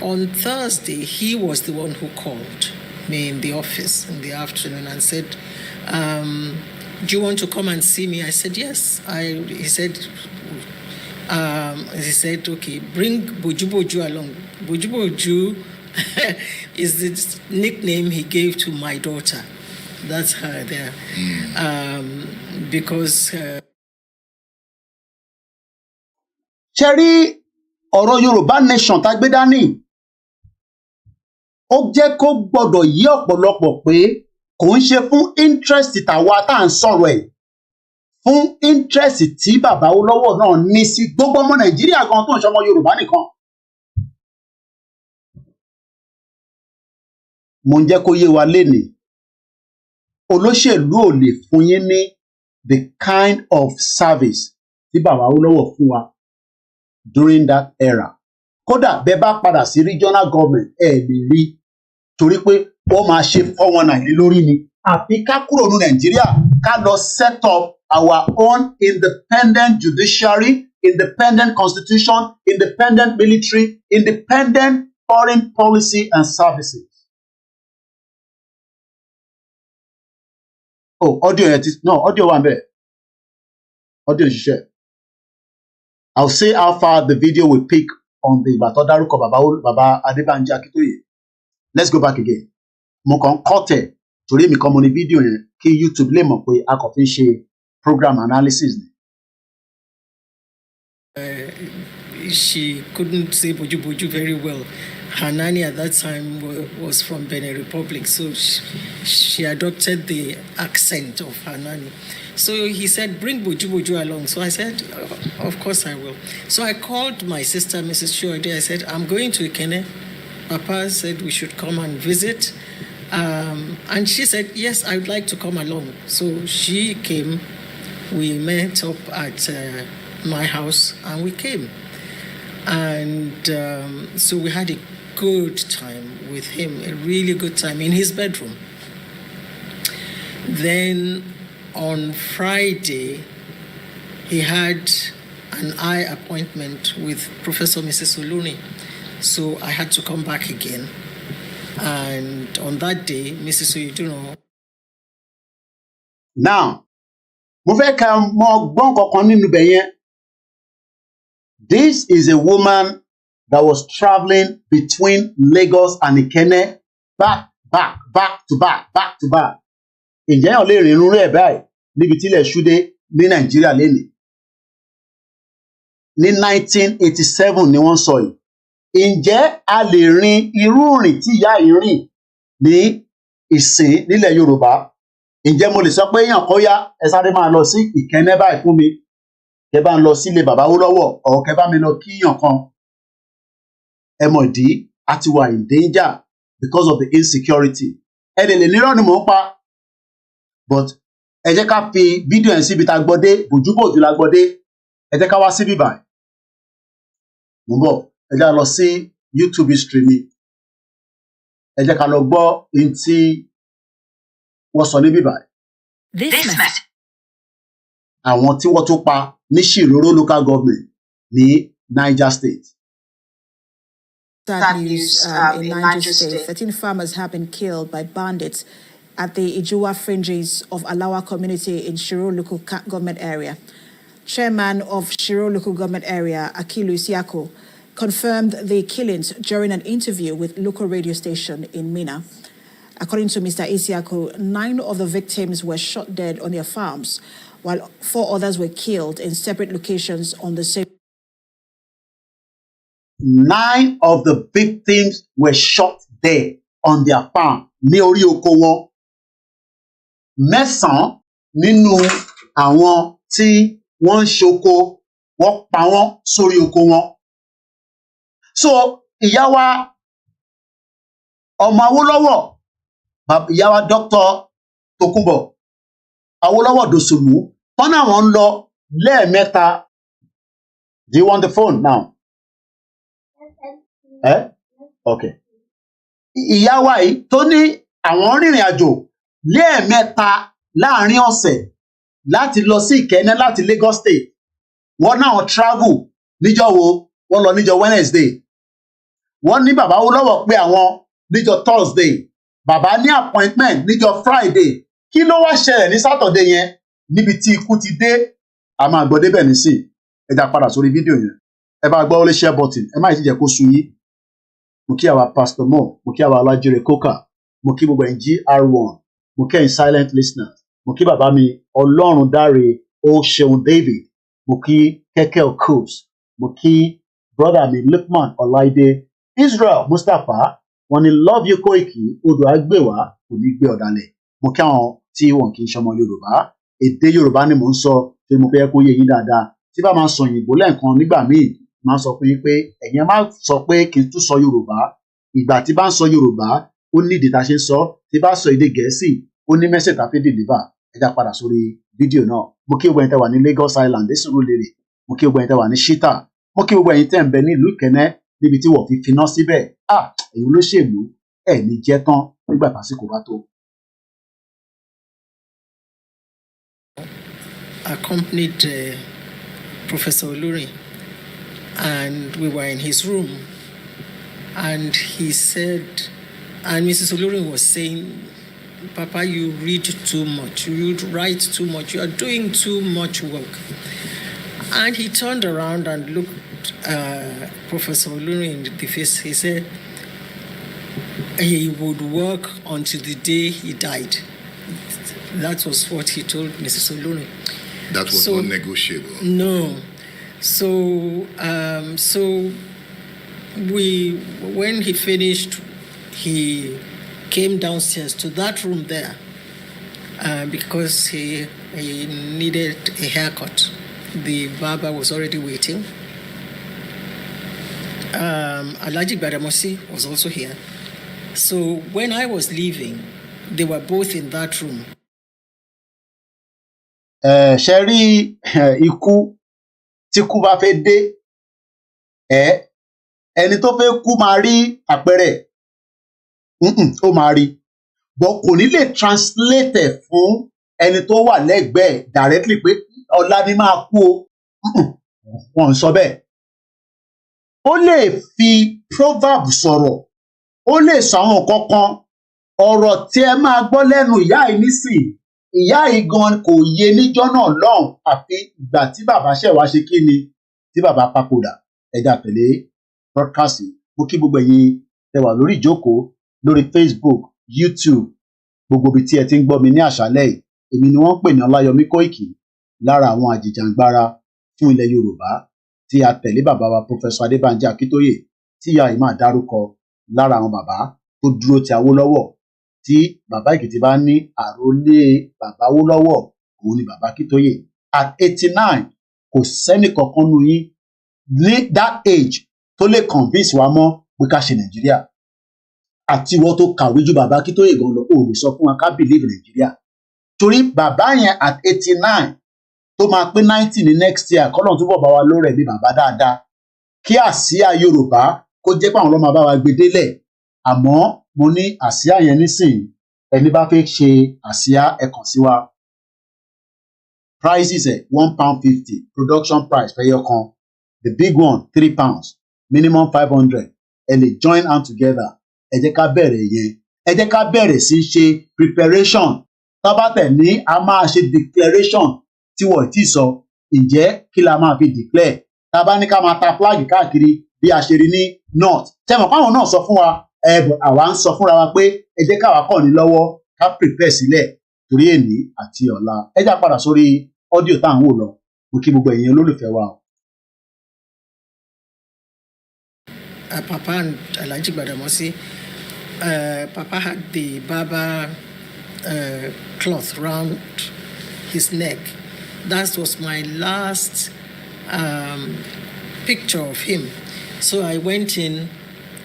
On Thursday, he was the one who called me in the office in the afternoon and said, do you want to come and see me? I said, yes. He said, okay, bring Boju along. Boju is the nickname he gave to my daughter. That's her there. Because... Cherry ọ̀rọ̀ Yorùbá nation tá gbé dání ó jẹ́ kó gbọ́dọ̀ yí ọ̀pọ̀lọpọ̀ pé kò ń ṣe fún interest tàwa tá à ń sọ̀rọ̀ ẹ̀ fún interest tí bàbá Awólọ́wọ̀ náà ní sí gbogbo ọmọ Nàìjíríà gan tó ń ṣọmọ Yorùbá nìkan. Mo ń jẹ́ kó yé wa lénìí olóṣèlú ò lè fún yín ní the kind of service tí bàbá Awólọ́wọ̀ fún wa during that era. Kódà bẹ́ẹ̀ bá padà sí regional government ẹ lè rí torí pé wọ́n máa ṣe 419 lórí ni àfi ká kúrò ní Nàìjíríà ká lọ set up our own independent judiciary, independent constitution, independent military, independent foreign policy and services. Oh, audio wà ńbẹ̀. Audio ṣiṣẹ́. I'll say how far the video will pick on the ìgbà tó dárúkọ Baba Adebanji Akintoye. Let's go back again. Mo kàn cut ẹ̀ torí èmi kan mo ní fídíò yẹn kí YouTube lè mọ̀ pé a kò fi ń ṣe program analysis ni. She couldn't say Boju very well. Her nanny at that time was from Benin Republic, so she adopted the accent of her nanny. So he said, bring Boju along. So I said, of course I will. So I called my sister, Mrs. Shuode. I said, I'm going to Ikene. Papa said we should come and visit. And she said, yes, I would like to come along. So she came. We met up at my house and we came. And so we had a good time with him, a really good time in his bedroom. Then on Friday, he had an eye appointment with Professor Mrs. Oluni. So I had to come back again. And on that day, Mrs. Oyeduno. Now, mo fẹ́ ká mọ̀ gbọ́n kankan nínú ibẹ̀ yẹn. This is a woman that was traveling between Lagos and Ikene back to back. Ǹjẹ́ yàn lè rìn irú rẹ̀ báyìí níbi tí ilẹ̀ ṣú dé ní Nàìjíríà lénìí? Ní 1987 ni wọ́n sọ yìí. Ǹjẹ́ a lè rin irú rìn tí ìyá yìí rìn ní ìsìn nílẹ̀ Yorùbá? Ǹjẹ́ mo lè sọ pé èèyàn kan yá ẹ sáré máa lọ sí Ìkẹ́nnẹ́ báyìí fún mi? Kẹ́ bá ń lọ sílé bàbá Awólọ́wọ̀ ọ̀ kẹ́ bá mi lọ kíyàn kan. Ẹ mọ̀ ìdí a ti wà in danger because of the insecurity. Ẹ lè nírọ̀ ni mò ń pa. But ẹ jẹ́ ká fi fídíò yẹn síbi tá a gbọ́dé bòjúbòjú la gbọ́dé ẹ jẹ́ ká wá síbí báyìí. Mo ń bọ̀ ẹ jẹ́ ká lọ sí YouTube history mi. Ẹ jẹ́ ká lọ gbọ́ ohun tí wọ́n sọ níbí báyìí. Àwọn tí wọ́n tún pa ní Shiroro local government ní Niger State. Sad news in Niger State. 13 farmers have been killed by bandits at the Ijuwa fringes of Alawa community in Shiroro local government area. Chairman of Shiroro local government area, Akilu Isiako, confirmed the killings during an interview with local radio station in Minna. According to Mr. Isiaku, 9 of the victims were shot dead on their farms, while 4 others were killed in separate locations on the same. 9 of the victims were shot dead on their farm ní orí oko wọn. 9 nínú àwọn tí wọ́n ń ṣoko wọ́n pa wọ́n sórí oko wọn. So ìyá wa ọmọ Awólọ́wọ̀, ìyá wa Dr. Tokunbo Awólọ́wọ̀ Dosùnmù, tọ́nà àwọn ń lọ lẹ́ẹ̀mẹ́ta. Do you want the phone now? Okay. Ìyá wa yìí tó ní àwọn rìnrìn àjò lẹ́ẹ̀mẹ́ta láàrin ọ̀sẹ̀ láti lọ sí Ìkẹ́nnẹ́ láti Lagos State. Wọ́n náà travel níjọ́ wo? Wọ́n lọ níjọ́ Wednesday. Wọ́n ní bàbá Awólọ́wọ̀ pé àwọn níjọ́ Thursday. Bàbá ní appointment níjọ́ Friday. Kí ló wá ṣẹlẹ̀ ní Saturday yẹn níbi tí ikú ti dé? A máa gbọ́ débẹ̀ nísìn. Ẹ dá padà sórí fídíò yẹn. Ẹ bá gbọ́ wọlé share button. Ẹ má ì jẹ́ kó sú yín. Mo kí àwa Pastor Mo, mo kí àwa Alájírè Kókà, mo kí gbogbo ẹ̀yin GR1, mo kí ẹ̀yin silent listeners, mo kí bàbá mi Ọlọ́run dáre ó ṣeun David, mo kí Kẹ́kẹ́ Okos, mo kí brother mi Lukman Ọláìdé, Israel Mustapha, wọ́n ní love you Koiki, odò àgbèwá kò ní gbé ọ̀dàlẹ̀. Mo kí àwọn tí wọn kì í ṣọmọ Yorùbá, èdè Yorùbá ni mò ń sọ tí mo fẹ́ kó yé yín dáadáa. Tí bá máa sọ òyìnbó lẹ́ẹ̀kan nígbà míì, máa sọ fún yín pé ẹ̀yin máa sọ pé kí n tún sọ Yorùbá. Ìgbà tí bá ń sọ Yorùbá ó ní ìdí tá a ṣe ń sọ, tí bá sọ èdè Gẹ̀ẹ́sì ó ní mẹ́sẹ̀ tá a fi deliver. Ẹ já padà sórí fídíò náà. Mo kí gbogbo ẹ̀yin tẹ́ wà ní Lagos Island ní Surulere, mo kí gbogbo ẹ̀yin tẹ́ wà ní Shita, mo kí gbogbo ẹ̀yin tẹ́ ń bẹ ní ìlú Ìkẹ́nnẹ́ níbi tí wọ́n fi finá síbẹ̀. Ẹ̀yin olóṣèlú ẹ̀ ní jẹ́ tán nígbà tásìkò bá tó. Accompanied Professor Oluri, and we were in his room, and he said, and Mrs. Oluri was saying, Papa, you read too much, you write too much, you are doing too much work. And he turned around and looked Professor Oluri in the face. He said he would work until the day he died. That was what he told Mrs. Oluri. That was not negotiable. No. So when he finished, he came downstairs to that room there because he needed a haircut. The barber was already waiting. Alhaji Gbadamosi was also here. So when I was leaving, they were both in that room. Ṣe rí ikú tí kú bá fẹ́ dé, ẹni tó fẹ́ kú máa rí àpẹẹrẹ, ó máa rí, but kò ní lè translate fún ẹni tó wà lẹ́gbẹ̀ẹ́ directly pé ọ̀la ni máa kú o. Wọ́n sọ bẹ́ẹ̀. Ó lè fi proverb sọ̀rọ̀, ó lè sọ àwọn kankan, ọ̀rọ̀ tí ẹ máa gbọ́ lẹ́nu ìyá yìí nísìn. Ìyá yìí gan kò yé níjọ́ náà lọ́hùn àfi ìgbà tí bàbá ṣẹ̀ wá ṣe kí ni tí bàbá papòdà. Ẹja tẹ̀lé broadcast. Mo kí gbogbo ẹ̀yin tẹ́ wà lórí ìjókòó lórí Facebook, YouTube, gbogbo ibi tí ẹ ti ń gbọ́ mi ní àṣálẹ́ yìí. Èmi ni wọ́n ń pè ní Ọláyọmí Koiki, lára àwọn àjìjàngbara fún ilẹ̀ Yorùbá tí a tẹ̀lé bàbá wa Professor Adébánjí Akintoye tí ìyá yìí máa dárúkọ lára àwọn bàbá tó dúró ti Awólọ́wọ̀. Tí bàbá Èkìtì bá ní àrólé bàbá Awólọ́wọ̀, òun ni bàbá Akintoye. At 89, kò sẹ́nì kankan nù yín ní that age tó lè convince wa mọ́ pé ká ṣe Nàìjíríà. Àti ìwọ tó kàwé ju bàbá Akintoye gan lọ, ò lè sọ fún wa ká believe Nàìjíríà. Torí bàbá yẹn at 89 tó máa pé 90 ní next year, kọ́lọ́n túbọ̀ bá wa lórẹ̀ bí bàbá dáadáa. Kí àsíá Yorùbá kó jẹ́ pé àwọn ọlọ́mọ bá wa gbé délẹ̀. Àmọ́ mo ní àsíá yẹn nísìnyí, ẹni bá fẹ́ ṣe àsíá ẹ kàn sí wa. Prices £1.50 production price fẹ́ yọ kan. The big one £3, minimum 500. Ẹ lè join hand together. Ẹ jẹ́ ká bẹ̀rẹ̀ yẹn. Ẹ jẹ́ ká bẹ̀rẹ̀ sí ṣe preparation. Tábàtẹ̀ ní a máa ṣe declaration tí wọ́n ti sọ. Ǹjẹ́ kí la máa fi declare? Tábà ní ká máa ta flag káàkiri bí a ṣe rí ní north tẹ́mọ̀ páwọn náà sọ fún wa àwa ń sọ fúnra wa pé ẹ jẹ́ káwa kàn ní lọ́wọ́ ká prepare sílẹ̀ torí èní àti ọ̀la ẹ já padà sórí ọ́díò tá à ń wò lọ mo kí gbogbo ẹ̀yin olólùfẹ́ wa o. Papa and Alhaji Gbadamosi, Papa had the barber cloth round his neck. That was my last picture of him. So I went in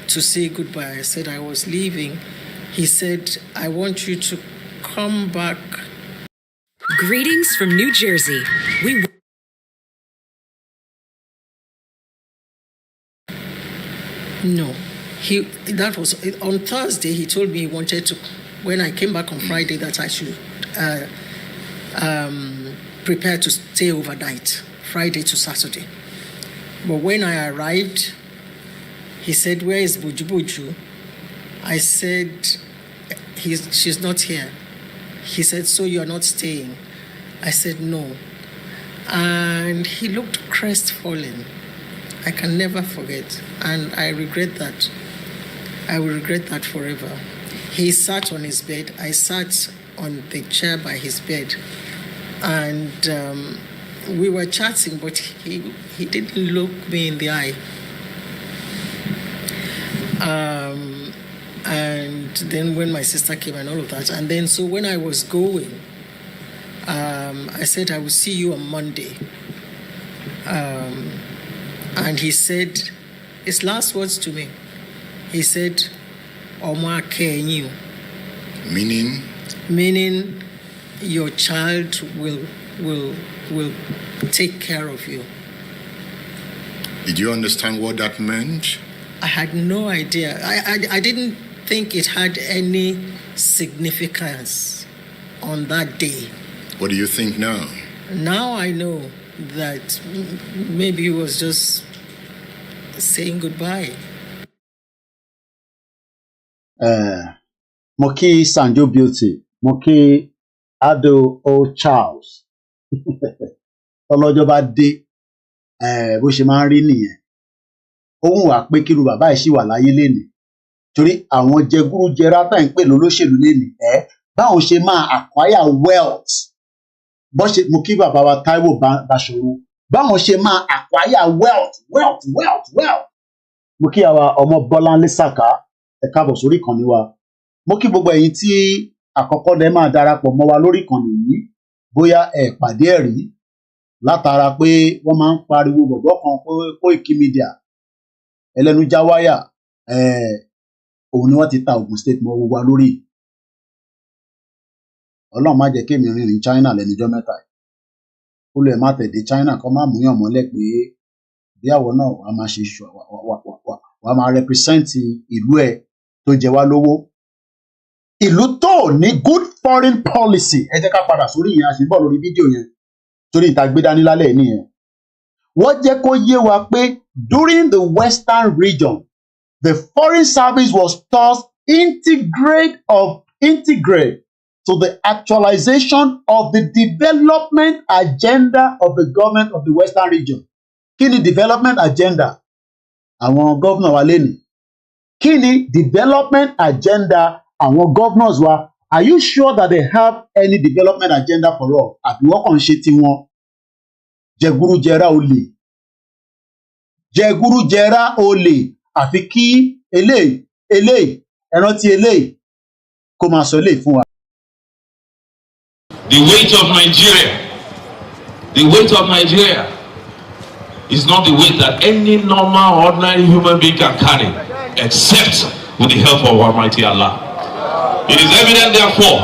to say goodbye. I said I was leaving. He said, I want you to come back. Greetings from New Jersey. No, that was on Thursday. He told me he wanted to, when I came back on Friday, that I should prepare to stay overnight, Friday to Saturday. But when I arrived, he said, where is Buju Buju? I said, she's not here. He said, so you're not staying? I said, no. And he looked crestfallen. I can never forget, and I regret that. I will regret that forever. He sat on his bed. I sat on the chair by his bed, and we were chatting, but he didn't look me in the eye. And then when my sister came and all of that, and then so when I was going, I said, I will see you on Monday. And he said, his last words to me, he said, Oma Kenyu. Meaning? Meaning your child will take care of you. Did you understand what that meant? I had no idea. I didn't think it had any significance on that day. What do you think now? Now I know that maybe he was just saying goodbye. Moki Sanjo Beauty, Moki Ado O Charles. Ọlọ́jọ́ bá dé, bó ṣe máa ń rí nìyẹn. Ó wù wá pé kírú bàbá yìí ṣì wà láyé lénìí. Torí àwọn jẹgúrújẹrá tá ń pè lólóṣèlú lénìí, báwọn ṣe máa acquire wealth. Bó ṣe mo kí bàbá wa Táíwò Báṣọ̀run, báwọn ṣe máa acquire wealth. Mo kí àwa ọmọ Bọ́láńlé Sàká, ẹ káàbọ̀ sórí ìkànnì wa. Mo kí gbogbo ẹ̀yin tí àkọ́kọ́ dẹ máa darapọ̀ mọ́ wa lórí ìkànnì yìí, bóyá ẹ pàdé ẹ̀ rí látara pé wọ́n máa ń pariwo bọ̀bọ́ kan pé KOIKIMEDIA ẹlẹ́nu já wáyà, òun ni wọ́n ti ta Ògùn State mọ́ gbogbo wa lórí. Ọlọ́run má jẹ́ kémi rìnrìn China lẹ́nujọ́ mẹ́ta yìí. Ó lè má tẹ̀dé China kọ́ má múyàn mọ́lẹ̀ pé bí àwọn náà wàá máa ṣe wàá máa represent ìlú ẹ̀ tó jẹ wá lówó. Ìlú tó ní good foreign policy. Ẹ jẹ́ ká padà sórí ìyẹn, a sì ń bọ̀ lórí fídíò yẹn torí ìta gbé dání lálẹ́ nìyẹn. Wọ́n jẹ́ kó yé wa pé during the Western region, the foreign service was thus integrate to the actualization of the development agenda of the government of the Western region. Kí ni development agenda? Àwọn governor wa lénìí. Kí ni development agenda àwọn governors wa? Are you sure that they have any development agenda for all? Àbí wọ́n kàn ń ṣe tiwọn? Jẹgúrújẹrá olè. Àfi kí eléyìí ẹrántí eléyìí kó máa sọ eléyìí fún wa. The weight of Nigeria is not the weight that any normal, ordinary human being can carry, except with the help of Almighty Allah. It is evident, therefore,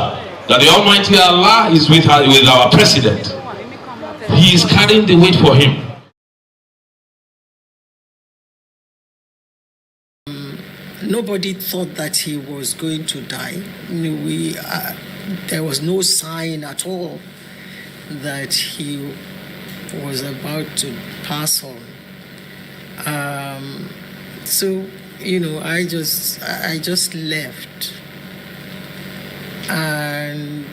that the Almighty Allah is with our president. He is carrying the weight for him. Nobody thought that he was going to die. There was no sign at all that he was about to pass on. So, I just left. And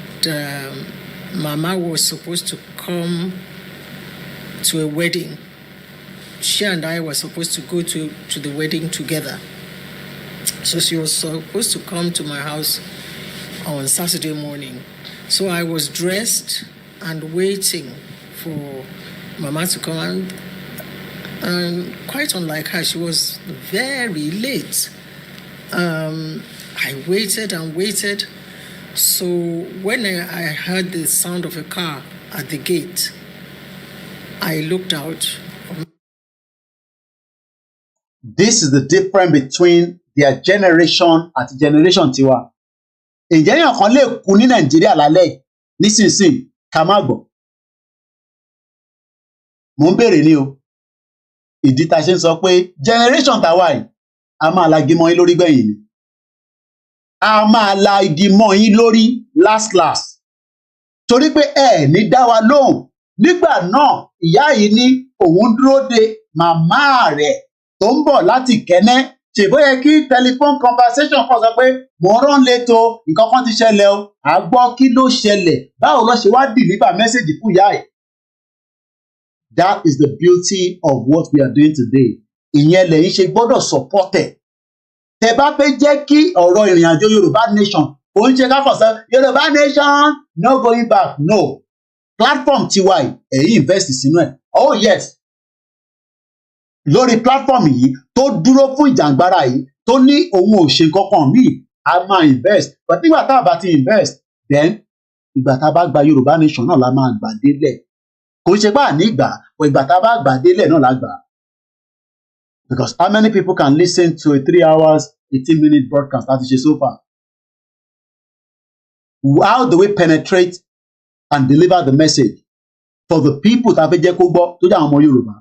Mama was supposed to come to a wedding she and I were supposed to go to the wedding together. So she was supposed to come to my house on Saturday morning. So I was dressed and waiting for Mama to come. And quite unlike her, she was very late. I waited and waited. So when I heard the sound of a car at the gate, I looked out. This is the difference between their generation and generation tiwa. Ǹjẹ́ èèyàn kan lè kú ní Nàìjíríà lálẹ́ nísinsìnyí ká má gbọ́. Mo ń béèrè ni o. Ìdí tá ṣe ń sọ pé generation tàwa yìí a máa la igi mọ́ yín lórí gbẹ̀yìn ni. A máa la igi mọ́ yín lórí last. Torí pé ẹ ní dá wa lóhùn. Nígbà náà ìyá yìí ní òun dúró de màmá rẹ̀ tó ń bọ̀ láti Kẹ́nẹ́. Ṣèbó yẹ kí telephone conversation kan sọ pé mo rán létò nǹkan kan ti ṣẹlẹ̀ o. À gbọ́ kí ló ṣẹlẹ̀. Báwo ló ṣe wá deliver message fún ìyá yìí? That is the beauty of what we are doing today. Ìyẹn lẹ́yìn ṣe gbọ́dọ̀ support ẹ̀. Tẹ́ bá fẹ́ jẹ́ kí ọ̀rọ̀ ìrìn àjò Yorùbá nation kò ń ṣe káfọ̀ sọ Yorùbá nation no going back no. Platform tiwa yìí ẹ̀yin invest sínú ẹ̀. Oh yes. Lórí platform yìí tó dúró fún ìjàngbara yìí tó ní òun ò ṣe kankan míì a máa invest. But nígbà tá a bá ti invest then ìgbà tá a bá gba Yorùbá nation náà la máa gbà délẹ̀. Kò ṣe bá ní ìgbà ìgbà tá a bá gbà délẹ̀ náà la gbà. Because how many people can listen to a 3 hours, 18-minute broadcast láti ṣe so far? How do we penetrate and deliver the message for the people tá a fẹ́ jẹ́ kó gbọ́ tó jẹ́ àwọn ọmọ Yorùbá?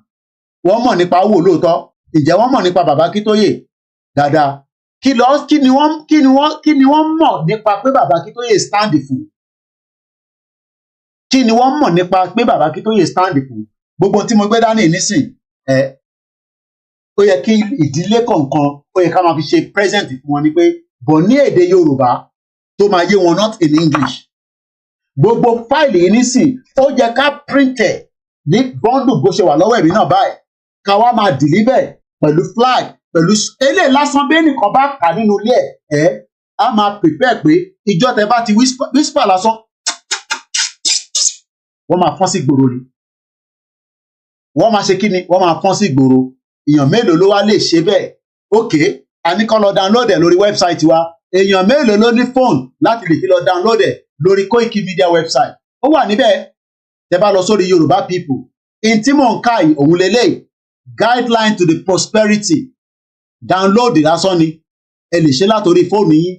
Wọ́n mọ̀ nípa owó lóòótọ́. Ǹjẹ́ wọ́n mọ̀ nípa bàbá Akintoye? Dáadáa. Kí ni wọ́n mọ̀ nípa pé bàbá Akintoye stand fún? Kí ni wọ́n mọ̀ nípa pé bàbá Akintoye stand fún? Gbogbo tí mo gbé dání nísìn ó yẹ kí ìdílé kọ̀ọ̀kan ó yẹ ká máa fi ṣe present fún wọn ni pé bọ̀ ní èdè Yorùbá tó máa yé wọn not in English. Gbogbo fáìlì yìí nísìn ó yẹ ká print ẹ̀ ní bọ́ńdù bó ṣe wà lọ́wọ́ ẹ̀mí náà báyìí ká wá máa deliver pẹ̀lú flag pẹ̀lú eléyìí lásán bí ẹnìkan bá kà nínú ilé ẹ̀ á máa prepare pé ìjọ tẹ bá ti whisper lásán wọ́n máa fọ́n sí gbòòrò ni. Wọ́n máa ṣe kí ni? Wọ́n máa fọ́n sí gbòòrò. Èèyàn mélòó ló wá lè ṣe bẹ́ẹ̀? Okay, a ní kán lọ download ẹ̀ lórí website wa. Èèyàn mélòó ló ní phone láti lè fi lọ download ẹ̀ lórí KOIKIMEDIA website? Ó wà níbẹ̀. Tẹ́ bá lọ sórí Yorùbá people. In tí mò ń ká yìí òun lélẹ́yìí. Guideline to the prosperity. Download lásán ni. Ẹ lè ṣe látòrí fóònù yín.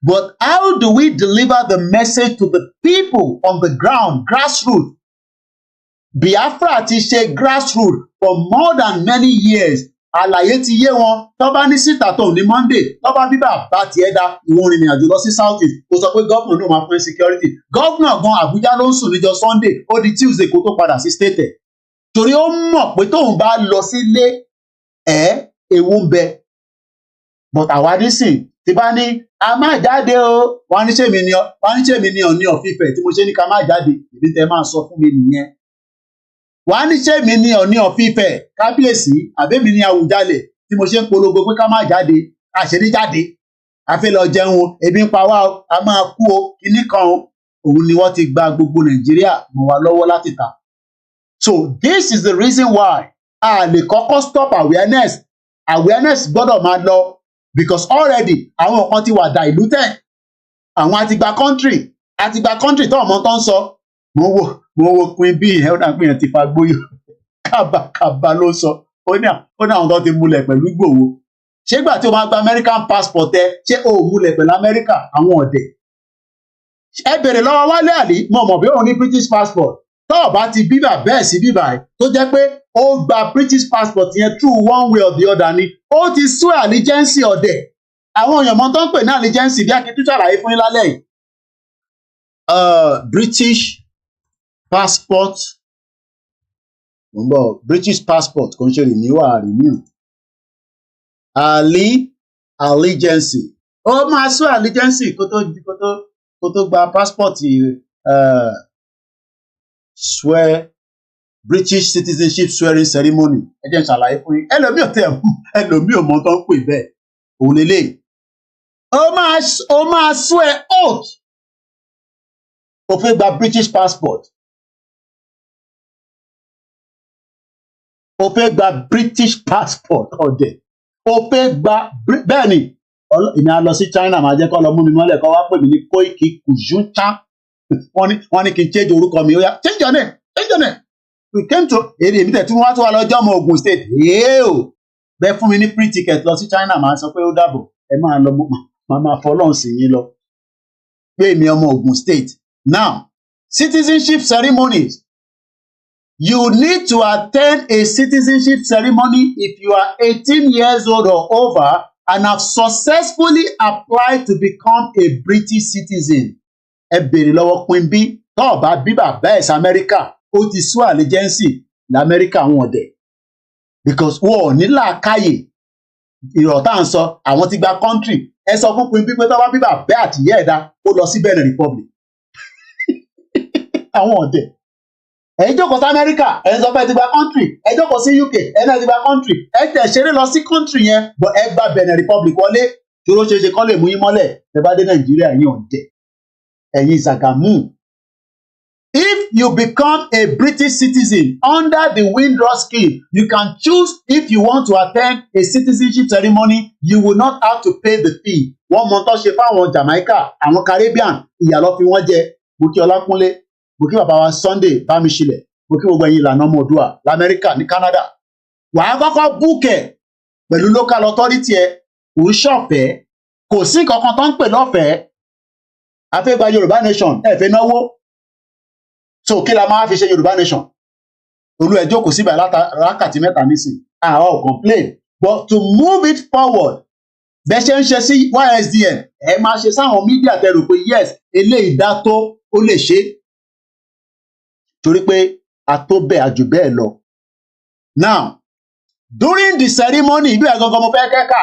But how do we deliver the message to the people on the ground, grassroots? Biafra ti ṣe grassroots for more than many years. Àlàyé ti yé wọn. Tó bá ní síta tó ní Monday, tó bá bíbà bá tiẹ̀ dá ìwọ̀n ìrìn àjò lọ sí South East. Kò sọ pé gọ́vnà náà máa fún security. Gọ́vnà gan Àbújá ló ń sùn níjọ́ Sunday, ó di Tuesday kó tó padà sí state ẹ̀. Torí ó mọ̀ pé tóun bá lọ sílé ewu ń bẹ. But àwa nísìn tí bá ní a máa jáde o, wọ́n ní ṣèmi ni Ọọ̀ni of Ifẹ̀ tí mo ṣe ní ká má jáde, ìdí tẹ́ máa sọ fún mi nìyẹn. Wọ́n á ní ṣèmi ni Ọọ̀ni of Ifẹ̀ kábíyèsí àbẹ́mi ni Àwùjalẹ̀ tí mo ṣe ń polongo pé ká má jáde, àṣírí jáde, a fẹ́ lọ jẹun, ebi ń pa wá o, a máa kú o, kíní kan o. Òun ni wọ́n ti gba gbogbo Nàìjíríà mọ́ wa lọ́wọ́ láti ta. So this is the reason why a lè kọ́kọ́ stop awareness gbọ́dọ̀ máa lọ because already àwọn kan ti wà diluted. Àwọn àti gba country tó ọmọ tó ń sọ. Mo wo pin bí ìhẹ́ ọ̀dà pé yẹn ti fa gbóyò kábàkábà ló sọ. Ó ní àwọn tó ti múlẹ̀ pẹ̀lú Ìgbòho. Ṣé gbà tí o máa gba American passport ẹ ṣé o ò múlẹ̀ pẹ̀lú America àwọn ọ̀dẹ̀? Ẹ bèrè lọ́wọ́ Wálé Àlí mo mọ̀ bí òun ní British passport. Tó o bá ti bíbà bẹ́ẹ̀ sí bíbà ẹ̀ tó jẹ́ pé ó gba British passport yẹn through one way or the other ni ó ti swear allegiance ọ̀dẹ̀. Àwọn èèyàn mọ́ tó ń pè ní allegiance bí Akintoye ṣàlàyé fún yín lálẹ́ yìí. British passport British passport kò ń ṣe renew allegiance ó máa swear allegiance kó tó gba passport swear British citizenship swearing ceremony ẹ jẹ́ n ṣàlàyé fún yín ẹlòmíì ò mọ tó ń pè bẹ́ẹ̀ òun lélẹ̀ ó máa swear oath ó fẹ́ gba British passport ó fẹ́ gba British passport ọ̀dẹ̀ ó fẹ́ gba bẹ́ẹ̀ ni èmi á lọ sí China máa jẹ́ kó lọ mú mi mọ́lẹ̀ kó wá pè mí ní Koiki Kujuncha wọ́n ní kí n change orúkọ mi ó yá change your name we came to èmi tẹ̀ tí wọ́n wá tó wá lọ́jọ́ ọmọ Ogun State o bẹ́ẹ̀ fún mi ní free ticket lọ sí China máa sọ pé ó dàbọ̀ ẹ máa lọ máa fọlọ́run sí yín lọ pé èmi ọmọ Ogun State. Now citizenship ceremonies you need to attend a citizenship ceremony if you are 18 years old or over and have successfully applied to become a British citizen. Ẹ béèrè lọ́wọ́ pin bí tó bá bí bàbá ẹ̀ sí Amẹ́ríkà ó ti sún allegiance l'Amẹ́ríkà wọn dẹ̀ because wọn ò ní làákàyè ìrọ̀ tá à ń sọ àwọn ti gba country ẹ sọ fún pin bí pé tó bá bí bàbá àtìyẹ́ ẹ̀dá ó lọ sí Benin Republic àwọn ọ̀dẹ̀ ẹ̀yin jókòó sí Amẹ́ríkà ẹ̀yin sọ pé ẹ ti gba country ẹ jókòó sí UK ẹ̀yin náà ti gba country ẹ tẹ̀ ṣeré lọ sí country yẹn bọ̀ ẹ gba Benin Republic wọlé ṣòro ṣeéṣe kọ́ lè mú yín mọ́lẹ̀ ẹ bá dé Nàìjíríà ẹ̀yin ọ̀dẹ̀ ẹ̀yin Zagamu. If you become a British citizen under the Windrush scheme, you can choose if you want to attend a citizenship ceremony. You will not have to pay the fee. Wọ́n mọ tó ṣe fáwọn Jamaica, àwọn Caribbean, ìyà ló fi wọ́n jẹ. Mo kí Ọlákúnlé, mo kí bàbá wa Sunday Bámiṣílẹ̀, mo kí gbogbo ẹ̀yin ìlànà ọmọ Oòduà l'Amẹ́ríkà ní Canada. Wàá kọ́kọ́ búkẹ̀ pẹ̀lú local authority ẹ̀, kò ń ṣọ̀fẹ́, kò sí kankan tó ń pè lọ́fẹ̀ẹ́. A fẹ́ gba Yorùbá nation, ẹ fẹ́ náwó. So kí la máa fi ṣe Yorùbá nation olú ẹjọ́ kò síbẹ̀ lákàtí mẹ́ta nísìn àwọn complain but to move it forward bẹ́ẹ̀ ṣe ń ṣe sí YSDM ẹ máa ṣe sáwọn mídíà tẹ́ rò pé yes eléyìí dá tó ó lè ṣe torí pé a tó bẹ́ẹ̀ àjù bẹ́ẹ̀ lọ. Now during the ceremony ìlú ẹ̀ gangan mo fẹ́ kẹ́kà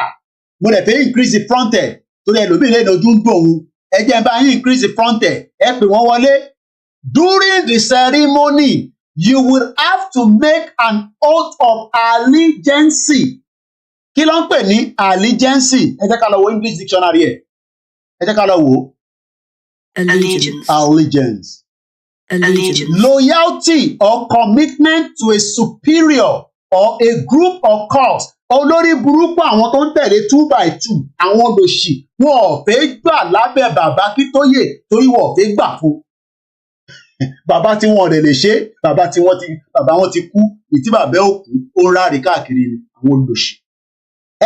mo lè fẹ́ increase the fronted torí ẹlòmíì lẹ́nu ojú ń dùn òun ẹ jẹ́ n bá yín increase the fronted ẹ pè wọ́n wọlé. During the ceremony, you will have to make an oath of allegiance. Kí ló ń pè ní allegiance? Ẹ jẹ́ ká lọ wo English dictionary ẹ̀. Ẹ jẹ́ ká lọ wo. Allegiance. Loyalty or commitment to a superior or a group of cause. Olórí burúkú àwọn tó ń tẹ̀lé 2 by 2 àwọn olòṣì wọn ò fẹ́ gbà lábẹ́ bàbá Akíntóyè torí wọn ò fẹ́ gbà fún. Bàbá tí wọn lè ṣe bàbá wọn ti kú ìtí bàbá ò kú ó ń ráre káàkiri ni àwọn olòṣì.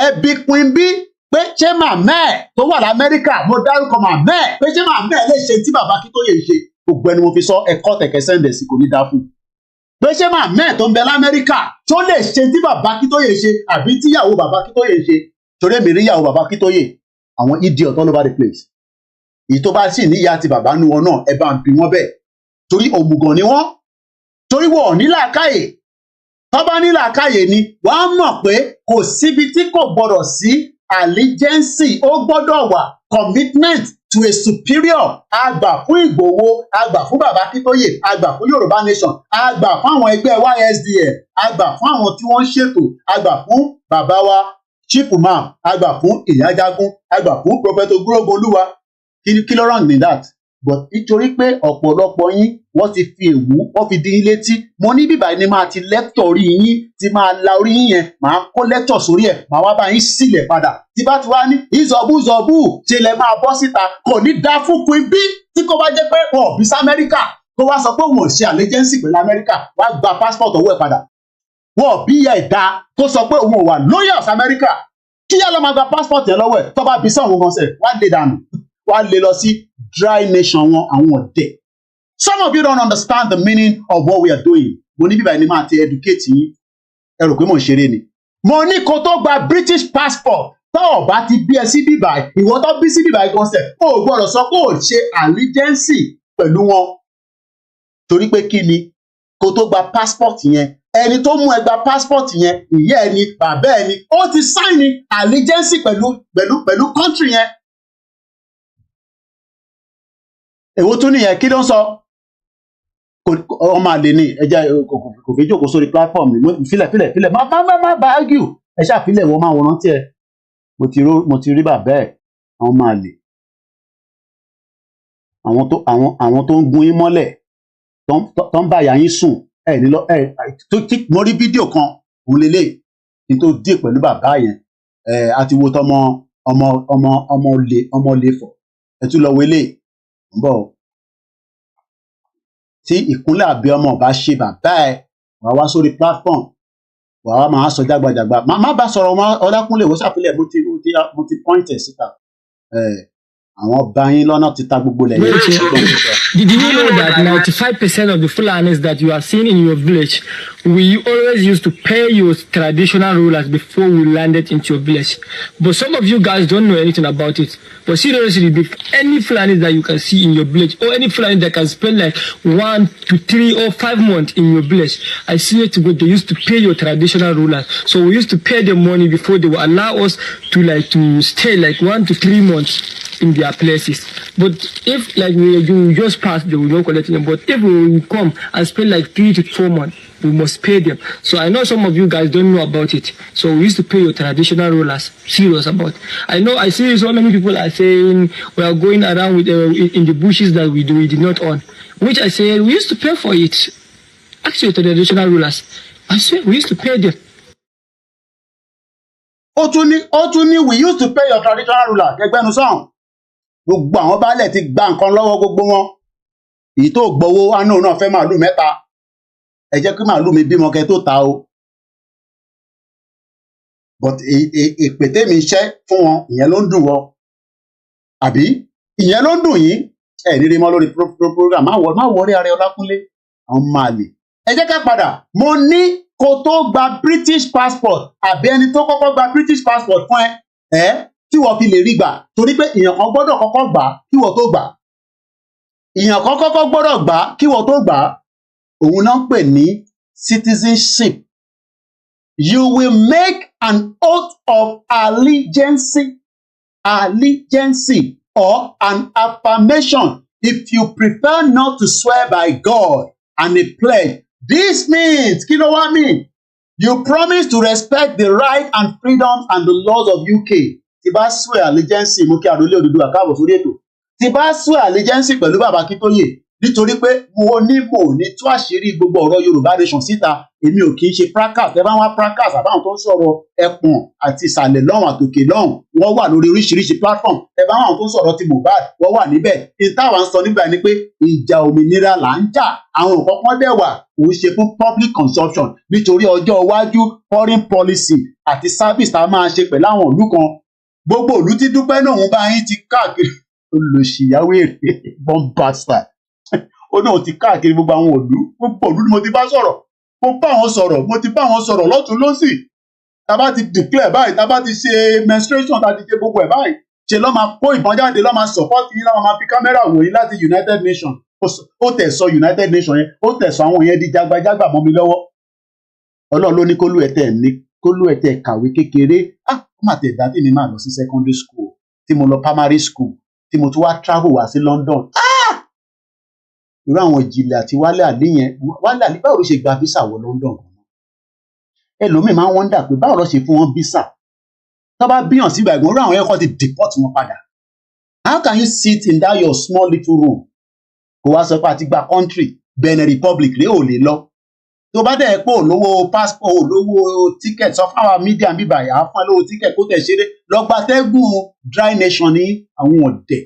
Ẹbí pin bí pé ṣé màmá ẹ̀ tó wà l'Amẹ́ríkà mo dárúkọ màmá ẹ̀ pé ṣé màmá ẹ̀ lè ṣe tí bàbá Akíntóyè ṣe gbogbo ẹni mo fi sọ ẹ̀kọ́ tẹ̀kẹ́ sẹ́ndẹ̀ sí kò ní dá fún. Pé ṣé màmá ẹ̀ tó ń bẹ l'Amẹ́ríkà tó lè ṣe tí bàbá Akíntóyè ṣe àbí tíyàwó bàbá Akíntóyè ṣe torí èmi rí ìyàwó bàbá Akíntóyè àwọn idiot all over the place. Èyí tó bá sì níyà àti bàbá nu wọn náà ẹ bá ń bí wọn bẹ́ẹ̀ torí òmùgọ̀ ni wọ́n torí wọn ò ní làákàyè tó bá ní làákàyè ni wọ́n á mọ̀ pé kò síbi tí kò gbọdọ̀ sí allegiance ó gbọ́dọ̀ wà commitment to a superior àgbà fún Ìgbòho àgbà fún bàbá Akíntóyè àgbà fún Yorùbá nation àgbà fún àwọn ẹgbẹ́ YSDM àgbà fún àwọn tí wọ́n ń ṣètò àgbà fún bàbá wa Chief Imam àgbà fún Ìyájágún àgbà fún Prophet Ògúnrògolúwa kí ló wrong ní that but nítorí pé ọ̀pọ̀lọpọ̀ yín wọ́n ti fi èwú wọ́n fi dín in létí mo ní bíbá ni máa ti lẹ́tọ̀ orí yín ti máa la orí yín yẹn máa kó lẹ́tọ̀ sórí ẹ̀ máa wá bá yín sílẹ̀ padà tí bá ti wá ní ìzọ̀bùzọ̀bù ṣe lẹ máa bọ́ síta kò ní dá fún pin bí tí kò bá jẹ́ pé wọn ò bí sí Amẹ́ríkà kó wá sọ pé wọn ò ṣe allegiance pẹ̀lú Amẹ́ríkà wá gba passport owó ẹ̀ padà wọn ò bí ẹ̀dá tó sọ pé òun ò wà loyal sí Amẹ́ríkà kí yá lọ máa gba passport yẹn lọ́wọ́ ẹ̀ tó bá bí sí àwọn gan sẹ̀ wá lè dànù wá lè lọ sí dry nation wọn àwọn ọ̀dẹ̀. Some of you don't understand the meaning of what we are doing. Mo ní bíbá ẹni máa ti educate yín ẹ rò pé mò ń ṣeré ni. Mo ní kó tó gba British passport tó o bá ti bí ẹ sí bíbá ìwọ tó bí sí bíbá ìgbọ̀nsẹ̀ o ò gbọ́dọ̀ sọ pé o ṣe allegiance pẹ̀lú wọn. Torí pé kí ni kó tó gba passport yẹn ẹni tó mú ẹ gba passport yẹn ìyá ẹni bàbá ẹni ó ti sign allegiance pẹ̀lú country yẹn. Èwo tún nìyẹn kí ló ń sọ ọmọ àlè ni ẹja kò fi jókòó sórí platform ni filẹ̀ má bá argue ẹ ṣàfilẹ̀ wọ́n máa wòran tí ẹ mo ti rí bàbá ẹ̀ àwọn máa lè àwọn tó ń gun yín mọ́lẹ̀ tó ń bá ìyá yín sùn ẹ nílọ ẹ tí mo rí fídíò kan òun lélẹ̀ ní tó dé pẹ̀lú bàbá yẹn àti wo tọmọ ọmọ olè fọ ẹ tún lọ wọlé ń bọ̀ tí ìkúnlẹ̀ àbí ọmọ ọba ṣe bàbá ẹ wà wá sórí platform wà wá máa sọ jágbajàgba má bá sọ̀rọ̀ Ọlákúnlé wọ́n ṣàfilẹ̀ mo ti point ẹ̀ síta àwọn ọba yín lọ́nà ti ta gbogbo lẹ̀ yẹn. Did you know that 95% of the Fulanis that you are seeing in your village, we always used to pay your traditional rulers before we landed into your village? But some of you guys don't know anything about it. But seriously, any Fulani that you can see in your village, or any Fulani that can spend like 1 to 3 or 5 months in your village, I see it to go. They used to pay your traditional rulers. So we used to pay them money before they would allow us to stay like 1 to 3 months in their places. But if like we just pass, they will not collect them. But if we come and spend like 3 to 4 months, we must pay them. So I know some of you guys don't know about it. So we used to pay your traditional rulers. Serious about. I see so many people are saying we are going around with in the bushes that we did not own. Which I say we used to pay for it. Actually, traditional rulers. I swear we used to pay them. Otuni, we used to pay your traditional rulers. Ẹgbẹ́nu sọ̀hún. Gbogbo àwọn baálẹ̀ ti gba nǹkan lọ́wọ́ gbogbo wọn. Èyí tó gbowó àánú náà fẹ́ màálù 3. Ẹ jẹ́ kí màálù mi bímọ kẹ́ tó ta o. But èpè tèmi ṣẹ́ fún wọn ìyẹn ló ń dùn wọ́n. Àbí ìyẹn ló ń dùn yín. Ẹ ní rí mọ́ lórí program má wọrí Ààrẹ Ọlákúnlé àwọn máa lè. Ẹ jẹ́ ká padà mo ní kó tó gba British passport àbí ẹni tó kọ́kọ́ gba British passport fún ẹ tí wọ́n fi lè rí gbà torí pé èèyàn kan gbọ́dọ̀ kọ́kọ́ gbà kí wọ́n tó gbà èèyàn kan kọ́kọ́ gbọ́dọ̀ gbà kí wọ́n tó gbà òun náà ń pè ní citizenship. You will make an oath of allegiance or an affirmation if you prefer not to swear by God and a pledge. This means kí ló wá mean? You promise to respect the rights and freedoms and the laws of UK. Tí bá swear allegiance mú kí àròlé Odùduwà káàbọ̀ sórí ètò. Tí bá swear allegiance pẹ̀lú bàbá Akintoye nítorí pé mo ní tú àṣírí gbogbo ọ̀rọ̀ Yorùbá nation síta èmi ò kì í ṣe practice ẹ bá wá practice àbáwọn tó ń sọ̀rọ̀ ẹkùn àti ìsàlẹ̀ lọ́hùn àtòkè lọ́hùn wọ́n wà lórí oríṣiríṣi platform ẹ bá wọn tó ń sọ̀rọ̀ ti Mohbad wọ́n wà níbẹ̀ ìtawà ń sọ nígbà ni pé ìjà òmìnira là ń jà àwọn nǹkan kan dẹ̀ wà kò ń ṣe fún public consumption nítorí ọjọ́ iwájú foreign policy àti service tá a máa ṣe pẹ̀lú àwọn ìlú kan gbogbo ìlú tí Dúpẹ́ náà ń bá yín ti káàkiri olùsìyàwó èrè bombasta ó náà ti káàkiri gbogbo àwọn òlú gbogbo òlú ni mo ti bá sọ̀rọ̀ mo ti bá wọn sọ̀rọ̀ lọ́tún lọ́sì tá bá ti declare báyìí tá bá ti ṣe menstruation tá ti ṣe gbogbo ẹ̀ báyìí ṣe lọ́ máa kó ìbọn jáde lọ́ máa support yín lọ́ máa fi kámẹ́rà wò yín láti United Nations ó tẹ̀ sọ United Nations yẹn ó tẹ̀ sọ àwọn yẹn di jágbajàgbà mọ́ mi lọ́wọ́ Ọlọ́run ló ní kólú ẹ̀tẹ̀ kàwé kékeré ó mà tẹ̀ dá tí mi máa lọ sí secondary school tí mo lọ primary school tí mo tún wá travel wá sí London irú àwọn ìjìnlẹ̀ àti Wálé Àlí yẹn Wálé Àlí báwo ló ṣe gba visa wọ London ẹlòmíì máa ń wọ́ndà pé báwo ló ṣe fún wọn visa tó bá bíyàn sígbà ìgbọ̀n irú àwọn ẹ̀kọ́ ti deport wọn padà how can you sit in that your small little room kó wá sọ pé àti gba country Benin Republic rèé ò lè lọ tó bá dẹ̀ pé olówó passport olówó ticket sọ fún àwọn media bíbà yà á fún olówó ticket kó tẹ̀ ṣeré lọ́gbàtẹ́gùn dry nation ní àwọn ọ̀dẹ̀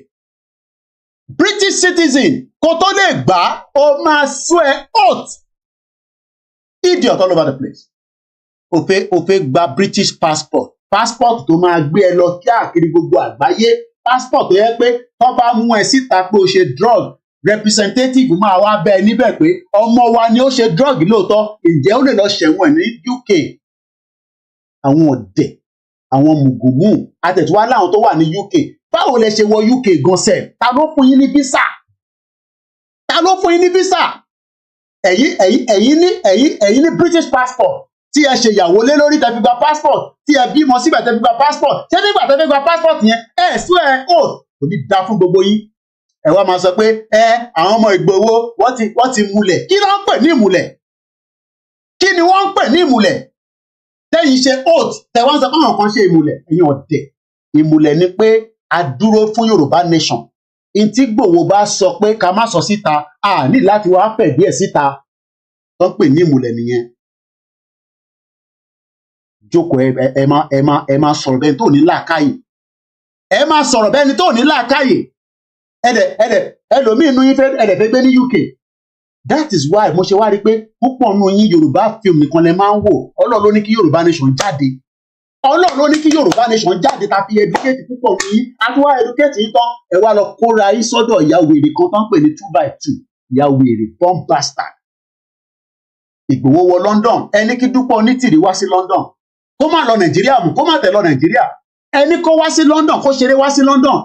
British citizen kó tó lè gbà ó máa swear oath idiot all over the place ó fẹ́ gba British passport tó máa gbé ẹ lọ káàkiri gbogbo àgbáyé passport tó yẹ pé tó bá mú ẹ síta pé ó ṣe drug representative máa wá bẹ ẹ níbẹ̀ pé ọmọ wa ni ó ṣe drug lóòótọ́ ǹjẹ́ ó lè lọ ṣẹ̀wọ̀n ní UK àwọn ọ̀dẹ̀ àwọn mùgùmù àtẹ̀tùwá láwọn tó wà ní UK báwo lẹ ṣe wọ UK gan sef ta ló fún yín ní visa ẹ̀yin ní British passport tí ẹ ṣe ìyàwó lé lórí tẹ́ fi gba passport tí ẹ bímọ sígbà tẹ́ fi gba passport ṣé nígbà tẹ́ fi gba passport yẹn ẹ sún ẹ kò ní dá fún gbogbo yín ẹ wá máa sọ pé àwọn ọmọ Ìgbòho wọ́n ti múlẹ̀. Kí ló ń pè ní ìmùlẹ̀? Kí ni wọ́n ń pè ní ìmùlẹ̀? Tẹ́yìn ṣe oath tẹ wọ́n sọ pé àwọn kan ṣe ìmùlẹ̀. Ẹ̀yin ọ̀dẹ̀. Ìmùlẹ̀ ni pé a dúró fún Yorùbá nation. Ntí Ìgbòho bá sọ pé ká má sọ síta, a ní láti wá fẹ̀ díẹ̀ síta. Tó ń pè ní ìmùlẹ̀ nìyẹn. Jókòó ẹ máa sọ̀rọ̀ bẹ́ẹ̀ tó ní làákàyè. Ẹ máa sọ̀rọ̀ bẹ́ẹ̀ ni tó ní làákàyè. Ẹlòmíì inú yín ẹ̀dẹ̀ fẹ́ gbé ní UK. That is why mo ṣe wá rí pé púpọ̀ nínú yín Yorùbá film nìkan lẹ máa ń wò. Ọlọ́run ló ní kí Yorùbá nation jáde. Ọlọ́run ló ní kí Yorùbá nation jáde ta fi educate púpọ̀ nínú yín. A tún wá educate yín tán. Ẹ wá lọ kóra yín sọ́dọ̀ ìyá wèrè kan tán pè ní 2x2. Ìyá wèrè bomb bastard. Ìgbòho wọ London. Ẹni kí Dúpẹ́ Onítìrí wá sí London. Kó má lọ Nàìjíríà mú, kó má tẹ̀ lọ Nàìjíríà. Ẹni kó wá sí London, kó ṣeré wá sí London.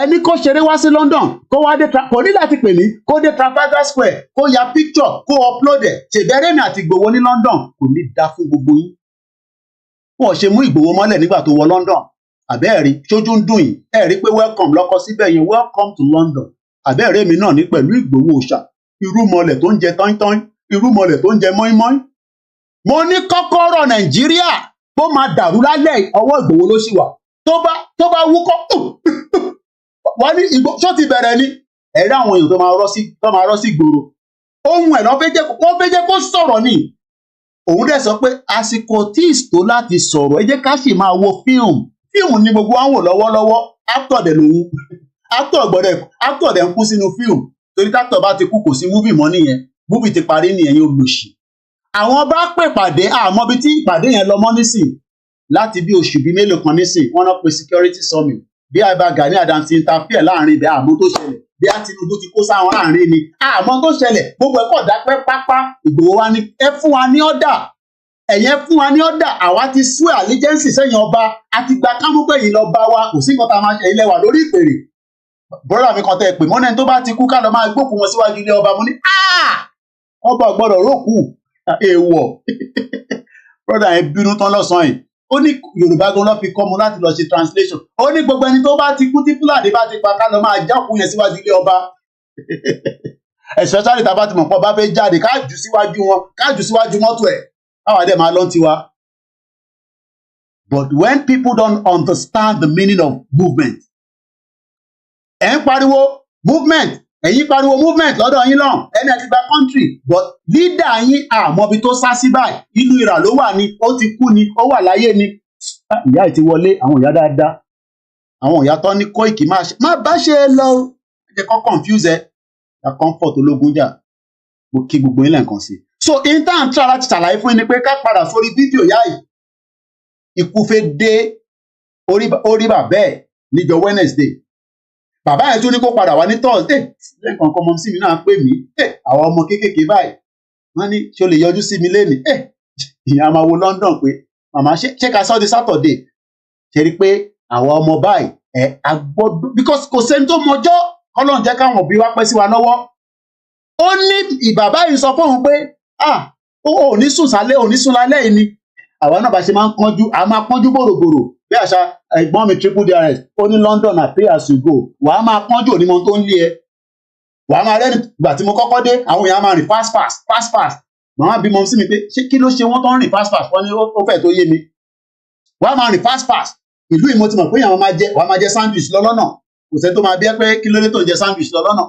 Ẹni kó ṣeré wá sí London, kó wá dé kò ní láti pè mí, kó dé Trafalgar Square, kó ya picture, kó upload ẹ̀. Ṣèbẹ̀rẹ̀ mi àti Ìgbòho ní London kò ní dá fún gbogbo yín. Wọ́n ṣe mú Ìgbòho mọ́lẹ̀ nígbà tó wọ London. Àbẹ́ẹ̀rí ṣojú ń dùn yín. Ẹ rí pé welcome lọ́kọ síbẹ̀ yẹn, welcome to London. Àbẹ́ẹ̀rẹ̀ mi náà ní pẹ̀lú Ìgbòho òòṣà. Irúmọlẹ̀ tó ń jẹ tọ́ńtọ́ń, irúmọlẹ̀ tó ń jẹ mọ́ínmọ́ín. Mo ní kọ́kọ́rọ́ Nàìjíríà bó máa dàrú lálẹ́ ọwọ́ Ìgbòho ló ṣì wà. Tó bá wúkọ́ wọ́n ní ṣó ti bẹ̀rẹ̀ ni. Ẹ̀rí àwọn èèyàn tó máa rọ́ sí gbòòrò. Ohun ẹ̀ wọ́n fẹ́ jẹ́ kó sọ̀rọ̀ ni. Òun dẹ̀ sọ pé àsìkò tí ìsìtò láti sọ̀rọ̀ ẹ jẹ́ ká sì máa wo fíìmù. Fíìmù ni gbogbo wa ń wò lọ́wọ́lọ́wọ́. Actor dẹ̀ lòun. Actor dẹ̀ ń kú sínú fíìmù. Torí actor bá ti kú kò sí múvì mọ́ nìyẹn. Múvì ti parí nìyẹn yóò lòṣì. Àwọn bá pè pàdé àmọ́ bí tí ìpàdé yẹn lọ mọ́ nísìn. Láti bí oṣù bíi mélòó kan nísìn wọ́n náà pe security summit. Bí àìbá Gani Adams ti interfere láàrin ibẹ̀ àmọ́ tó ṣẹlẹ̀. Bí a Tinubu ti kó sáwọn láàrin ni àmọ́ tó ṣẹlẹ̀. Gbogbo ẹ̀kọ́ dápẹ́ pápá. Ìgbòho wa ní ẹ fún wa ní ọ̀dà. Ẹ̀yẹn fún wa ní ọ̀dà. Àwa ti swear allegiance sẹ́yìn ọba. A ti gba kámúpẹ́ yìí lọ bá wa. Kò sí nǹkan tá a máa ṣe ilé wa lórí ìpèrè. Bọ́lá mi kan tẹ́ ẹ pè mọ́nẹ́ni tó bá ti kú ká lọ máa gbókùn wọn síwájú ilé ọba. Mo ní ọba gbọ́dọ̀ rókù. Èèwọ̀. Brother yẹn bínú tán lọ́sàn-án yìí. Ó ní Yorùbá gan ló fi kọ́ mu láti lọ ṣe translation. Ó ní gbogbo ẹni tó bá ti kú tí Fúlàní bá ti pa ká lọ máa já òkú yẹn síwájú ilé ọba. Especially tá a bá ti mọ̀ pé ọba fẹ́ jáde ká jù síwájú wọn, ká jù síwájú mọ́tò ẹ̀. Àwọn àdé máa lọ tiwa. But when people don't understand the meaning of movement, ẹ̀ ń pariwo movement, ẹ̀yin pariwo movement lọ́dọ̀ yín lọ́hùn, ẹni ẹ̀ ti gba country, but leader yín àmọ́bi tó sá sí báyìí, inú ìrà ló wà ní, ó ti kú ni, ó wà láyé ni. Ìyá ẹ̀ ti wọlé, àwọn ìyá dáadáa, àwọn ìyá tó ní Koiki má bá ṣe é lọ, ẹ jẹ́ kó confuse ẹ, ẹ comfort ológun jà, mo kí gbogbo yín lẹ́ẹ̀kan sí. So intern tí ara ti ṣàlàyé fún yín ni pé ká padà sórí fídíò yá yìí, ikú fẹ́ dé orí bàbá ẹ̀ níjọ́ Wednesday. Bàbá yẹn tún ní kó padà wá ní Thursday lẹ́ẹ̀kan kan mọ́ sí mi náà pè mí àwọn ọmọ kéékèèké báyìí wọ́n ní ṣé o lè yọjú sí mi lénìí ìyá máa wo London pé màmá ṣé ká sọ́ di Saturday ṣe rí pé àwọn ọmọ báyìí agbọ́dọ̀ because kò sẹ́ni tó mọjọ́ Ọlọ́run jẹ́ káwọn òbí wá pẹ́ sí wa lọ́wọ́. Ó ní ìbàbá yìí sọ fóun pé ò ní sùn sálẹ̀ ò ní sùn lálẹ́ yìí ni àwa náà bá ṣe máa ń kánjú a máa kánjú bòròbòrò bí àṣà ẹ̀gbọ́n mi triple DRS ó ní London na pay as you go wàá máa kánjú onímọ̀ tó ń lé ẹ wàá máa rẹ́ni ìgbà tí mo kọ́kọ́ dé àwọn èèyàn máa rìn fast màá bímọ sí mi pé ṣé kí ló ṣe wọ́n tó ń rìn fast wọ́n ní ó fẹ́ tó yé mi wàá máa rìn fast ìlú ìmọ̀ ti mọ̀ pé àwọn wàá máa jẹ sandwich lọ́lọ́nà kò sẹ́ni tó máa bí ẹ pé kí ló dé tó ń jẹ sandwich lọ́lọ́nà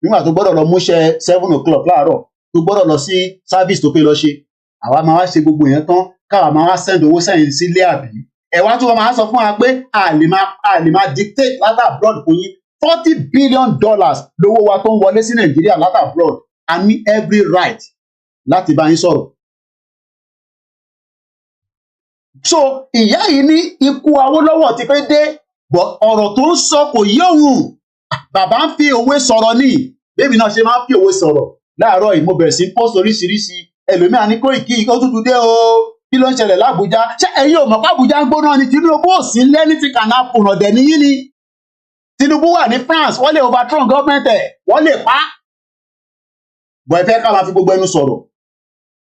nígbà tó gbọ́dọ̀ lọ múṣẹ́ 7 o'clock láàárọ̀ tó gbọ́dọ̀ lọ sí service tó pé lọ ṣe àwa máa wá ṣe gbogbo yẹn tán káwa máa wá send owó sẹ́yìn sílé àbí ẹ̀wá tí wọ́n máa sọ fún wa pé a lè máa dictate láti abroad fún yín $40 billion lówó wa tó ń wọlé sí Nàìjíríà láti abroad a ní every right láti bá yín sọ̀rọ̀. So ìyá yìí ní ikú Awólọ́wọ̀ ti fẹ́ dé bọ̀ ọ̀rọ̀ tó ń sọ kò yé òun bàbá ń fi òwe sọ̀rọ̀ ní bébí náà ṣe máa ń fi òwe sọ̀rọ̀ láàárọ̀ yìí mo bẹ̀rẹ̀ sí post oríṣiríṣi ẹlòmíà ní Koiki ó tútù dé o kí ló ń ṣẹlẹ̀ l'Ábùjá ṣé ẹ̀yin ò mọ̀ pé Àbújá ń gbóná ni Tinubu ò sí lẹ́ni tí kàná kùnà dẹ̀ níyí ni Tinubu wà ní France wọ́n lè overthrow government ẹ̀ wọ́n lè pa bọ̀ ẹ fẹ́ ká máa fi gbogbo ẹnu sọ̀rọ̀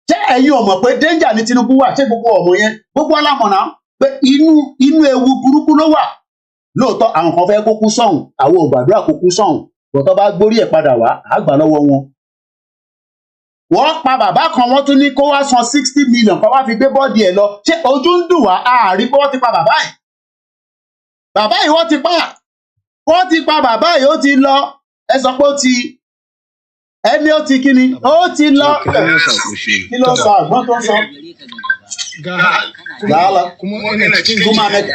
ṣé ẹ̀yin ò mọ̀ pé danger ni Tinubu wà ṣé gbogbo ọmọ yẹn gbogbo alámọ̀nà pé inú ewu burúkú ló wà lóòótọ́ àwọn kan fẹ́ kó kú sọ̀hún àwọn ò gbàdúrà kó kú sọ̀hún bọ̀tọ́ bá gbórí ẹ̀ padà wá àgbà lọ́wọ́ wọn. wọ́n pa bàbá kan wọ́n tún ní kó wá san 60 million kó wá fi gbé bọ́ọ̀dì ẹ̀ lọ ṣé ojú ń dùn wá àárí pé wọ́n ti pa bàbá yìí. bàbá yìí wọ́n ti pa bàbá yìí ó ti lọ ẹ sọ pé ó ti ẹni ó ti kíni ó ti lọ kí ló sọ àgbọn tó sọ. gàálà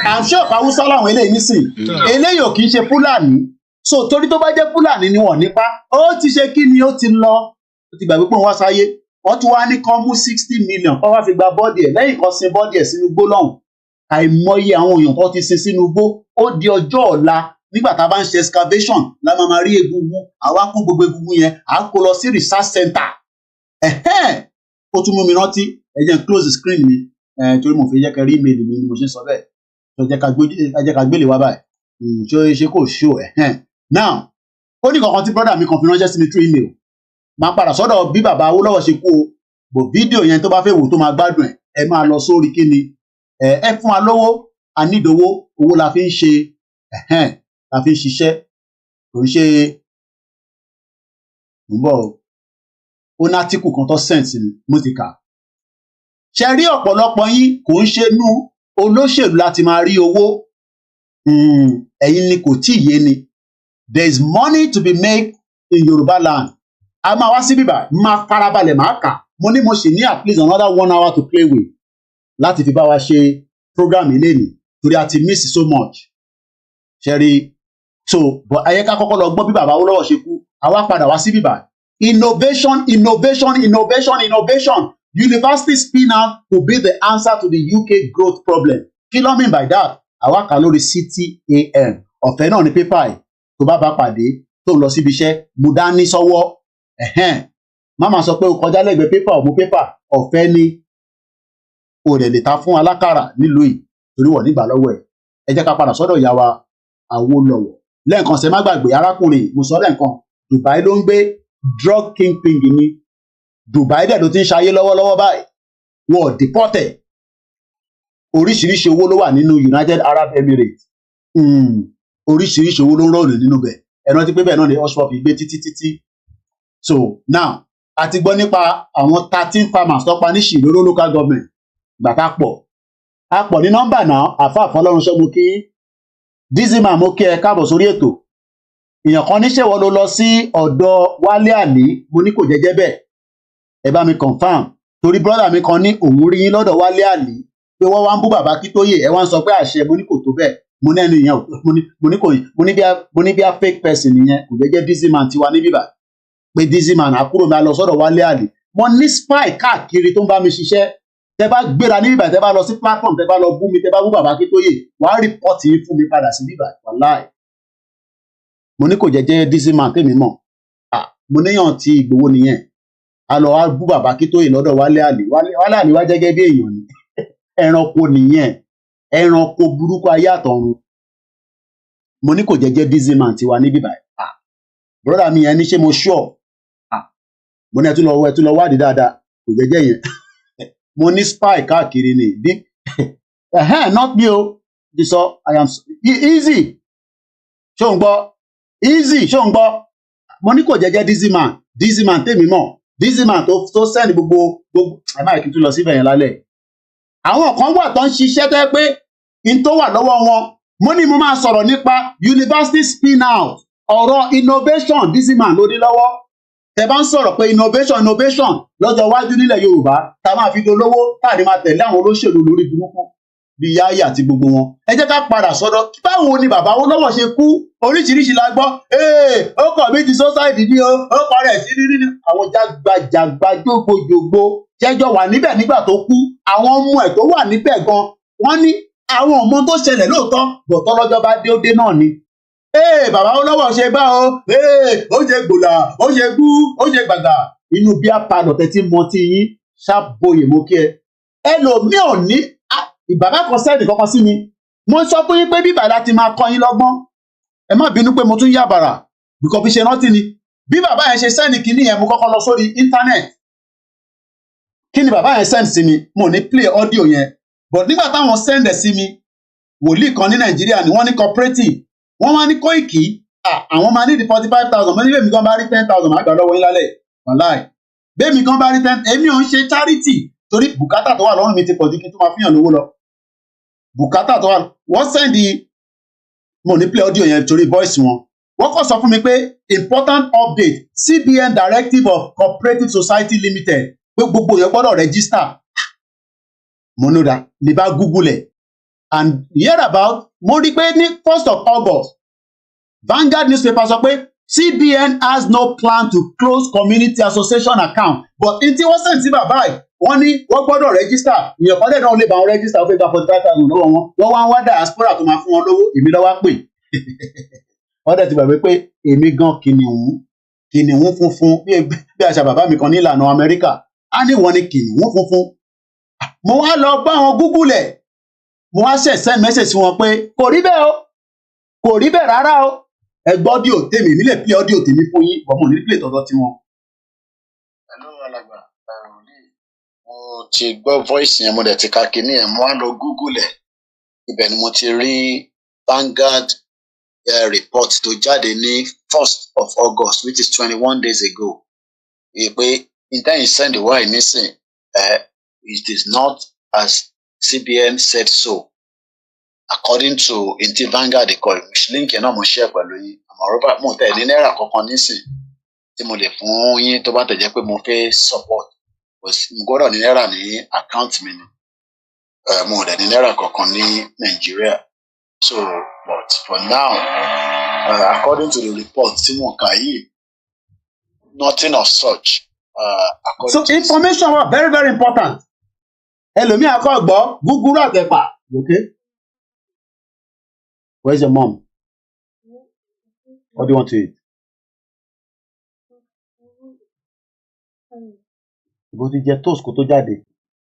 I'm sure Hausa làwọn eléyìí nísìn eléyìí ò kì í ṣe Fúlàní so torí tó bá jẹ́ Fúlàní ni wọ́n nípa ó ti ṣe kíni ó ti lọ ó ti gbàgbé pé wọ́n wá sáyé wọ́n tún wá ní kán mú 60 million kán wá fi gba bọ́ọ̀dì ẹ̀ lẹ́yìn kan sin bọ́ọ̀dì ẹ̀ sínú igbó lọ́hùn àìmọye àwọn èèyàn tó ti sin sínú igbó ó di ọjọ́ ọ̀la nígbà tá a bá ń ṣe excavation la máa rí egungun àwa kó gbogbo egungun yẹn à ń kó lọ sí research center ó tún mú mi rántí ẹ jẹ́ n close screen mi torí mo fi jẹ́ kẹ́ rí email mi ni mo ṣe sọ bẹ́ẹ̀ tó jẹ́ ká gbélé wá báyìí ṣé kò show now ó ní kankan tí brother mi kan fi ránṣẹ́ sí mi through email máa padà sọ́dọ̀ bí bàbá Awólọ́wọ̀ ṣe kú o bò fídíò yẹn tó bá fẹ́ wò tó máa gbádùn ẹ máa lọ sórí kíni ẹ fún wa lówó a nídòwó owó la fi ń ṣe la fi ń ṣiṣẹ́ kò ń ṣe ń bọ̀ ó ní átíkù kan tó sẹ́ǹsì ni mo ti kà ṣe rí ọ̀pọ̀lọpọ̀ yín kò ń ṣe nú olóṣèlú láti máa rí owó ẹ̀yin ni kò tí ì yé ni there is money to be made in Yoruba land a máa wá sí bíbá máa farabalẹ̀ máa kà mo ní mo sì ní at least another 1 hour to play with láti fi bá wa ṣe program ilé mi torí a ti miss so much ṣe rí so but ayé ká kọ́kọ́ lọ gbọ́ bí bàbá Awólọ́wọ̀ ṣe kú àwa padà wá sí bíbá innovation university spin out could be the answer to the UK growth problem kí ló mean by that àwa kà lórí CTAN ọ̀fẹ́ náà ní pépà ẹ̀ tó bá pàdé tó ń lọ síbi iṣẹ́ mo dání sọ́wọ́ máma sọ pé o kọjá lẹ́gbẹ̀ẹ́ pépà ọ̀mú pépà ọ̀fẹ́ ni o rẹ̀ lè ta fún alákàrà nílùú yìí torí wọ̀ nígbà lọ́wọ́ ẹ jẹ́ ká padà sọ́dọ̀ ìyá wa Awólọ́wọ̀ lẹ́ẹ̀kan ṣe má gbàgbé arákùnrin mo sọ lẹ́ẹ̀kan Dubai ló ń gbé drug kingpin ni Dubai dẹ̀ ló ti ń ṣayé lọ́wọ́lọ́wọ́ báyìí wọ́n deported oríṣiríṣi owó ló wà nínú United Arab Emirates oríṣiríṣi owó ló ń rọ̀lù nínú bẹ̀ ẹ rántí pé bẹ́ẹ̀ náà ni Oxford fi gbé títí so now a ti gbọ́ nípa àwọn 13 farmers tó pa ní Ṣìlóró local government gbàtà pọ̀ ní nọ́mbà náà àfa àfọlọ́runṣọ́ mo kí dizima mo kí ẹ káàbọ̀ sórí ètò èèyàn kan níṣẹ́wọ́ ló lọ sí ọ̀dọ̀ Wálé Àlí mo ní kò jẹ́jẹ́ bẹ́ẹ̀ ẹ bá mi confam torí brother mi kan ní òun rí yín lọ́dọ̀ Wálé Àlí pé wọ́n wá ń bú bàbá Akíntóyè ẹ wá ń sọ pé àṣẹ mo ní kò tó bẹ́ẹ̀ mo ní ẹnu ìyẹn mo ní bí a fake person nìyẹn kò jẹ́jẹ́ dizima tiwa ní bíbà pé dizima àkúrò mi a lọ sọ́dọ̀ Wálé Àlí wọ́n ní spy káàkiri tó ń bá mi ṣiṣẹ́ tẹ bá gbéra ní bíbà tẹ bá lọ sí platform tẹ bá lọ bú mi tẹ bá bú bàbá Akíntóyè wàá rìpọ́tì yín fún mi padà sí bíbà wàláì mo ní kò jẹ́jẹ́ dizima tèmi mọ̀ mo níyàn tí Ìgbòho nìyẹn a lọ wá bú bàbá Akíntóyè lọ́dọ̀ Wálé Àlí wá jẹ́gẹ́ bí èèyàn ni ẹranko nìyẹn ẹranko burúkú ayé àtọ̀run mo ní kò jẹ́jẹ́ dizima tiwa ní bíbà broda mi yẹn ní ṣé mo ṣọ́ mo ní ẹ tún lọ wádìí dáadáa kò jẹ́jẹ́ yẹn mo ní spy káàkiri ni bí not me o sọ I am easy ṣó ń gbọ́ easy ṣó ń gbọ́ mo ní kò jẹ́jẹ́ dizima tèmi mọ̀ dizima tó sẹ́ni gbogbo ẹ má kí n tún lọ síbẹ̀ yẹn lálẹ́ àwọn kan wà tó ń ṣiṣẹ́ tẹ́ pé n tó wà lọ́wọ́ wọn mo ní mo máa sọ̀rọ̀ nípa university spin out ọ̀rọ̀ innovation dizima ló dé lọ́wọ́ tẹ bá ń sọ̀rọ̀ pé innovation lọ́jọ́ iwájú nílẹ̀ Yorùbá tá máa fi dolówó táàdì máa tẹ̀lé àwọn olóṣèlú lórí burúkú bíi Yáyà àti gbogbo wọn ẹ jẹ́ ká padà sọ́dọ̀ báwo ni bàbá Awólọ́wọ̀ ṣe kú oríṣiríṣi la gbọ́ ó kọ̀ mí ti society ní o ó parẹ́ sí ní àwọn jágbajàgba jógbojògbo jẹ́jọ́ wà níbẹ̀ nígbà tó kú àwọn ọmọ ẹ̀ tó wà níbẹ̀ gan wọ́n ní àwọn ọmọ tó ṣẹlẹ̀ lóòótọ́ bọ̀tọ́ lọ́jọ́ bá dé ó dé náà ni bàbá Awólọ́wọ̀ ṣe bá o ó ṣe gbòlà ó ṣe gbú ó ṣe gbàgbà inú bí apalọ̀ tẹ́tí mọ tí yín ṣàbòyè mo kí ẹ ẹlòmíì ò ní ìbàbá kan sẹ́ẹ̀dì kankan sí mi mo sọ fún yín pé bí bàbá ti máa kọ́ yín lọ́gbọ́n ẹ má bínú pé mo tún yá bàrà bìkọ́ fi ṣe rántí ni bí bàbá yẹn ṣe sẹ́ẹ̀dì kìíní yẹn mo kọ́kọ́ lọ sórí íńtánẹ́ẹ̀tì kí ni bàbá yẹn sẹ́ẹ̀dì sí mi mo ní play audio yẹn but nígbà táwọn sẹ́ẹ̀dì sí mi wòlíì kan ní Nàìjíríà ni wọ́n ní cooperative wọ́n máa ní Koiki àwọn máa ní di 45,000 mo ní bẹ́ẹ̀ mi kan bá rí 10,000 máa gbà lọ́wọ́ yín lálẹ́ wàláì bẹ́ẹ̀ mi kan bá rí 10 èmi ò ń ṣe charity torí bùkátà tó wà lọ́rùn mi ti pọ̀ ju kí n tó máa fihàn lówó lọ bùkátà tó wà wọ́n sẹ́ndì mo ní play audio yẹn torí voice wọn wọ́n kọ́ sọ fún mi pé important update CBN Directive of Cooperative Society Limited pé gbogbo yẹn gbọ́dọ̀ register mo ní ra ní bá Google ẹ̀ and hear about mo rí pé ní 1st of August Vanguard newspaper sọ pé CBN has no plan to close community association account but n tí wọ́n send sí bàbá ẹ̀ wọ́n ní wọ́n gbọ́dọ̀ register ìyẹn kan náà lè bá wọn register ó fẹ́ gba 45,000 lọ́wọ́ wọn wá ń wá diaspora tó máa fún wọn lówó èmi lọ́wọ́ pè wọ́n dẹ̀ ti gbàgbé pé èmi gan kìnìún funfun bí àṣà bàbá mi kan ní ìlànà Amẹ́ríkà á ní wọ́n ní kìnìún funfun mo wá lọ bá wọn Google ẹ̀ mo wá send message sí wọn pé kò rí bẹ́ẹ̀ o kò rí bẹ́ẹ̀ rárá o ẹ gbọ́ audio tèmi nílé play audio tèmi fún yín ọmọ nílé play tọ́tọ́ tí wọn. Hello alàgbà mo ti gbọ́ voice yẹn mo dẹ̀ ti ka kíní ẹ̀ mo wá lọ Google ẹ̀ ibẹ̀ ni mo ti rí Vanguard report tó jáde ní 1st of August which is 21 days ago èyí pé intanet send wá nísìn it is not as CBN said so according to inti Vanguard kọ link yẹn náà mo share pẹ̀lú yín àmọ́ rọ́bà mo tẹ̀ ní náírà kankan nísìn tí mo lè fún yín tó bá tẹ̀ jẹ́ pé mo fẹ́ support mo gbọ́dọ̀ ní náírà ní account mi ni mo dẹ̀ ní náírà kankan ní Nàìjíríà so but for now according to the report tí mo kà yìí nothing of such. So information wa very very important ẹlòmíì akọ gbọ́ gúgúrú àtẹ̀pà okay. Where's your mom? What do you want to eat? Go to get toast, go to jáde.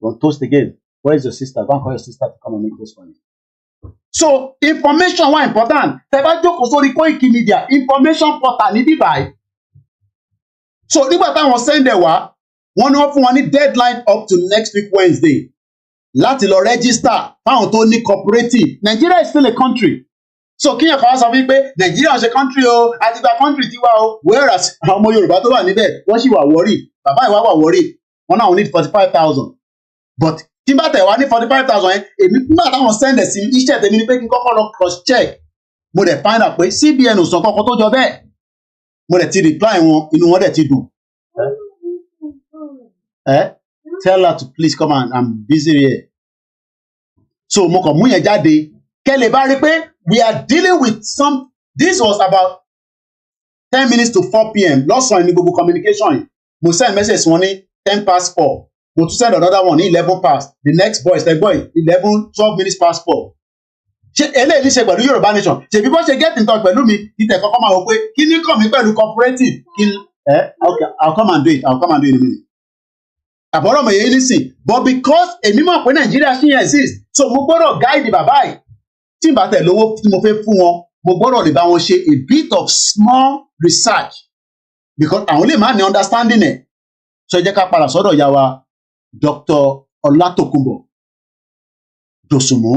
Don't toast again. Where is your sister? Go and call your sister to come and make toast for you. So, information wa important. Tẹ́ bá jókòó sórí Koiki Media, information portal ní bíbáyìí. So, nígbà táwọn send ẹ̀ wá, wọ́n ní wọ́n fún wọn ní deadline up to next week Wednesday. Láti lọ register fáwọn tó ní cooperative. Nigeria is still a country. So kíyàn kan wá sọ fún pé Nàìjíríà ń ṣe country o àti gba country tiwa o whereas àwọn ọmọ Yorùbá tó wà níbẹ̀ wọ́n sì wà wọ́rì bàbá ìwà wà wọ́rì wọ́n náà need 45,000 but tí bá tẹ̀ wá ní 45,000 yẹn èmi nígbà táwọn send ẹ̀ sí iṣẹ́ tèmi ni pé kí n kọ́kọ́ lọ cross check mo dẹ̀ find out pé CBN ò sọ kọ́kọ́ tó jọ bẹ́ẹ̀ mo dẹ̀ ti reply wọn inú wọn dẹ̀ ti dùn tell her to please come and I'm busy here so mo kàn mú yẹn jáde kẹ́lẹ̀ bá rí pé we are dealing with some this was about 10 minutes to 4 p.m. lọ́sàn-án ní gbogbo communication yìí mo send message wọn ní 10 past 4 mo tún send another one ní 11 past the next boy boy 12 minutes past 4 ṣé eléyìí ní ṣe pẹ̀lú Yorùbá nation ṣèbí bó ṣe get in touch pẹ̀lú mi títẹ̀ kọ́kọ́ máa wọ pé kí ní kàn mí pẹ̀lú cooperative kí okay I'll come and do it in a minute àbọ̀rọ̀ mọ̀ yẹn nísìn but because èmi mọ̀ pé Nàìjíríà ṣì exist so mo gbọ́dọ̀ guide bàbá yìí tí n bá tẹ̀ lówó tí mo fẹ́ fún wọn mo gbọ́dọ̀ lè bá wọn ṣe a bit of small research because àwọn lè má ní understanding ẹ̀ so ẹ jẹ́ ká padà sọ́dọ̀ ìyá wa Dr. Olatokunbo Dosunmu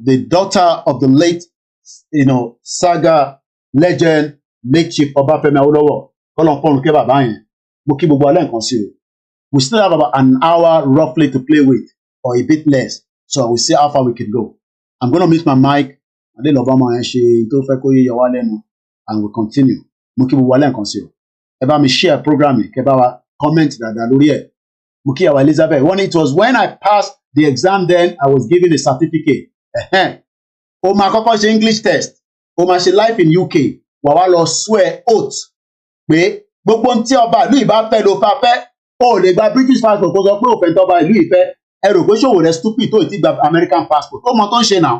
the daughter of the late saga legend late Chief Obafemi Awolowo kọ́lọ́nkọ́run kẹ́ bàbá yẹn mo kí gbogbo alẹ́ nǹkan sí o we still have about an hour roughly to play with or a bit less so we see how far we can go. I'm going to mute my mic adélọ́bàmọ̀ yẹn ṣe tó fẹ́ kó yíyọ wá lẹ́nu and we continue mo kí gbogbo alẹ́ nǹkan sí o ẹ bá mi share program yìí kẹ́ bá wa comment dáadáa lórí ẹ̀ mo kí àwa Elizabeth wọ́n ní it was when I passed the exam then I was given a certificate o máa kọ́kọ́ ṣe English test o máa ṣe life in UK wà wá lọ swear oath pé gbogbo ohun tí ọba ìlú ìbá fẹ́ ló fà fẹ́ o lè gba British passport kó sọ pé òfin tọba ìlú ìfẹ́ ẹ rò pé ṣòwò rẹ stupid tó ti gba American passport ó mọ tó ń ṣe náà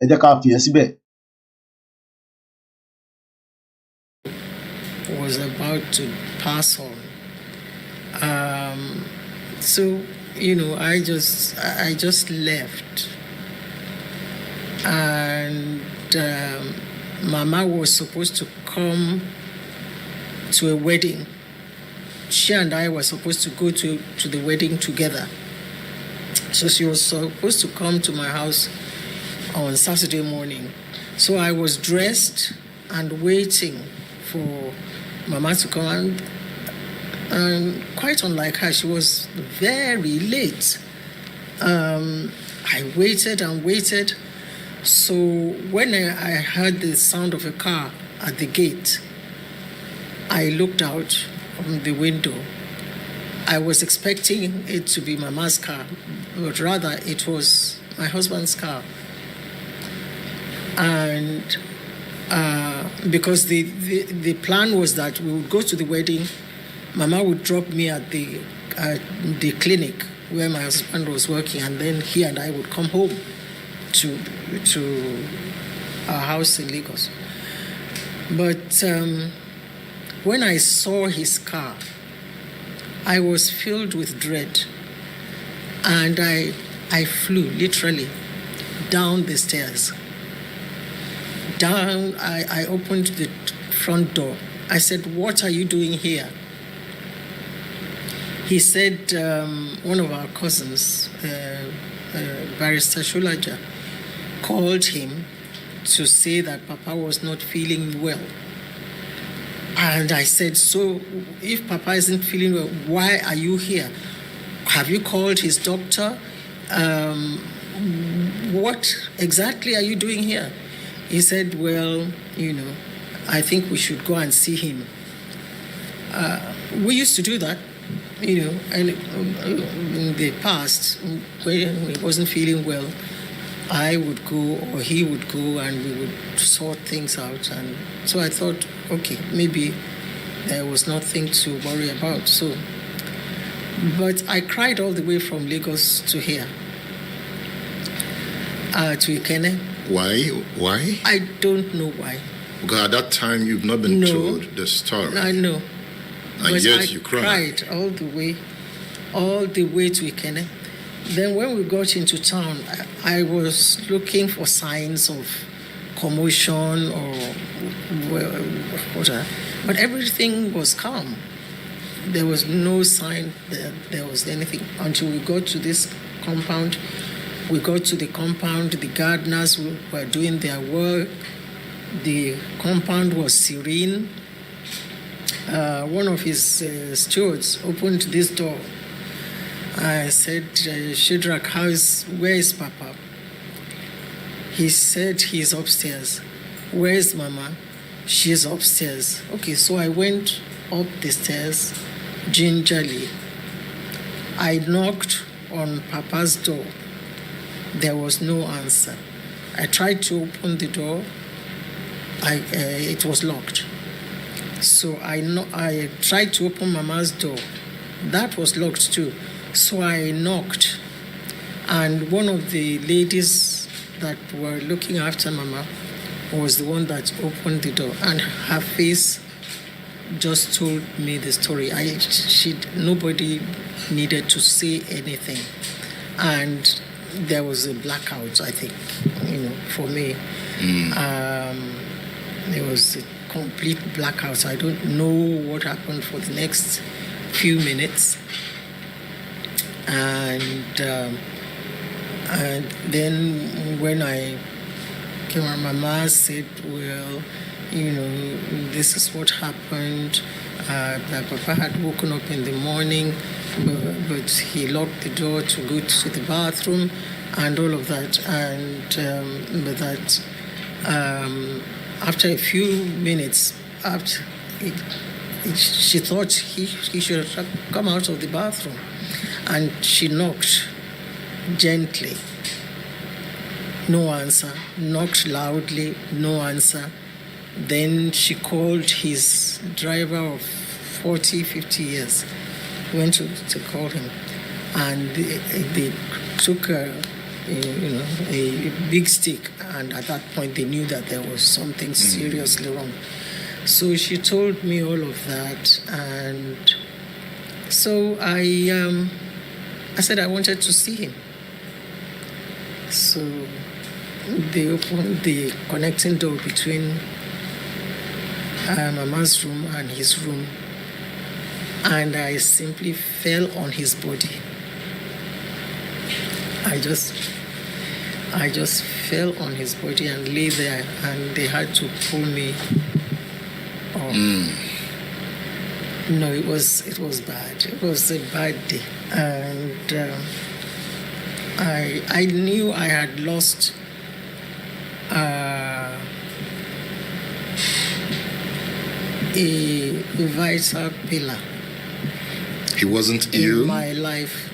ẹ jẹ́ ká fìyẹn síbẹ̀. Was about to pass on. So I just left, and Mama was supposed to come to a wedding. She and I were supposed to go to the wedding together. So she was supposed to come to my house on Saturday morning. So I was dressed and waiting for Mama to come. And quite unlike her, she was very late. I waited and waited. So when I heard the sound of a car at the gate, I looked out from the window. I was expecting it to be Mama's car, but rather it was my husband's car. And because the plan was that we would go to the wedding, Mama would drop me at the clinic where my husband was working, and then he and I would come home to our house in Lagos. But when I saw his car, I was filled with dread, and I flew literally down the stairs. I opened the front door. I said, "What are you doing here?" He said, one of our cousins, Barrister Shulaja, called him to say that Papa was not feeling well. And I said, "So if Papa isn't feeling well, why are you here? Have you called his doctor? What exactly are you doing here?" He said, "Well, I think we should go and see him." We used to do that, and in the past, when he wasn't feeling well, I would go or he would go and we would sort things out. And so I thought, okay, maybe there was nothing to worry about. But I cried all the way from Lagos to here, to Ikene. Why? I don't know why. Because at that time you've not been told the story. I know. And but yet I you cried all the way to Ikene. Then when we got into town, I was looking for signs of commotion or whatever, but everything was calm. There was no sign that there was anything until we got to this compound. We got to the compound, the gardeners were doing their work. The compound was serene. One of his stewards opened this door. I said, "Shadrach, where is Papa?" He said, "He's upstairs." "Where is Mama?" "She's upstairs." Okay, so I went up the stairs gingerly. I knocked on Papa's door. There was no answer. I tried to open the door. It was locked. So I tried to open Mama's door. That was locked too. So I knocked, and one of the ladies that were looking after Mama was the one that opened the door, and her face just told me the story. Nobody needed to say anything, and there was a blackout, I think, for me. There was a complete blackout. I don't know what happened for the next few minutes. And then when I came out, Mama said, "Well, this is what happened. That Papa had woken up in the morning, but he locked the door to go to the bathroom and all of that. And but that after a few minutes, she thought he should have come out of the bathroom. And she knocked gently. No answer. Knocked loudly. No answer. Then she called his driver of 40, 50 years. Went to call him. And they took a big stick. And at that point, they knew that there was something seriously wrong. So she told me all of that. And so I said I wanted to see him. So they opened the connecting door between Mama's room and his room, and I simply fell on his body. I just fell on his body and lay there, and they had to pull me off. No, it was bad. It was a bad day, and I knew I had lost a vital pillar. He wasn't in ill? My life.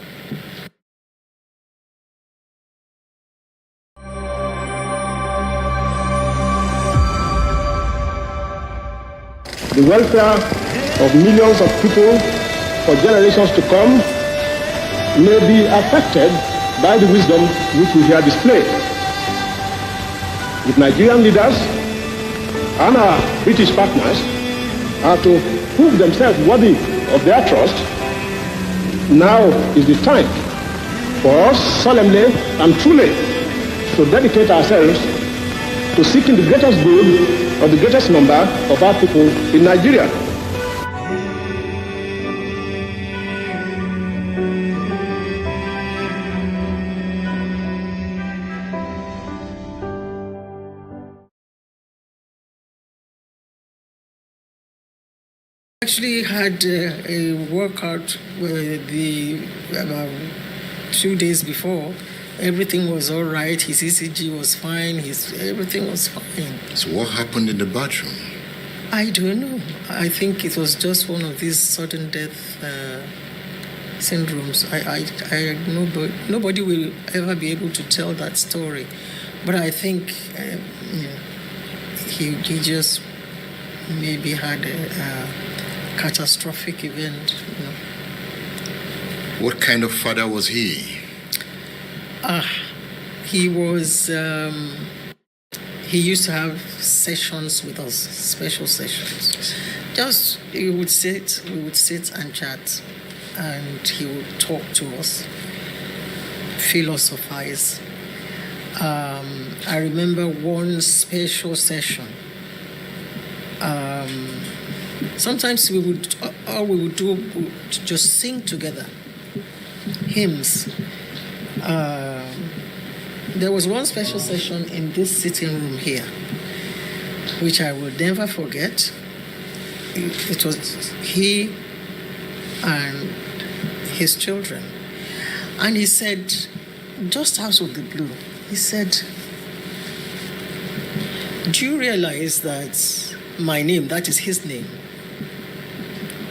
The welfare of millions of people for generations to come may be affected by the wisdom which we here display. If Nigerian leaders and our British partners are to prove themselves worthy of their trust, now is the time for us solemnly and truly to dedicate ourselves to seeking the greatest good of the greatest number of our people in Nigeria. Actually had a workout about 2 days before. Everything was all right. His ECG was fine. Everything was fine. So what happened in the bathroom? I don't know. I think it was just one of these sudden death syndromes. Nobody will ever be able to tell that story. But I think he just maybe had a catastrophic event. What kind of father was he? He was, he used to have sessions with us, special sessions. Just, we would sit and chat, and he would talk to us, philosophize. I remember one special session. Sometimes we would do just sing together, hymns. There was one special session in this sitting room here, which I will never forget. It was he and his children. And he said, just out of the blue, he said, do you realize that my name, that is his name,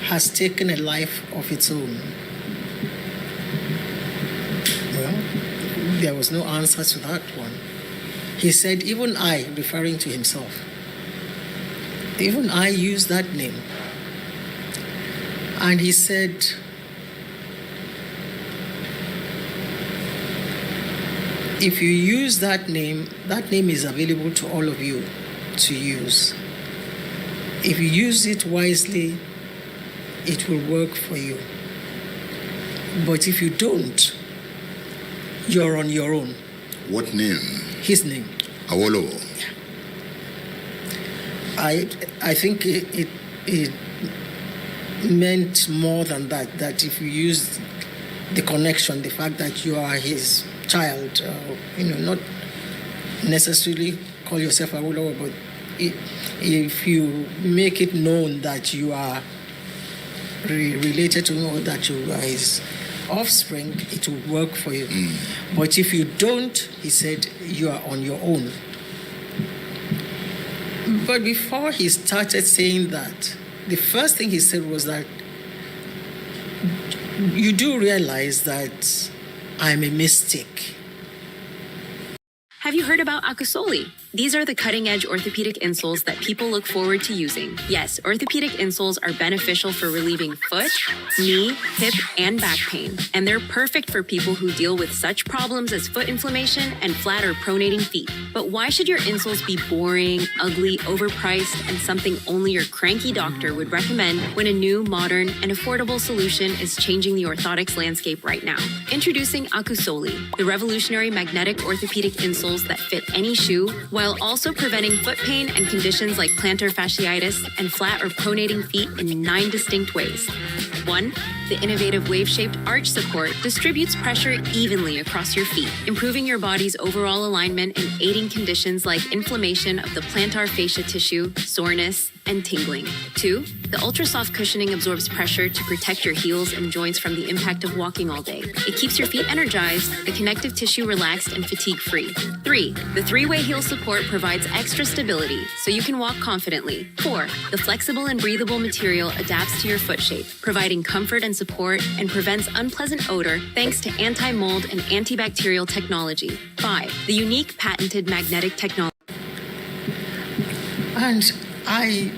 has taken a life of its own? Well, there was no answer to that one. He said, even I, referring to himself, even I use that name. And he said, if you use that name is available to all of you to use. If you use it wisely, it will work for you. But if you don't, you're on your own. What name? His name. Oluwole. I think it meant more than that, that if you use the connection, the fact that you are his child, not necessarily call yourself Oluwole, but if you make it known that you are related to him or that you are his offspring, it will work for you. But if you don't, he said, you are on your own. But before he started saying that, the first thing he said was that you do realize that I'm a mystic. Have you heard about Akusoli? These are the cutting-edge orthopedic insoles that people look forward to using. Yes, orthopedic insoles are beneficial for relieving foot, knee, hip, and back pain. And they're perfect for people who deal with such problems as foot inflammation and flat or pronating feet. But why should your insoles be boring, ugly, overpriced, and something only your cranky doctor would recommend when a new, modern, and affordable solution is changing the orthotics landscape right now? Introducing Akusoli, the revolutionary magnetic orthopedic insoles that fit any shoe, while also preventing foot pain and conditions like plantar fasciitis and flat or pronating feet in 9 distinct ways. 1. The innovative wave-shaped arch support distributes pressure evenly across your feet, improving your body's overall alignment and aiding conditions like inflammation of the plantar fascia tissue, soreness, and tingling. 2. The ultra-soft cushioning absorbs pressure to protect your heels and joints from the impact of walking all day. It keeps your feet energized, the connective tissue relaxed, and fatigue-free. 3. The three-way heel support provides extra stability, so you can walk confidently. 4. The flexible and breathable material adapts to your foot shape, providing comfort and support, and prevents unpleasant odor thanks to anti-mold and antibacterial technology. 5. The unique patented magnetic technology. And I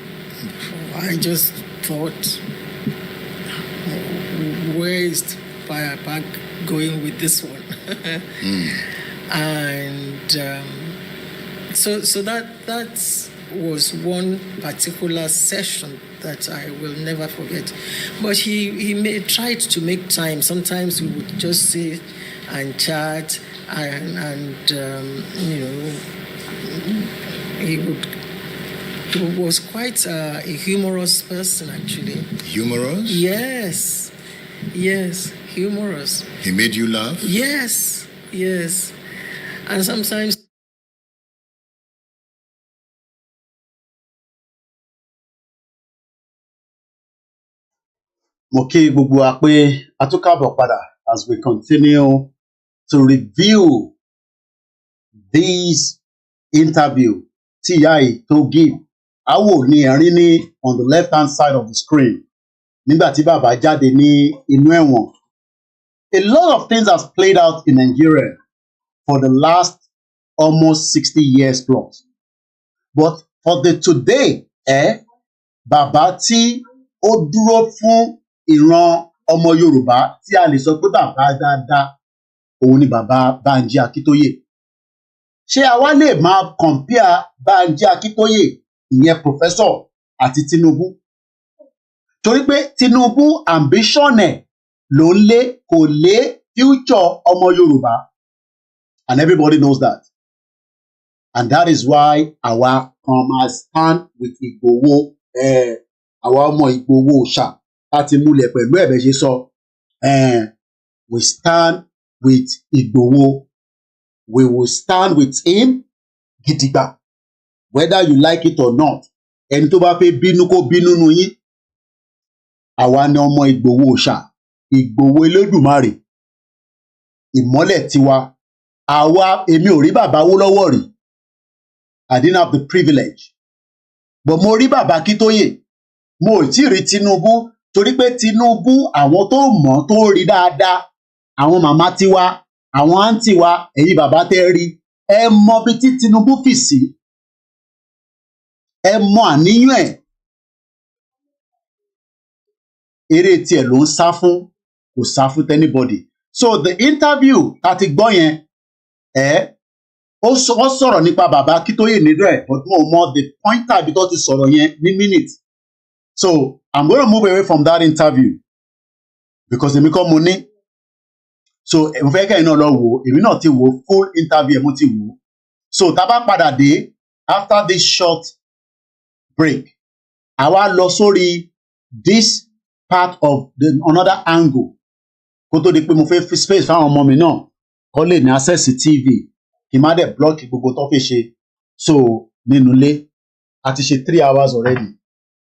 just thought, where is Fireback going with this one? And so that was one particular session that I will never forget. But he tried to make time. Sometimes we would just sit and chat, and he was quite a humorous person, actually. Humorous? Yes, humorous. He made you laugh? Yes. And sometimes. Mo kí gbogbo wa pé a tún káàbọ̀ padà as we continue to review this interview tí ìyá yìí tó give. Àwò ni ẹ̀rín ní on the left hand side of the screen nígbà tí bàbá jáde ní inú ẹ̀wọ̀n. A lot of things has played out in Nigeria for the last almost 60 years plus. But for the today, bàbá tí ó dúró fún ìran ọmọ Yorùbá tí a lè sọ pé bàbá dáadáa, òun ni bàbá Banji Akintoye. Ṣé a wá lè máa compare Banji Akintoye, ìyẹn professor, àti Tinubu? Torí pé Tinubu ambition ẹ̀ ló ń lé, kò lé future ọmọ Yorùbá. And everybody knows that. And that is why àwa kan máa stand with Ìgbòho, àwa ọmọ Ìgbòho ṣá láti múlẹ̀ pẹ̀lú ẹ̀bẹ̀ ṣe sọ. We stand with Ìgbòho. We will stand with him gidigba. Whether you like it or not. Ẹni tó bá fẹ́ bínú kó bínú nu yín. Àwa ni ọmọ Ìgbòho ṣá. Ìgbòho Elédùmarè. Ìmọ́lẹ̀ tiwa. Àwa, èmi ò rí bàbá Awólọ́wọ̀ rí. I didn't have the privilege. But mo rí bàbá Akintoye. Mo ò tí rí Tinubu torí pé Tinubu àwọn tó mọ̀ tó rí dáadáa. Àwọn màmá tiwa, àwọn àǹtí wa, ẹ̀yin bàbá tẹ́ rí. Ẹ mọ bí tí Tinubu fì sí. Ẹ mọ àníyàn ẹ̀. Eré tiẹ̀ ló ń sá fún, kò sá fún anybody. So the interview tá ti gbọ́ yẹn, ó sọ̀rọ̀ nípa bàbá Akintoye nínú ẹ̀, but mo mọ the pointer bí tó ti sọ̀rọ̀ yẹn ní minute. So I'm going to move away from that interview because èmi kọ́ mo ní. So mo fẹ́ kẹ́yìn náà lọ wò, èmi náà ti wò full interview mo ti wò. So tá bá padà dé after this short break, àwa lọ sórí this part of another angle. Kó tó di pé mo fẹ́ fi space fáwọn ọmọ mi náà kó lè ní access TV kí n má dẹ̀ block gbogbo tó fi ṣe. So nínú ilé a ti ṣe 3 hours already.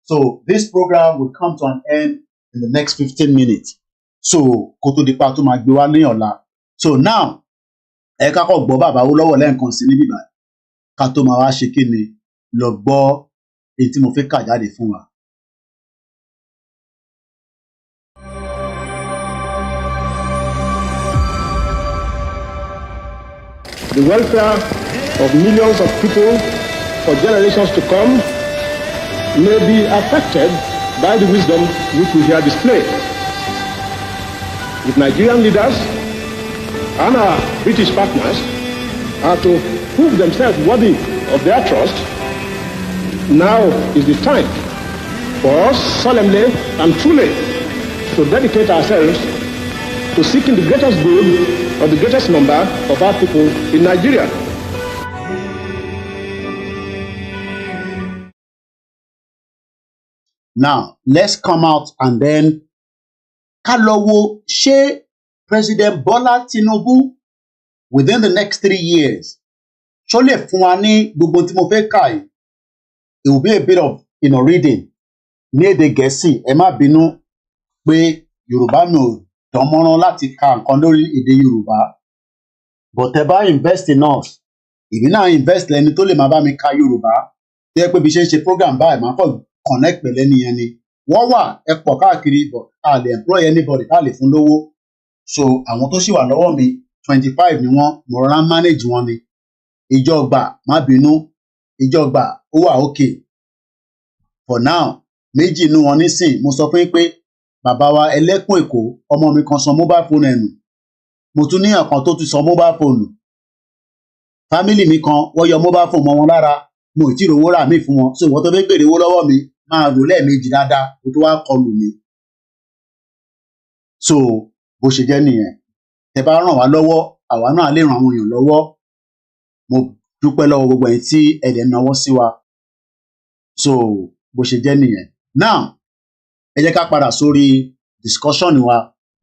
So this program will come to an end in the next 15 minutes. So kó tó di pa tó máa gbé wá ní ọ̀la. So now ẹ ká kọ́ gbọ́ bàbá Awólọ́wọ̀ lẹ́ẹ̀kan sí níbí báyìí ká tó máa wá ṣe kí ni lọ gbọ́ èyí tí mo fẹ́ kà jáde fún wa. The welfare of millions of people for generations to come may be affected by the wisdom which we here display. If Nigerian leaders and our British partners are to prove themselves worthy of their trust, now is the time for us solemnly and truly to dedicate ourselves to seeking the greatest good of the greatest number of our people in Nigeria. Now, let's come out and then ká lọ wo ṣé President Bola Tinubu within the next 3 years ṣó lè fún wa ní gbogbo tí mo fẹ́ kà yìí. It will be a bit of reading ní èdè Gẹ̀ẹ́sì. Ẹ má bínú pé Yorùbá mi ò dán mọ́rán láti ka nǹkan lórí èdè Yorùbá. But ẹ bá invest in us, èmi náà invest lẹni tó lè máa bá mi ka Yorùbá. Tó yẹ pé bí ṣe ń ṣe program báyìí máa kàn connect pẹ̀lú ẹni yẹn ni. Wọ́n wà ẹ pọ̀ káàkiri but a lè employ anybody ká lè fún lówó. So àwọn tó ṣì wà lọ́wọ́ mi 25 ni wọ́n, mo rọra manage wọn ni. Ìjọgbà má bínú, ìjọgbà ó wà okay. For now, méjì inú wọn nísìn, mo sọ fún yín pé bàbá wa ẹlẹ́kùn Èkó, ọmọ mi kan san mobile phone ẹ̀nù. Mo tún ní ọ̀kan tó ti san mobile phone. Family mi kan, wọ́n yọ mobile phone mọ́ wọn lára, mo ì tí rówó rà mí fún wọn. So ìwọ́n tó fẹ́ gbèrè owó lọ́wọ́ mi, máa rò lẹ́ẹ̀mejì dáadáa, kó tó wá kọlù mi. So bó ṣe jẹ́ nìyẹn. Tẹ́ bá ràn wá lọ́wọ́, àwa náà lè ràn àwọn èèyàn lọ́wọ́. Mo dúpẹ́ lọ́wọ́ gbogbo ẹ̀yin tí ẹ dẹ̀ náwó sí wa. So bó ṣe jẹ́ nìyẹn. Now, ẹ jẹ́ ká padà sórí discussion wa,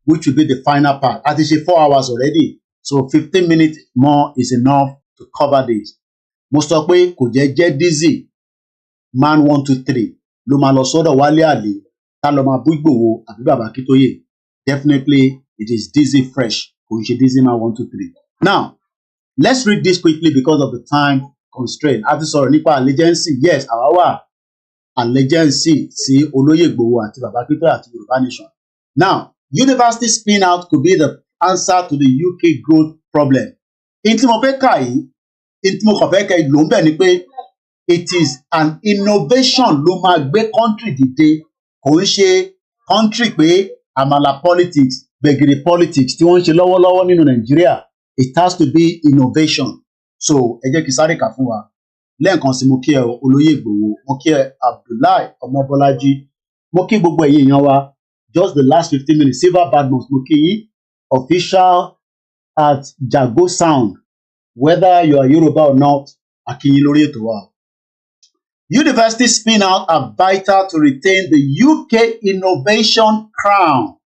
which will be the final part. A ti ṣe 4 hours already, so 15 minutes more is enough to cover this. Mo sọ pé kò jẹ́ dizzy man 1 2 3 ló máa lọ sọ́dọ̀ Wálé Àlè tá lọ máa bú Ìgbòho àbí bàbá Akíntóyè. Definitely it is dizzy fresh, kò ń ṣe dizzy man 1 2 3. Now, let's read this quickly because of the time constraint. A ti sọ̀rọ̀ nípa allegiance. Yes, àwa wà allegiance sí Olóyè Ìgbòho àti bàbá Akíntóyè àti Yorùbá Nation. Now, university spin out could be the answer to the UK growth problem. In tí mo fẹ́ kà yìí, in tí mo kàn fẹ́ kẹ́ lò ń bẹ̀ ni pé it is an innovation ló máa gbé country dìde, kò ń ṣe country pé àmàlà politics, gbẹ̀gìrì politics tí wọ́n ń ṣe lọ́wọ́lọ́wọ́ nínú Nàìjíríà. It has to be innovation. So ẹ jẹ́ kí sáré kà fún wa. Lẹ́ẹ̀kan sí mo kí ẹ Olóyè Ìgbòho, mo kí ẹ Abdullahi Ọmọbọ́lájí, mo kí gbogbo ẹ̀yin èèyàn wa. Just the last 15 minutes, Silver Badmus, mo kí yín. Official at Jago Sound, whether you are Yoruba or not, a kí yín lórí ètò wa. University spin out are vital to retain the UK innovation crown.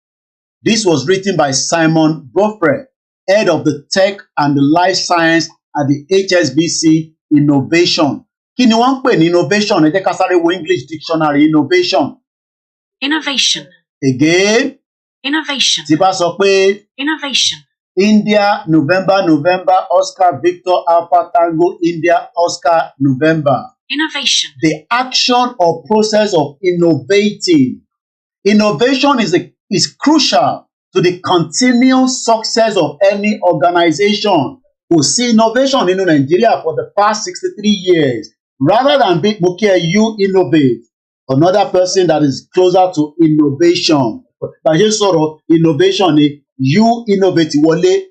This was written by Simon Beaufret, head of the Tech and the Life Science at the HSBC Innovation. Kí ni wọ́n ń pè ní innovation? Ẹ jẹ́ ká sáré wo English dictionary innovation. Innovation. Again. Innovation. Tí bá sọ pé. Innovation. India, November, Oscar, Victor, Alpha, Tango, India, Oscar, November. Innovation. The action or process of innovating. Innovation is crucial to the continued success of any organization. Kò sí innovation nínú Nigeria for the past 63 years. Rather than be you innovate, another person that is closer to innovation. Bàjẹ́ sọ̀rọ̀ innovation ni you innovate wọlé.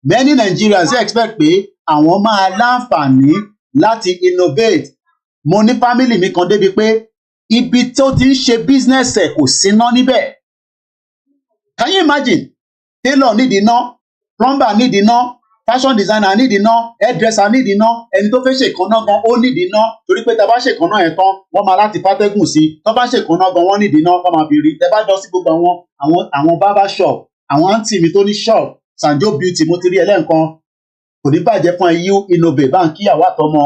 Many Nigerians expect pé àwọn máa láǹfààní láti innovate. Mo ní family mi kan débi pé ibi tó ti ń ṣe business ẹ̀ kò síná níbẹ̀. Can you imagine? Tailor nídìí iná, plumber nídìí iná, fashion designer nídìí iná, hairdresser nídìí iná, ẹni tó fẹ́ ṣèkánná gan ó nídìí iná, torí pé tá bá ṣèkánná yẹn tán wọ́n máa láti fátẹ́gùn sí, tó bá ṣèkánná gan wọ́n nídìí iná wọ́n máa fi rí. Tẹ́ bá jọ sí gbogbo àwọn barber shop, àwọn aunty mi tó ní shop, Sanjo Beauty mo ti rí ẹlẹ́ǹkan, kò ní bàjẹ́ fún you innovate bá ń kíyàwó àtọmọ.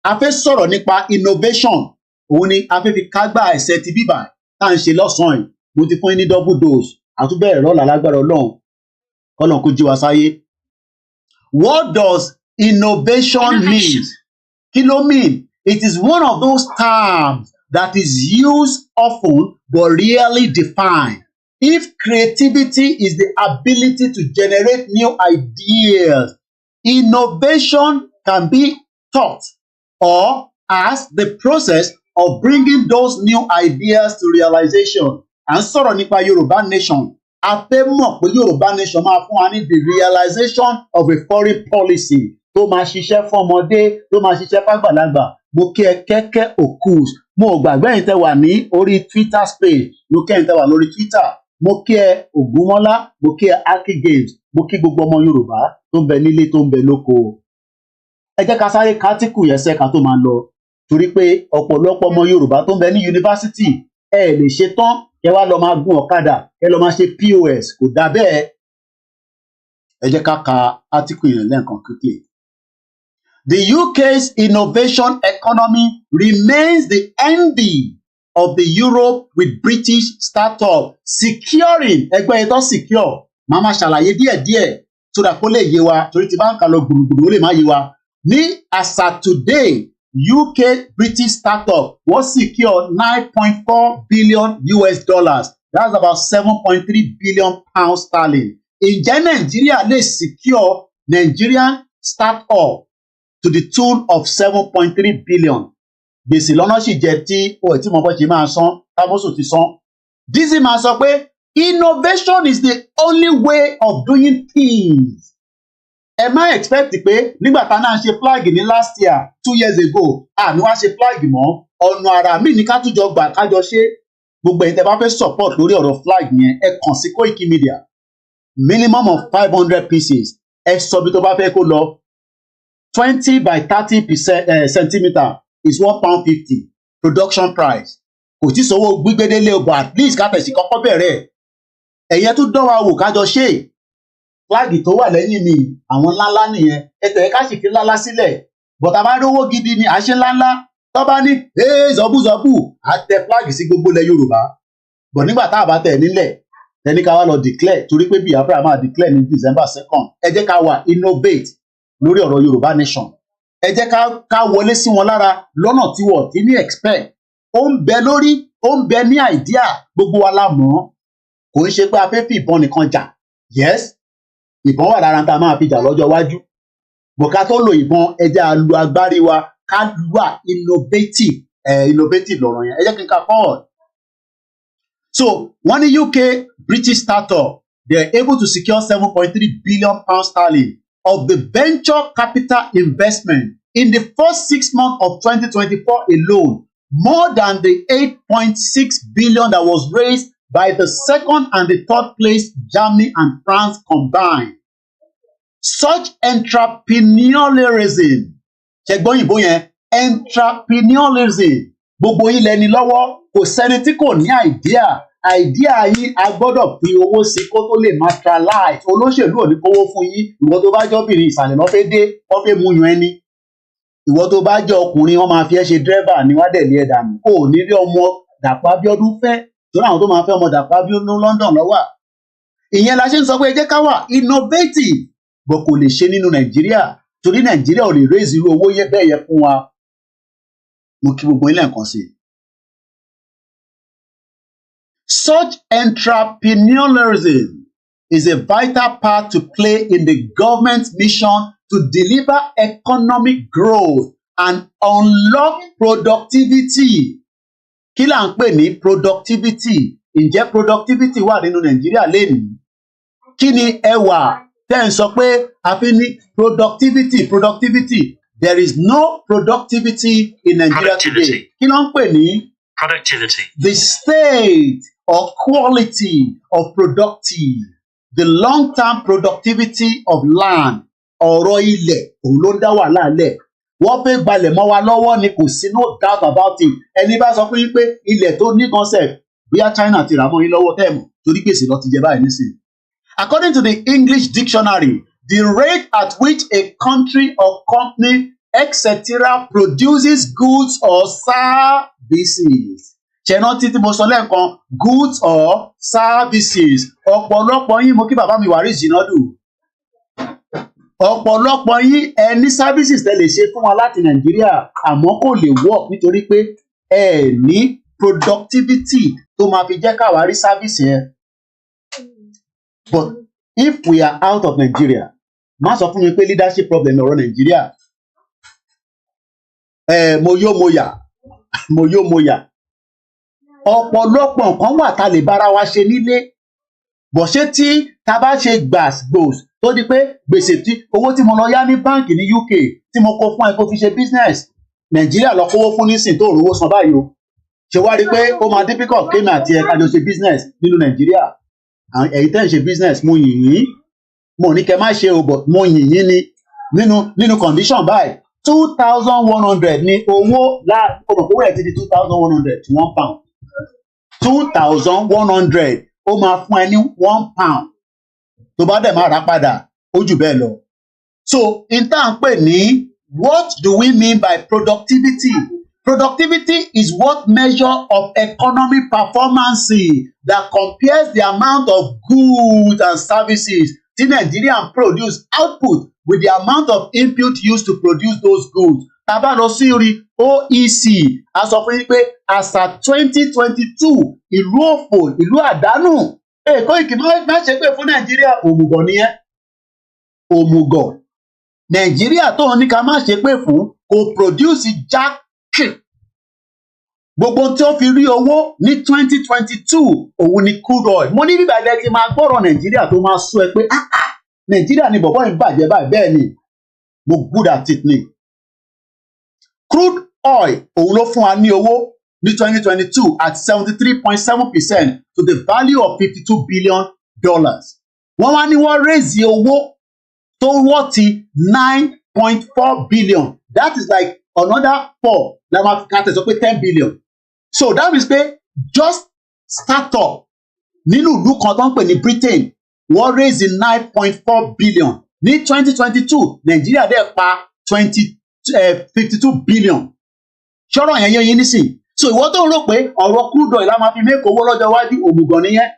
A fẹ́ sọ̀rọ̀ nípa innovation, òun ni a fẹ́ fi kágbá ẹ̀sẹ̀ ti bíbà tá à ń ṣe lọ́sàn-án yìí. Mo ti fún yín ní double dose, àtúbẹ̀rẹ̀ lọ́la lágbára Ọlọ́run, kọ́lọ́n kó jí wa sáyé. What does innovation mean? Kí ló mean? It is one of those terms that is used often but rarely defined. If creativity is the ability to generate new ideas, innovation can be taught or as the process of bringing those new ideas to realization. À ń sọ̀rọ̀ nípa Yorùbá Nation. A fẹ́ mọ̀ pé Yorùbá Nation máa fún wa ní the realization of a foreign policy tó máa ṣiṣẹ́ fún ọmọdé, tó máa ṣiṣẹ́ fàgbàlagbà. Mo kí ẹ Kẹ́kẹ́ Okus. Mo gbàgbé ẹ̀yin tẹ́ wà ní orí Twitter space. Mo kí ẹ̀yin tẹ́ wà lórí Twitter. Mo kí ẹ Ògúnmọ́lá. Mo kí ẹ Aki Games. Mo kí gbogbo ọmọ Yorùbá tó ń bẹ nílé tó ń bẹ lóko. Ẹ jẹ́ ká sáré kátìkù yẹn sẹ́ka tó máa lọ. Torí pé ọ̀pọ̀lọpọ̀ ọmọ Yorùbá tó ń bẹ ní yunifásítì ẹ lè ṣe tán kẹ wá lọ máa gún ọ̀kadà kẹ lọ máa ṣe POS kò dá bẹ́ẹ̀. Ẹ jẹ́ ká ka article yẹn lẹ́ẹ̀kan quickly. The UK's innovation economy remains the envy of the Europe with British startup securing ẹgbẹ́ ètò secure. Màmá ṣàlàyé díẹ̀díẹ̀ so that kó lè yé wa torí tí bá ń kà lọ gbùrùgbùrù ó lè má yé wa. Ní as at today, UK British startup wọ́n secure $9.4 billion. That's about 7.3 billion pounds sterling. Ǹjẹ́ Nàìjíríà lè secure Nigerian startup to the tune of 7.3 billion? Gbèsè lọ́nà sì jẹ́ tí o tí mo bọ́ ṣe máa san tábọ́sù ti san. Dizzy máa sọ pé innovation is the only way of doing things. Ẹ má expect pé nígbà tá náà ṣe flag ní last year 2 years ago àní wá ṣe flag mọ́ ọ̀nà àrà míì ní ká tún jọ gbà kájọ ṣe. Gbogbo ẹ̀yin tẹ́ bá fẹ́ support lórí ọ̀rọ̀ flag yẹn ẹ kàn sí Koiki Media. Minimum of 500 pieces. Ẹ sọ bí tó bá fẹ́ kó lọ 20 by 30 centimeter is £1.50 production price. Kò tí sówó gbígbédélé o but at least ká tẹ̀sí kọ́kọ́ bẹ̀rẹ̀. Ẹ̀yẹ tún dán wa wò kájọ ṣe. Flag tó wà lẹ́yìn mi àwọn ńláńlá nìyẹn. Ẹ tẹ̀ ká sì fi ńláńlá sílẹ̀. But a bá rówó gidi ni àṣẹ ńláńlá. Tó bá ní zọ́bùzọ́bù á tẹ flag sí gbogbo ilẹ̀ Yorùbá. But nígbà tá a bá tẹ̀ nílẹ̀ ẹni ká wá lọ declare torí pé Biafra máa declare ní December 2nd. Ẹ jẹ́ ká wà innovate lórí ọ̀rọ̀ Yorùbá nation. Ẹ jẹ́ ká wọlé sí wọn lára lọ́nà tí wọ́n ti ní expect. Ó ń bẹ lórí, ó ń bẹ ní idea gbogbo wa la mọ̀. Kò ń ṣe pé a fẹ́ fi ìbọn nìkan jà. Yes, ìbọn wà lára tá a máa fi jà lọ́jọ́ iwájú. Bọ̀ ká tó lo ìbọn ẹ jẹ́ a lo agbárí wa ká wà innovative. Innovative lọ̀rọ̀ yẹn. Ẹ jẹ́ kí n ká forward. So, one UK British startup, they're able to secure 7.3 billion pounds sterling of the venture capital investment in the first 6 months of 2024 alone, more than the 8.6 billion that was raised by the second and the third place Germany and France combined. Such entrepreneurialism, ṣẹgbọ́n òyìnbó yẹn, entrepreneurialism, gbogbo ilẹ̀ ni lọ́wọ́, kò sẹ́ni tí kò ní idea yín a gbọ́dọ̀ fi owó sí kó tó lè materialize. Olóṣèlú ò ní kówó fún yín. Ìwọ tó bá jẹ́ obìnrin ìsàlẹ̀ lọ́ fẹ́ dé wọ́n fẹ́ mú yan ẹni. Ìwọ tó bá jẹ́ ọkùnrin wọ́n máa fi ẹ́ ṣe dírẹ́bà ní wá dẹ̀ lé ẹ dànù. Kò ní rí ọmọ Dàpọ̀ Abíọ́dún fẹ́ torí àwọn tó máa fẹ́ ọmọ Dàpọ̀ Abíọ́dún London lọ́wọ́. Ìyẹn la ṣe ń sọ pé ẹ jẹ́ ká wà innovative bọ̀ kò lè ṣe nínú Nàìjíríà torí Nàìjíríà ò lè raise irú owó yẹ bẹ́ẹ̀ yẹ fún wa. Mo kí gbogbo ilé nǹkan sí. Such entrepreneurialism is a vital part to play in the government's mission to deliver economic growth and unlock productivity. Kí là ń pè ní productivity? Ǹjẹ́ productivity wà nínú Nàìjíríà lénìí? Kí ni ẹwà tẹ́ ń sọ pé a fi ní productivity? There is no productivity in Nigeria today. Kí ló ń pè ní? Productivity. The state or quality of productive, the long-term productivity of land, ọ̀rọ̀ ilẹ̀ òun ló ń dá wàhálà lẹ̀. Wọ́n fẹ́ gbalẹ̀ mọ́ wa lọ́wọ́ ni kò sí no doubt about it. Ẹni bá sọ fún yín pé ilẹ̀ tó ní concept bóyá China ti rà mọ́ yín lọ́wọ́ tẹ́ẹ̀mù torí gbèsè lọ ti jẹ báyìí nísìnyí. According to the English dictionary, the rate at which a country or company etc. produces goods or services. Ṣẹ̀nà títí mo sọ lẹ́ẹ̀kan goods or services. Ọ̀pọ̀lọpọ̀ yín mo kí bàbá mi Waris Jinadu. Ọ̀pọ̀lọpọ̀ yín ẹ ní services tẹ́ lè ṣe fún wa láti Nàìjíríà àmọ́ kò lè work nítorí pé ẹ ní productivity tó máa fi jẹ́ káwa rí service yẹn. But if we are out of Nigeria, má sọ fún mi pé leadership problem ọ̀rọ̀ Nàìjíríà. Mo yó mo yà. Ọ̀pọ̀lọpọ̀ nǹkan wà tá lè bára wa ṣe nílé. Bọ̀ ṣé tí ta bá ṣe gbàgbòs tó di pé gbèsè tí owó tí mo lọ yá ní báǹkì ní UK tí mo kó fún ẹ kó fi ṣe business Nàìjíríà lọ kówó fún nísìn tó rówó san báyìí o. Ṣé wá rí pé ó máa difficult kéèmì àti ẹ kájọ ṣe business nínú Nàìjíríà. Ẹ̀yin tẹ́ ń ṣe business mo yìn yín. Mo ní kẹ́ má ṣe o but mo yìn yín ni nínú condition báyìí. 2,100 ní owó ọmọkòwò ẹ̀ ti di 2,100 to £1. 2,100 ó máa fún ẹ ní £1 tó bá dẹ̀ máa rà padà ó jù bẹ́ẹ̀ lọ. So in tá à ń pè ní what do we mean by productivity? Productivity is what measure of economic performance that compares the amount of goods and services tí Nigerian produce output with the amount of input used to produce those goods. Tá a bá lọ sí orí OEC a sọ fún yín pé àṣà 2022 ìlú òfò ìlú àdánù Koiki má ṣe pé fún Nàìjíríà òmùgọ̀ nìyẹn òmùgọ̀ Nàìjíríà tó ní ká má ṣe pé fún kò produce jack gbogbo tí ó fi rí owó ní 2022 òun ni crude oil. Mo ní bíbá ilẹ̀ ti máa gbọ́rọ̀ Nàìjíríà tó máa sọ ẹ pé Nàìjíríà ni bọ̀bọ́ yìí bàjẹ́ báyìí bẹ́ẹ̀ ni mo good at it ni. Crude oil òun ló fún wa ní owó ní 2022 at 73.7% to the value of $52 billion. Wọ́n wá ní wọ́n raise owó tó wọ́ ti 9.4 billion. That is like another 4 na ma fi kàtẹ́ sọ pé 10 billion. So that means pé just start up nínú ìlú kan tó ń pè ní Britain wọ́n raise 9.4 billion. Ní 2022 Nàìjíríà dẹ̀ pa 52 billion. Ṣọ́rọ̀ yẹn yẹn nísìn. So ìwọ tó ń rò pé ọ̀rọ̀ crude oil la máa fi make owó lọ́jọ́ iwájú òmùgọ̀ nìyẹn.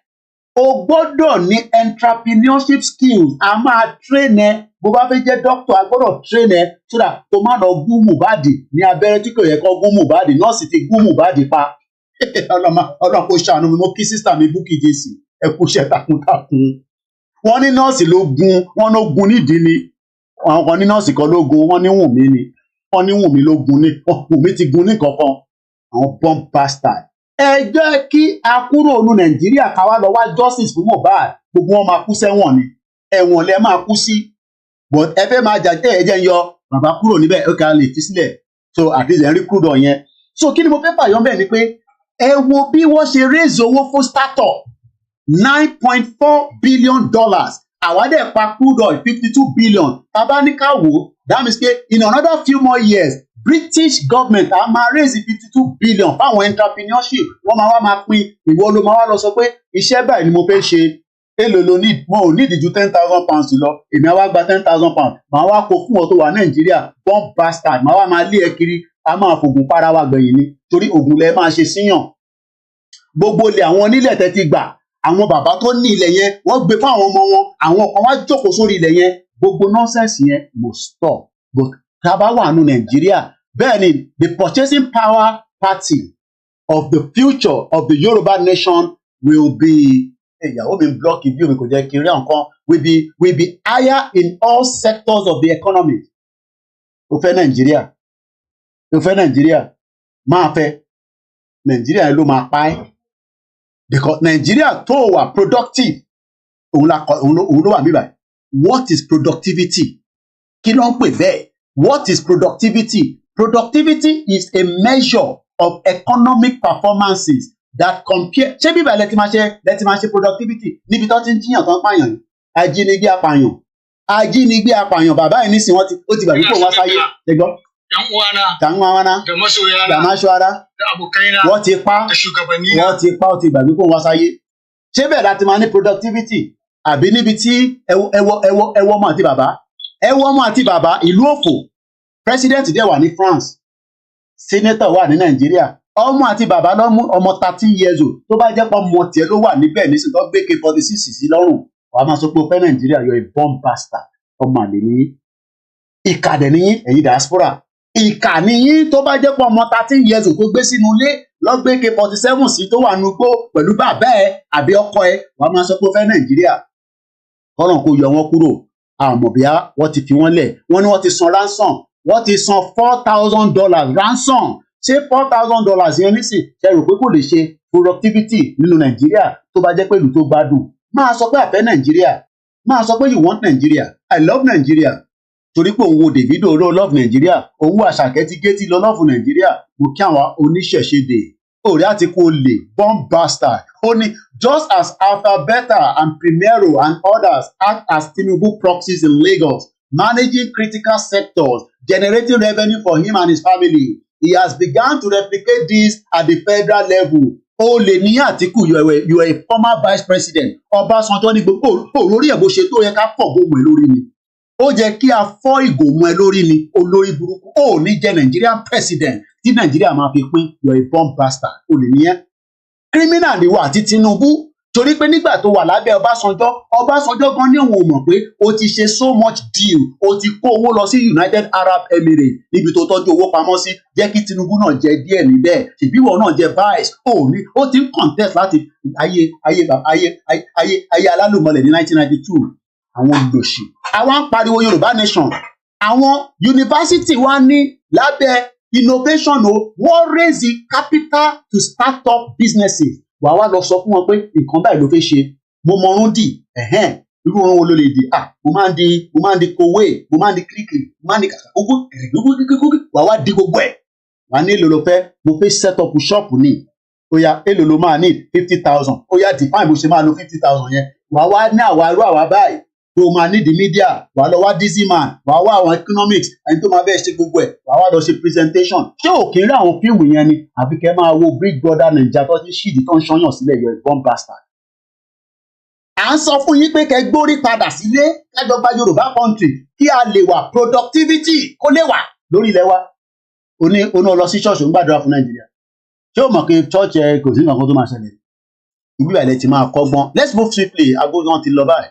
O gbọ́dọ̀ ní entrepreneurship skills. A máa train ẹ bó bá fẹ́ jẹ́ doctor a gbọ́dọ̀ train ẹ so that tó má lọ gún Mohbad ní abẹ́rẹ́ tí kò yẹ kó gún Mohbad nọ́ọ̀sì ti gún Mohbad pa. Ọlọ́run kò ṣàánú mi mo kí sísá mi Bukky Jesse ẹ kú iṣẹ́ takuntakun. Wọ́n ní nọ́ọ̀sì ló gún wọ́n ló gún nídìí ni àwọn kan ní nọ́ọ̀sì kan ló gún wọ́n ní Wùnmí ni wọ́n ní Wùnmí ló gún ní Wùnmí ti gún ní kankan àwọn bomb bastard. Ẹ jẹ́ kí a kúrò ní Nàìjíríà ká wá lọ wá justice fún Mohbad gbogbo wọn máa kú sẹ́wọ̀n ni ẹ̀wọ̀n lẹ máa kú sí but ẹ fẹ́ máa jà ẹ jẹ́ ń yọ bàbá kúrò níbẹ̀ ó kà lè fi sílẹ̀ so at least ẹ̀ ń rí crude oil yẹn. So kí ni mo fẹ́ fàyọ́ bẹ́ẹ̀ ni pé ẹ wo bí wọ́n ṣe raise owó fún startup $9.4 billion àwa dẹ̀ pa crude oil 52 billion tabanika wo that means pé in another few more years British government a máa raise 52 billion fáwọn entrepreneurship wọ́n máa wá máa pín ìwọ ló máa wá lọ sọ pé iṣẹ́ báyìí ni mo fẹ́ ṣe èlò ló ní mo ò nídìí ju £10,000 lọ èmi á wá gba £10,000 màá wá kó fún ọ tó wà Nàìjíríà bomb bastard màá wá máa lé ẹ kiri a máa fògùn para wa gbẹ̀yìn ni torí ògùn lẹ máa ṣe síyàn gbogbo ilẹ̀ àwọn onílẹ̀ tẹ́ ti gbà àwọn bàbá tó ní ilẹ̀ yẹn wọ́n gbé fún àwọn ọmọ wọn àwọn kan wá jókòó sórí ilẹ̀ yẹn gbogbo nọ́ọ̀sẹ̀sì yẹn mo stop but tá a bá wà nù Nàìjíríà bẹ́ẹ̀ ni the purchasing power party of the future of the Yoruba nation will be ìyàwó mi block ibi omi kò jẹ́ kí n rí nǹkan will be higher in all sectors of the economy. O fẹ́ Nàìjíríà máa fẹ́ Nàìjíríà ló máa pa ẹ́ because Nàìjíríà tó wà productive òun ló wà níbàyí. What is productivity? Kí ló ń pè bẹ́ẹ̀? What is productivity? Productivity is a measure of economic performances that compare. Ṣé bíbá lẹ́tí máa ṣe productivity níbi tó ti ń jiyàn tó ń pààyàn ajínigbé apààyàn bàbá yìí nísìnyí ó ti gbàgbé kó wá sáyé ẹgbọ́n. Tàǹwáná Dàmáṣọ́ara wọ́n ti pa ó ti gbàgbé kó wá sáyé. Ṣé bẹ́ẹ̀ láti máa ní productivity àbí níbi tí ẹwọ́ ọmọ àti bàbá ìlú òfò president dẹ̀ wà ní France senator wà ní Nàìjíríà ọmọ àti bàbá lọ́mú ọmọ 13 years old tó bá jẹ́ pé ọmọ tiẹ̀ ló wà níbẹ̀ nísìnyí tó gbé K-46 sí lọ́rùn wàá máa sọ pé o fẹ́ Nàìjíríà yọ bomb bastard ọmọ àlè nìyí ìkà dẹ̀ nìyí ẹ̀yin diaspora ìkà nìyí tó bá jẹ́ pé ọmọ 13 years old tó gbé sínú ilé lọ gbé K-47 sí tó wà nugbó pẹ̀lú bàbá ẹ àbí ọkọ ẹ wàá máa sọ pé o fẹ́ Nàìjíríà Ọlọ́run kò yọ wọn kúrò àmọ́ bíá wọ́n ti fi wọ́n lẹ̀ wọ́n ní wọ́n ti san ransom wọ́n ti san $4,000 ransom ṣé $4,000 yẹn nísìn ṣe rò pé kò lè ṣe productivity nínú Nàìjíríà tó bá jẹ́ pé ìlú tó gbádùn máa sọ pé àfẹ́ Nàìjíríà máa sọ pé you want Nigeria I love Nigeria torí pé òun wo Davido ló love Nigeria òun wo Àṣàkẹ́ tí gétí lọ love Nigeria mo kí àwọn oníṣẹ̀ṣe dè òré àti kò lè bomb bastard ó ní just as Alphabeta and Primero and others act as Tinubu proxies in Lagos managing critical sectors generating revenue for him and his family. He has begun to replicate this at the federal level. o lè ní Àtíkù you are a former vice president Ọbásanjọ́ ní gbogbo olórí ẹ̀ bó ṣe tó yẹ ká fọ̀ gómù ẹ lórí ni ó jẹ́ kí a fọ́ ìgòmù ẹ lórí ni olórí burúkú ó ní jẹ́ Nigerian president tí Nàìjíríà máa fi pín you are a bomb bastard o lè ní ẹ́ criminal ni wà àti Tinubu torí pé nígbà tó wà lábẹ́ Ọbásanjọ́ gan ní òun ò mọ̀ pé o ti ṣe so much deal o ti kó owó lọ sí United Arab Emirates níbi tó tọ́jú owó pamọ́ sí jẹ́ kí Tinubu náà jẹ díẹ̀ níbẹ̀ ṣèbíwọ̀ náà jẹ vice ó ti ń contest láti ayé alálùmọ̀lẹ̀ ní 1992 àwọn olùdòṣì àwọn ń pariwo Yorùbá nation àwọn yunifásitì wa ní lábẹ́ innovation o wọ́n raise the capital to start up businesses wàá wá lọ sọ fún wọn pé nǹkan báyìí ló fẹ́ ṣe mo mọrún dì irú oorun wo ló lè dì mo máa ń di kowé mo máa ń di kirikiri mo máa ń di kàkàkókó wàá wá di gbogbo ẹ̀ wàá ní èlò ló fẹ́ mo fẹ́ set up shop ní ó yá èlò ló máa ní 50,000 ó yá define bó ṣe máa lo 50,000 yẹn wàá wá ní àwa báyìí tó máa ní the media wàá lọ wá dizzy man wàá wá àwọn economics ẹni tó máa bẹ́ẹ̀ ṣe gbogbo ẹ̀ wàá wá lọ ṣe presentation ṣé ò kí ń rí àwọn fíìmù yẹn ni àbí kẹ́ máa wo Big Brother Naija tó ti ṣíìdì tó ń ṣọyàn sílẹ̀ yọ ìbọn bastard. à ń sọ fún yín pé kẹ́ gbórí padà sílé kájọba Yorùbá country kí a lè wà productivity kó lè wà lórí ilẹ̀ wa oní lọ sí ṣọ́ọ̀ṣì ń gbàdúrà fún Nàìjíríà ṣé o mọ̀ pé church ẹ kò sí nǹkan tó máa ṣẹlẹ̀ ìbí ìbàlẹ̀ ti máa kọ́gbọ́n let's move swiftly agbóhùn ti lọ báyìí.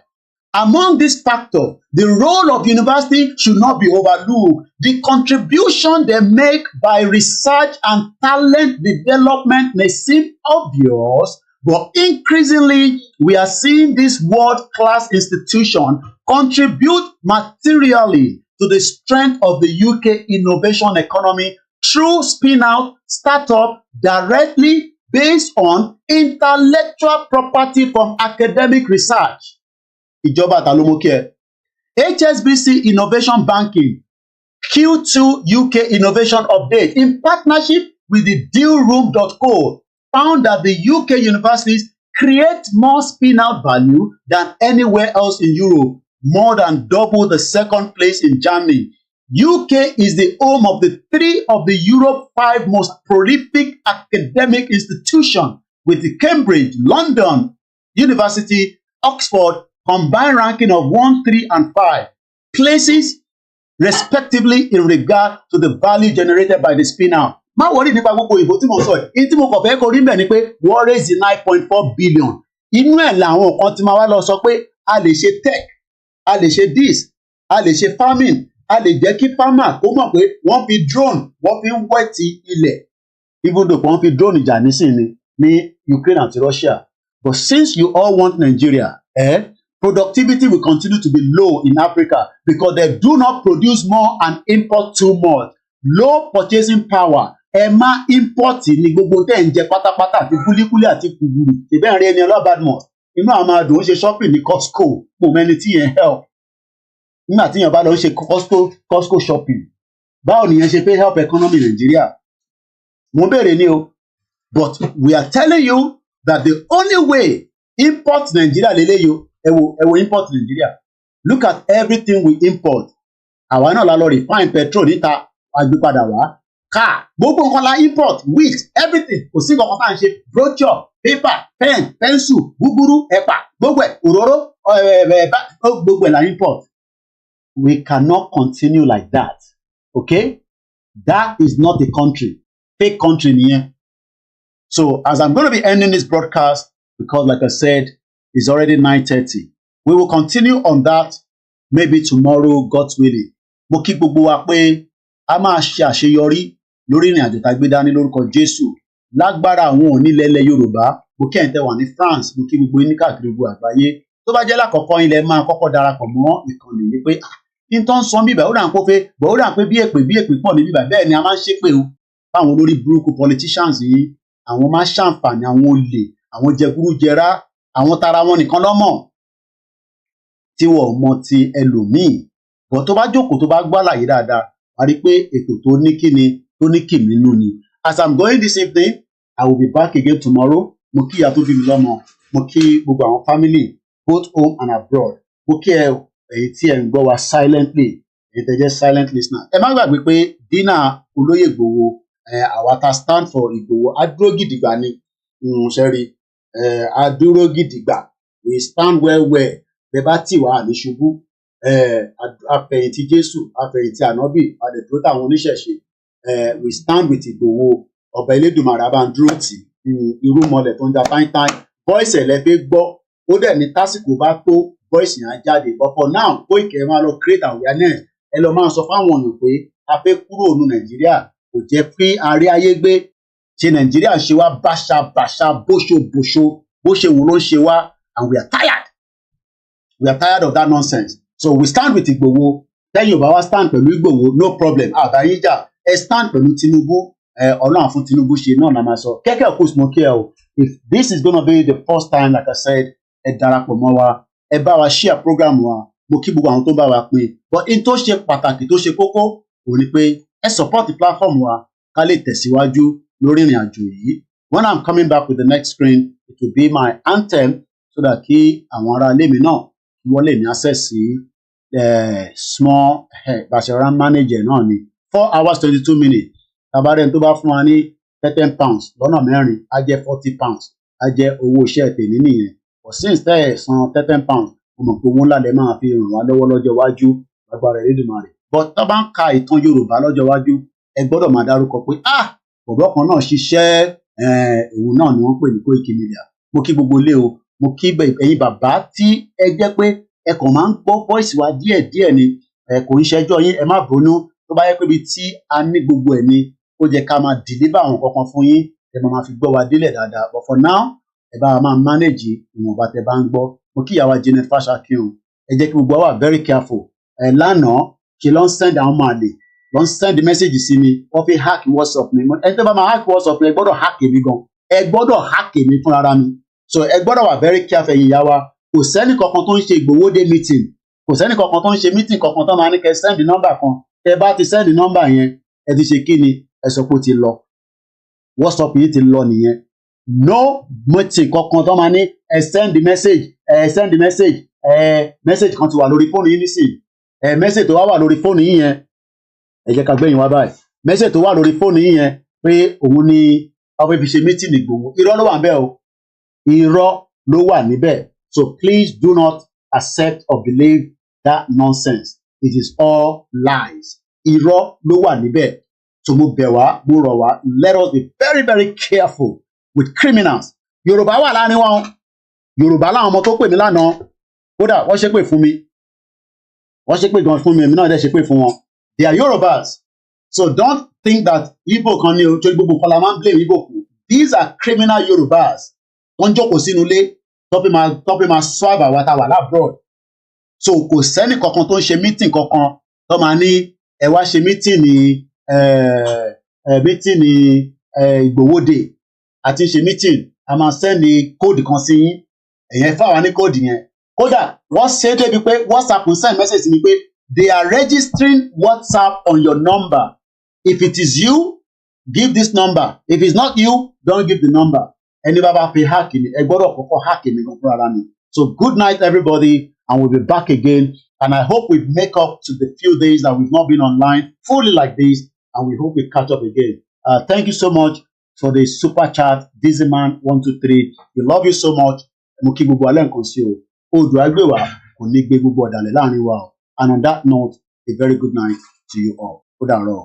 Among these factors, the role of university should not be overlooked. The contribution they make by research and talent development may seem obvious, but increasingly we are seeing this world-class institution contribute materially to the strength of the UK innovation economy through spin-out, startup, directly based on intellectual property from academic research. Ìjọba àtàlómókè HSBC Innovation Banking Q2 UK Innovation Update in partnership with the dealroom.co found that the UK universities create more spin-out value than anywhere else in Europe, more than double the second place in Germany. UK is the home of the 3 of the Europe 5 most prolific academic institutions, with the Cambridge, London University, Oxford combined ranking of 1, 3, and 5 places respectively in regard to the value generated by the spin-out. Má wọrí nípa gbogbo ìbò tí mo sọ ẹ̀ tí mo kàn fẹ́ kó rí bẹ́ẹ̀ ni pé wọ́n raise 9.4 billion. Inú ẹ̀ làwọn kan ti máa wá lọ sọ pé a lè ṣe tech, a lè ṣe this, a lè ṣe farming, a lè jẹ́ kí farmer kó mọ̀ pé wọ́n fi drone wọ́n fi ń wẹ̀tì ilẹ̀. Even though wọ́n fi drone ìjà nísìnyí ní Ukraine àti Russia. But since you all want Nigeria, productivity will continue to be low in Africa because they do not produce more and import too much. Low purchasing power. Ẹ má import ní gbogbo tẹ́ ń jẹ pátápátá àti kúlíkúlí àti kùgùrù. Ìbẹ́ ìrìn ẹni ọlọ́bàdàn. Inú àwọn àdùn ń ṣe shopping ní Costco. Mo mẹ́ni tí yẹn help. Nígbà tí yẹn bá lọ ń ṣe Costco shopping. Báwo nìyẹn ṣe fẹ́ help economy Nigeria? Mo béèrè ni o. But we are telling you that the only way import Nigeria lélẹ́yìí o. Ẹ wo import Nigeria. Look at everything we import. Àwa náà la lọ refine petrol níta agbépadà wá. Car gbogbo nǹkan la import wheat everything kò sí nǹkan tá à ń ṣe brochure paper pen pencil gúgúrú ẹ̀pà gbogbo ẹ̀ òróró gbogbo ẹ̀ la import. We cannot continue like that. Okay? That is not a country. Fake country nìyẹn. So as I'm going to be ending this broadcast because like I said it's already 9:30. We will continue on that maybe tomorrow, God's willing. Mo kí gbogbo wa pé a máa ṣe àṣeyọrí lórí ìrìn àjò tá a gbé dání lórúkọ Jésù lágbára àwọn onílẹ̀lẹ̀ Yorùbá. Mo kí ẹ̀yin tẹ́ wà ní France, mo kí gbogbo yín káàkiri gbogbo àgbáyé. Tó bá jẹ́ lákọ̀ọ́kọ́ ilẹ̀ máa kọ́kọ́ darapọ̀ mọ́ ìkànnì yìí pé kí n tó ń sọ bíbà ó rà ń pé bí èpè pọ̀ ní bíbà bẹ́ẹ̀ ni a máa ń ṣépè o fáwọn olórí burúkú politicians yìí àwọn máa ń ṣàǹfààní àwọn olè àwọn jẹgúrújẹrá àwọn tara wọn nìkan lọ́mọ̀ tí wọ́n mọ ti ẹlòmíì bọ̀ tó bá jókòó tó bá gbọ́ àlàyé dáadáa wá rí pé ètò tó ní kíni tó ní kìmínú ni. As I'm going this evening, I will be back again tomorrow. Mo kí ìyá tó bí mi lọ́mọ, mo kí gbogbo àwọn family both home and abroad. Mo kí èyí tí ẹ̀ ń gbọ́ wa silently, èyí tẹ́ jẹ́ silent listener. Ẹ má gbàgbé pé dínà olóyè Ìgbòho àwa ta stand for Ìgbòho adúró gidigba ni. ṣẹ́rí adúró gidigba we stand well bẹ́ẹ̀ bá tì wá ní ṣubú afẹ̀yìntì Jésù afẹ̀yìntì ànábì adẹ̀dúró táwọn oníṣẹ̀ṣe we stand with Ìgbòho ọba Elédùmarè bá ń dúró tì irú mọlẹ̀ tó ń ja táìtáì voice ẹ̀ lẹ́fẹ́ gbọ́ ó dẹ̀ ní tásìkò bá tó voice yẹn á jáde but for now Koiki ẹ máa lọ create awareness ẹ lọ máa sọ fáwọn èèyàn pé a fẹ́ kúrò ní Nàìjíríà kò jẹ́ pé arí ayé gbé ṣe Nàìjíríà ṣe wá báṣabàṣa bóṣobòṣo bó ṣe wù ló ń ṣe wá and we are tired of that nonsense so we stand with Ìgbòho tẹ́yìn ò bá wá stand pẹ̀lú Ìgbòho no problem àbáyíjà ẹ stand pẹ̀lú Tinubu Ọlọ́run fún Tinubu ṣe náà náà máa sọ kẹ́kẹ́ kó smoke here o if this is gonna be the first time like I said ẹ darapọ̀ mọ́ wa ẹ bá wa share program wa mo kí gbogbo àwọn tó bá wa pín but in tó ṣe pàtàkì tó ṣe kókó ò ní pé ẹ support the platform wa ká lè tẹ̀síwájú lórí ìrìn àjò yìí when I'm coming back with the next screen it will be my anthem so that kí àwọn ará ilé mi náà wọ́n lè ní access sí small bàṣẹ̀rán manager náà ni 4 hours 22 minutes tabarẹ́ni tó bá fún wa ní £13 lọ́nà mẹ́rin á jẹ́ £40 á jẹ́ owó iṣẹ́ tèmi nìyẹn but since tẹ́ ẹ̀ san £13 mo mọ̀ pé owó ńlá lẹ máa fi ràn wá lọ́wọ́ lọ́jọ́ iwájú lágbára Elédùmarè but tá bá ń ka ìtàn Yorùbá lọ́jọ́ iwájú ẹ gbọ́dọ̀ máa dárúkọ pé bọ̀bọ́ kan náà ṣiṣẹ́ òun náà ni wọ́n pè ní Koiki Media mo kí gbogbo ilé o mo kí ẹ̀yin bàbá tí ẹ jẹ́ pé ẹ kàn máa ń gbọ́ voice wa díẹ̀díẹ̀ ni kò ń ṣẹjọ́ yín ẹ má bínú tó bá yẹ pé ibi tí a ní gbogbo ẹ̀ ni ó jẹ́ ká máa deliver àwọn kankan fún yín ẹ máa fi gbọ́ wa délẹ̀ dáadáa but for now ẹ bá wa máa manage ìwọ̀nba tẹ bá ń gbọ́ mo kí ìyàwó Janet Fashakin ẹ jẹ́ kí gbogbo wa wà very careful lánàá ṣe ló ń send àwọn máa lè ló ń send message sí mi wọ́n fi hack WhatsApp mi ẹni tó bá máa hack WhatsApp mi ẹ gbọ́dọ̀ hack mi gan ẹ gbọ́dọ̀ hack mi fúnra mi so ẹ gbọ́dọ̀ wà very careful ẹ̀yin ìyá wa kò sẹ́ni kankan tó ń ṣe Ìgbòho Day meeting kò sẹ́ni kankan tó ń ṣe meeting kankan tó máa ní kẹ́ send number kan tẹ bá ti send number yẹn ẹ ti ṣe kí ni ẹ sọ pé ó ti lọ WhatsApp yìí ti lọ nìyẹn no meeting kankan tó máa ní ẹ send the message message kan ti wà lórí fóònù yìí nísìnyí message tó wà lórí fóònù yìí yẹn ẹ jẹ́ ká gbẹ̀yìn wá báyìí message tó wà lórí fóònù yìí yẹn pé òun ni wọ́n fẹ́ fi ṣe meeting Ìgbòho irọ́ ló wà níbẹ̀ o irọ́ ló wà níbẹ̀ so please do not accept or believe that nonsense it is all lies irọ́ ló wà níbẹ̀ so mo bẹ̀ wá mo rọ̀ wá let us be very very careful with criminals Yorùbá wà láàrin wọn Yorùbá láwọn ọmọ tó pè mí lánàá kódà wọ́n ṣépè fún mi wọ́n ṣépè gan fún mi èmi náà dẹ̀ ṣépè fún wọn they are Yorubas so don't think that Igbo kan ní ojú gbogbo kan la máa ń blame Igbo kù these are criminal Yorubas wọ́n jókòó sínú ilé tọ́pẹ́ máa swab àwa tá a wà lábroad so kò sẹ́ni kankan tó ń ṣe meeting kankan tó máa ní ẹ wá ṣe meeting ní Ìgbòho Day àti ṣe meeting a máa send code kan sí yín ẹ̀yẹn fáwa ní code yẹn kódà wọ́n ṣe é débi pé WhatsApp ń send message sí mi pé they are registering WhatsApp on your number if it is you give this number if it's not you don't give the number ẹni bá bá fi hack mi ẹ gbọ́dọ̀ kọ́kọ́ hack mi gan fúnra mi so good night everybody and we'll be back again and I hope we make up to the few days that we've not been online fully like this and we hope we catch up again thank you so much for the super chat Dizzyman 123 we love you so much mo kí gbogbo alẹ́ nǹkan sí o odò àgbèwà kò ní gbé gbogbo ọ̀dàlẹ̀ láàrin wa o and on that note a very good night to you all ó dàárọ̀.